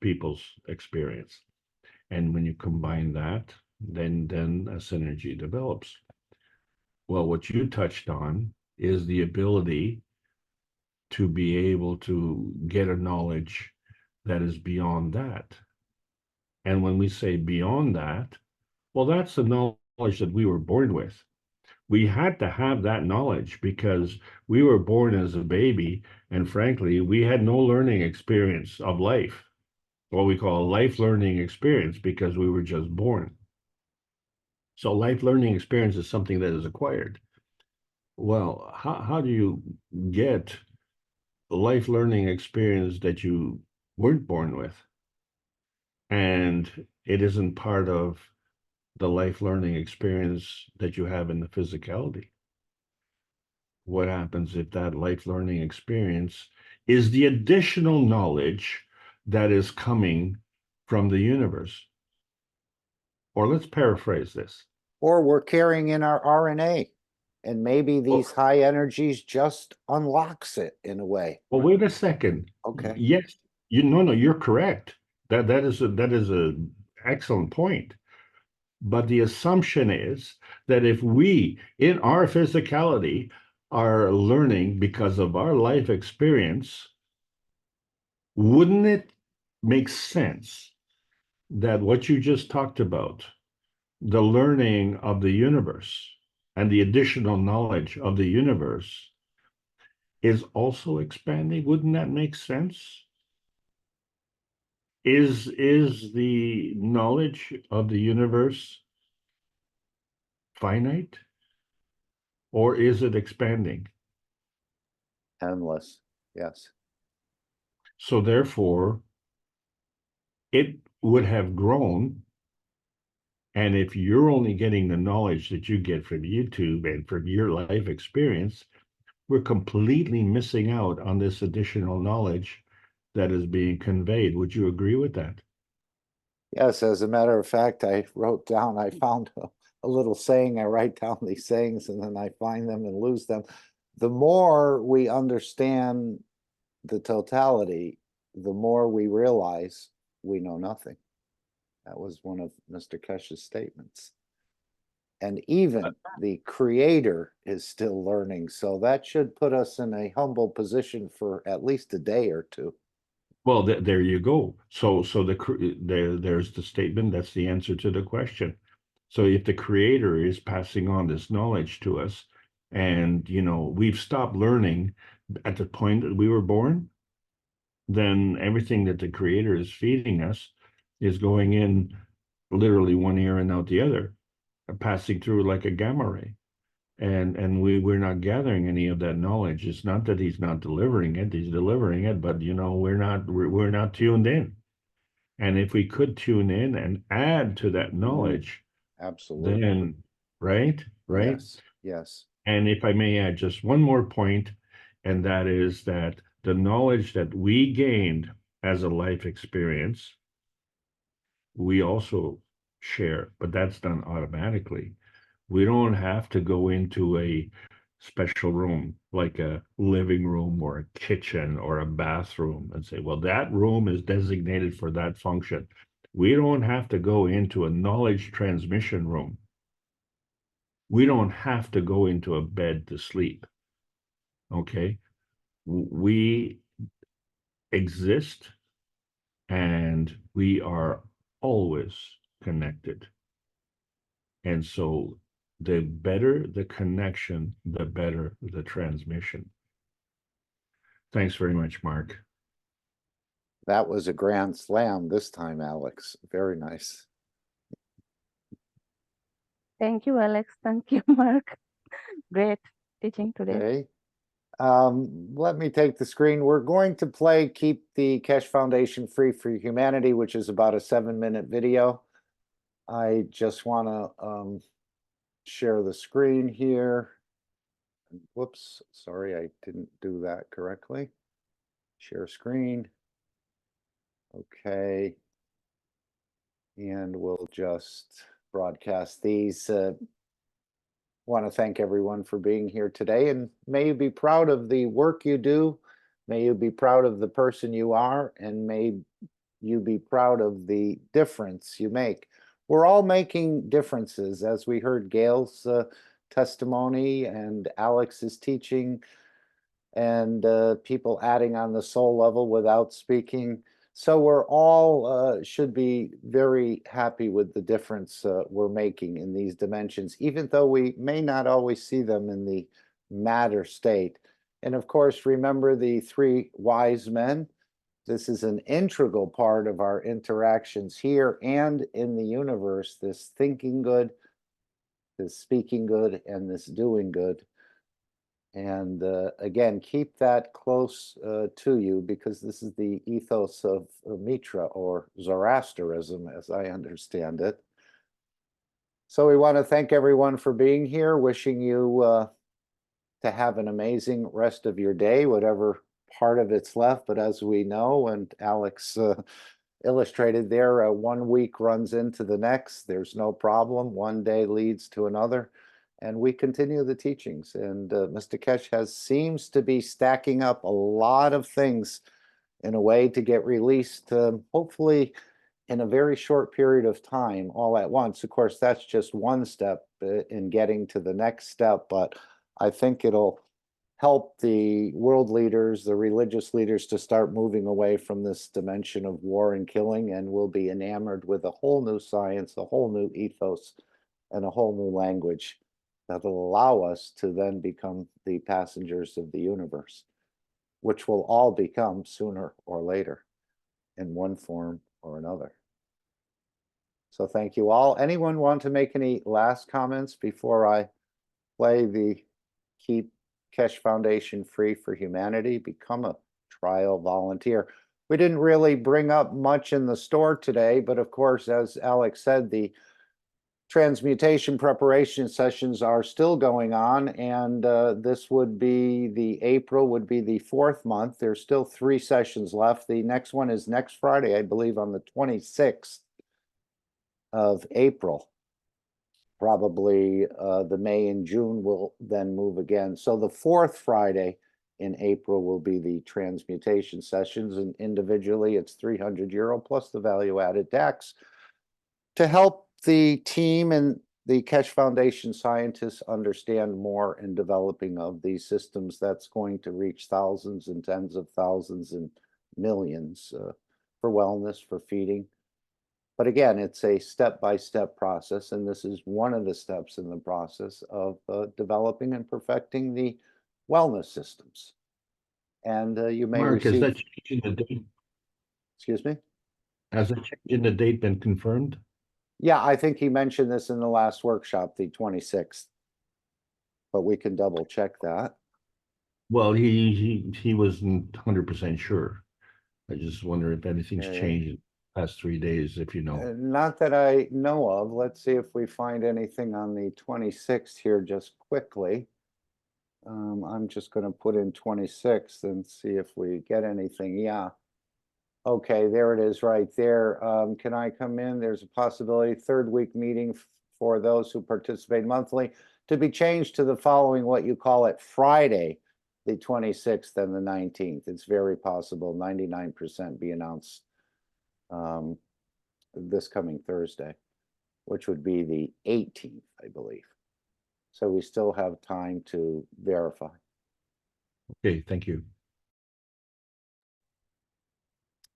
people's experience. And when you combine that, then a synergy develops. Well, what you touched on is the ability to be able to get a knowledge that is beyond that. And when we say beyond that, well, that's the knowledge that we were born with. We had to have that knowledge because we were born as a baby, and frankly, we had no learning experience of life, what we call a life learning experience, because we were just born. So life learning experience is something that is acquired. Well, how do you get a life learning experience that you weren't born with? And it isn't part of the life learning experience that you have in the physicality. What happens if that life learning experience is the additional knowledge that is coming from the universe? Or let's paraphrase this. Or we're carrying in our RNA, and maybe these high energies just unlocks it in a way. Well, wait a second. Okay. Yes, no, you're correct. That is a excellent point. But the assumption is that if we, in our physicality, are learning because of our life experience, wouldn't it make sense that what you just talked about, the learning of the universe and the additional knowledge of the universe, is also expanding? Wouldn't that make sense? Is the knowledge of the universe finite, or is it expanding? Endless, yes. So therefore, it would have grown. And if you're only getting the knowledge that you get from YouTube and from your life experience, we're completely missing out on this additional knowledge that is being conveyed. Would you agree with that? Yes, as a matter of fact, I found a little saying. I write down these sayings and then I find them and lose them. The more we understand the totality, the more we realize we know nothing. That was one of Mr. Keshe's statements. And even the creator is still learning. So that should put us in a humble position for at least a day or two. Well, there you go. So there's the statement. That's the answer to the question. So if the creator is passing on this knowledge to us, and you know we've stopped learning at the point that we were born, then everything that the creator is feeding us is going in literally one ear and out the other. passing through like a gamma ray. And we're not gathering any of that knowledge. It's not that he's not delivering it, he's delivering it, but we're not tuned in. And if we could tune in and add to that knowledge, absolutely, then right? Yes. And if I may add just one more point, and that is that the knowledge that we gained as a life experience, we also share, but that's done automatically. We don't have to go into a special room like a living room or a kitchen or a bathroom and say, well, that room is designated for that function. We don't have to go into a knowledge transmission room. We don't have to go into a bed to sleep. Okay? We exist and we are always connected. And so the better the connection, the better the transmission. Thanks very much, Mark. That was a grand slam this time, Alex. Very nice. Thank you, Alex. Thank you, Mark. Great teaching today. Okay. Let me take the screen. We're going to play Keep the Keshe Foundation Free for Humanity, which is about a 7-minute video. I just want to share the screen here. Whoops, sorry, I didn't do that correctly. Share screen. Okay. And we'll just broadcast these. Want to thank everyone for being here today, and may you be proud of the work you do. May you be proud of the person you are, and may you be proud of the difference you make. We're all making differences, as we heard Gail's testimony and Alex's teaching, and people adding on the soul level without speaking. So we're all should be very happy with the difference we're making in these dimensions, even though we may not always see them in the matter state. And of course, remember the 3 wise men. This is an integral part of our interactions here and in the universe, this thinking good, this speaking good, and this doing good. And again, keep that close to you, because this is the ethos of Mitra, or Zoroastrianism, as I understand it. So we want to thank everyone for being here, wishing you to have an amazing rest of your day, whatever part of it's left. But as we know, and Alex illustrated there, 1 week runs into the next. There's no problem. One day leads to another. And we continue the teachings. And Mr. Keshe seems to be stacking up a lot of things in a way to get released, hopefully in a very short period of time, all at once. Of course, that's just one step in getting to the next step, but I think it'll help the world leaders, the religious leaders, to start moving away from this dimension of war and killing, and we'll be enamored with a whole new science, a whole new ethos, and a whole new language that will allow us to then become the passengers of the universe, which will all become sooner or later in one form or another. So thank you all. Anyone want to make any last comments before I play the Keep Keshe Foundation Free for Humanity? Become a trial volunteer. We didn't really bring up much in the store today, but of course, as Alex said, the transmutation preparation sessions are still going on, and this would be April would be the 4th month. There's still 3 sessions left. The next one is next Friday, I believe, on the 26th of April. Probably the May and June will then move again. So the 4th Friday in April will be the transmutation sessions, and individually it's €300 plus the value-added tax to help the team and the Keshe Foundation scientists understand more in developing of these systems that's going to reach thousands and tens of thousands and millions for wellness, for feeding. But again, it's a step-by-step process, and this is one of the steps in the process of developing and perfecting the wellness systems. And you may Mark, receive... has that change in the date? Excuse me? Has the change in the date been confirmed? Yeah, I think he mentioned this in the last workshop, the 26th. But we can double check that. Well, he wasn't 100% sure. I just wonder if anything's Okay. changed in the past 3 days, if you know. Not that I know of. Let's see if we find anything on the 26th here just quickly. I'm just going to put in 26th and see if we get anything. Yeah. Okay, there it is right there. Can I come in? There's a possibility, third week meeting for those who participate monthly to be changed to the following, what you call it, Friday, the 26th and the 19th. It's very possible, 99% be announced this coming Thursday, which would be the 18th, I believe. So we still have time to verify. Okay, thank you.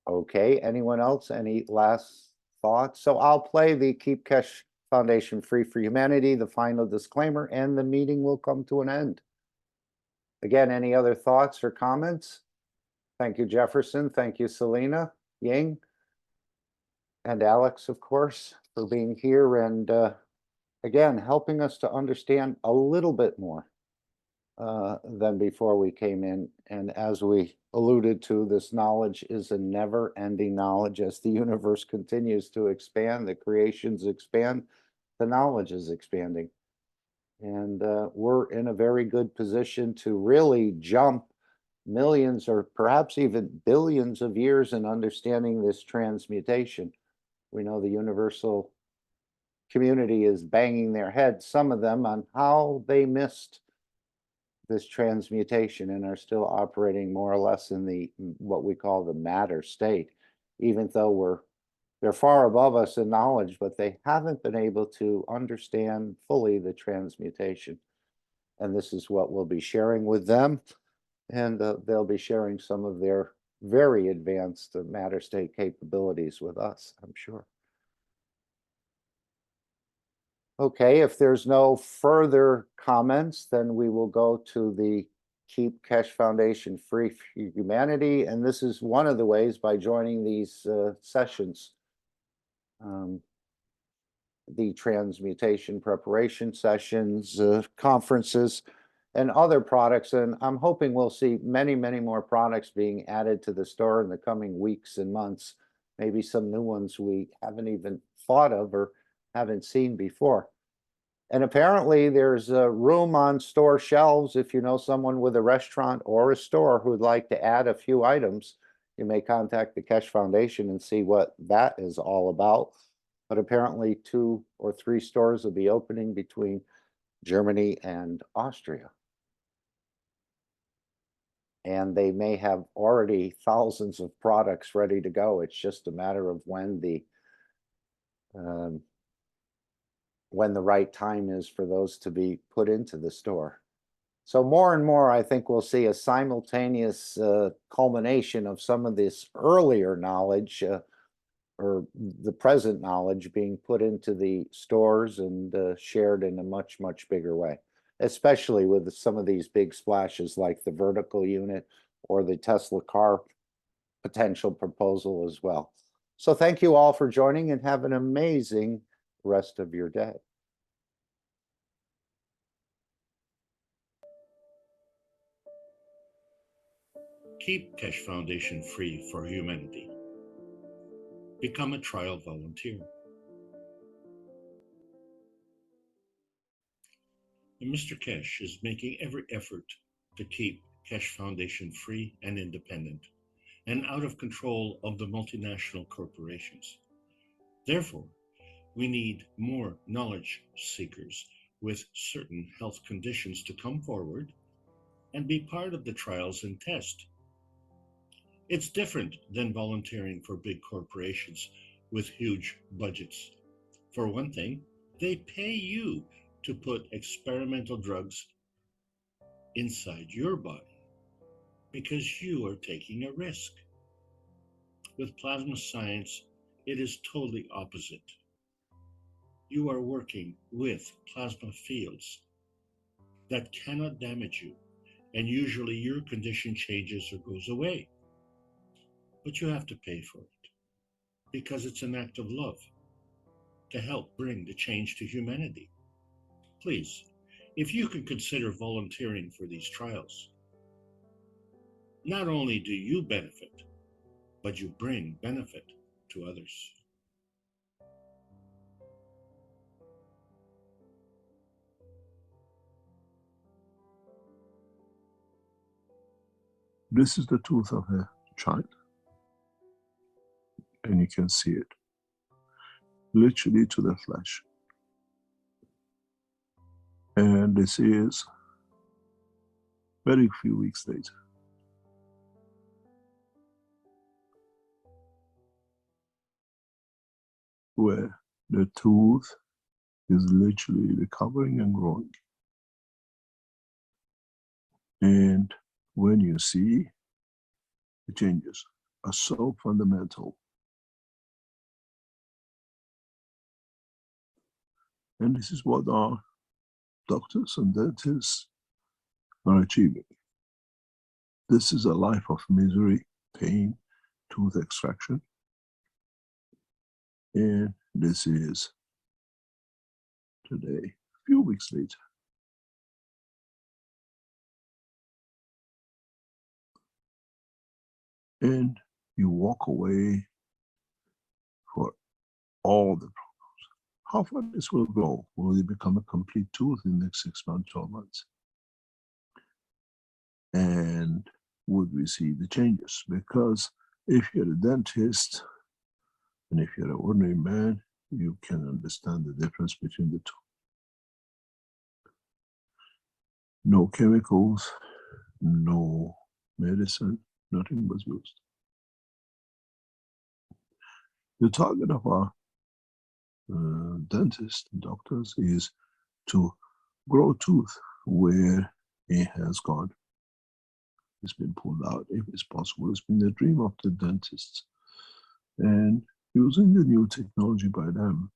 Okay, anyone else? Any last thoughts? So I'll play the Keep Keshe Foundation Free for Humanity, the final disclaimer, and the meeting will come to an end. Again, any other thoughts or comments? Thank you, Jefferson. Thank you, Selena, Ying, and Alex, of course, for being here and again, helping us to understand a little bit more than before we came in. And as we alluded to, this knowledge is a never-ending knowledge. As the universe continues to expand, the creations expand, the knowledge is expanding. And we're in a very good position to really jump millions or perhaps even billions of years in understanding this transmutation. We know the universal community is banging their heads, some of them, on how they missed this transmutation and are still operating more or less in the what we call the matter state, even though they're far above us in knowledge, but they haven't been able to understand fully the transmutation. And this is what we'll be sharing with them. And they'll be sharing some of their very advanced matter state capabilities with us, I'm sure. Okay, if there's no further comments, then we will go to the Keep Keshe Foundation Free for Humanity. And this is one of the ways by joining these sessions, the transmutation preparation sessions, conferences, and other products. And I'm hoping we'll see many, many more products being added to the store in the coming weeks and months. Maybe some new ones we haven't even thought of or haven't seen before. And apparently there's a room on store shelves. If you know someone with a restaurant or a store who'd like to add a few items, you may contact the Keshe Foundation and see what that is all about. But apparently 2 or 3 stores will be opening between Germany and Austria. And they may have already thousands of products ready to go. It's just a matter of when the right time is for those to be put into the store. So more and more, I think we'll see a simultaneous culmination of some of this earlier knowledge or the present knowledge being put into the stores and shared in a much, much bigger way, especially with some of these big splashes like the vertical unit or the Tesla car potential proposal as well. So thank you all for joining and have an amazing rest of your day. Keep Keshe Foundation Free for Humanity. Become a trial volunteer. And Mr. Keshe is making every effort to keep Keshe Foundation free and independent, and out of control of the multinational corporations. Therefore, we need more knowledge seekers with certain health conditions to come forward and be part of the trials and test. It's different than volunteering for big corporations with huge budgets. For one thing, they pay you to put experimental drugs inside your body because you are taking a risk. With plasma science, it is totally opposite. You are working with plasma fields that cannot damage you, and usually your condition changes or goes away. But you have to pay for it because it's an act of love to help bring the change to humanity. Please, if you could consider volunteering for these trials. Not only do you benefit, but you bring benefit to others. This is the tooth of a child, and you can see it literally to the flesh. And this is very few weeks later. Where the tooth is literally recovering and growing. And when you see the changes are so fundamental. And this is what our doctors and dentists are achieving. This is a life of misery, pain, tooth extraction. And this is today, a few weeks later. And you walk away for all the problems. How far this will go? Will it become a complete tooth in the next 6 months, 12 months? And would we see the changes? Because if you're a dentist and if you're an ordinary man, you can understand the difference between the two. No chemicals, no medicine, nothing was used. The target of our dentists and doctors is to grow tooth where it has gone. It's been pulled out if it's possible. It's been the dream of the dentists. And using the new technology by them,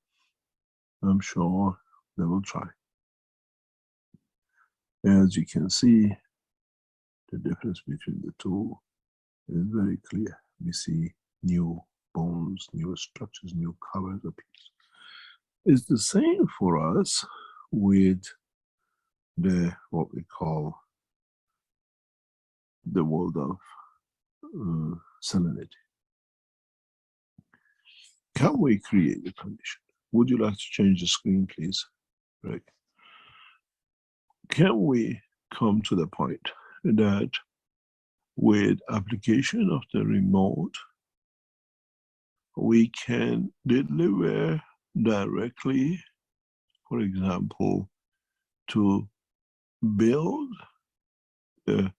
I'm sure they will try. As you can see, the difference between the two is very clear. We see new bones, new structures, new covers appear. It's the same for us with the what we call the world of salinity. Can we create a condition? Would you like to change the screen, please? Right. Can we come to the point that with application of the remote, we can deliver directly, for example, to build a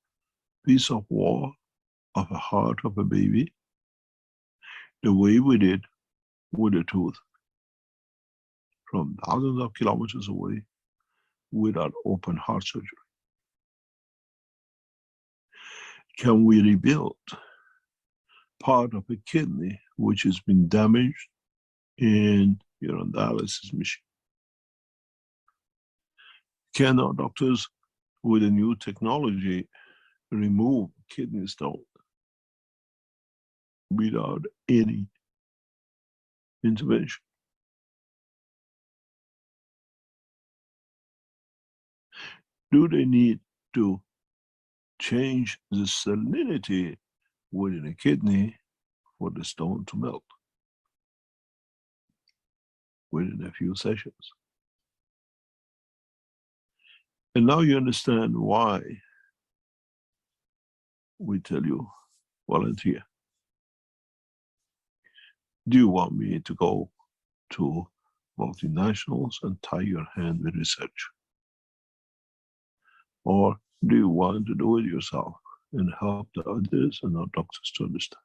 piece of wall of a heart of a baby, the way we did with a tooth, from thousands of kilometers away, without open heart surgery? Can we rebuild part of a kidney which has been damaged in your dialysis machine? Can our doctors, with a new technology, remove kidney stone without any intervention? Do they need to change the salinity within a kidney for the stone to melt within a few sessions? And now you understand why we tell you, volunteer. Do you want me to go to multinationals and tie your hand with research? Or do you want to do it yourself and help the others and our doctors to understand?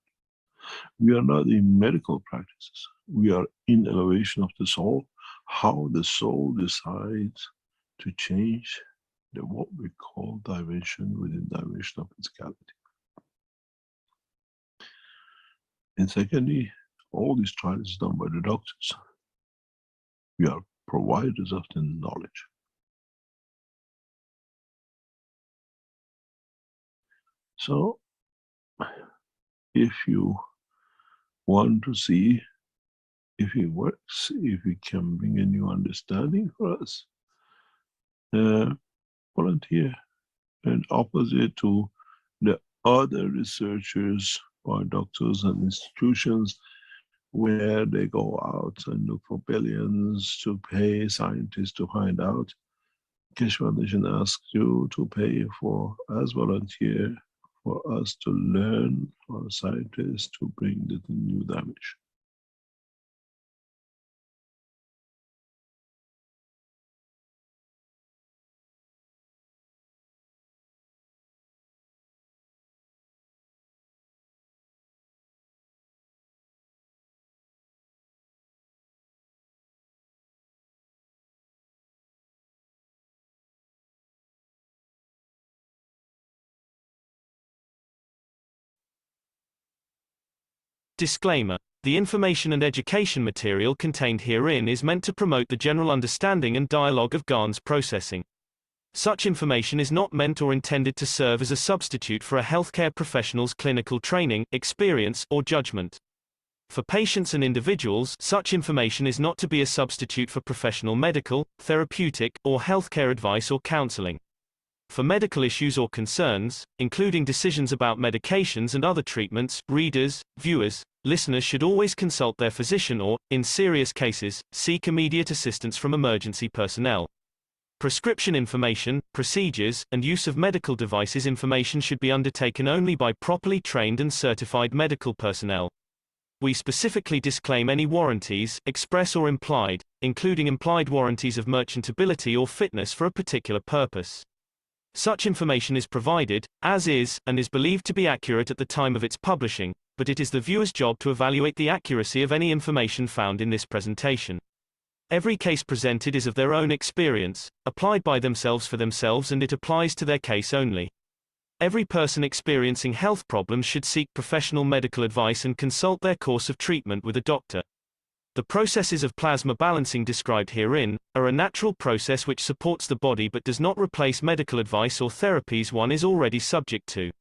We are not in medical practices. We are in elevation of the soul, how the soul decides to change the what we call dimension within dimension of physicality. And secondly, all these trials is done by the doctors. We are providers of the knowledge. So, if you want to see if it works, if it can bring a new understanding for us, volunteer. And opposite to the other researchers or doctors and institutions where they go out and look for billions to pay scientists to find out, Keshe Foundation asks you to pay for, as volunteer, for us to learn, for scientists to bring the new dimension. Disclaimer. The information and education material contained herein is meant to promote the general understanding and dialogue of GANs processing. Such information is not meant or intended to serve as a substitute for a healthcare professional's clinical training, experience, or judgment. For patients and individuals, such information is not to be a substitute for professional medical, therapeutic, or healthcare advice or counseling. For medical issues or concerns, including decisions about medications and other treatments, readers, viewers, listeners should always consult their physician or, in serious cases, seek immediate assistance from emergency personnel. Prescription information, procedures, and use of medical devices information should be undertaken only by properly trained and certified medical personnel. We specifically disclaim any warranties, express or implied, including implied warranties of merchantability or fitness for a particular purpose. Such information is provided, as is, and is believed to be accurate at the time of its publishing, but it is the viewer's job to evaluate the accuracy of any information found in this presentation. Every case presented is of their own experience, applied by themselves for themselves, and it applies to their case only. Every person experiencing health problems should seek professional medical advice and consult their course of treatment with a doctor. The processes of plasma balancing described herein are a natural process which supports the body but does not replace medical advice or therapies one is already subject to.